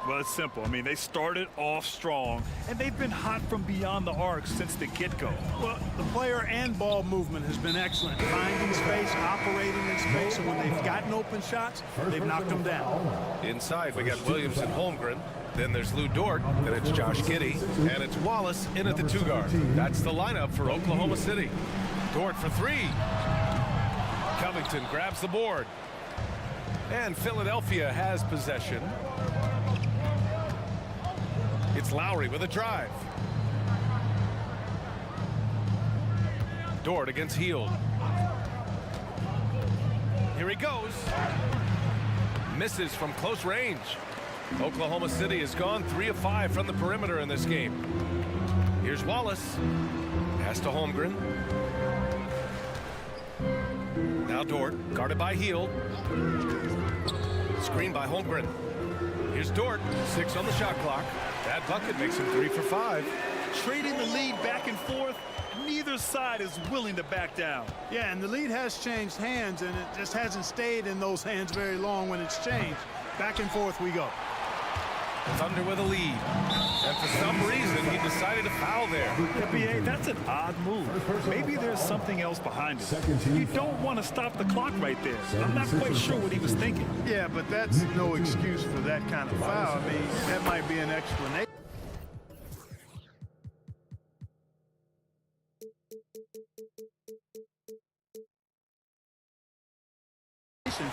Well, it's simple. I mean, they started off strong, and they've been hot from beyond the arc since the get-go. Well, the player and ball movement has been excellent. Finding space, operating in space, and when they've gotten open shots, they've knocked them down. Inside, we got Williams and Holmgren. Then there's Lou Dort, then it's Josh Giddey, and it's Wallace in at the 2-guard. That's the lineup for Oklahoma City. Dort for 3. Covington grabs the board. And Philadelphia has possession. It's Lowry with a drive. Dort against Hield. Here he goes. Misses from close range. Oklahoma City has gone 3 of 5 from the perimeter in this game. Here's Wallace. Pass to Holmgren. Now Dort, guarded by Hield. Screen by Holmgren. Here's Dort, 6 on the shot clock. That bucket makes him 3 for 5. Trading the lead back and forth, neither side is willing to back down. Yeah, and the lead has changed hands, and it just hasn't stayed in those hands very long when it's changed. Back and forth we go. Thunder with a lead. And for some reason, he decided to foul there. BA, that's an odd move. Maybe there's something else behind it. You don't want to stop the clock right there. I'm not quite sure what he was thinking. Yeah, but that's no excuse for that kind of foul. I mean, that might be an explanation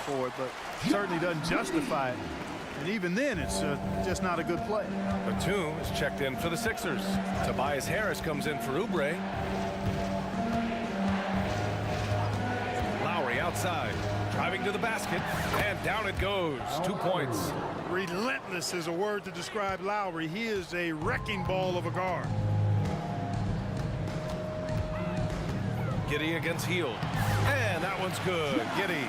for it, but certainly doesn't justify it. And even then, it's just not a good play. Batum is checked in for the Sixers. Tobias Harris comes in for Oubre. Lowry outside, driving to the basket, and down it goes. 2 points. Relentless is a word to describe Lowry. He is a wrecking ball of a guard. Giddey against Hield. And that one's good. Giddey.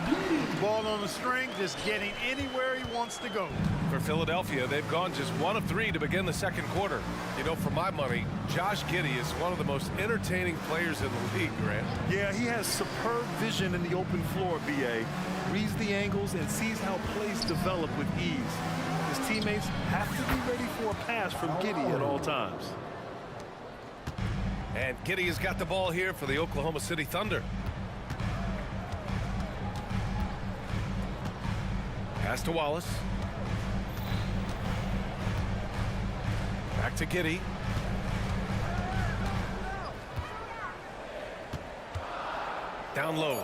Ball on the string, just getting anywhere he wants to go. For Philadelphia, they've gone just 1 of 3 to begin the second quarter. You know, for my money, Josh Giddey is one of the most entertaining players in the league, Grant. Yeah, he has superb vision in the open floor, BA. Reads the angles and sees how plays develop with ease. His teammates have to be ready for a pass from Giddey at all times. And Giddey has got the ball here for the Oklahoma City Thunder. Pass to Wallace. Back to Giddey. Down low.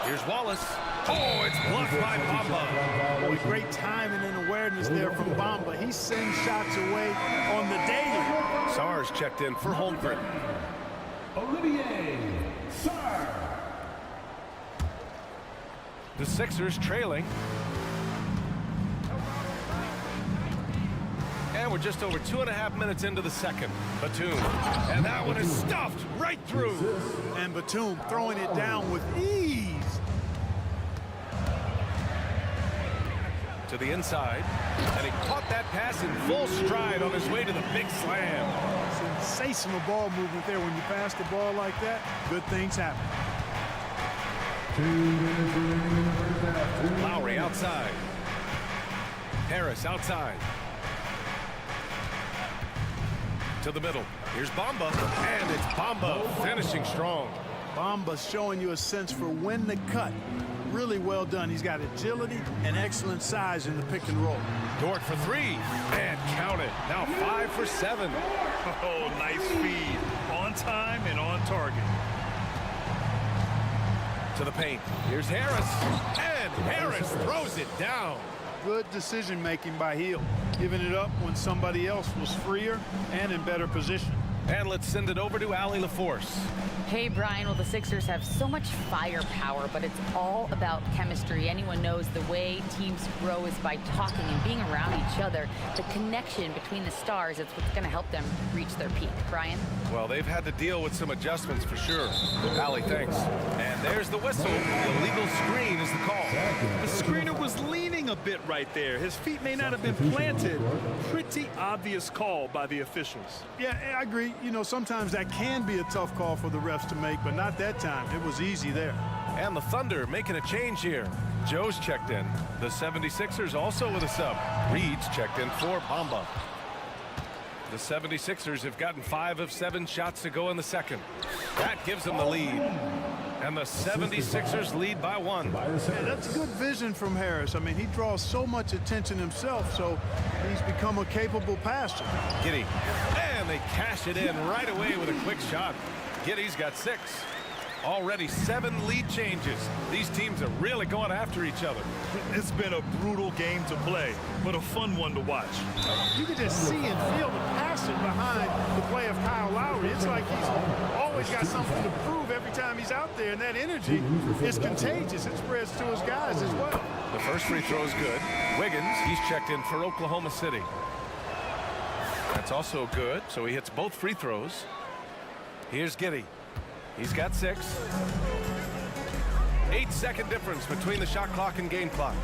Here's Wallace. Oh, it's blocked by Bamba. Boy, great timing and awareness there from Bamba. He sends shots away on the daily. Sarr's checked in for Holmgren. Olivier Sarr. The Sixers trailing. And we're just over 2.5 minutes into the second. Batum. And that one is stuffed right through. And Batum throwing it down with ease. To the inside. And he caught that pass in full stride on his way to the big slam. Sensational ball movement there. When you pass the ball like that, good things happen. Lowry outside. Harris outside. To the middle. Here's Bamba. And it's Bamba finishing strong. Bamba's showing you a sense for when to cut, really well done. He's got agility and excellent size in the pick and roll. Dort for three, and count it. Now 5 for 7. Oh, nice feed. On time and on target. To the paint. Here's Harris, and Harris throws it down. Good decision-making by Hill, giving it up when somebody else was freer and in better position. And let's send it over to Allie LaForce. Hey, Brian, well, the Sixers have so much firepower, but it's all about chemistry. Anyone knows the way teams grow is by talking and being around each other. The connection between the stars, it's what's going to help them reach their peak. Brian? Well, they've had to deal with some adjustments for sure. Allie, thanks. And there's the whistle. The illegal screen is the call. The screener was leaning a bit right there. His feet may not have been planted. Pretty obvious call by the officials. Yeah, I agree. You know, sometimes that can be a tough call for the refs to make, but not that time. It was easy there. And the Thunder making a change here. Joe's checked in. The 76ers also with a sub. Reed's checked in for Bamba. The 76ers have gotten 5 of 7 shots to go in the second. That gives them the lead. And the 76ers lead by 1. Yeah, that's good vision from Harris. I mean, he draws so much attention himself, so he's become a capable passer. Giddey. And they cash it in right away with a quick shot. Giddey's got 6. Already 7 lead changes. These teams are really going after each other. It's been a brutal game to play, but a fun one to watch. You can just see and feel the passion behind the play of Kyle Lowry. It's like he's always got something to prove every time he's out there, and that energy is contagious. It spreads to his guys as well. The first free throw is good. Wiggins, he's checked in for Oklahoma City. That's also good, so he hits both free throws. Here's Giddey. He's got 6. 8-second difference between the shot clock and game clock.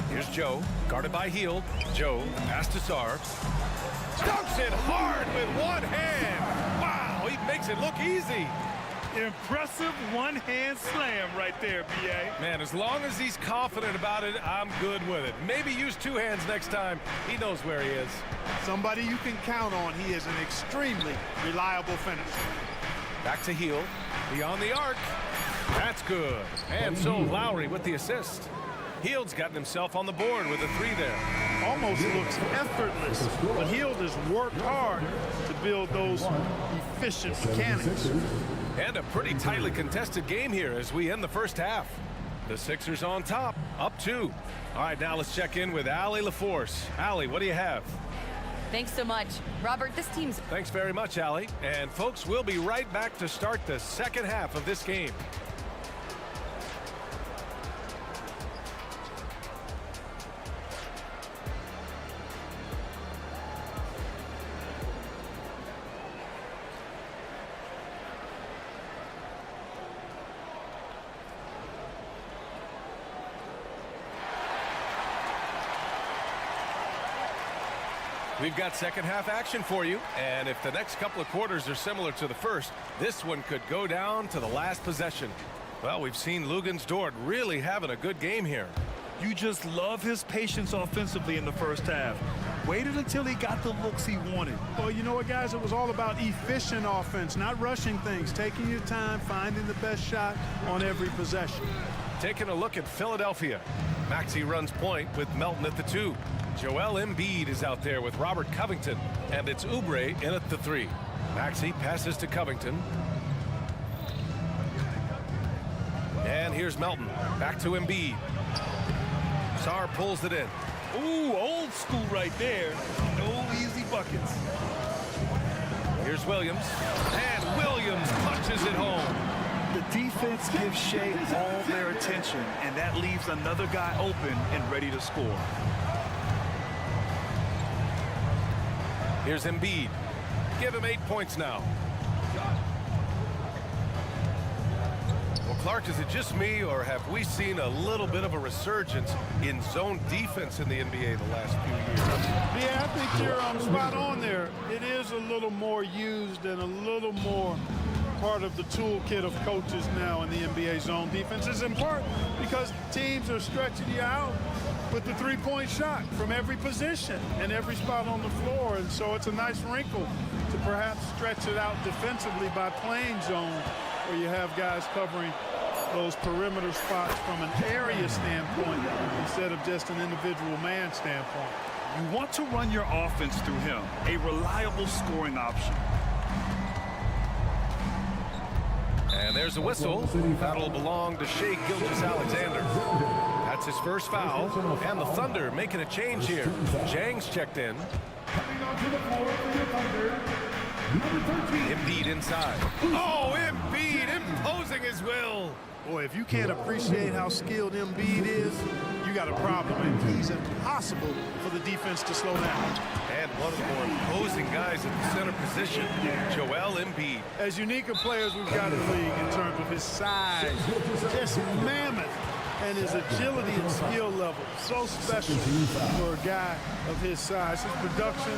Here's Joe, guarded by Hield. Joe, pass to Sarv. Dunks it hard with one hand. Wow, he makes it look easy. Impressive one-hand slam right there, B.A. Man, as long as he's confident about it, I'm good with it. Maybe use 2 hands next time. He knows where he is. Somebody you can count on. He is an extremely reliable finisher. Back to Hield. Beyond the arc. That's good. And so Lowry with the assist. Hield's gotten himself on the board with a 3 there. Almost looks effortless, but Hield has worked hard to build those efficient mechanics. And a pretty tightly contested game here as we end the first half. The Sixers on top, up 2. All right, now let's check in with Allie LaForce. Allie, what do you have? Thanks so much. Robert, this team's... Thanks very much, Allie. And folks, we'll be right back to start the second half of this game. We've got second half action for you, and if the next couple of quarters are similar to the first, this one could go down to the last possession. Well, we've seen Luguentz-Dort really having a good game here. You just love his patience offensively in the first half. Waited until he got the looks he wanted. Well, you know what, guys? It was all about efficient offense, not rushing things, taking your time, finding the best shot on every possession. Taking a look at Philadelphia. Maxey runs point with Melton at the 2. Joel Embiid is out there with Robert Covington, and it's Oubre in at the 3. Maxey passes to Covington. And here's Melton. Back to Embiid. Sarr pulls it in. Ooh, old school right there. No easy buckets. Here's Williams. And Williams punches it home. The defense gives Shea all their attention, and that leaves another guy open and ready to score. Here's Embiid. Give him 8 points now. Well, Clark, is it just me, or have we seen a little bit of a resurgence in zone defense in the NBA the last few years? Yeah, I think you're spot on there. It is a little more used and a little more part of the toolkit of coaches now in the NBA zone defenses, in part because teams are stretching you out with the three-point shot from every position and every spot on the floor. And so it's a nice wrinkle to perhaps stretch it out defensively by playing zone where you have guys covering those perimeter spots from an area standpoint instead of just an individual man standpoint. You want to run your offense through him, a reliable scoring option. And there's a whistle. That'll belong to Shea Gilgeous-Alexander. That's his first foul. And the Thunder making a change here. Jang's checked in. Coming onto the floor for the Thunder, number 13. Embiid inside. Oh, Embiid imposing his will. Boy, if you can't appreciate how skilled Embiid is, you got a problem. And he's impossible for the defense to slow down. And one of the more imposing guys at the center position, Joel Embiid. As unique a player as we've got in the league in terms of his size, just mammoth, and his agility and skill level, so special for a guy of his size. His production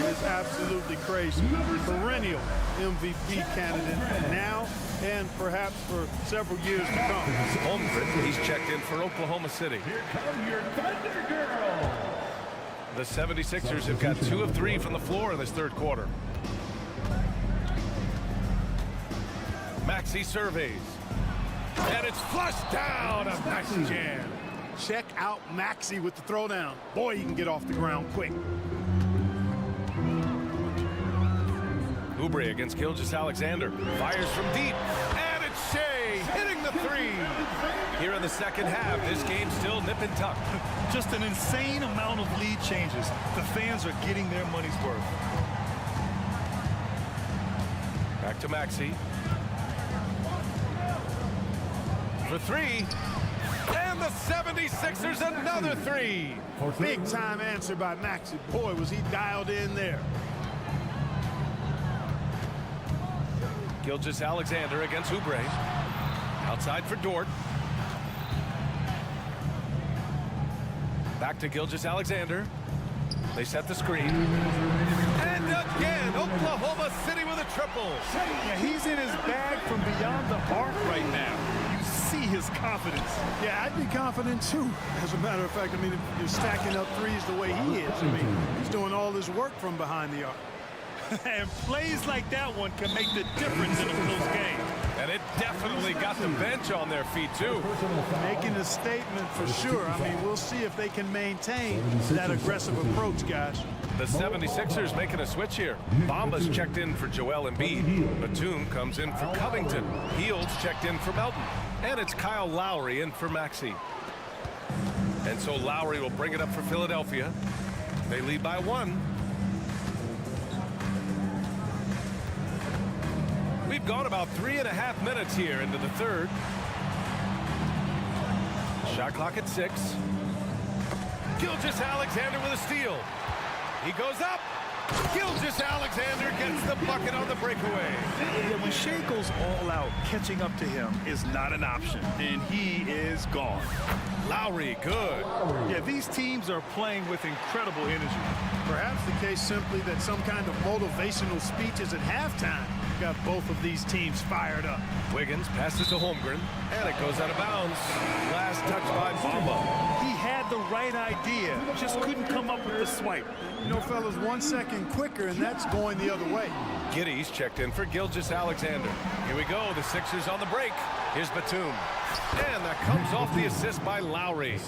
is absolutely crazy. Perennial MVP candidate now and perhaps for several years to come. Holmgren, he's checked in for Oklahoma City. Here come your Thunder Girls. The 76ers have got 2 of 3 from the floor in this third quarter. Maxey surveys. And it's flushed down. A nice jam. Check out Maxey with the throwdown. Boy, he can get off the ground quick. Oubre against Gilgeous-Alexander. Fires from deep. And it's Shea hitting the three. Here in the second half, this game's still nip and tuck. Just an insane amount of lead changes. The fans are getting their money's worth. Back to Maxey. For three. And the 76ers another three. Big time answer by Maxey. Boy, was he dialed in there. Gilgeous-Alexander against Oubre. Outside for Dort. Back to Gilgeous-Alexander. They set the screen. And again, Oklahoma City with a triple. Yeah, he's in his bag from beyond the arc right now. You see his confidence. Yeah, I'd be confident too. As a matter of fact, I mean, if you're stacking up threes the way he is, I mean, he's doing all his work from behind the arc. And plays like that one can make the difference in a close game. And it definitely got the bench on their feet, too. Making a statement for sure. I mean, we'll see if they can maintain that aggressive approach, guys. The 76ers making a switch here. Bamba's checked in for Joel Embiid. Batum comes in for Covington. Heald's checked in for Melton. And it's Kyle Lowry in for Maxey. And so Lowry will bring it up for Philadelphia. They lead by 1. We've gone about 3.5 minutes here into the third. Shot clock at 6. Gilgeous-Alexander with a steal. He goes up. Gilgeous-Alexander gets the bucket on the breakaway. Yeah, when Shea goes all out, catching up to him is not an option, and he is gone. Lowry, good. Yeah, these teams are playing with incredible energy. Perhaps the case simply that some kind of motivational speeches at halftime got both of these teams fired up. Wiggins passes to Holmgren, and it goes out of bounds. Last touch by Bamba. He had the right idea, just couldn't come up with the swipe. You know, fellas, 1 second quicker, and that's going the other way. Giddy's checked in for Gilgeous-Alexander. Here we go, the Sixers on the break. Here's Batum. And that comes off the assist by Lowry.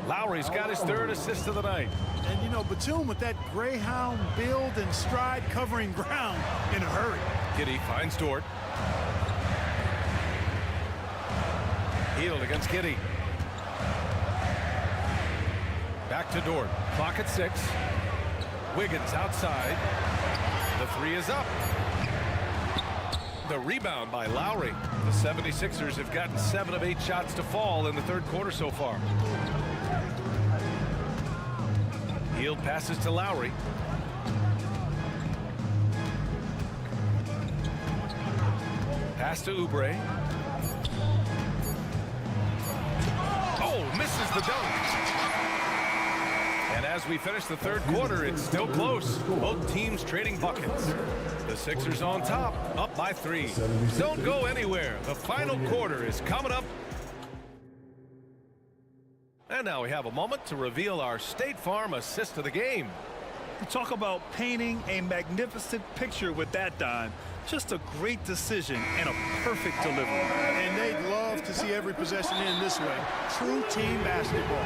Lowry's got his 3rd assist of the night. And, you know, Batum with that Greyhound build and stride covering ground in a hurry. Giddey finds Dort. Hield against Giddey. Back to Dort. Clock at 6. Wiggins outside. The 3 is up. The rebound by Lowry. The 76ers have gotten 7 of 8 shots to fall in the third quarter so far. Hield passes to Lowry. Pass to Oubre. Oh, misses the dunk. And as we finish the third quarter, it's still close. Both teams trading buckets. The Sixers on top, up by 3. Don't go anywhere. The final quarter is coming up. And now we have a moment to reveal our State Farm assist of the game. You talk about painting a magnificent picture with that dime. Just a great decision and a perfect delivery. And they'd love to see every possession end this way. True team basketball.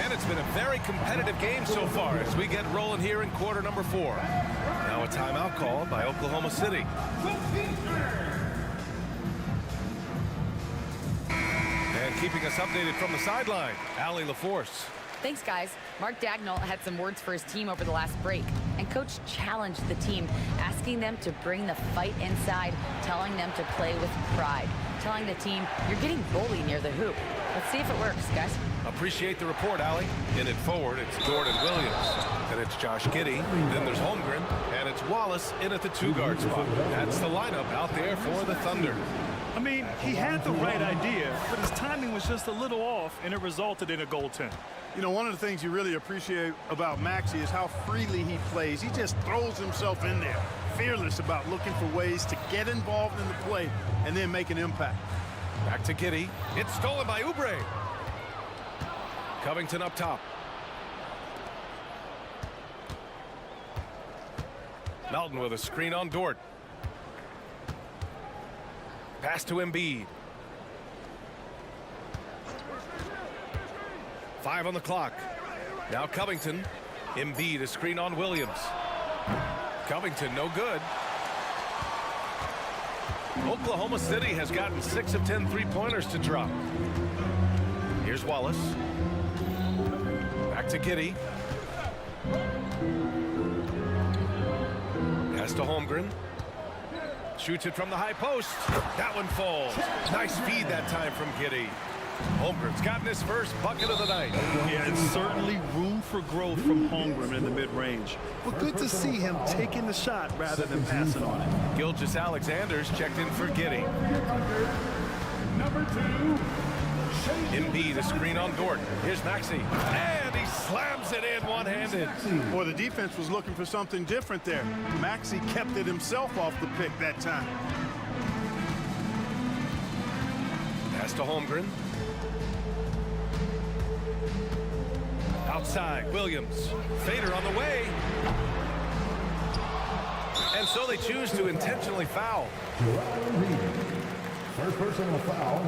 And it's been a very competitive game so far as we get rolling here in quarter number 4. Now a timeout called by Oklahoma City. And keeping us updated from the sideline, Allie LaForce. Thanks, guys. Mark Dagnall had some words for his team over the last break, and Coach challenged the team, asking them to bring the fight inside, telling them to play with pride, telling the team, you're getting bullied near the hoop. Let's see if it works, guys. Appreciate the report, Allie. In it forward, it's Jordan Williams. Then it's Josh Giddey. Then there's Holmgren. And it's Wallace in at the 2-guard spot. That's the lineup out there for the Thunder. I mean, he had the right idea, but his timing was just a little off, and it resulted in a goaltend. You know, one of the things you really appreciate about Maxey is how freely he plays. He just throws himself in there, fearless about looking for ways to get involved in the play and then make an impact. Back to Giddey. It's stolen by Oubre. Covington up top. Melton with a screen on Dort. Pass to Embiid. 5 on the clock. Now Covington. Embiid, a screen on Williams. Covington, no good. Oklahoma City has gotten 6 of 10 three-pointers to drop. Here's Wallace. Back to Giddey. Pass to Holmgren. Shoots it from the high post. That one falls. Nice feed that time from Giddey. Holmgren's gotten his first bucket of the night. Yeah, and certainly room for growth from Holmgren in the mid-range. But good to see him taking the shot rather than passing on it. Gilgeous-Alexander's checked in for Giddey. Number 2. Embiid, a screen on Dort. Here's Maxey. And he slams it in one-handed. Boy, the defense was looking for something different there. Maxey kept it himself off the pick that time. Pass to Holmgren. Outside, Williams. Fader on the way. And so they choose to intentionally foul. First personal foul.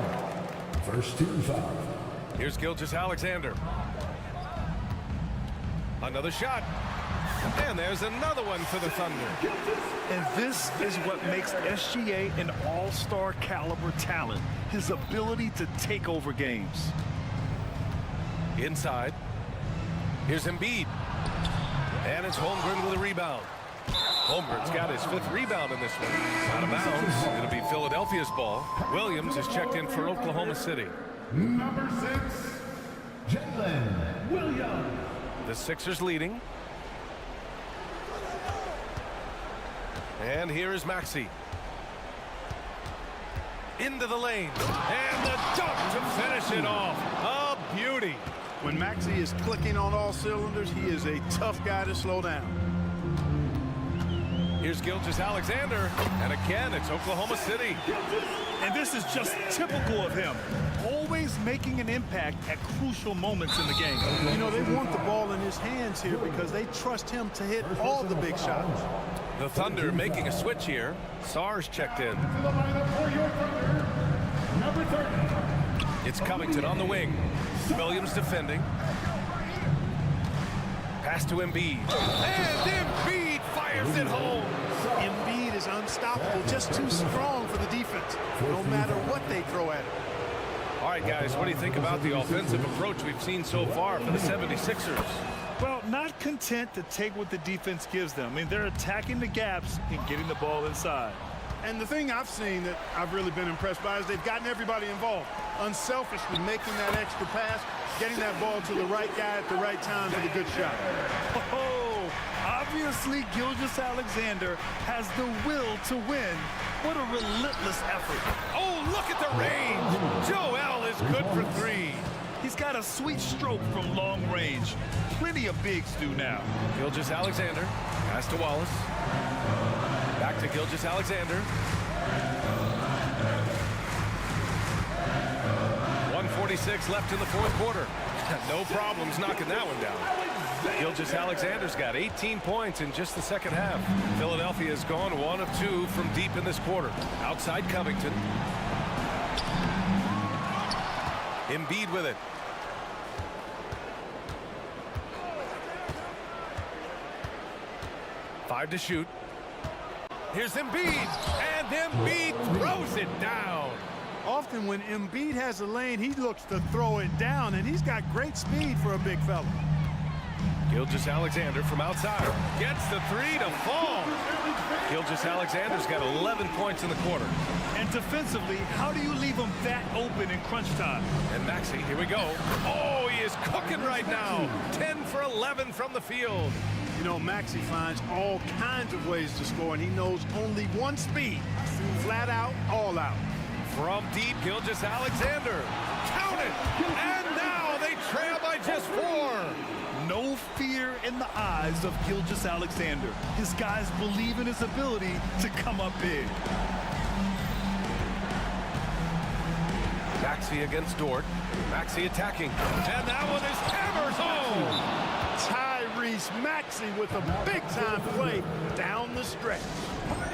First team foul. Here's Gilgeous-Alexander. Another shot. And there's another one for the Thunder. And this is what makes SGA an all-star caliber talent. His ability to take over games. Inside. Here's Embiid. And it's Holmgren with a rebound. Holmgren's got his 5th rebound in this one. Out of bounds. It'll be Philadelphia's ball. Williams is checked in for Oklahoma City. Number 6, Jalen Williams. The Sixers leading. And here is Maxey. Into the lane. And the dunk to finish it off. A beauty. When Maxey is clicking on all cylinders, he is a tough guy to slow down. Here's Gilgeous-Alexander. And again, it's Oklahoma City. And this is just typical of him. Always making an impact at crucial moments in the game. You know, they want the ball in his hands here because they trust him to hit all the big shots. The Thunder making a switch here. Sarge checked in. Number 30. It's Covington on the wing. Williams defending. Pass to Embiid. And Embiid fires it home. Embiid is unstoppable, just too strong for the defense, no matter what they throw at him. All right, guys, what do you think about the offensive approach we've seen so far for the 76ers? Well, not content to take what the defense gives them. I mean, they're attacking the gaps and getting the ball inside. And the thing I've seen that I've really been impressed by is they've gotten everybody involved. Unselfishly making that extra pass, getting that ball to the right guy at the right time for the good shot. Oh, obviously Gilgeous-Alexander has the will to win. What a relentless effort. Oh, look at the range. Joel is good for 3. He's got a sweet stroke from long range. Plenty of bigs do now. Gilgeous-Alexander. Pass to Wallace. Back to Gilgeous-Alexander. 1:46 left in the 4th quarter. No problems knocking that one down. Gilgeous-Alexander's got 18 points in just the second half. Philadelphia has gone 1 of 2 from deep in this quarter. Outside Covington. Embiid with it. Five to shoot. Here's Embiid, and Embiid throws it down. Often when Embiid has a lane, he looks to throw it down, and he's got great speed for a big fella. Gilgeous-Alexander from outside gets the three to fall. Gilgeous-Alexander's got 11 points in the quarter. And defensively, how do you leave him that open in crunch time? And Maxey, here we go. Oh, he is cooking right now. 10 for 11 from the field. You know, Maxey finds all kinds of ways to score, and he knows only one speed. Flat out, all out. From deep, Gilgeous-Alexander. Count it! And now they trail by just 4. No fear in the eyes of Gilgeous-Alexander. His guys believe in his ability to come up big. Maxey against Dort. Maxey attacking. And that one is hammered home. Tyrese Maxey with a big-time play down the stretch.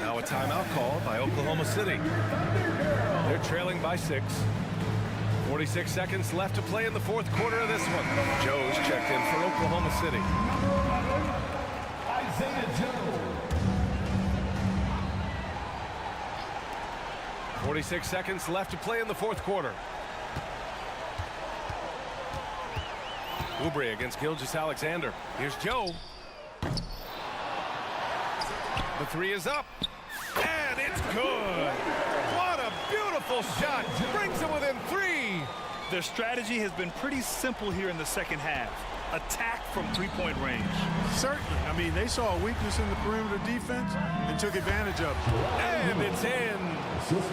Now a timeout called by Oklahoma City. They're trailing by 6. 46 seconds left to play in the fourth quarter of this one. Joe's checked in for Oklahoma City. Isaiah Joe. 46 seconds left to play in the fourth quarter. Oubre against Gilgeous-Alexander. Here's Joe. The three is up. And it's good. What a beautiful shot. Brings it within 3. Their strategy has been pretty simple here in the second half. Attack from three-point range. Certainly. I mean, they saw a weakness in the perimeter defense and took advantage of it. And it's in.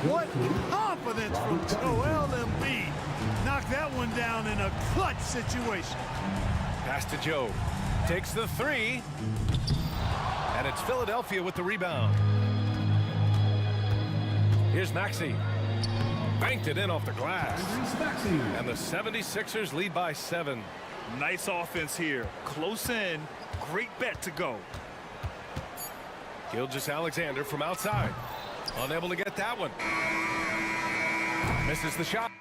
What confidence from Joel Embiid. Knocked that one down in a clutch situation. Pass to Joe. Takes the 3. And it's Philadelphia with the rebound. Here's Maxey. Banked it in off the glass. And the 76ers lead by 7. Nice offense here. Close in. Great bet to go. Gilgeous-Alexander from outside. Unable to get that one. Misses the shot.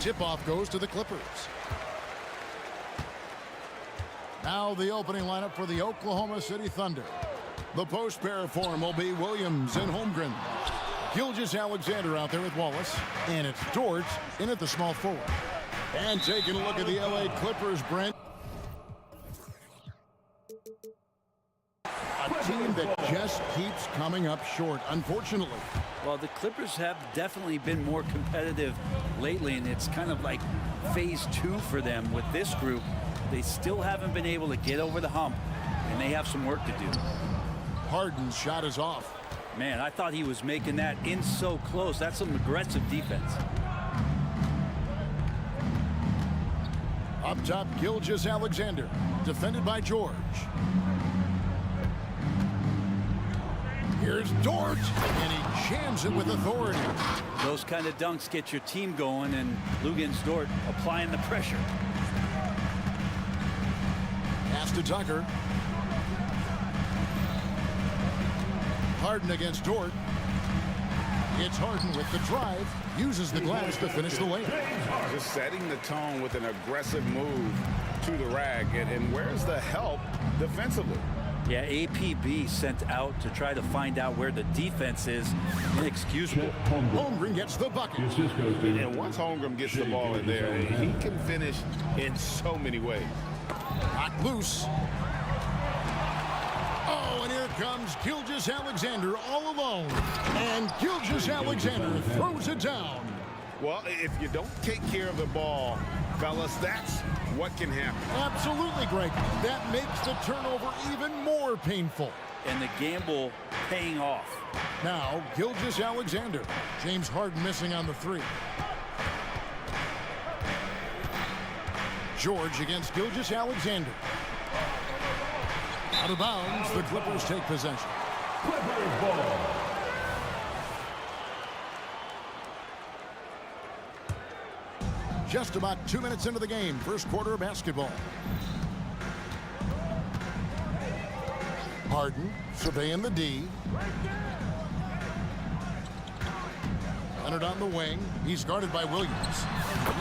tip-off goes to the Clippers. Now the opening lineup for the Oklahoma City Thunder. The post pair form will be Williams and Holmgren. Gilgeous-Alexander out there with Wallace. And it's Dort in at the small forward. And taking a look at the LA Clippers, Brent. A team that just keeps coming up short, unfortunately. Well, the Clippers have definitely been more competitive lately, and it's kind of like phase 2 for them with this group. They still haven't been able to get over the hump, and they have some work to do. Harden's shot is off. Man, I thought he was making that in so close. That's some aggressive defense. Up top, Gilgeous-Alexander, defended by George. Here's Dort, and he jams it with authority. Those kind of dunks get your team going, and Luguentz Dort applying the pressure. Pass to Tucker. Harden against Dort. It's Harden with the drive. Uses the glass to finish the layup. Just setting the tone with an aggressive move to the rack. And where's the help defensively? Yeah, APB sent out to try to find out where the defense is. Inexcusable. Holmgren gets the bucket. And once Holmgren gets the ball in there, he can finish in so many ways. Knocked loose. Oh, and here comes Gilgeous-Alexander all alone. And Gilgeous-Alexander throws it down. Well, if you don't take care of the ball, fellas, that's what can happen. Absolutely, Greg. That makes the turnover even more painful. And the gamble paying off. Now, Gilgeous-Alexander. James Harden missing on the three. George against Gilgeous-Alexander. Out of bounds, the Clippers take possession. Clippers ball. Just about 2 minutes into the game, first quarter of basketball. Harden surveying the D. Leonard on the wing. He's guarded by Williams.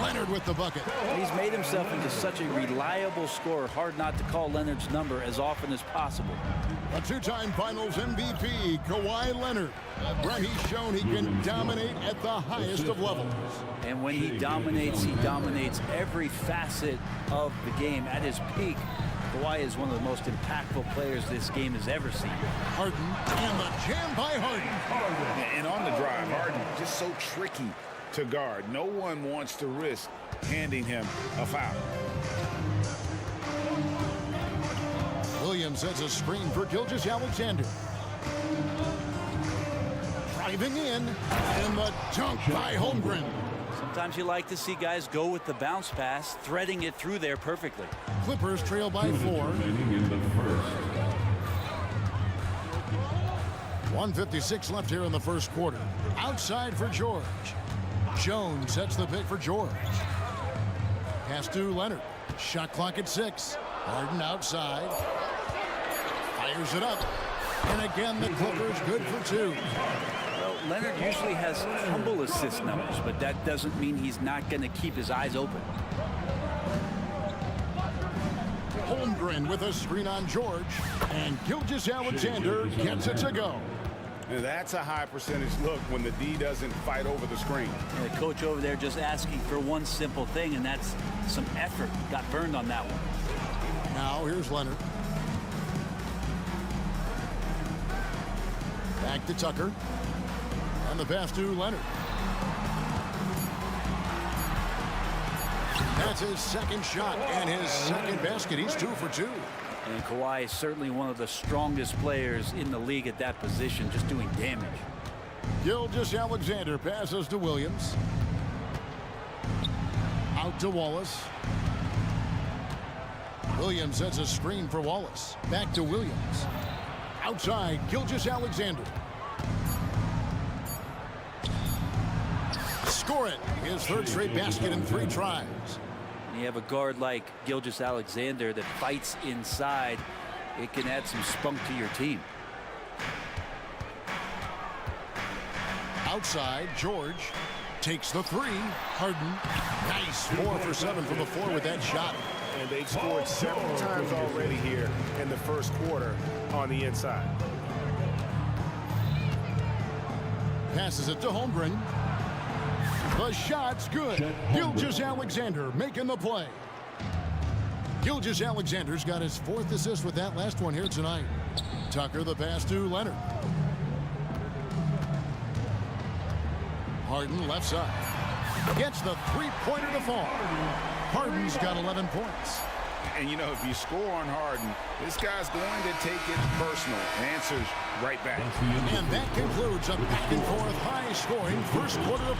Leonard with the bucket. He's made himself into such a reliable scorer. Hard not to call Leonard's number as often as possible. A two-time Finals MVP, Kawhi Leonard. Brent, he's shown he can dominate at the highest of levels. And when he dominates every facet of the game. At his peak, Kawhi is one of the most impactful players this game has ever seen. Harden, and the jam by Harden. And on the drive, Harden just so tricky to guard. No one wants to risk handing him a foul. Williams sets a screen for Gilgeous-Alexander. Driving in, and the dunk by Holmgren. Sometimes you like to see guys go with the bounce pass, threading it through there perfectly. Clippers trail by 4. 1:56 left here in the first quarter. Outside for George. Jones sets the pick for George. Pass to Leonard. Shot clock at 6. Harden outside. Fires it up. And again, the Clippers good for 2. Well, Leonard usually has humble assist numbers, but that doesn't mean he's not going to keep his eyes open. Holmgren with a screen on George. And Gilgeous-Alexander gets it to go. And that's a high percentage look when the D doesn't fight over the screen. And the coach over there just asking for one simple thing, and that's some effort. Got burned on that one. Now here's Leonard. Back to Tucker. And the pass to Leonard. That's his second shot and his second basket. He's 2 for 2. And Kawhi is certainly one of the strongest players in the league at that position, just doing damage. Gilgeous-Alexander passes to Williams. Out to Wallace. Williams sets a screen for Wallace. Back to Williams. Outside, Gilgeous-Alexander. Score it. His third straight basket in 3 tries. You have a guard like Gilgeous-Alexander that fights inside. It can add some spunk to your team. Outside, George Takes the three. Harden. Nice. 4 for 7 from the floor with that shot. And they've scored several times already here in the first quarter on the inside. Passes it to Holmgren. The shot's good. Gilgeous-Alexander making the play. Gilgeous-Alexander's got his 4th assist with that last one here tonight. Tucker the pass to Leonard. Harden left side. Gets the three-pointer to fall. Harden's got 11 points. And, you know, if you score on Harden, this guy's going to take it personal. Answers right back. And that concludes a back-and-forth, high-scoring first quarter.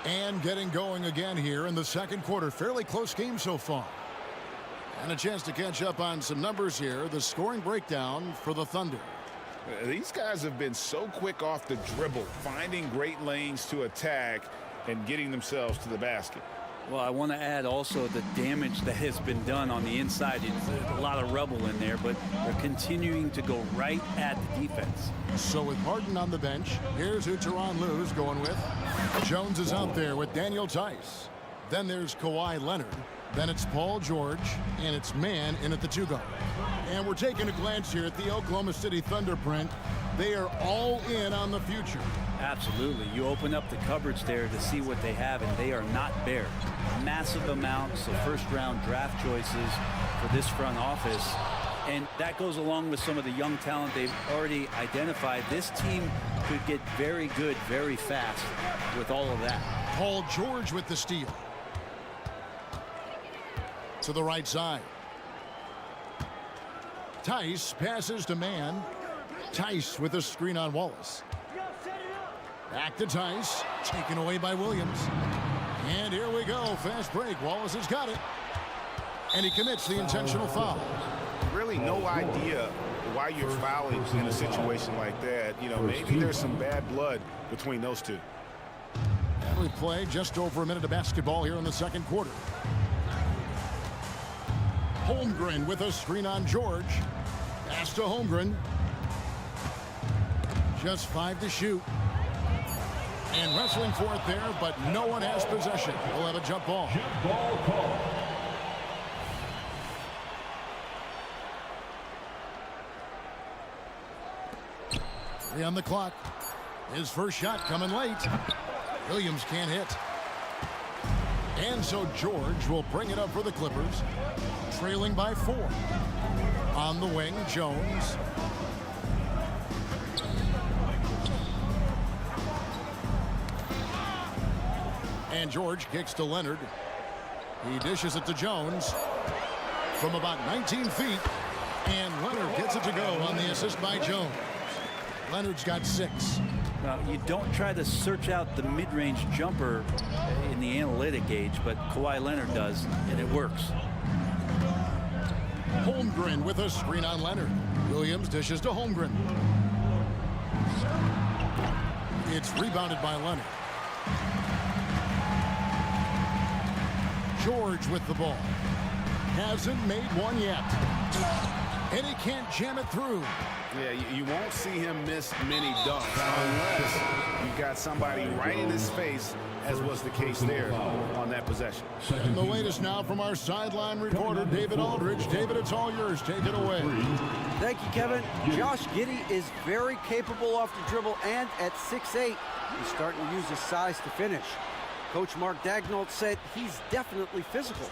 And getting going again here in the second quarter. Fairly close game so far. And a chance to catch up on some numbers here. The scoring breakdown for the Thunder. These guys have been so quick off the dribble, finding great lanes to attack and getting themselves to the basket. Well, I want to add also the damage that has been done on the inside. It's a lot of rubble in there, but they're continuing to go right at the defense. So with Harden on the bench, here's who Tyronn Lue's going with. Jones is out there with Daniel Tice. Then there's Kawhi Leonard. Then it's Paul George, and it's Mann in at the 2 guard. And we're taking a glance here at the Oklahoma City Thunder print. They are all in on the future. Absolutely. You open up the cupboards there to see what they have, and they are not bare. Massive amounts of first-round draft choices for this front office. And that goes along with some of the young talent they've already identified. This team could get very good very fast with all of that. Paul George with the steal. To the right side. Tice passes to Mann. Tice with a screen on Wallace. Back to Tice. Taken away by Williams. And here we go. Fast break. Wallace has got it. And he commits the intentional foul. Really no idea why you're fouling in a situation like that. You know, maybe there's some bad blood between those two. And we play just over a minute of basketball here in the second quarter. Holmgren with a screen on George. Pass to Holmgren. Just 5 to shoot. And wrestling for it there, but no one has possession. We'll have a jump ball. Jump ball call. Three on the clock. His first shot coming late. Williams can't hit. And so George will bring it up for the Clippers. Trailing by 4. On the wing, Jones. And George kicks to Leonard. He dishes it to Jones from about 19 feet. And Leonard gets it to go on the assist by Jones. Leonard's got 6. Now, you don't try to search out the mid-range jumper in the analytic age, but Kawhi Leonard does, and it works. Holmgren with a screen on Leonard. Williams dishes to Holmgren. It's rebounded by Leonard. George with the ball. Hasn't made one yet. And he can't jam it through. Yeah, you won't see him miss many dunks unless you've got somebody right in his face, as was the case there on that possession. And the latest now from our sideline reporter, David Aldridge. David, it's all yours. Take it away. Thank you, Kevin. Josh Giddey is very capable off the dribble, and at 6'8", he's starting to use his size to finish. Coach Mark Daigneault said he's definitely physical.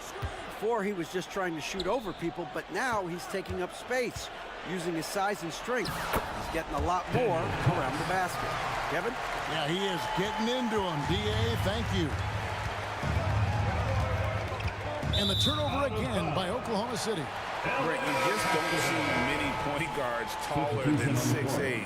Before, he was just trying to shoot over people, but now he's taking up space, using his size and strength. He's getting a lot more around the basket. Kevin? Yeah, he is getting into him. D.A., thank you. And the turnover again by Oklahoma City. Brett, you just don't see many point guards taller than 6'8",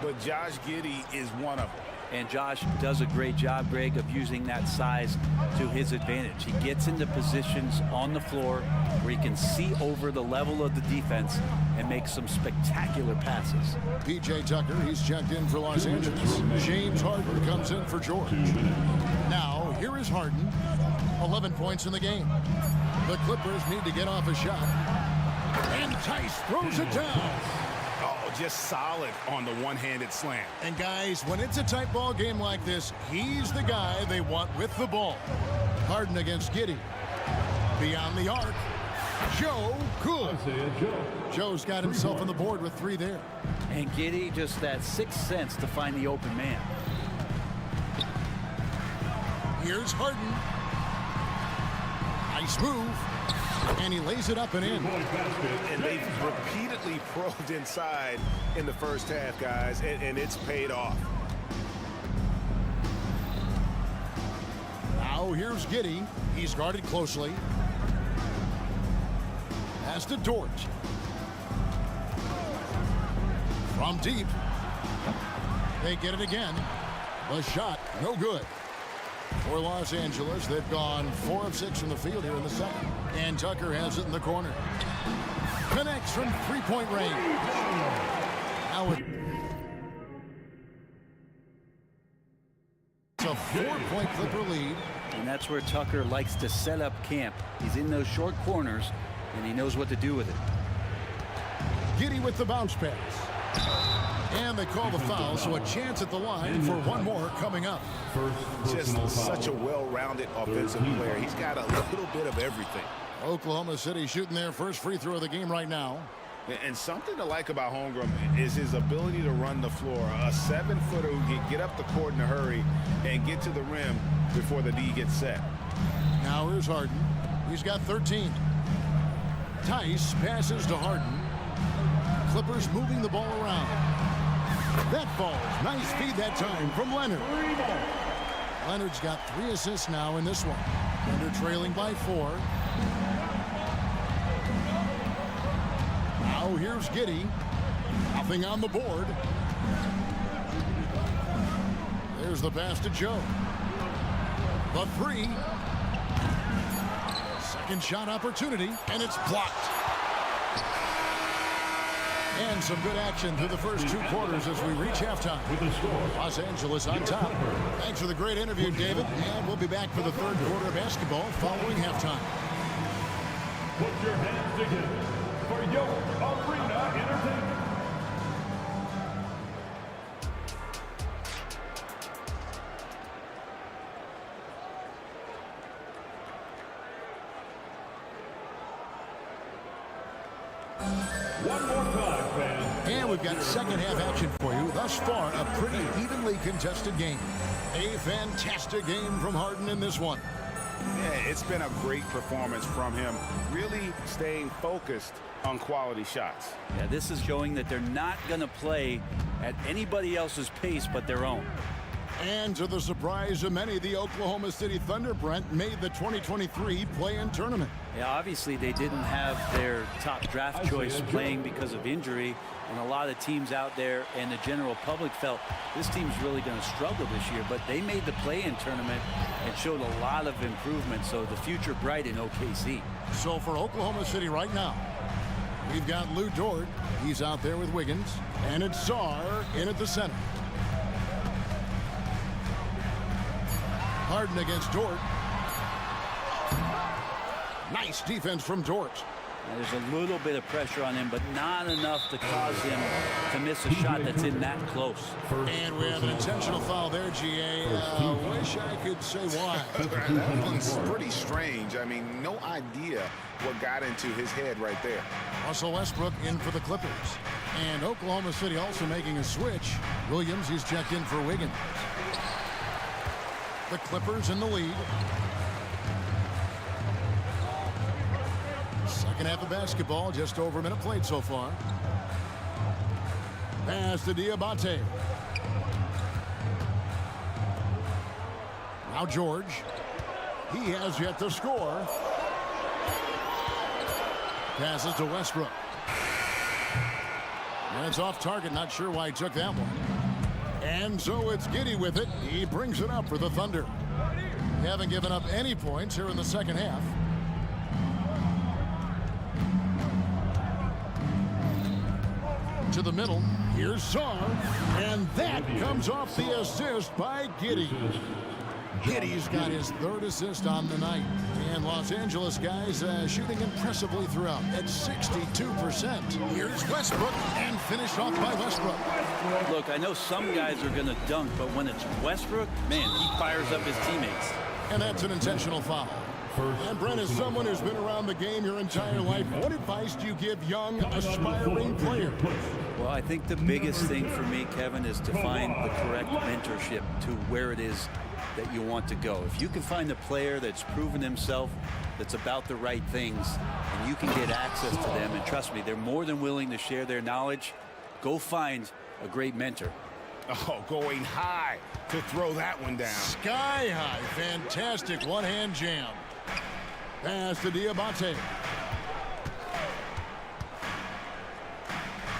but Josh Giddey is one of them. And Josh does a great job, Greg, of using that size to his advantage. He gets into positions on the floor where he can see over the level of the defense and make some spectacular passes. P.J. Tucker, he's checked in for Los Angeles. James Harden comes in for George. Now, here is Harden. 11 points in the game. The Clippers need to get off a shot. And Tice throws it down. Oh, just solid on the one-handed slam. And guys, when it's a tight ball game like this, he's the guy they want with the ball. Harden against Giddey. Beyond the arc. Joe, good. Joe's got himself on the board with 3 there. And Giddey, just that sixth sense to find the open man. Here's Harden. Nice move. And he lays it up and in. And they've repeatedly probed inside in the first half, guys, and it's paid off. Now here's Giddey. He's guarded closely. Pass to Dort. From deep. They get it again. The shot, no good. For Los Angeles, they've gone 4 of 6 from the field here in the second. And Tucker has it in the corner. Connects from three-point range. Now it's a 4-point Clipper lead. And that's where Tucker likes to set up camp. He's in those short corners, and he knows what to do with it. Giddey with the bounce pass. And they call the foul, so a chance at the line for one more coming up. Just such a well-rounded offensive player. He's got a little bit of everything. Oklahoma City shooting their first free throw of the game right now. And something to like about Holmgren is his ability to run the floor. A 7-footer who can get up the court in a hurry and get to the rim before the D gets set. Now here's Harden. He's got 13. Tice passes to Harden. Clippers moving the ball around. That falls. Nice feed that time from Leonard. Leonard's got 3 assists now in this one. Thunder trailing by 4. Now here's Giddey. Nothing on the board. There's the pass to Joe. The 3. Second shot opportunity, and it's blocked. And some good action through the first 2 quarters as we reach halftime. Los Angeles on top. Thanks for the great interview, David. And we'll be back for the third quarter of basketball following halftime. Put your hands together for your arena entertainment. One more time, fans. And we've got second half action for you. Thus far, a pretty evenly contested game. A fantastic game from Harden in this one. Yeah, it's been a great performance from him, really staying focused on quality shots. Yeah, this is showing that they're not going to play at anybody else's pace but their own. And to the surprise of many, the Oklahoma City Thunder, Brent, made the 2023 play-in tournament. Yeah, obviously they didn't have their top draft choice playing because of injury, and a lot of teams out there and the general public felt this team's really going to struggle this year, but they made the play-in tournament and showed a lot of improvement, so the future bright in OKC. So for Oklahoma City right now, we've got Lou Dort. He's out there with Wiggins, and it's Sarr in at the center. Harden against Dort. Nice defense from Dort. Now, there's a little bit of pressure on him, but not enough to cause him to miss a shot that's in that close. And we have an intentional foul there, GA. Wish I could say why. That one's pretty strange. I mean, no idea what got into his head right there. Russell Westbrook in for the Clippers. And Oklahoma City also making a switch. Williams, he's checked in for Wiggins. The Clippers in the lead. Second half of basketball, just over a minute played so far. Pass to Diabate. Now George. He has yet to score. Passes to Westbrook. And it's off target. Not sure why he took that one. And so it's Giddey with it. He brings it up for the Thunder. They haven't given up any points here in the second half. To the middle. Here's Sarr. And that comes off the assist by Giddey. Giddey's got his third assist on the night. And Los Angeles guys shooting impressively throughout at 62%. Here's Westbrook and finished off by Westbrook. Look, I know some guys are going to dunk, but when it's Westbrook, man, he fires up his teammates. And that's an intentional foul. And Brent, as someone who's been around the game your entire life, what advice do you give young, aspiring players? Well, I think the biggest thing for me, Kevin, is to find the correct mentorship to where it is that you want to go. If you can find a player that's proven himself, that's about the right things, and you can get access to them, and trust me, they're more than willing to share their knowledge, go find a great mentor. Oh, going high to throw that one down. Sky high. Fantastic one-hand jam. Pass to Diabate.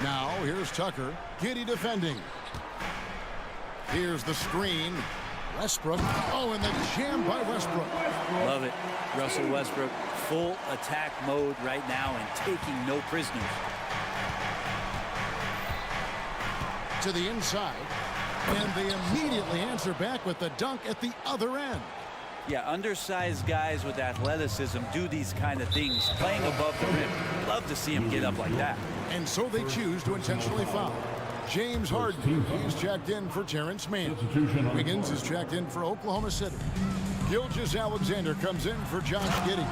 Now, here's Tucker. Giddey defending. Here's the screen. Westbrook. Oh, and the jam by Westbrook. Love it. Russell Westbrook, full attack mode right now and taking no prisoners. To the inside. And they immediately answer back with the dunk at the other end. Yeah, undersized guys with athleticism do these kind of things, playing above the rim. Love to see him get up like that. And so they choose to intentionally foul. James Harden, he's checked in for Terrence Mann. Wiggins is checked in for Oklahoma City. Gilgeous-Alexander comes in for Josh Giddey.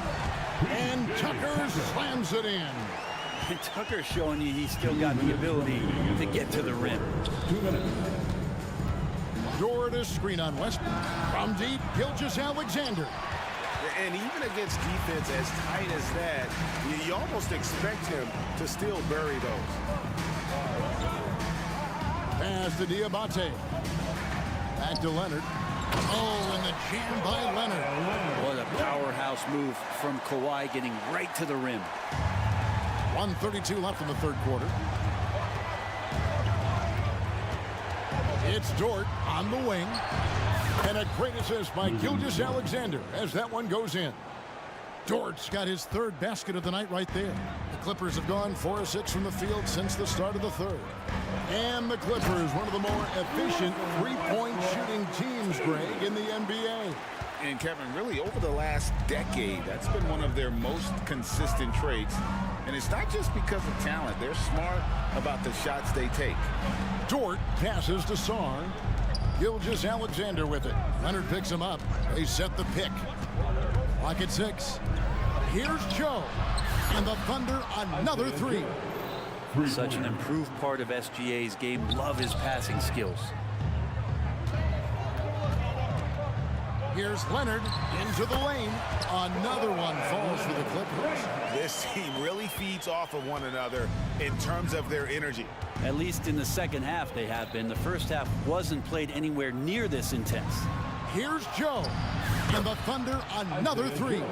And Tucker slams it in. And Tucker's showing you he's still got the ability to get to the rim. Dort a screen on Westbrook. From deep, Gilgeous-Alexander. And even against defense as tight as that, you almost expect him to still bury those. Pass to Diabate. Back to Leonard. Oh, and the jam by Leonard. What a powerhouse move from Kawhi, getting right to the rim. 1:32 left in the third quarter. It's Dort on the wing. And a great assist by Gilgeous-Alexander as that one goes in. Dort's got his third basket of the night right there. The Clippers have gone 4 of 6 from the field since the start of the third. And the Clippers, one of the more efficient three-point shooting teams, Greg, in the NBA. And Kevin, really over the last decade, that's been one of their most consistent traits. And it's not just because of talent. They're smart about the shots they take. Dort passes to Sarr. Gilgeous-Alexander with it. Leonard picks him up. They set the pick. Clock at 6. Here's Joe. And the Thunder another three. Such an improved part of SGA's game. Love his passing skills. Here's Leonard into the lane. Another one falls for the Clippers. This team really feeds off of one another in terms of their energy. At least in the second half they have been. The first half wasn't played anywhere near this intense. Here's Joe. And the Thunder another three.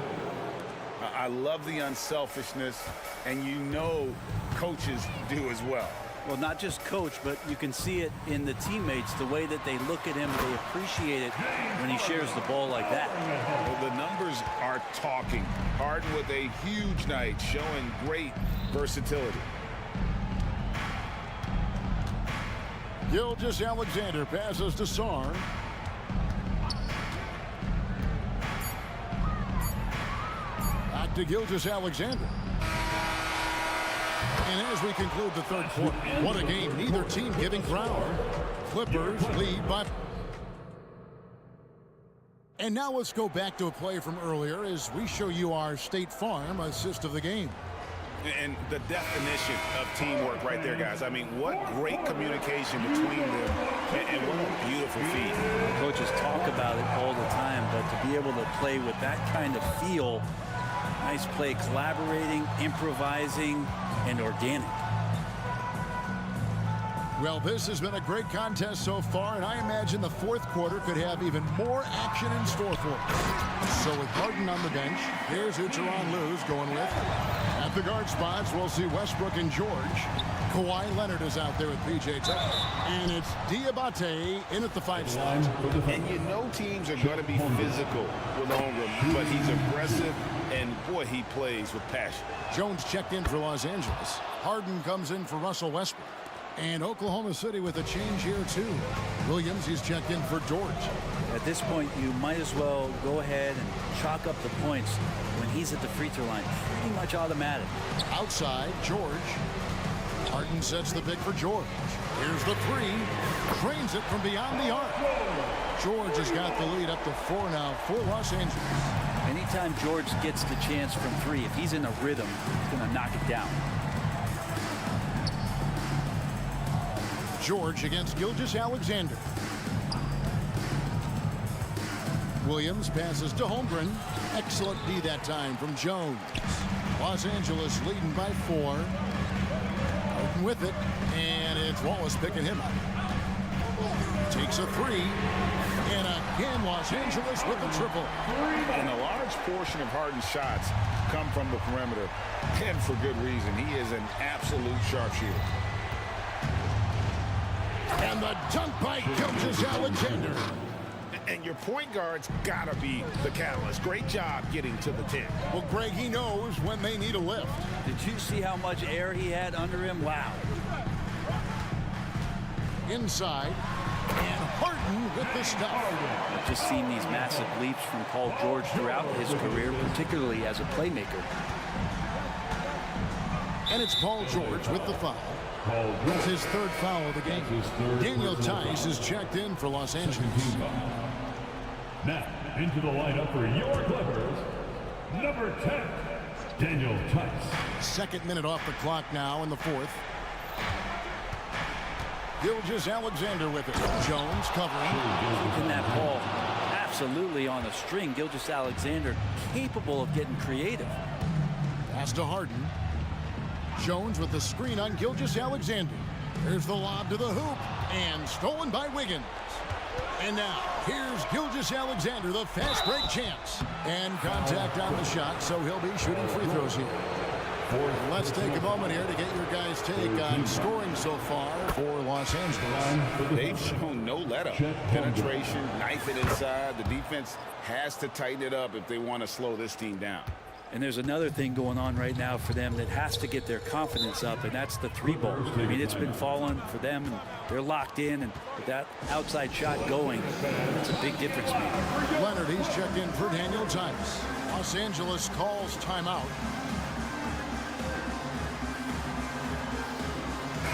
I love the unselfishness, and you know coaches do as well. Well, not just coach, but you can see it in the teammates, the way that they look at him. They appreciate it when he shares the ball like that. Well, the numbers are talking. Harden with a huge night, showing great versatility. Gilgeous-Alexander passes to Sarr. Back to Gilgeous-Alexander. And as we conclude the third quarter, what a game, neither team giving ground. Clippers lead by... And now let's go back to a play from earlier as we show you our State Farm assist of the game. And the definition of teamwork right there, guys. I mean, what great communication between them, and what a beautiful feat. Coaches talk about it all the time, but to be able to play with that kind of feel, nice play, collaborating, improvising, and organic. Well, this has been a great contest so far, and I imagine the fourth quarter could have even more action in store for us. So with Harden on the bench, here's who Tyronn Lue's going with. At the guard spots, we'll see Westbrook and George. Kawhi Leonard is out there with P.J. Tucker. And it's Diabate in at the 5 slot. And you know teams are going to be physical with Holmgren, but he's aggressive, and boy, he plays with passion. Jones checked in for Los Angeles. Harden comes in for Russell Westbrook. And Oklahoma City with a change here, too. Williams, he's checked in for George. At this point, you might as well go ahead and chalk up the points when he's at the free throw line. Pretty much automatic. Outside, George. Harden sets the pick for George. Here's the three. Drains it from beyond the arc. George has got the lead up to 4 now for Los Angeles. Anytime George gets the chance from three, if he's in a rhythm, he's going to knock it down. George against Gilgeous-Alexander. Williams passes to Holmgren. Excellent D that time from Jones. Los Angeles leading by 4. Harden with it, and it's Wallace picking him up. Takes a three, and again Los Angeles with the triple. And a large portion of Harden's shots come from the perimeter, and for good reason. He is an absolute sharpshooter. And the dunk by Gilgeous-Alexander. And your point guard's got to be the catalyst. Great job getting to the 10. Well, Greg, he knows when they need a lift. Did you see how much air he had under him? Wow. Inside, and Harden with the stop. I've just seen these massive leaps from Paul George throughout his career, particularly as a playmaker. And it's Paul George with the foul. That's his 3rd foul of the game. Daniel Tice is checked in for Los Angeles. Now, into the lineup for your Clippers, number 10, Daniel Tice. 2nd minute off the clock now in the 4th. Gilgeous-Alexander with it. Jones covering. And that ball absolutely on a string. Gilgeous-Alexander capable of getting creative. Pass to Harden. Jones with the screen on Gilgeous-Alexander. There's the lob to the hoop, and stolen by Wiggins. And now, here's Gilgeous-Alexander, the fast break chance. And contact on the shot, so he'll be shooting free throws here. Let's take a moment here to get your guys' take on scoring so far for Los Angeles. They've shown no let-up. Penetration, knife it inside. The defense has to tighten it up if they want to slow this team down. And there's another thing going on right now for them that has to get their confidence up, and that's the 3-ball. I mean, it's been falling for them, and they're locked in, and with that outside shot going, it's a big difference maker. Leonard, he's checked in for Daniel Tice. Los Angeles calls timeout.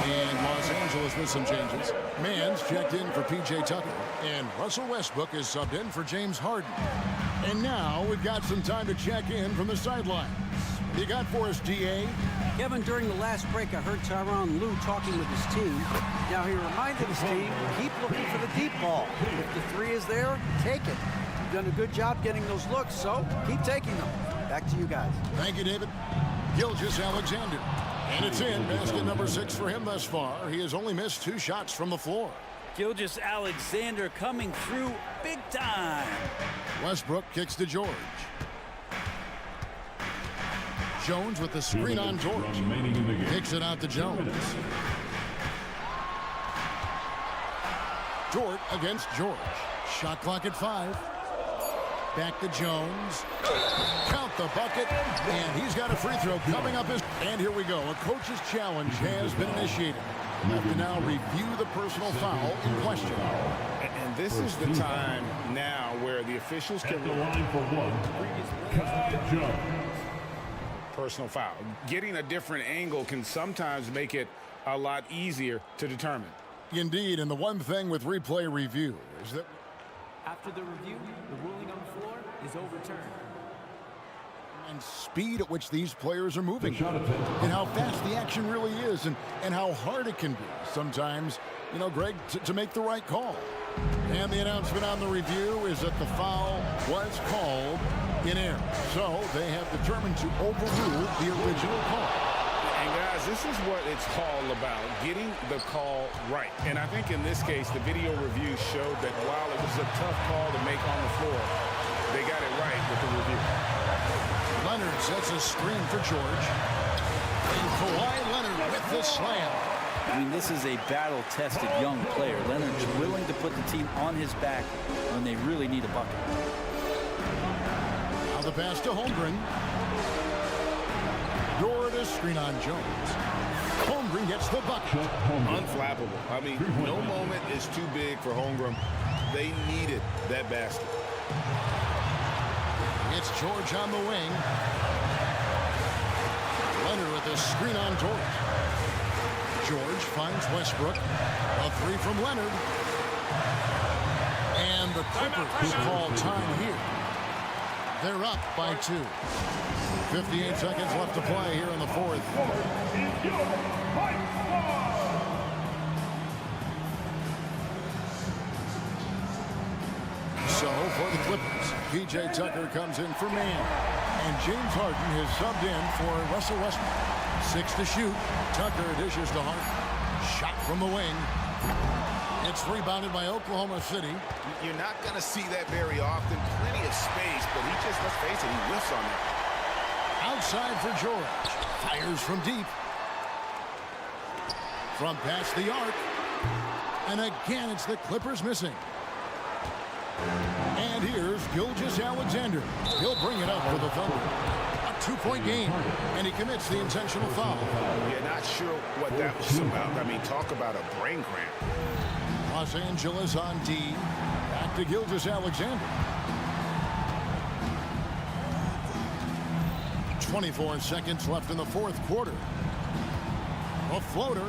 And Los Angeles with some changes. Mann's checked in for P.J. Tucker. And Russell Westbrook is subbed in for James Harden. And now we've got some time to check in from the sidelines. You got for us, D.A.? Kevin, during the last break, I heard Tyronn Lue talking with his team. Now, he reminded his team, keep looking for the deep ball. If the 3 is there, take it. You've done a good job getting those looks, so keep taking them. Back to you guys. Thank you, David. Gilgeous-Alexander. And it's in. Basket number 6 for him thus far. He has only missed 2 shots from the floor. Gilgeous-Alexander coming through big time. Westbrook kicks to George. Jones with the screen on George. Kicks it out to Jones. George against George. Shot clock at 5. Back to Jones. Count the bucket. And he's got a free throw coming up. And here we go. A coach's challenge has been initiated. Have to now review the personal foul in question. And this is the time now where the officials can... At the line for 1, Jones. Personal foul. Getting a different angle can sometimes make it a lot easier to determine. Indeed, and the one thing with replay review is that... After the review, the ruling on the floor is overturned. And speed at which these players are moving, and how fast the action really is, and how hard it can be sometimes, you know, Greg, to make the right call. And the announcement on the review is that the foul was called in error. So they have determined to overrule the original call. And guys, this is what it's all about, getting the call right. And I think in this case, the video review showed that while it was a tough call to make on the floor, they got it right with the review. Leonard sets a screen for George. And Kawhi Leonard with the slam. I mean, this is a battle-tested young player. Leonard's willing to put the team on his back when they really need a bucket. Now the pass to Holmgren. Door to screen on Jones. Holmgren gets the bucket. Unflappable. I mean, no moment is too big for Holmgren. They needed that basket. It's George on the wing. Leonard with a screen on George. George finds Westbrook. A three from Leonard. And the Clippers call time here. They're up by 2. 58 seconds left to play here in the fourth. So for the Clippers, P.J. Tucker comes in for man. And James Harden has subbed in for Russell Westbrook. 6 to shoot. Tucker dishes to Harden. Shot from the wing. It's rebounded by Oklahoma City. You're not going to see that very often. Plenty of space, but he just, let's face it, he whiffs on that. Outside for George. Fires from deep. From past the arc. And again, it's the Clippers missing. And here's Gilgeous-Alexander. He'll bring it up for the Thunder. A 2-point game, and he commits the intentional foul. You're not sure what that was about. I mean, talk about a brain cramp. Los Angeles on D. Back to Gilgeous-Alexander. 24 seconds left in the fourth quarter. A floater.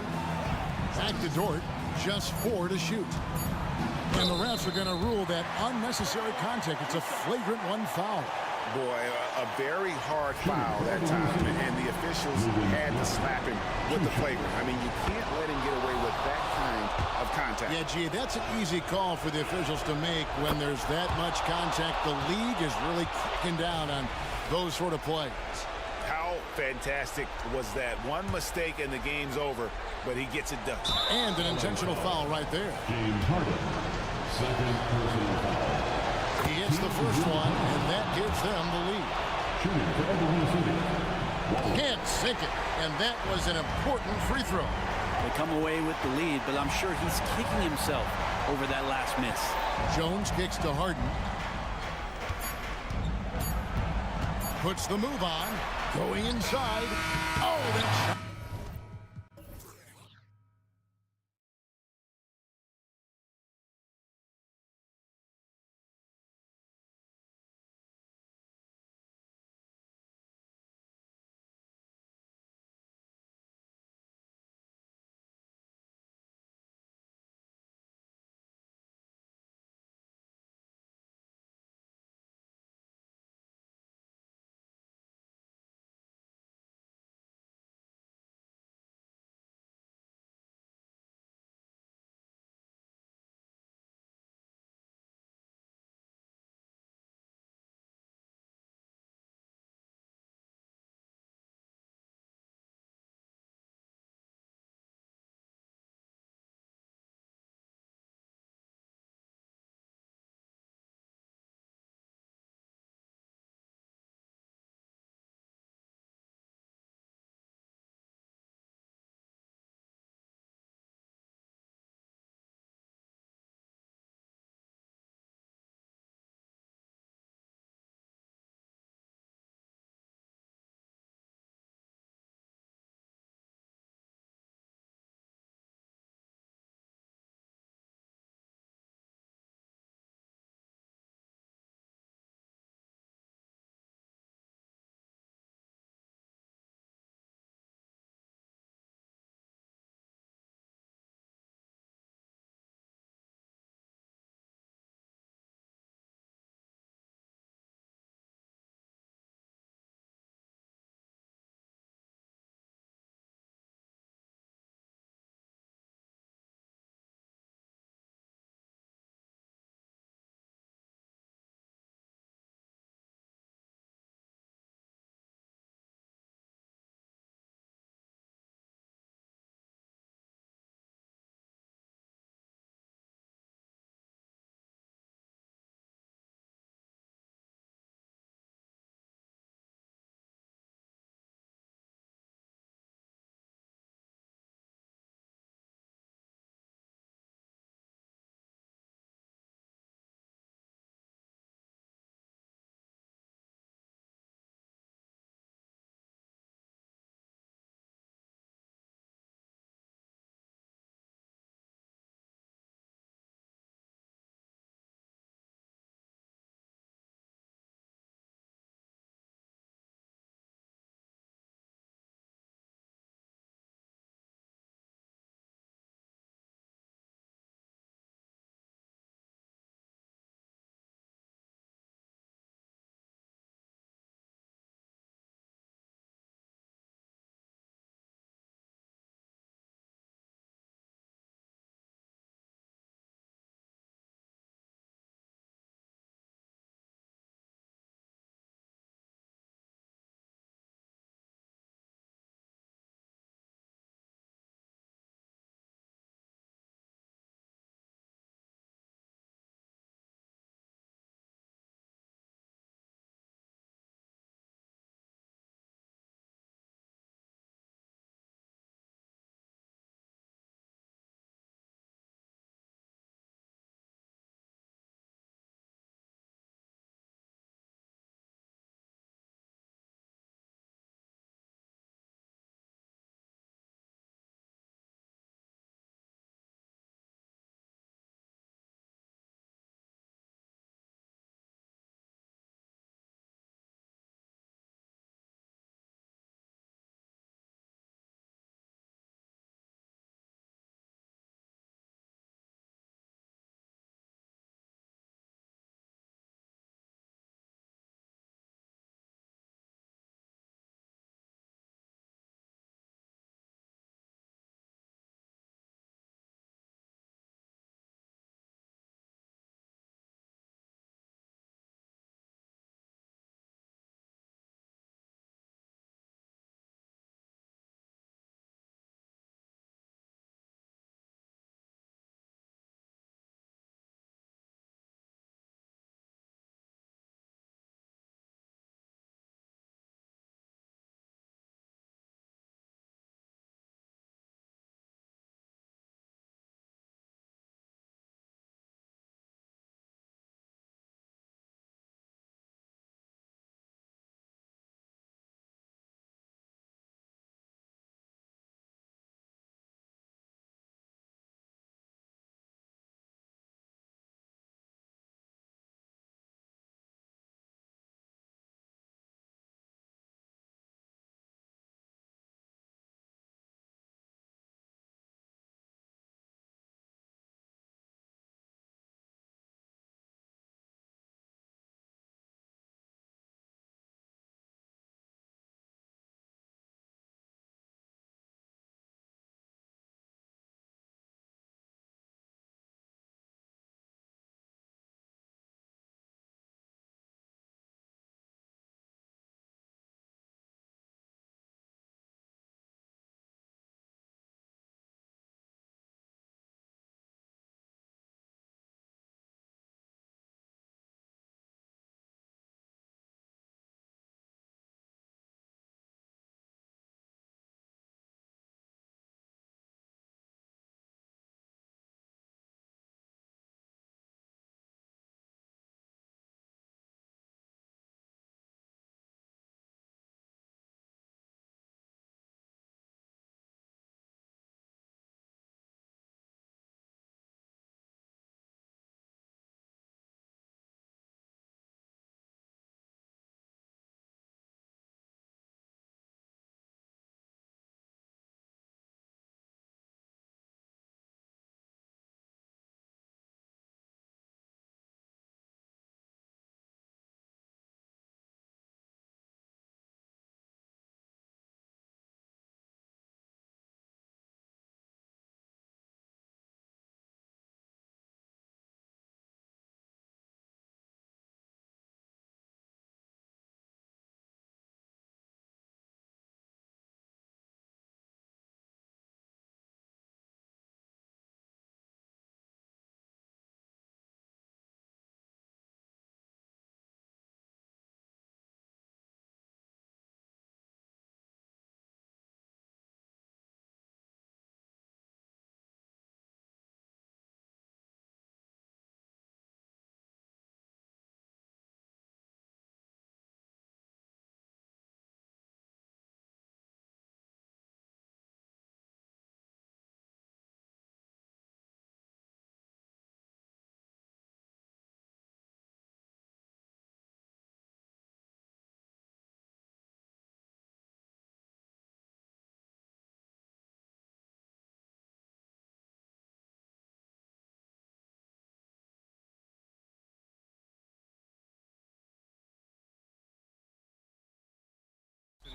Back to Dort. Just 4 to shoot. And the refs are going to rule that unnecessary contact. It's a flagrant 1 foul. Boy, a very hard foul that time, and the officials had to slap him with the flagrant. I mean, you can't let him get away with that kind of contact. Yeah, gee, that's an easy call for the officials to make when there's that much contact. The league is really cracking down on those sort of plays. How fantastic was that? One mistake and the game's over, but he gets it done. And an intentional foul right there. James Harden, second personal foul. He hits the first one, and that gives them the lead. Shooting for Oklahoma City. Can't sink it, and that was an important free throw. They come away with the lead, but I'm sure he's kicking himself over that last miss. Jones kicks to Harden. Puts the move on. Going inside. Oh, that shot.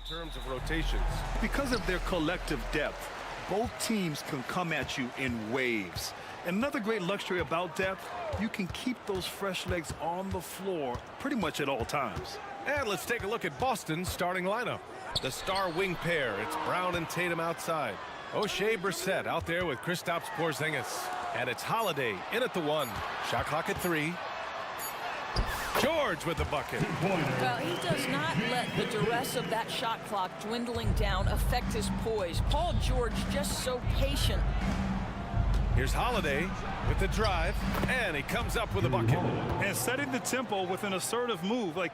terms of rotations. Because of their collective depth, both teams can come at you in waves. And another great luxury about depth, you can keep those fresh legs on the floor pretty much at all times. And let's take a look at Boston's starting lineup. The star wing pair, it's Brown and Tatum outside. O'Shea Brissett out there with Kristaps Porzingis. And it's Holiday in at the 1. Shot clock at 3. George with the bucket. Well, he does not let the duress of that shot clock dwindling down affect his poise. Paul George just so patient. Here's Holiday with the drive, and he comes up with a bucket. And setting the tempo with an assertive move. Like,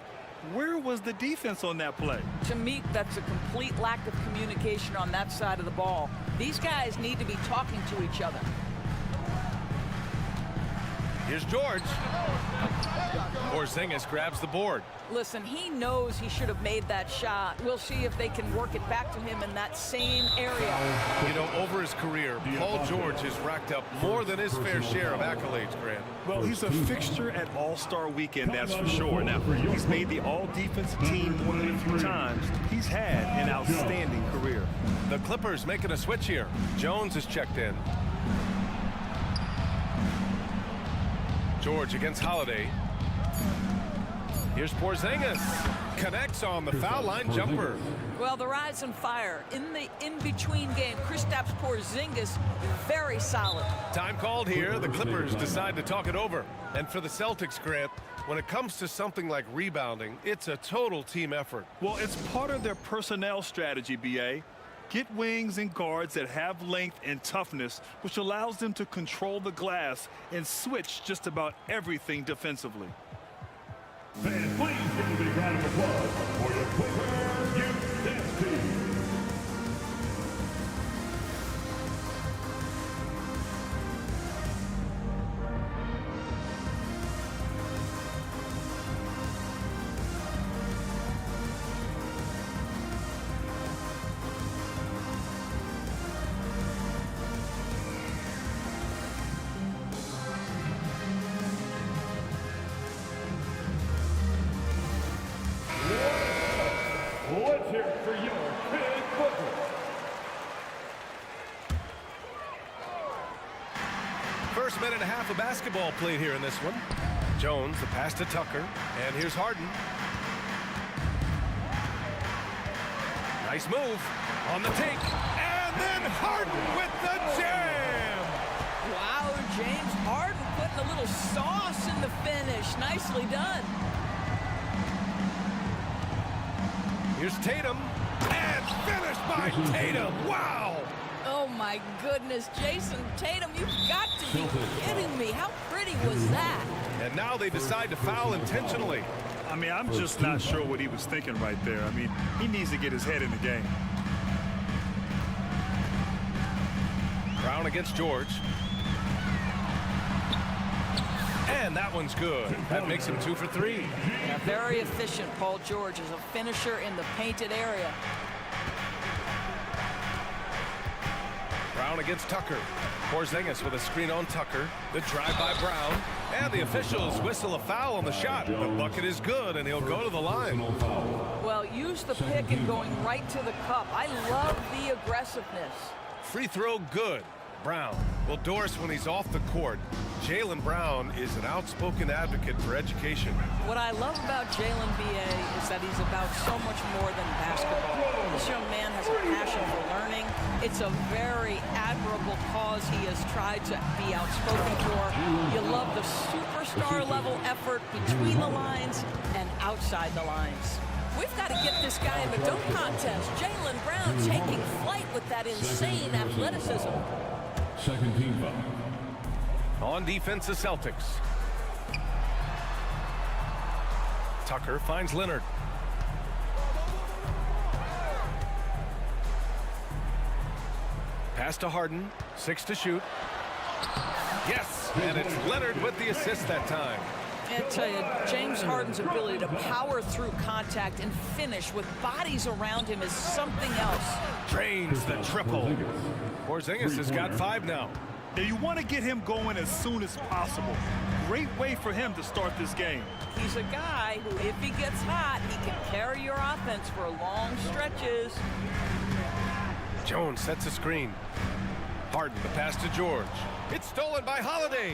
where was the defense on that play? To me, that's a complete lack of communication on that side of the ball. These guys need to be talking to each other. Here's George. Porzingis grabs the board. Listen, he knows he should have made that shot. We'll see if they can work it back to him in that same area. You know, over his career, Paul George has racked up more than his fair share of accolades, Grant. Well, he's a fixture at All-Star Weekend, that's for sure. Now, he's made the All-Defensive Team more than a few times. He's had an outstanding career. The Clippers making a switch here. Jones is checked in. George against Holiday. Here's Porzingis. Connects on the foul line jumper. Well, the rise and fire in the in-between game. Kristaps Porzingis, very solid. Time called here. The Clippers decide to talk it over. And for the Celtics, Grant, when it comes to something like rebounding, it's a total team effort. Well, it's part of their personnel strategy, B.A. Get wings and guards that have length and toughness, which allows them to control the glass and switch just about everything defensively. Fans, please give a big round of applause for your Clippers Youth Dance Team. Let's hear it for your big football. First minute and a half of basketball played here in this one. Jones, the pass to Tucker, and here's Harden. Nice move on the take, and then Harden with the jam! Wow, James Harden putting a little sauce in the finish. Nicely done. Here's Tatum, and finished by Tatum. Wow! Oh my goodness, Jason Tatum, you've got to be kidding me. How pretty was that? And now they decide to foul intentionally. I mean, I'm just not sure what he was thinking right there. I mean, he needs to get his head in the game. Brown against George. And that one's good. That makes him 2 for 3. Yeah, very efficient, Paul George, as a finisher in the painted area. Brown against Tucker. Porzingis with a screen on Tucker. The drive by Brown. And the officials whistle a foul on the shot. The bucket is good, and he'll go to the line. Well, use the pick and going right to the cup. I love the aggressiveness. Free throw good. Brown will Doris when he's off the court. Jaylen Brown is an outspoken advocate for education. What I love about Jaylen, B.A., is that he's about so much more than basketball. This young man has a passion for learning. It's a very admirable cause he has tried to be outspoken for. You love the superstar level effort between the lines and outside the lines. We've got to get this guy in the dunk contest. Jaylen Brown taking flight with that insane athleticism. Second team foul. On defense, the Celtics. Tucker finds Leonard. Pass to Harden. 6 to shoot. Yes, and it's Leonard with the assist that time. I tell you, James Harden's ability to power through contact and finish with bodies around him is something else. Drains the triple. Porzingis has got 5 now. Now you want to get him going as soon as possible. great way for him to start this game. He's a guy who, if he gets hot, he can carry your offense for long stretches. Jones sets a screen. Harden, the pass to George. It's stolen by Holiday.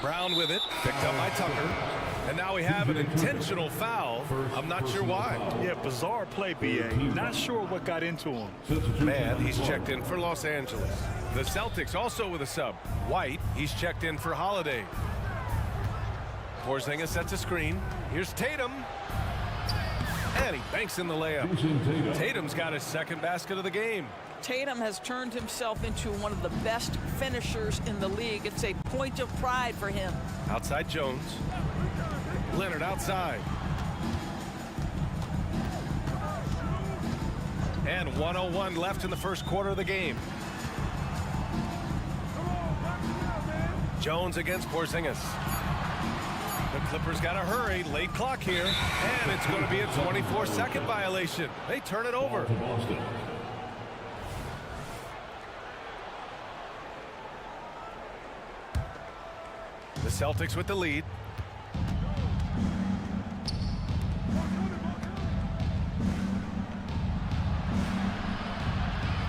Brown with it, picked up by Tucker. And now we have an intentional foul. I'm not sure why. Yeah, bizarre play, B.A. Not sure what got into him. Man, he's checked in for Los Angeles. The Celtics also with a sub. White, he's checked in for Holiday. Porzingis sets a screen. Here's Tatum. And he banks in the layup. Tatum's got his second basket of the game. Tatum has turned himself into one of the best finishers in the league. It's a point of pride for him. Outside Jones. Leonard outside. And 1:01 left in the first quarter of the game. Jones against Porzingis. The Clippers got to hurry. Late clock here. And it's going to be a 24-second violation. They turn it over. The Celtics with the lead.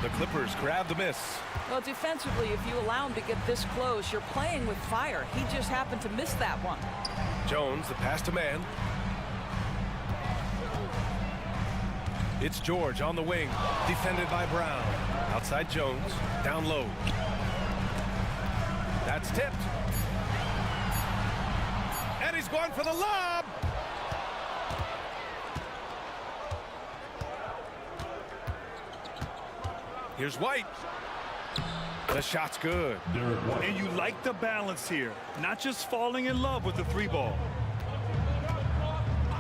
The Clippers grab the miss. Well, defensively, if you allow him to get this close, you're playing with fire. He just happened to miss that one. Jones, the pass to man. It's George on the wing, defended by Brown. Outside Jones, down low. That's tipped. And he's going for the lob. Here's White. The shot's good. And you like the balance here. Not just falling in love with the three ball.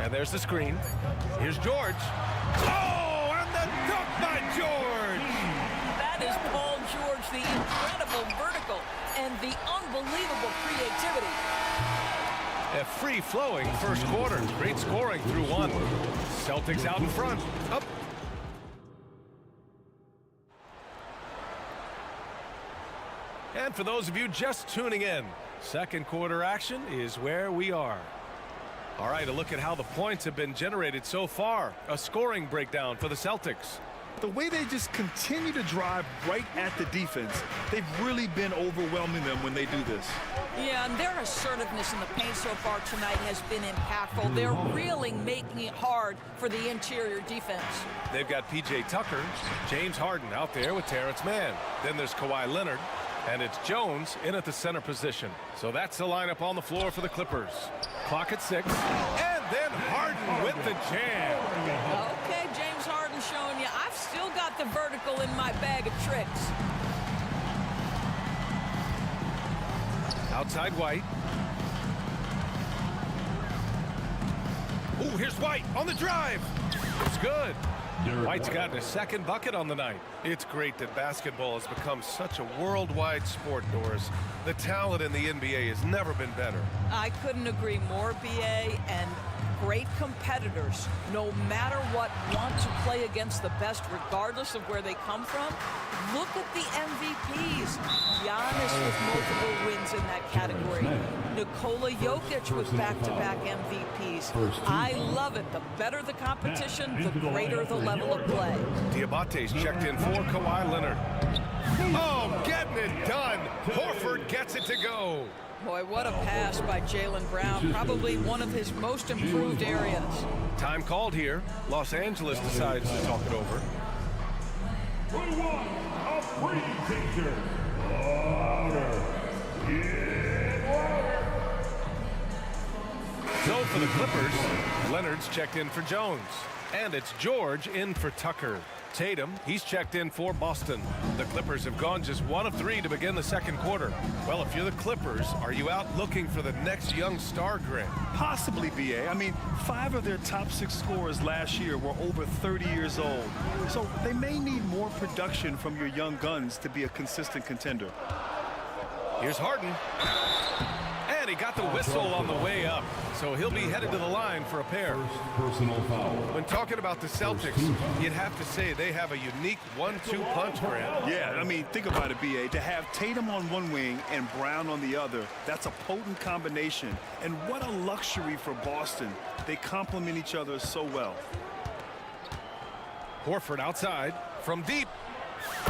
And there's the screen. Here's George. Oh, and the dunk by George. That is Paul George, the incredible vertical and the unbelievable creativity. A free-flowing first quarter. Great scoring through one. Celtics out in front. Up. And for those of you just tuning in, second quarter action is where we are. All right, a look at how the points have been generated so far. A scoring breakdown for the Celtics. The way they just continue to drive right at the defense, they've really been overwhelming them when they do this. Yeah, and their assertiveness in the paint so far tonight has been impactful. They're really making it hard for the interior defense. They've got P.J. Tucker, James Harden out there with Terrence Mann. Then there's Kawhi Leonard, and it's Jones in at the center position. So that's the lineup on the floor for the Clippers. Clock at 6, and then Harden with the jam. Okay, James Harden showing you, I've still got the vertical in my bag of tricks. Outside White. Ooh, here's White on the drive. It's good. White's gotten a second bucket on the night. It's great that basketball has become such a worldwide sport, Doris. The talent in the NBA has never been better. I couldn't agree more, B.A., and great competitors, no matter what, want to play against the best regardless of where they come from. Look at the MVPs. Giannis with multiple wins in that category. Nikola Jokic with back-to-back MVPs. I love it. The better the competition, the greater the level of play. Diabate's checked in for Kawhi Leonard. Oh, getting it done. Horford gets it to go. Boy, what a pass by Jaylen Brown. Probably one of his most improved areas. Time called here. Los Angeles decides to talk it over. A free teacher. Louder. Get louder. So for the Clippers, Leonard's checked in for Jones. And it's George in for Tucker. Tatum, he's checked in for Boston. The Clippers have gone just 1 of 3 to begin the second quarter. Well, if you're the Clippers, are you out looking for the next young star, Greg? Possibly, B.A. I mean, 5 of their top 6 scorers last year were over 30 years old. So they may need more production from your young guns to be a consistent contender. Here's Harden. And he got the whistle on the way up. so he'll be headed to the line for a pair. Personal foul. When talking about the Celtics, you'd have to say they have a unique 1-2 punch, Grant. Yeah, I mean, think about it, B.A. To have Tatum on one wing and Brown on the other, that's a potent combination. And what a luxury for Boston. They complement each other so well. Horford outside from deep.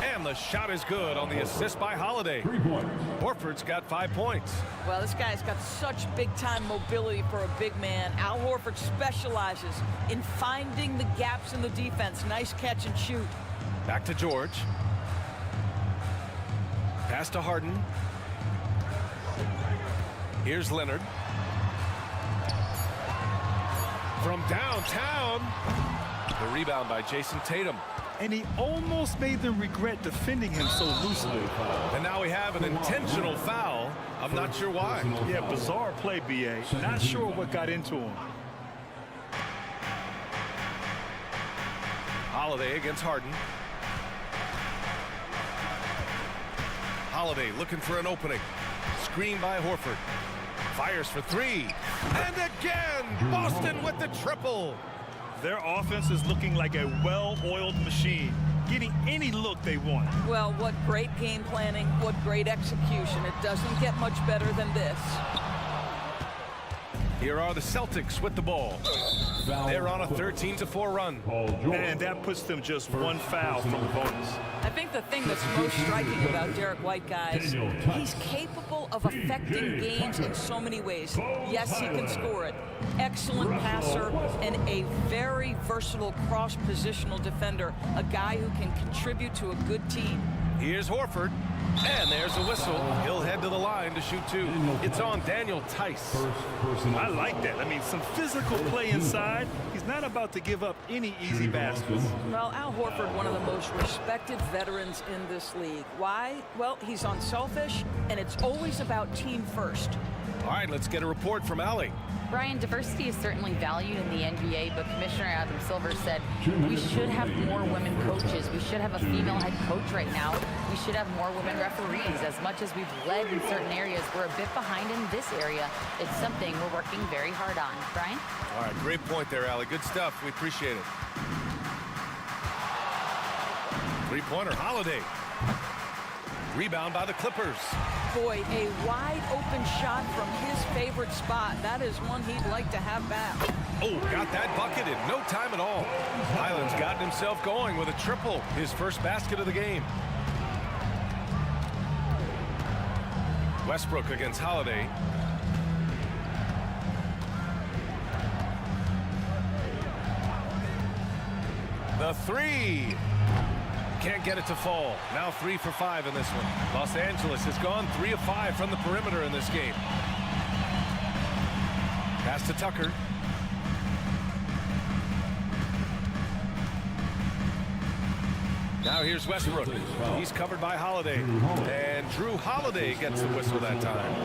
And the shot is good on the assist by Holiday. 3 points. Horford's got 5 points. Well, this guy's got such big-time mobility for a big man. Al Horford specializes in finding the gaps in the defense. Nice catch and shoot. Back to George. Pass to Harden. Here's Leonard. From downtown. The rebound by Jason Tatum. And he almost made them regret defending him so loosely. And now we have an intentional foul. I'm not sure why. Yeah, bizarre play, B.A. Not sure what got into him. Holiday against Harden. Holiday looking for an opening. Screen by Horford. Fires for 3. And again, Boston with the triple. Their offense is looking like a well-oiled machine, getting any look they want. Well, what great game planning, what great execution. It doesn't get much better than this. Here are the Celtics with the ball. They're on a 13-4 run. And that puts them just one foul from the bonus. I think the thing that's most striking about Derek White, guys, he's capable of affecting games in so many ways. Yes, he can score it. Excellent passer and a very versatile cross-positional defender, a guy who can contribute to a good team. Here's Horford. And there's a whistle. He'll head to the line to shoot 2. It's on Daniel Tice. I like that. I mean, some physical play inside. He's not about to give up any easy baskets. Well, Al Horford, one of the most respected veterans in this league. Why? Well, he's unselfish, and it's always about team first. All right, let's get a report from Allie. Brian, diversity is certainly valued in the NBA, but Commissioner Adam Silver said we should have more women coaches. We should have a female head coach right now. We should have more women referees. As much as we've led in certain areas, we're a bit behind in this area. It's something we're working very hard on. Brian? All right, great point there, Allie. Good stuff. We appreciate it. Three-pointer, Holiday. Rebound by the Clippers. Boy, a wide open shot from his favorite spot. That is one he'd like to have back. Oh, got that bucket in no time at all. Highland's gotten himself going with a triple, his first basket of the game. Westbrook against Holiday. The 3. Can't get it to fall. Now 3 for 5 in this one. Los Angeles has gone 3 of 5 from the perimeter in this game. Pass to Tucker. Now here's Westbrook. He's covered by Holiday. And Drew Holiday gets the whistle that time.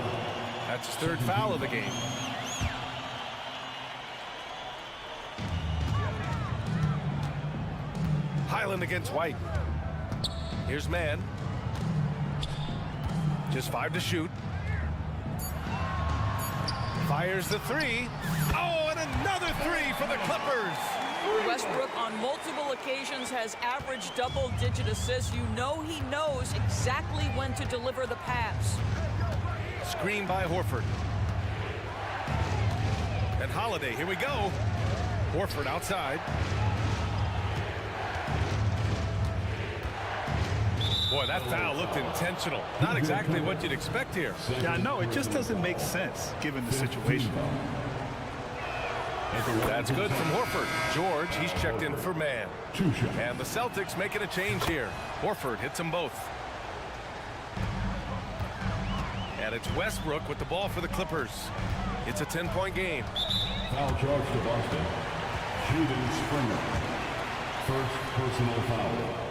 That's his 3rd foul of the game. Highland against White. Here's Mann. Just 5 to shoot. Fires the 3. Oh, and another 3 for the Clippers. Westbrook on multiple occasions has averaged double-digit assists. You know he knows exactly when to deliver the pass. Screen by Horford. And Holiday, here we go. Horford outside. Boy, that foul looked intentional. Not exactly what you'd expect here. Yeah, I know. It just doesn't make sense given the situation. That's good from Horford. George, he's checked in for Mann. And the Celtics making a change here. Horford hits them both. And it's Westbrook with the ball for the Clippers. It's a 10-point game. Foul charge to Boston. Shooting Springer. First personal foul.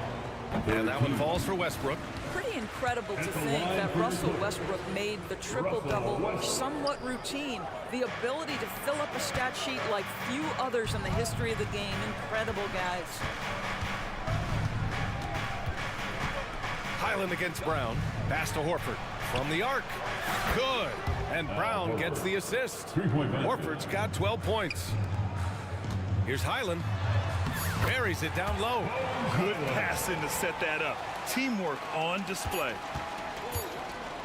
And that one falls for Westbrook. Pretty incredible to think that Russell Westbrook made the triple-double somewhat routine. The ability to fill up a stat sheet like few others in the history of the game. Incredible, guys. Highland against Brown. Pass to Horford. From the arc. Good. And Brown gets the assist. Horford's got 12 points. Here's Highland. Buries it down low. Good passing to set that up. Teamwork on display.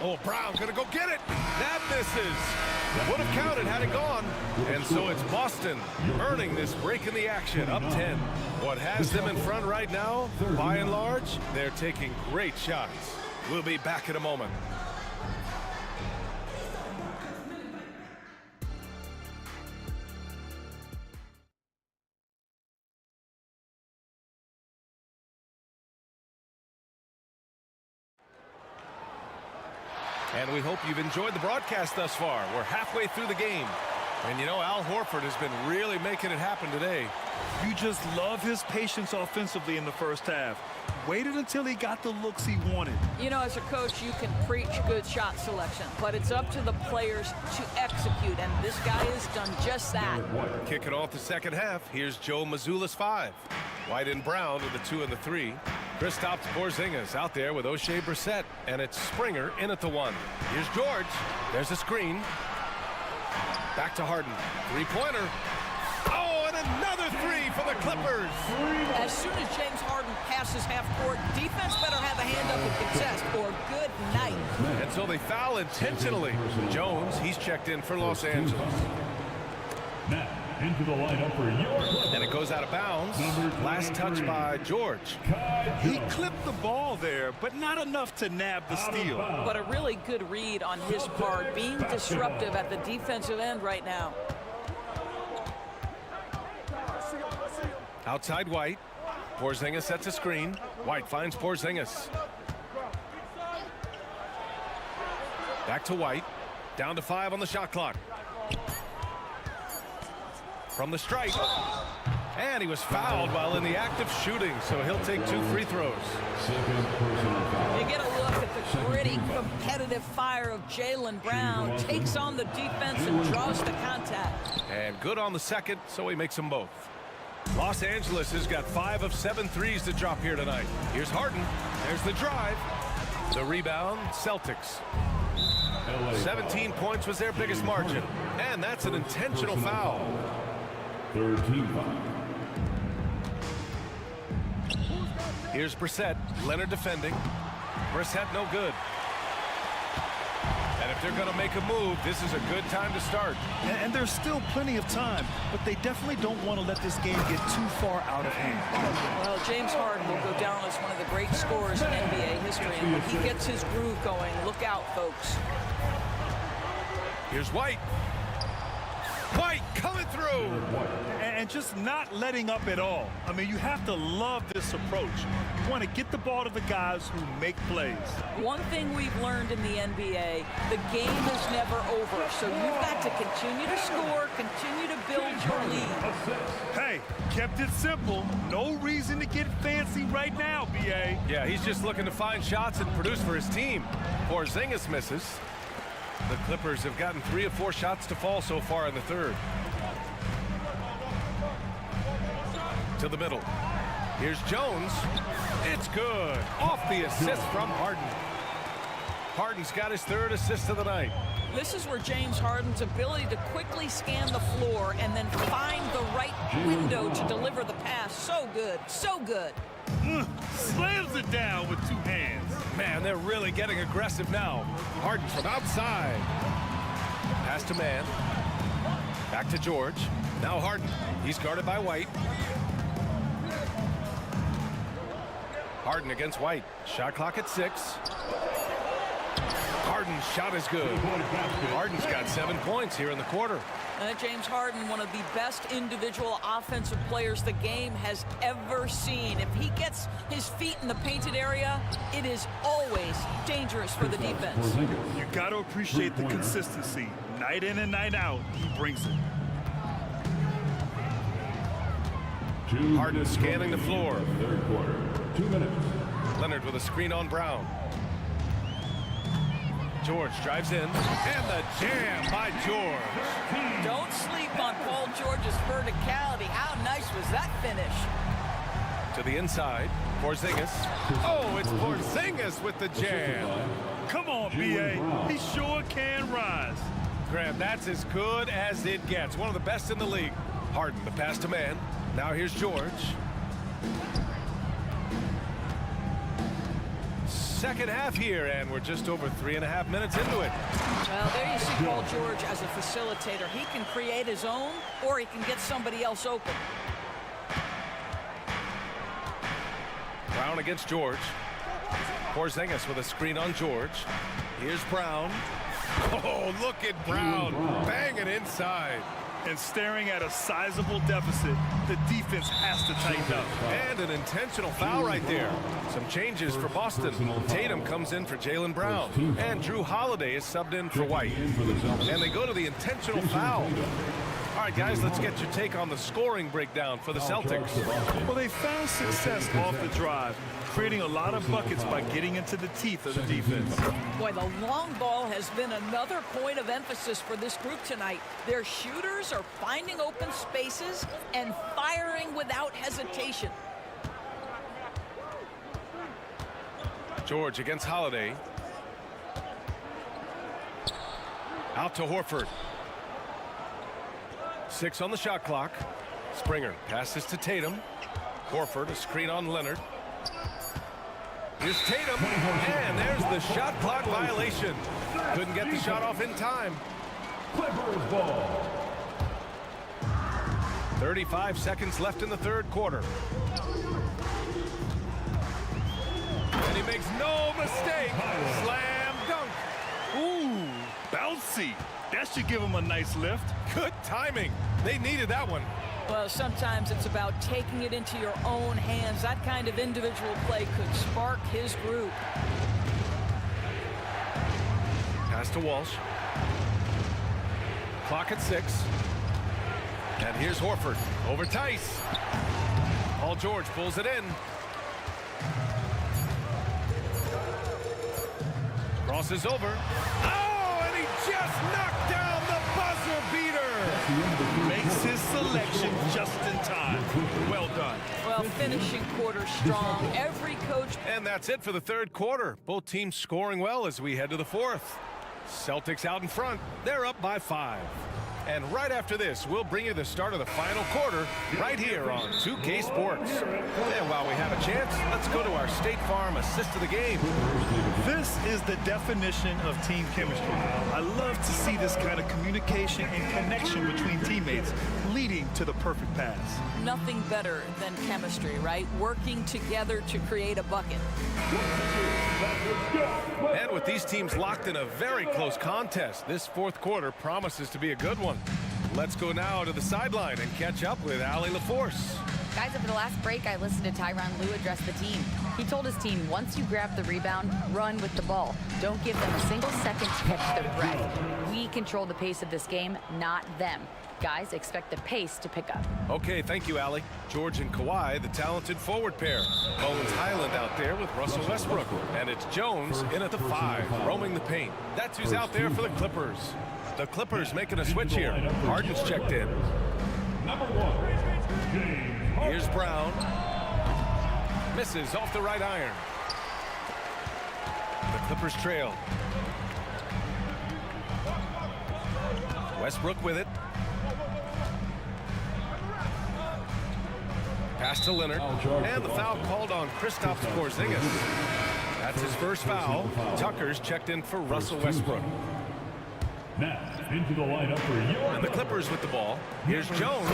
Oh, Brown gonna go get it. That misses. Would have counted had it gone. And so it's Boston earning this break in the action, up 10. What has them in front right now, by and large, they're taking great shots. We'll be back in a moment. And we hope you've enjoyed the broadcast thus far. We're halfway through the game. And you know, Al Horford has been really making it happen today. You just love his patience offensively in the first half. Waited until he got the looks he wanted. You know, as a coach, you can preach good shot selection, but it's up to the players to execute, and this guy has done just that. Kicking off the second half, here's Joe Mazzulla's 5. White and Brown with the 2 and the 3. Kristaps Porzingis out there with O'Shea Brissett, and it's Springer in at the 1. Here's George. There's a screen. Back to Harden. Three-pointer. Oh, and another 3 for the Clippers. As soon as James Harden passes half court, defense better have a hand up and contest, or good night. And so they foul intentionally. Jones, he's checked in for Los Angeles. Now, into the lineup for your Clippers. And it goes out of bounds. Last touch by George. He clipped the ball there, but not enough to nab the steal. But a really good read on his part, being disruptive at the defensive end right now. Outside White. Porzingis sets a screen. White finds Porzingis. Back to White. Down to 5 on the shot clock. From the stripe. And he was fouled while in the act of shooting, so he'll take 2 free throws. You get a look at the gritty, competitive fire of Jaylen Brown. Takes on the defense and draws the contact. And good on the second, so he makes them both. Los Angeles has got 5 of 7 threes to drop here tonight. Here's Harden. There's the drive. The rebound, Celtics. 17 points was their biggest margin. And that's an intentional foul. 13 foul. Here's Brissett. Leonard defending. Brissett no good. And if they're going to make a move, this is a good time to start. And there's still plenty of time, but they definitely don't want to let this game get too far out of hand. Well, James Harden will go down as one of the great scorers in NBA history. And when he gets his groove going, look out, folks. Here's White. White coming through. And just not letting up at all. I mean, you have to love this approach. You want to get the ball to the guys who make plays. One thing we've learned in the NBA, the game is never over. So you've got to continue to score, continue to build your lead. Hey, kept it simple. No reason to get fancy right now, B.A. Yeah, he's just looking to find shots and produce for his team. Porzingis misses. The Clippers have gotten 3 of 4 shots to fall so far in the third. To the middle. Here's Jones. It's good. Off the assist from Harden. Harden's got his 3rd assist of the night. This is where James Harden's ability to quickly scan the floor and then find the right window to deliver the pass. So good. So good. Slams it down with 2 hands. Man, they're really getting aggressive now. Harden from outside. Pass to man. Back to George. Now Harden. He's guarded by White. Harden against White. Shot clock at 6. Harden's shot is good. Harden's got 7 points here in the quarter. James Harden, one of the best individual offensive players the game has ever seen. If he gets his feet in the painted area, it is always dangerous for the defense. You got to appreciate the consistency. Night in and night out, he brings it. Harden scanning the floor. Third quarter. 2 minutes. Leonard with a screen on Brown. George drives in, and the jam by George. Don't sleep on Paul George's verticality. How nice was that finish? To the inside. Porzingis. Oh, it's Porzingis with the jam. Come on, B.A. He sure can rise. Graham, that's as good as it gets. One of the best in the league. Harden, the pass to man. Now here's George. Second half here, and we're just over 3.5 minutes into it. Well, there you see Paul George as a facilitator. He can create his own, or he can get somebody else open. Brown against George. Porzingis with a screen on George. Here's Brown. Oh, look at Brown banging inside. And staring at a sizable deficit, the defense has to tighten up. And an intentional foul right there. Some changes for Boston. Tatum comes in for Jaylen Brown. And Drew Holiday is subbed in for White. And they go to the intentional foul. All right, guys, let's get your take on the scoring breakdown for the Celtics. Well, they found success off the drive, creating a lot of buckets by getting into the teeth of the defense. Boy, the long ball has been another point of emphasis for this group tonight. Their shooters are finding open spaces and firing without hesitation. George against Holiday. Out to Horford. 6 on the shot clock. Springer passes to Tatum. Horford, a screen on Leonard. Here's Tatum, and there's the shot clock violation. Couldn't get the shot off in time. Clippers ball. 35 seconds left in the third quarter. And he makes no mistake. Slam dunk. Ooh, bouncy. That should give him a nice lift. Good timing. They needed that one. Well, sometimes it's about taking it into your own hands. That kind of individual play could spark his group. Pass to Walsh. Clock at 6. And here's Horford over Tice. Paul George pulls it in. Crosses over. Oh, and he just knocked down the buzzer beater. Makes his selection just in time. Well done. Well, finishing quarter strong. Every coach. And that's it for the third quarter. Both teams scoring well as we head to the fourth. Celtics out in front. They're up by 5. And right after this, we'll bring you the start of the final quarter right here on 2K Sports. And while we have a chance, let's go to our State Farm assist of the game. This is the definition of team chemistry. I love to see this kind of communication and connection between teammates leading to the perfect pass. Nothing better than chemistry, right? Working together to create a bucket. And with these teams locked in a very close contest, this fourth quarter promises to be a good one. Let's go now to the sideline and catch up with Allie LaForce. Guys, over the last break, I listened to Tyronn Lue address the team. He told his team, once you grab the rebound, run with the ball. Don't give them a single second to catch their breath. We control the pace of this game, not them. Guys, expect the pace to pick up. Okay, thank you, Allie. George and Kawhi, the talented forward pair. Owens Highland out there with Russell Westbrook. And it's Jones in at the 5, roaming the paint. That's who's out there for the Clippers. The Clippers making a switch here. Harden's checked in. Number 1. Here's Brown. Misses off the right iron. The Clippers trail. Westbrook with it. Pass to Leonard. And the foul called on Kristaps Porzingis. That's his first foul. Tucker's checked in for Russell Westbrook. Now, into the lineup for your... And the Clippers with the ball. Here's Jones.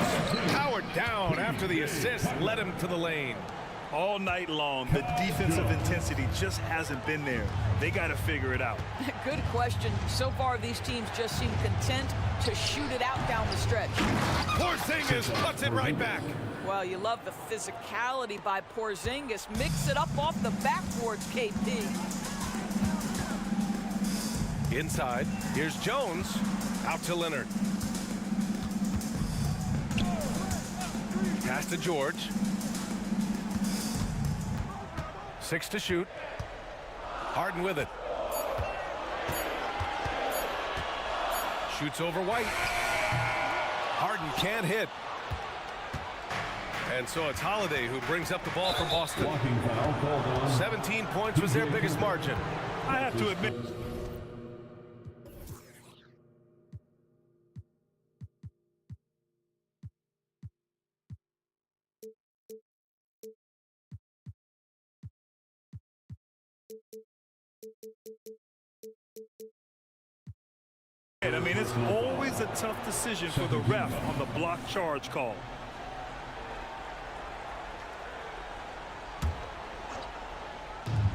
Powered down after the assist led him to the lane. All night long, the defensive intensity just hasn't been there. They got to figure it out. Good question. So far, these teams just seem content to shoot it out down the stretch. Porzingis puts it right back. Well, you love the physicality by Porzingis. Mix it up off the backboards, KP. Inside, here's Jones. Out to Leonard. Pass to George. 6 to shoot. Harden with it. Shoots over White. Harden can't hit. And so it's Holiday who brings up the ball for Boston. 17 points was their biggest margin. I have to admit. I mean, it's always a tough decision for the ref on the block charge call.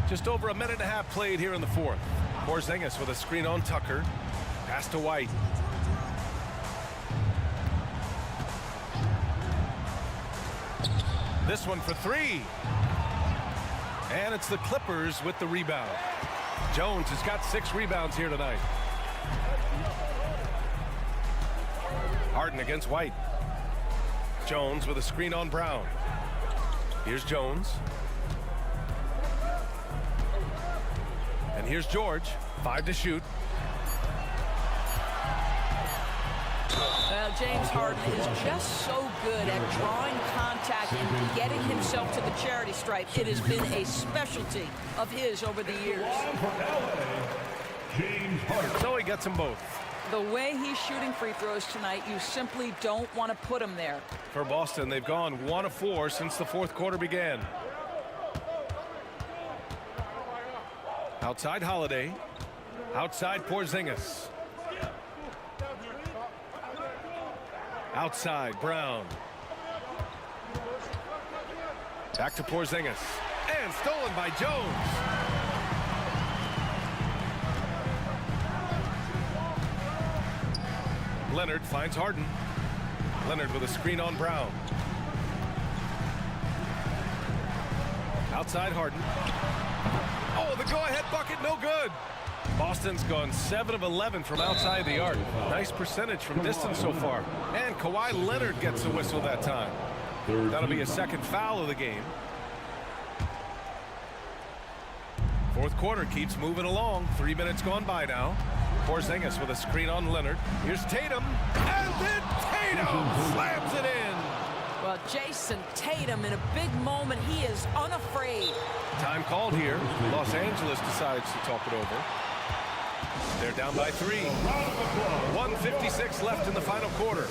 Just over a minute and a half played here in the fourth. Porzingis with a screen on Tucker. Pass to White. This one for three. And it's the Clippers with the rebound. Jones has got 6 rebounds here tonight. Harden against White. Jones with a screen on Brown. Here's Jones. And here's George. 5 to shoot. Well, James Harden is just so good at drawing contact and getting himself to the charity stripe. It has been a specialty of his over the years. So he gets them both. The way he's shooting free throws tonight, you simply don't want to put him there. For Boston, they've gone 1 of 4 since the fourth quarter began. Outside Holiday. Outside Porzingis. Outside Brown. Back to Porzingis. And stolen by Jones. Leonard finds Harden. Leonard with a screen on Brown. Outside Harden. Oh, the go-ahead bucket, no good. Boston's gone 7 of 11 from outside the arc. Nice percentage from distance so far. And Kawhi Leonard gets the whistle that time. That'll be a second foul of the game. Fourth quarter keeps moving along. 3 minutes gone by now. Porzingis with a screen on Leonard. Here's Tatum. And then Tatum slams it in. Well, Jason Tatum in a big moment. He is unafraid. Time called here. Los Angeles decides to talk it over. They're down by 3. 1:56 left in the final quarter.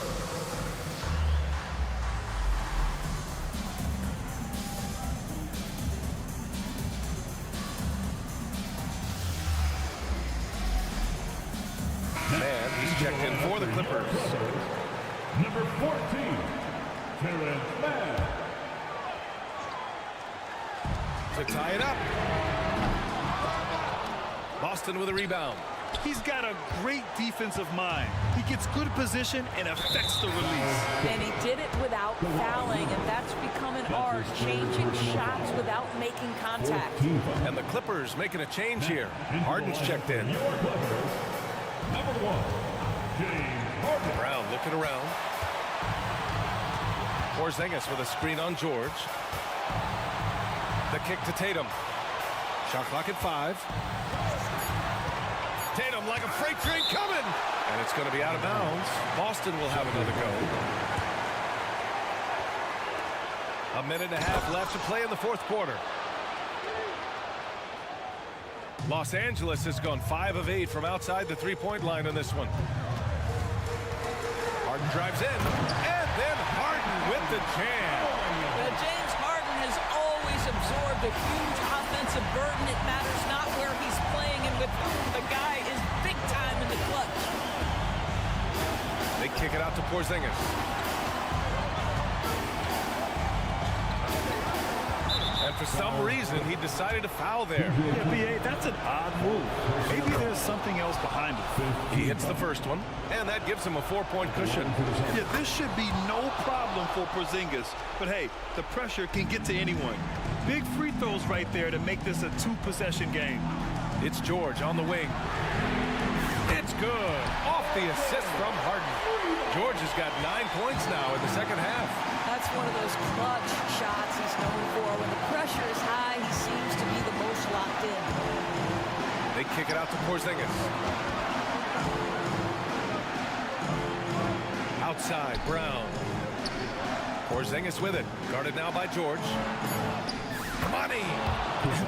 Man, he's checked in for the Clippers. Number 14, Terrence Mann. To tie it up. Boston with a rebound. He's got a great defensive mind. He gets good position and affects the release. And he did it without fouling, and that's become an art, changing shots without making contact. And the Clippers making a change here. Harden's checked in. Number 1, James Harden. Brown looking around. Porzingis with a screen on George. The kick to Tatum. Shot clock at 5. Tatum like a freight train coming. And it's going to be out of bounds. Boston will have another go. A minute and a half left to play in the fourth quarter. Los Angeles has gone 5 of 8 from outside the three-point line in this one. Harden drives in. And then Harden with the jam. Well, James Harden has always absorbed a huge offensive burden. It matters not where he's playing and with whom. The guy is big time in the clutch. They kick it out to Porzingis. And for some reason, he decided to foul there. Yeah, B.A., that's an odd move. Maybe there's something else behind it. He hits the first one, and that gives him a 4-point cushion. Yeah, this should be no problem for Porzingis. But hey, the pressure can get to anyone. Big free throws right there to make this a 2-possession game. It's George on the wing. It's good. Off the assist from Harden. George has got 9 points now in the second half. That's one of those clutch shots he's known for. When the pressure is high, he seems to be the most locked in. They kick it out to Porzingis. Outside, Brown. Porzingis with it. Guarded now by George. Money!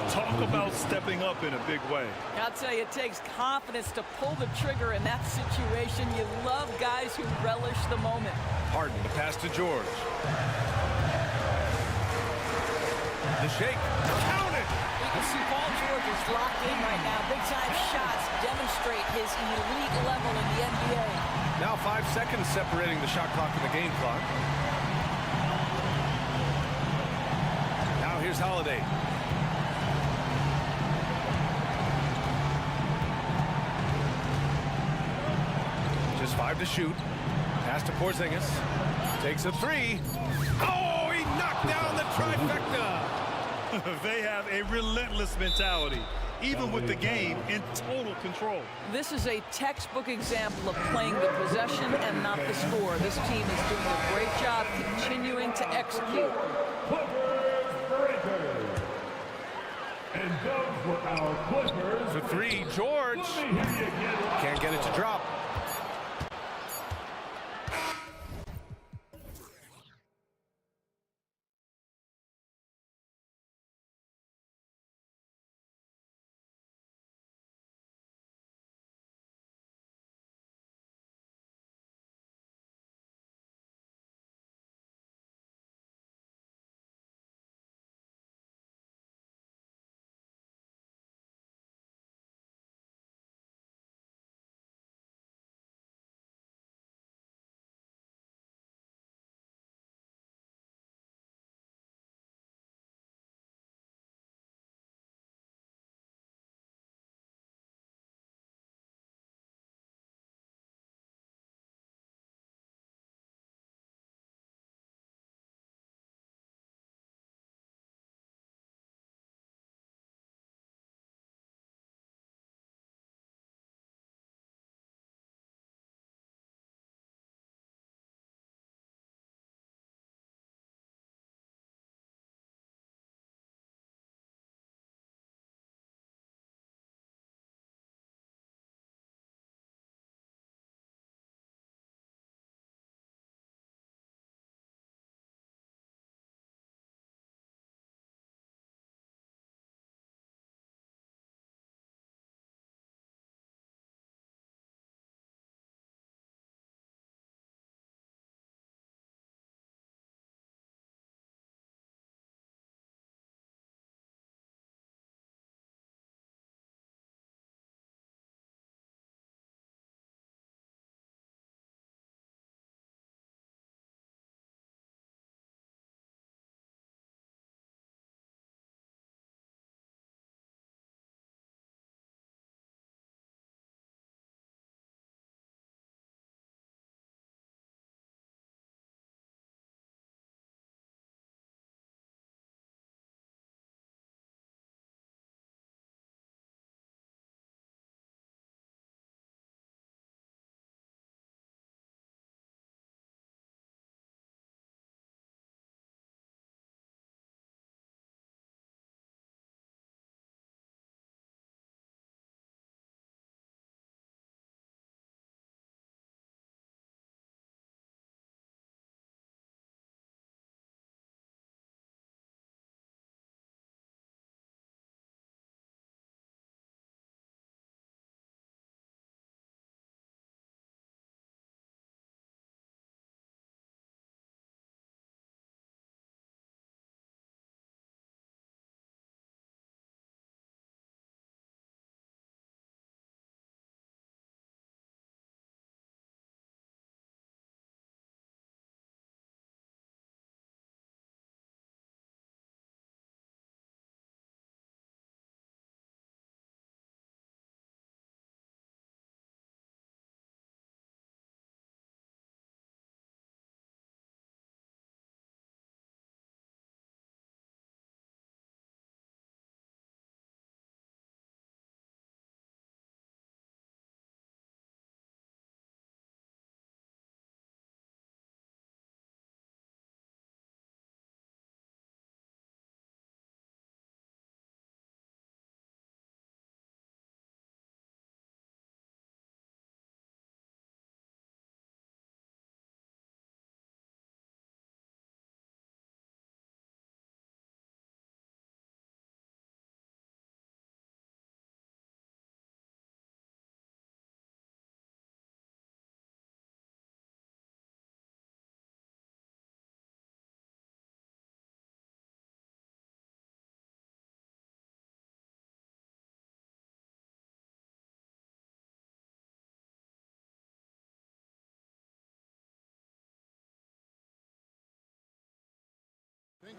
Talk about stepping up in a big way. I'll tell you, it takes confidence to pull the trigger in that situation. You love guys who relish the moment. Harden, the pass to George. The shake. Count it! You can see Paul George is locked in right now. Big-time shots demonstrate his elite level in the NBA. Now 5 seconds separating the shot clock and the game clock. Now here's Holiday. Just 5 to shoot. Pass to Porzingis. Takes a 3. Oh, he knocked down the trifecta. They have a relentless mentality, even with the game in total control. This is a textbook example of playing the possession and not the score. This team is doing a great job continuing to execute. And go for our Clippers. For 3, George. Can't get it to drop.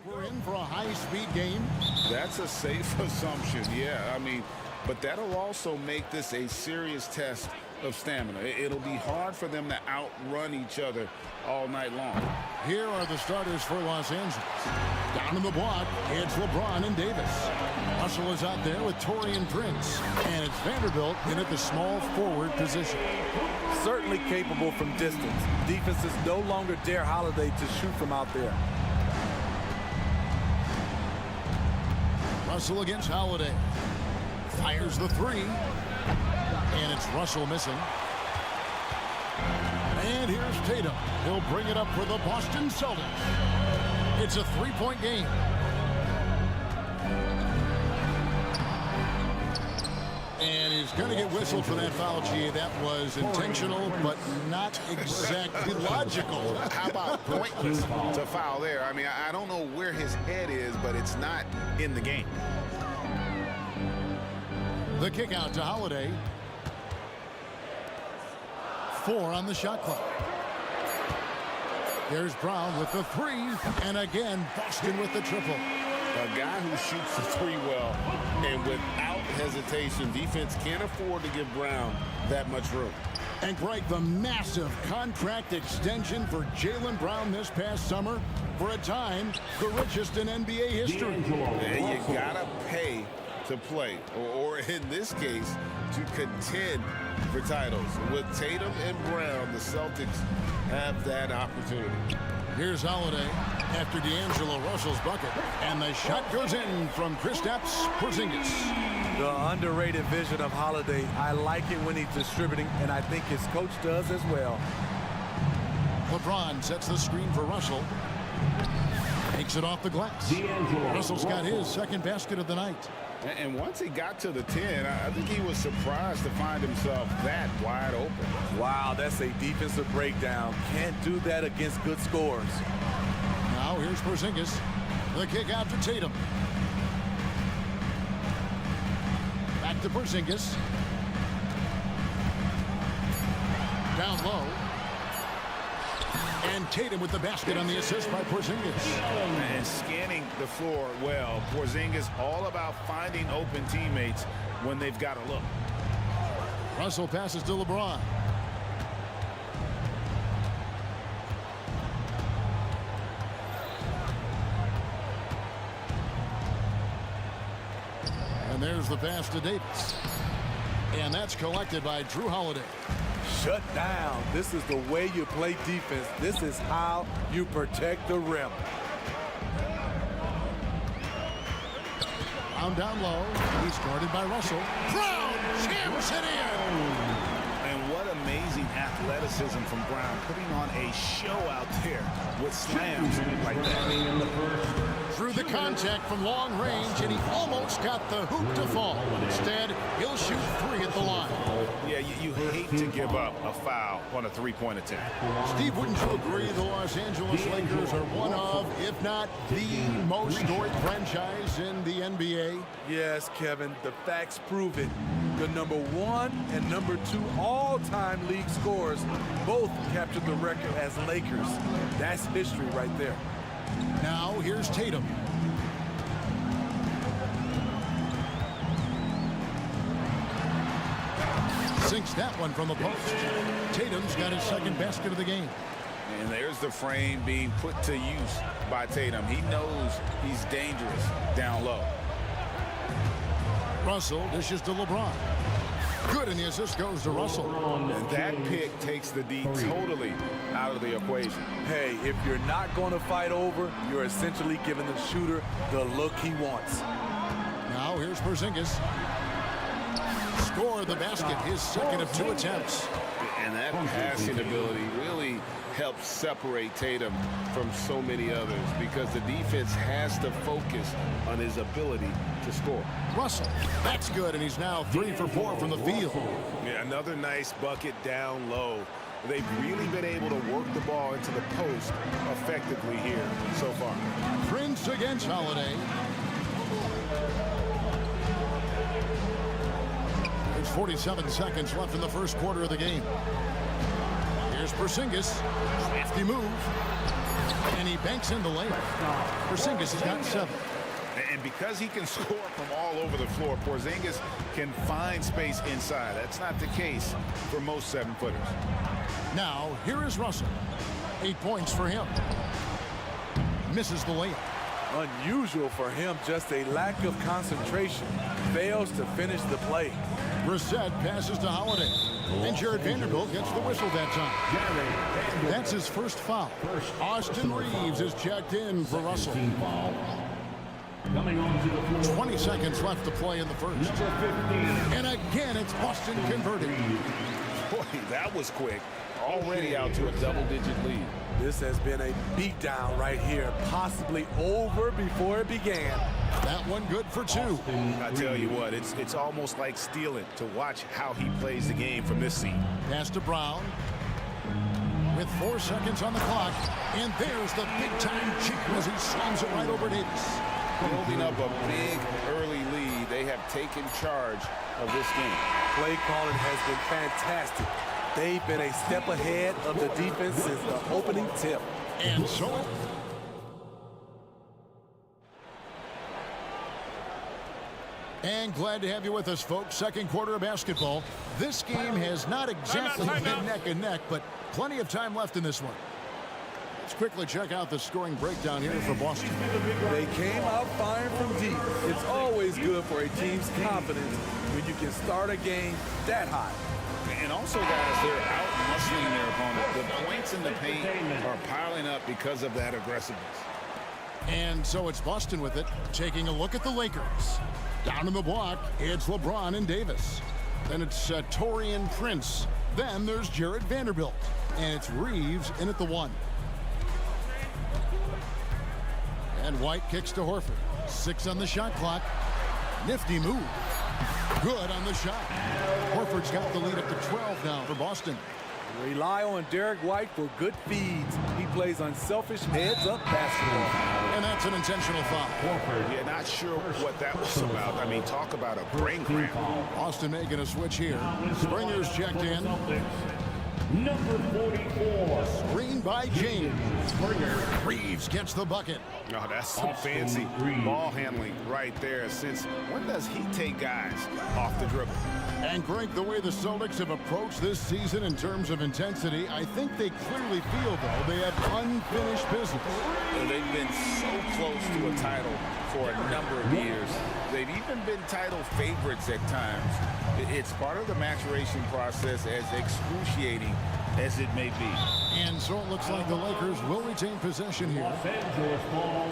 We're in for a high-speed game. That's a safe assumption, yeah. I mean, but that'll also make this a serious test of stamina. It'll be hard for them to outrun each other all night long. Here are the starters for Los Angeles. Down in the block, it's LeBron and Davis. Russell is out there with Taurean Prince. And it's Vanderbilt in at the small forward position. Certainly capable from distance. Defenses no longer dare Holiday to shoot from out there. Russell against Holiday. Fires the three. And it's Russell missing. And here's Tatum. He'll bring it up for the Boston Celtics. It's a three-point game. And he's going to get whistled for that foul, G. That was intentional, but not exactly logical. How about pointless to foul there? I mean, I don't know where his head is, but it's not in the game. The kick out to Holiday. 4 on the shot clock. There's Brown with the three, and again, Boston with the triple. A guy who shoots the three well, and without hesitation, defense can't afford to give Brown that much room. And Greg, the massive contract extension for Jaylen Brown this past summer, for a time, the richest in NBA history. And you gotta pay to play, or in this case, to contend for titles. With Tatum and Brown, the Celtics have that opportunity. Here's Holiday after D'Angelo Russell's bucket, and the shot goes in from Kristaps Porzingis. The underrated vision of Holiday. I like it when he's distributing, and I think his coach does as well. LeBron sets the screen for Russell. Takes it off the glass. Russell's got his second basket of the night. And once he got to the 10, I think he was surprised to find himself that wide open. Wow, that's a defensive breakdown. Can't do that against good scores. Now here's Porzingis. The kick out to Tatum. Back to Porzingis. Down low. And Tatum with the basket on the assist by Porzingis. And scanning the floor well. Porzingis all about finding open teammates when they've got a look. Russell passes to LeBron. And there's the pass to Davis. And that's collected by Drew Holiday. Shut down. This is the way you play defense. This is how you protect the rim. Brown down low. He's guarded by Russell. Brown jams it in. And what amazing athleticism from Brown, putting on a show out there with slams like that. Through the contact from long range, and he almost got the hoop to fall. Instead, he'll shoot three at the line. Yeah, you hate to give up a foul on a three-point attempt. Steve, wouldn't you agree the Los Angeles Lakers are one of, if not the most storied franchise in the NBA? Yes, Kevin, the facts prove it. The number 1 and number 2 all-time league scorers both captured the record as Lakers. That's history right there. Now here's Tatum. Sinks that one from the post. Tatum's got his second basket of the game. And there's the frame being put to use by Tatum. He knows he's dangerous down low. Russell dishes to LeBron. Good, and the assist goes to Russell. And that pick takes the D totally out of the equation. Hey, if you're not going to fight over, you're essentially giving the shooter the look he wants. Now here's Porzingis. Score the basket, his second of 2 attempts. And that passing ability really helps separate Tatum from so many others because the defense has to focus on his ability to score. Russell, that's good, and he's now 3 for 4 from the field. Yeah, another nice bucket down low. They've really been able to work the ball into the post effectively here so far. Prince against Holiday. There's 47 seconds left in the first quarter of the game. Here's Porzingis. Crafty move. And he banks in the layup. Porzingis has got 7. And because he can score from all over the floor, Porzingis can find space inside. That's not the case for most 7-footers. Now, here is Russell. 8 points for him. Misses the layup. Unusual for him, just a lack of concentration. Fails to finish the play. Brissett passes to Holiday. And Jared Vanderbilt gets the whistle that time. That's his first foul. Austin Reeves is checked in for Russell. 20 seconds left to play in the first. And again, it's Boston converted. Boy, that was quick. Already out to a double-digit lead. This has been a beatdown right here, possibly over before it began. That one good for 2. I tell you what, it's almost like stealing to watch how he plays the game from this seat. Pass to Brown. With 4 seconds on the clock. And there's the big-time chip as he slams it right over Davis. Building up a big early lead, they have taken charge of this game. Play calling has been fantastic. They've been a step ahead of the defense since the opening tip. And so... And glad to have you with us, folks. Second quarter of basketball. This game has not exactly been neck and neck, but plenty of time left in this one. Let's quickly check out the scoring breakdown here for Boston. They came out firing from deep. It's always good for a team's confidence when you can start a game that high. And also, guys, they're out muscling their opponent. The points in the paint are piling up because of that aggressiveness. And so it's Boston with it, taking a look at the Lakers. Down in the block, it's LeBron and Davis. Then it's Taurean Prince. Then there's Jared Vanderbilt. And it's Reeves in at the 1. And White kicks to Horford. 6 on the shot clock. Nifty move. Good on the shot. Horford's got the lead up to 12 now for Boston. Rely on Derek White for good feeds. He plays unselfish heads-up basketball. And that's an intentional foul. Horford, yeah, not sure what that was about. I mean, talk about a brain cramp. Boston making a switch here. Springer's checked in. Number 44. Screen by James. Reeves gets the bucket. Oh, that's some fancy ball handling right there. Since when does he take guys off the dribble? And Greg, the way the Celtics have approached this season in terms of intensity, I think they clearly feel, though, they have unfinished business. And they've been so close to a title for a number of years. They've even been title favorites at times. It's part of the maturation process, as excruciating as it may be. And so it looks like the Lakers will retain possession here. Los Angeles ball.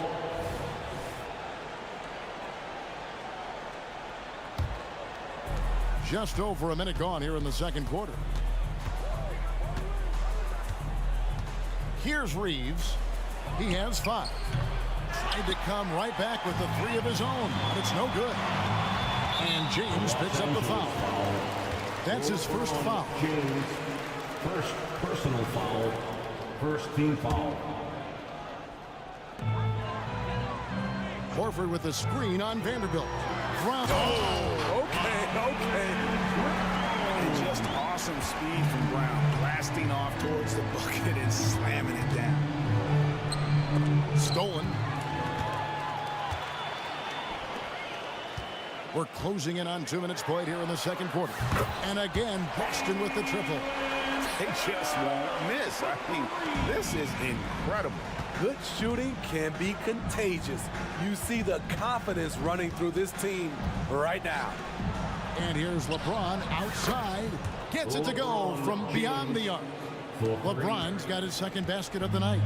Just over a minute gone here in the second quarter. Here's Reeves. He has 5. Tried to come right back with the 3 of his own, but it's no good. And James picks up the foul. That's his first foul. James, first personal foul, first team foul. Horford with the screen on Vanderbilt. Oh, okay. And just awesome speed from Brown, blasting off towards the bucket and slamming it down. Stolen. We're closing in on 2 minutes played here in the second quarter. And again, Boston with the triple. They just won't miss. I mean, this is incredible. Good shooting can be contagious. You see the confidence running through this team right now. And here's LeBron outside. Gets it to go from beyond the arc. LeBron's got his second basket of the night.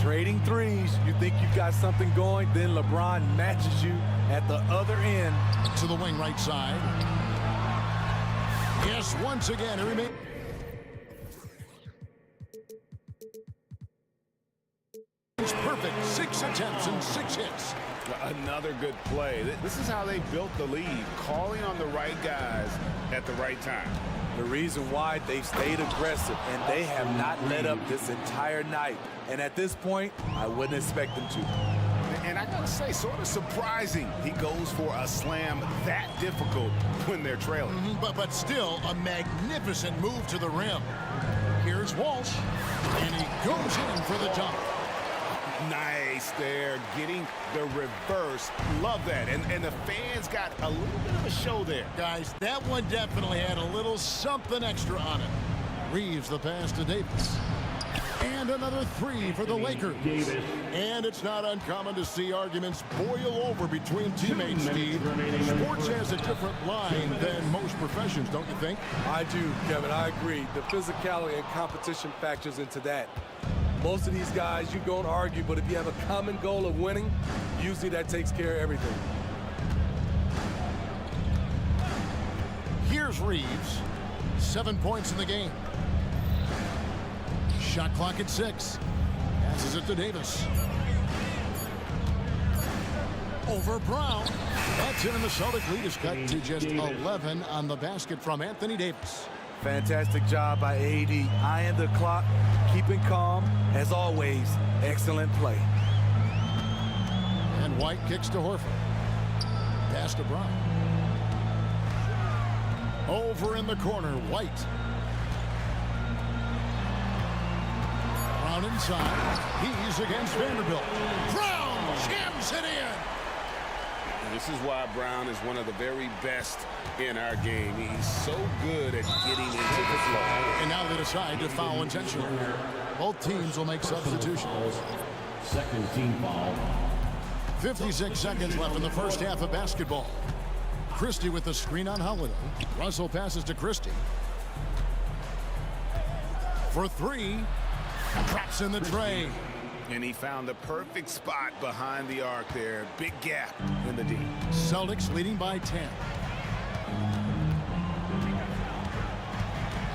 Trading threes. You think you've got something going, then LeBron matches you at the other end. To the wing right side. Yes, once again, he remains. Perfect. 6 attempts and 6 hits. Another good play. This is how they built the lead, calling on the right guys at the right time. The reason why they've stayed aggressive, and they have not let up this entire night. And at this point, I wouldn't expect them to. And I got must say, sort of surprising he goes for a slam that difficult when they're trailing. But still a magnificent move to the rim. Here's Walsh, and he goes in for the dunk. Nice there, getting the reverse. Love that. And the fans got a little bit of a show there. Guys, that one definitely had a little something extra on it. Reeves the pass to Davis. And another three for the Lakers. And it's not uncommon to see arguments boil over between teammates, Steve. Sports has a different line than most professions, don't you think? I do, Kevin. I agree. The physicality and competition factors into that. Most of these guys, you don't argue, but if you have a common goal of winning, usually that takes care of everything. Here's Reeves. 7 points in the game. Shot clock at 6. Passes it to Davis. Over Brown. That's in, and the Celtic lead is cut to just 11 on the basket from Anthony Davis. Fantastic job by AD. Eyeing the clock, keeping calm. As always, excellent play. And White kicks to Horford. Pass to Brown. Over in the corner, White. Brown inside. He's against Vanderbilt. Brown jams it in. This is why Brown is one of the very best in our game. He's so good at getting into the flow. And now they decide to foul intentionally. Both teams will make substitutions. Second team foul. 56 seconds left in the first half of basketball. Christie with the screen on Holiday. Russell passes to Christie. For three. Traps in the tray. And he found the perfect spot behind the arc there. Big gap in the D. Celtics leading by 10.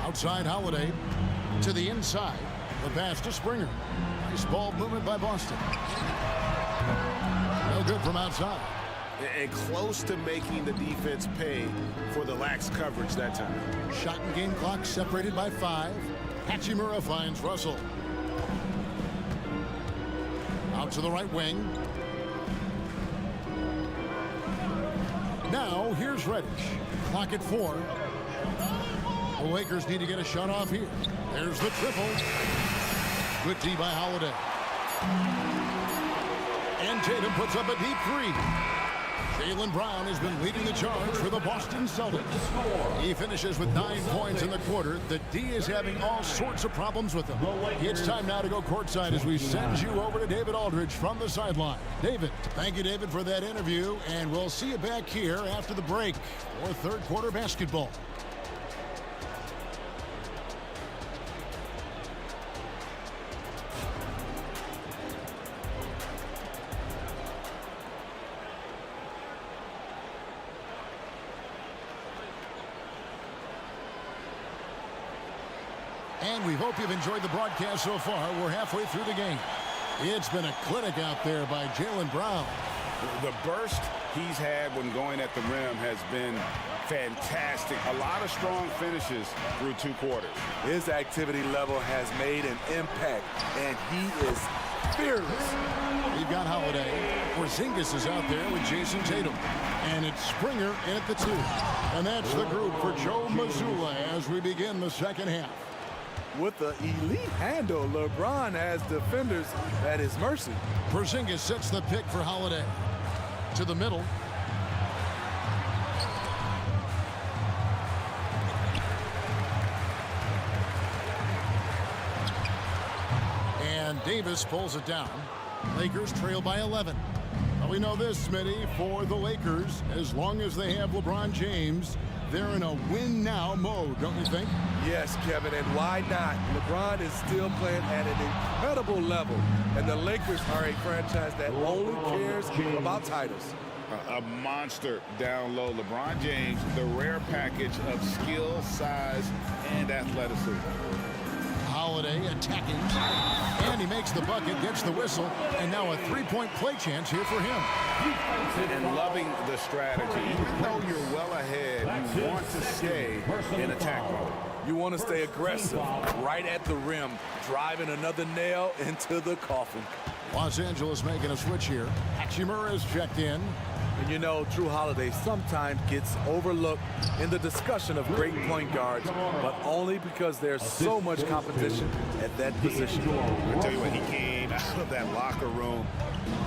Outside Holiday. To the inside. The pass to Springer. Nice ball movement by Boston. No good from outside. And close to making the defense pay for the lax coverage that time. Shot and game clock separated by 5. Hachimura finds Russell. Out to the right wing. Now here's Reddish. Clock at 4. The Lakers need to get a shot off here. There's the triple. Good D by Holiday. And Tatum puts up a deep 3. Jaylen Brown has been leading the charge for the Boston Celtics. He finishes with 9 points in the quarter. The D is having all sorts of problems with him. It's time now to go courtside as we send you over to David Aldridge from the sideline. David, thank you, David, for that interview, and we'll see you back here after the break for third quarter basketball. And we hope you've enjoyed the broadcast so far. We're halfway through the game. It's been a clinic out there by Jaylen Brown. The burst he's had when going at the rim has been fantastic. A lot of strong finishes through 2 quarters. His activity level has made an impact, and he is fearless. We've got Holiday. Porzingis is out there with Jason Tatum. And it's Springer in at the 2. And that's the group for Joe Mazzulla as we begin the second half. With the elite handle, LeBron has defenders at his mercy. Porzingis sets the pick for Holiday. To the middle. And Davis pulls it down. Lakers trail by 11. Well, we know this, Smitty, for the Lakers, as long as they have LeBron James, they're in a win-now mode, don't you think? Yes, Kevin, and why not? LeBron is still playing at an incredible level, and the Lakers are a franchise that only cares about titles. A monster down low. LeBron James, the rare package of skill, size, and athleticism. Holiday attacking. And he makes the bucket, gets the whistle, and now a three-point play chance here for him. And loving the strategy. Even though you're well ahead, you want to stay in attack mode. You want to stay aggressive, right at the rim, driving another nail into the coffin. Los Angeles making a switch here. Hachimura is checked in. And you know, Drew Holiday sometimes gets overlooked in the discussion of great point guards, but only because there's so much competition at that position. I'll tell you what, he came out of that locker room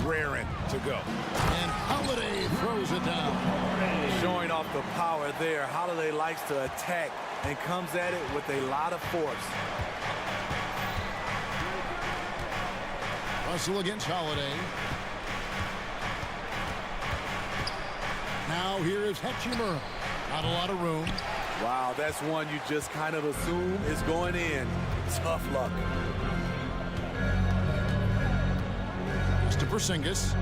raring to go. And Holiday throws it down. Showing off the power there. Holiday likes to attack and comes at it with a lot of force. Russell against Holiday. Now here is Hachimura. Not a lot of room. Wow, that's one you just kind of assume is going in. Tough luck. To Porzingis.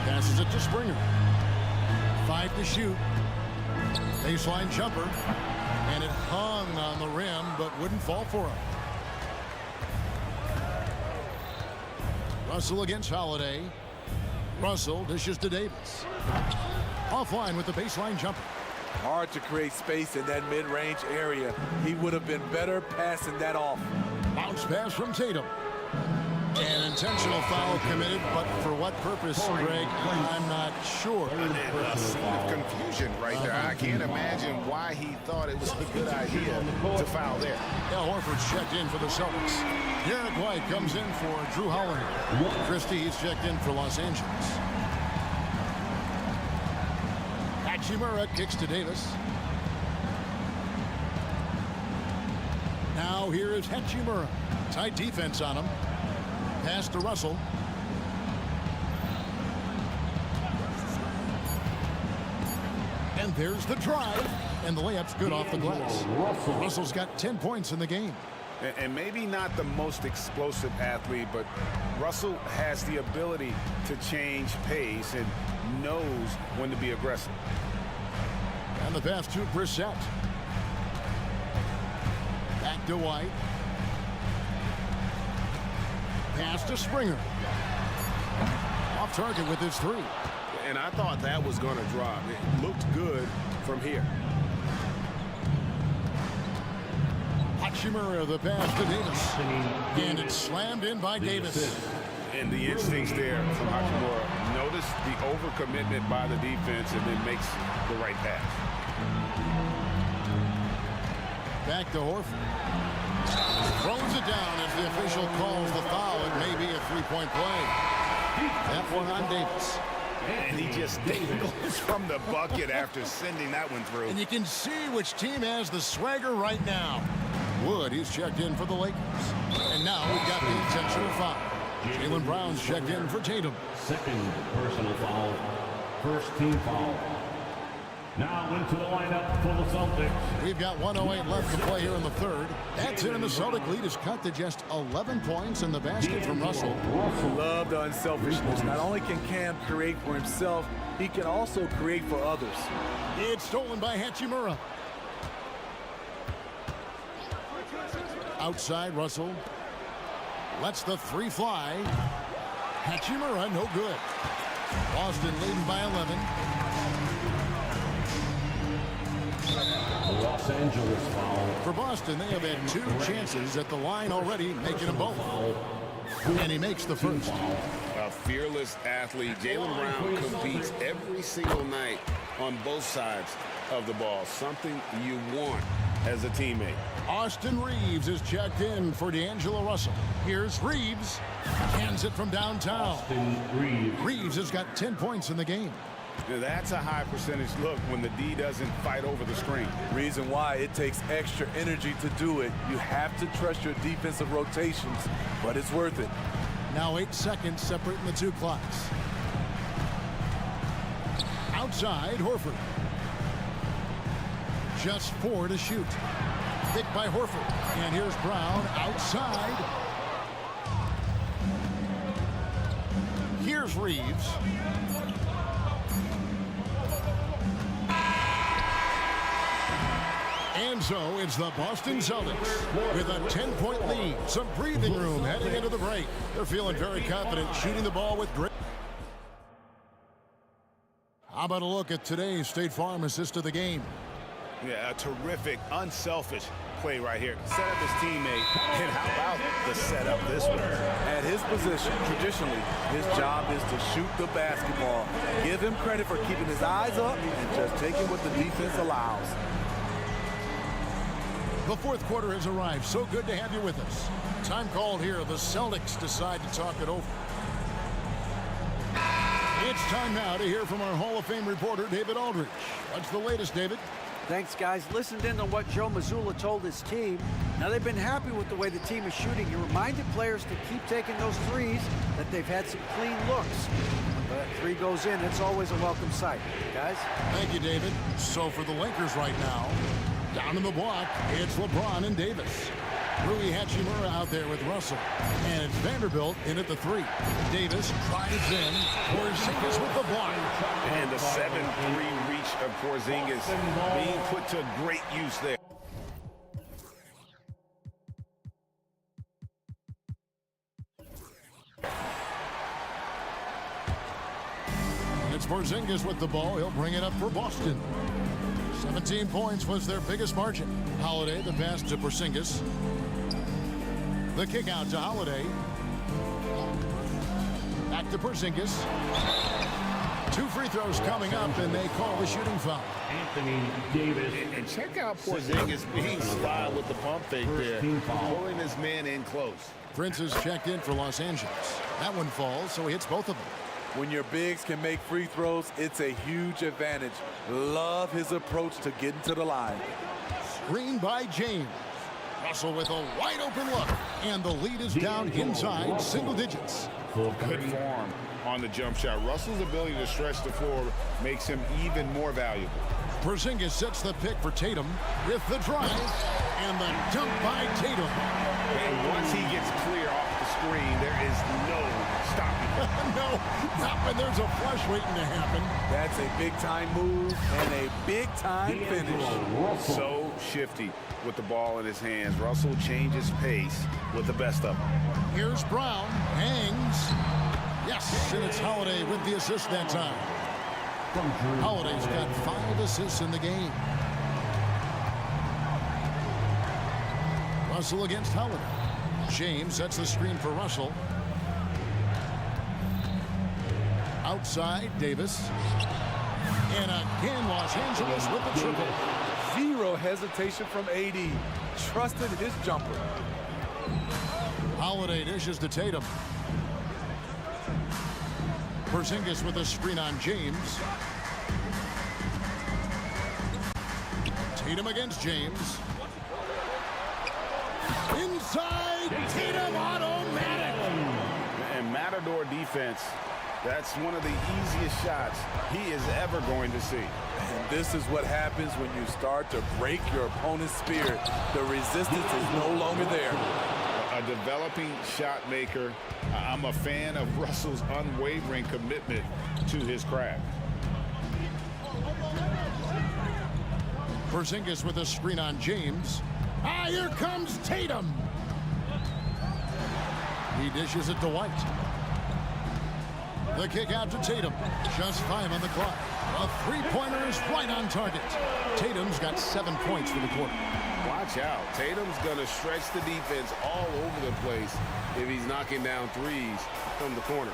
Passes it to Springer. 5 to shoot. Baseline jumper. And it hung on the rim, but wouldn't fall for him. Russell against Holiday. Russell dishes to Davis. Offline with the baseline jumper. Hard to create space in that mid-range area. He would have been better passing that off. Bounce pass from Tatum. An intentional foul committed, but for what purpose, Greg, I'm not sure. A scene of confusion right there. I can't imagine why he thought it was a good idea to foul there. Al Horford's checked in for the Celtics. Derek White comes in for Drew Holiday. Christie's checked in for Los Angeles. Hachimura kicks to Davis. Now here is Hachimura. Tight defense on him. Pass to Russell. And there's the drive. And the layup's good off the glass. Russell's got 10 points in the game. And maybe not the most explosive athlete, but Russell has the ability to change pace and knows when to be aggressive. And the pass to Brissett. Back to White. Pass to Springer. Off target with his three. And I thought that was going to drop. It looked good from here. Hachimura, the pass to Davis. And it's slammed in by Davis. And the instincts there from Hachimura. Notice the overcommitment by the defense and then makes the right pass. Back to Horford. Throws it down as the official calls the foul. It may be a three-point play. That one on Davis. And he just goes from the bucket after sending that one through. And you can see which team has the swagger right now. Wood, he's checked in for the Lakers. And now we've got the intentional foul. Jaylen Brown's checked in for Tatum. Second personal foul. First team foul. Now into the lineup for the Celtics. We've got 1:08 left to play here in the third. That's it, and the Celtic lead is cut to just 11 points in the basket from Russell. Love the unselfishness. Not only can Cam create for himself, he can also create for others. It's stolen by Hachimura. Outside, Russell lets the three fly. Hachimura, no good. Boston leading by 11. Los Angeles foul. For Boston, they have had 2 chances at the line already, making them both. And he makes the first. A fearless athlete. Jaylen Brown competes every single night on both sides of the ball. Something you want as a teammate. Austin Reeves is checked in for D'Angelo Russell. Here's Reeves. Hands it from downtown. Austin Reeves. Reeves has got 10 points in the game. Now that's a high percentage look when the D doesn't fight over the screen. Reason why it takes extra energy to do it. You have to trust your defensive rotations, but it's worth it. Now 8 seconds separating the 2 clocks. Outside, Horford. Just 4 to shoot. Picked by Horford. And here's Brown outside. Here's Reeves. And so it's the Boston Celtics with a 10-point lead. Some breathing room heading into the break. They're feeling very confident shooting the ball with great. How about a look at today's State Farm assist of the game? Yeah, a terrific, unselfish play right here. Set up his teammate, and how about the setup this one? At his position, traditionally, his job is to shoot the basketball. Give him credit for keeping his eyes up and just taking what the defense allows. The fourth quarter has arrived. So good to have you with us. Time called here. The Celtics decide to talk it over. It's time now to hear from our Hall of Fame reporter, David Aldridge. What's the latest, David? Thanks, guys. Listened in on what Joe Mazzulla told his team. Now they've been happy with the way the team is shooting. He reminded players to keep taking those threes, that they've had some clean looks. When that three goes in, it's always a welcome sight. Guys? Thank you, David. So for the Lakers right now, down in the block, it's LeBron and Davis. Rui Hachimura out there with Russell. And it's Vanderbilt in at the three. Davis drives in. Porzingis with the block. And the 7-3 reach of Porzingis being put to great use there. It's Porzingis with the ball. He'll bring it up for Boston. 17 points was their biggest margin. Holiday, the pass to Porzingis. The kick out to Holiday. Back to Porzingis. 2 free throws coming up, and they call the shooting foul. Anthony Davis. And check out Porzingis being sly with the pump fake there, pulling his man in close. Prince is checked in for Los Angeles. That one falls, so he hits both of them. When your bigs can make free throws, it's a huge advantage. Love his approach to getting to the line. Screen by James. Russell with a wide open look. And the lead is down inside single digits. Good form on the jump shot. Russell's ability to stretch the floor makes him even more valuable. Porzingis sets the pick for Tatum with the drive and the dunk by Tatum. And once he gets clear off the screen, there is no stopping him. No, not when there's a flush waiting to happen. That's a big-time move and a big-time finish. So shifty with the ball in his hands. Russell changes pace with the best of them. Here's Brown, hangs. Yes, and it's Holiday with the assist that time. Holiday's got 5 assists in the game. Russell against Holiday. James sets the screen for Russell. Outside, Davis. And again, Los Angeles with the triple. Zero hesitation from AD. Trusted his jumper. Holiday dishes to Tatum. Porzingis with a screen on James. Tatum against James. Inside, Tatum automatic. And Matador defense, that's one of the easiest shots he is ever going to see. And this is what happens when you start to break your opponent's spirit. The resistance is no longer there. A developing shot maker. I'm a fan of Russell's unwavering commitment to his craft. Porzingis with a screen on James. Ah, here comes Tatum. He dishes it to White. The kick out to Tatum. Just 5 on the clock. A three-pointer is right on target. Tatum's got 7 points for the quarter. Watch out. Tatum's going to stretch the defense all over the place if he's knocking down threes from the corner.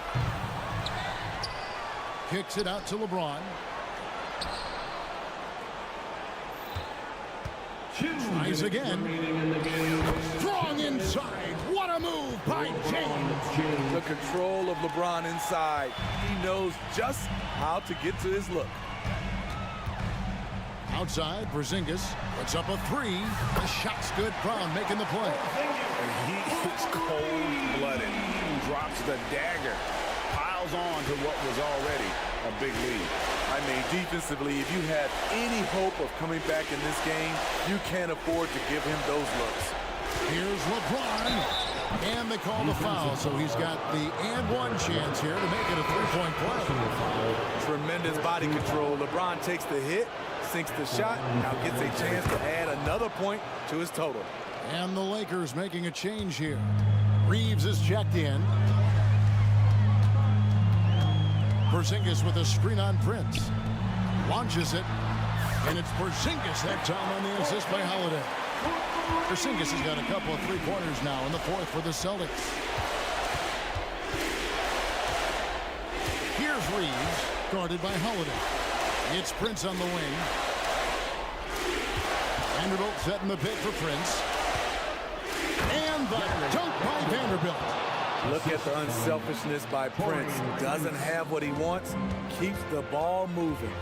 Kicks it out to LeBron. Tries again. Strong inside. What a move by James. The control of LeBron inside. He knows just how to get to his look. Outside, Porzingis puts up a 3. The shot's good. Brown making the play. And he is cold-blooded. Drops the dagger. Piles on to what was already a big lead. I mean, defensively, if you have any hope of coming back in this game, you can't afford to give him those looks. Here's LeBron. And they call the foul, so he's got the and-one chance here to make it a 3-point play. Tremendous body control. LeBron takes the hit, sinks the shot, now gets a chance to add another point to his total. And the Lakers making a change here. Reeves is checked in. Porzingis with a screen on Prince. Launches it. And it's Porzingis that time on the assist by Holiday. Porzingis has got a couple of three-pointers now in the fourth for the Celtics. Here's Reeves, guarded by Holiday. It's Prince on the wing. Vanderbilt setting the pick for Prince. And the dunk by Vanderbilt. Look at the unselfishness by Prince. Doesn't have what he wants, keeps the ball moving.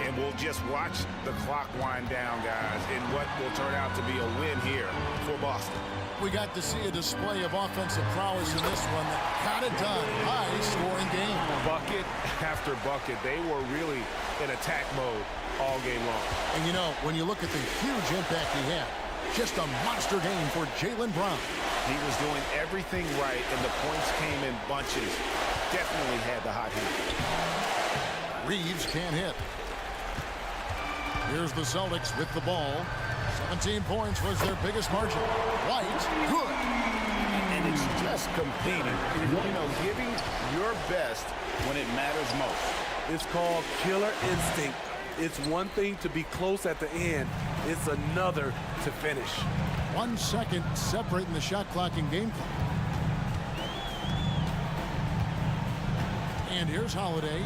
And we'll just watch the clock wind down, guys, in what will turn out to be a win here for Boston. We got to see a display of offensive prowess in this one that got it done. High-scoring game. Bucket after bucket. They were really in attack mode all game long. And you know, when you look at the huge impact he had, just a monster game for Jaylen Brown. He was doing everything right, and the points came in bunches. Definitely had the hot hand. Reeves can't hit. Here's the Celtics with the ball. 17 points was their biggest margin. White, good. And it's just competing. You know, giving your best when it matters most. It's called killer instinct. It's one thing to be close at the end. It's another to finish. 1 second separating the shot clock and game clock. And here's Holiday.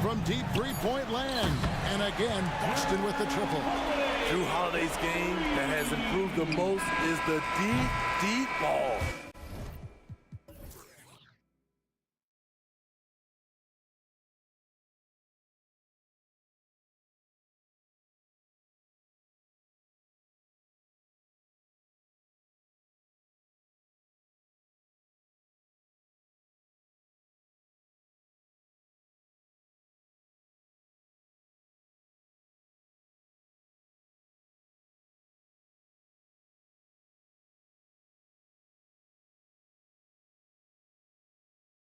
From deep three-point land. And again, Boston with the triple. Drew Holiday's game that has improved the most is the deep ball.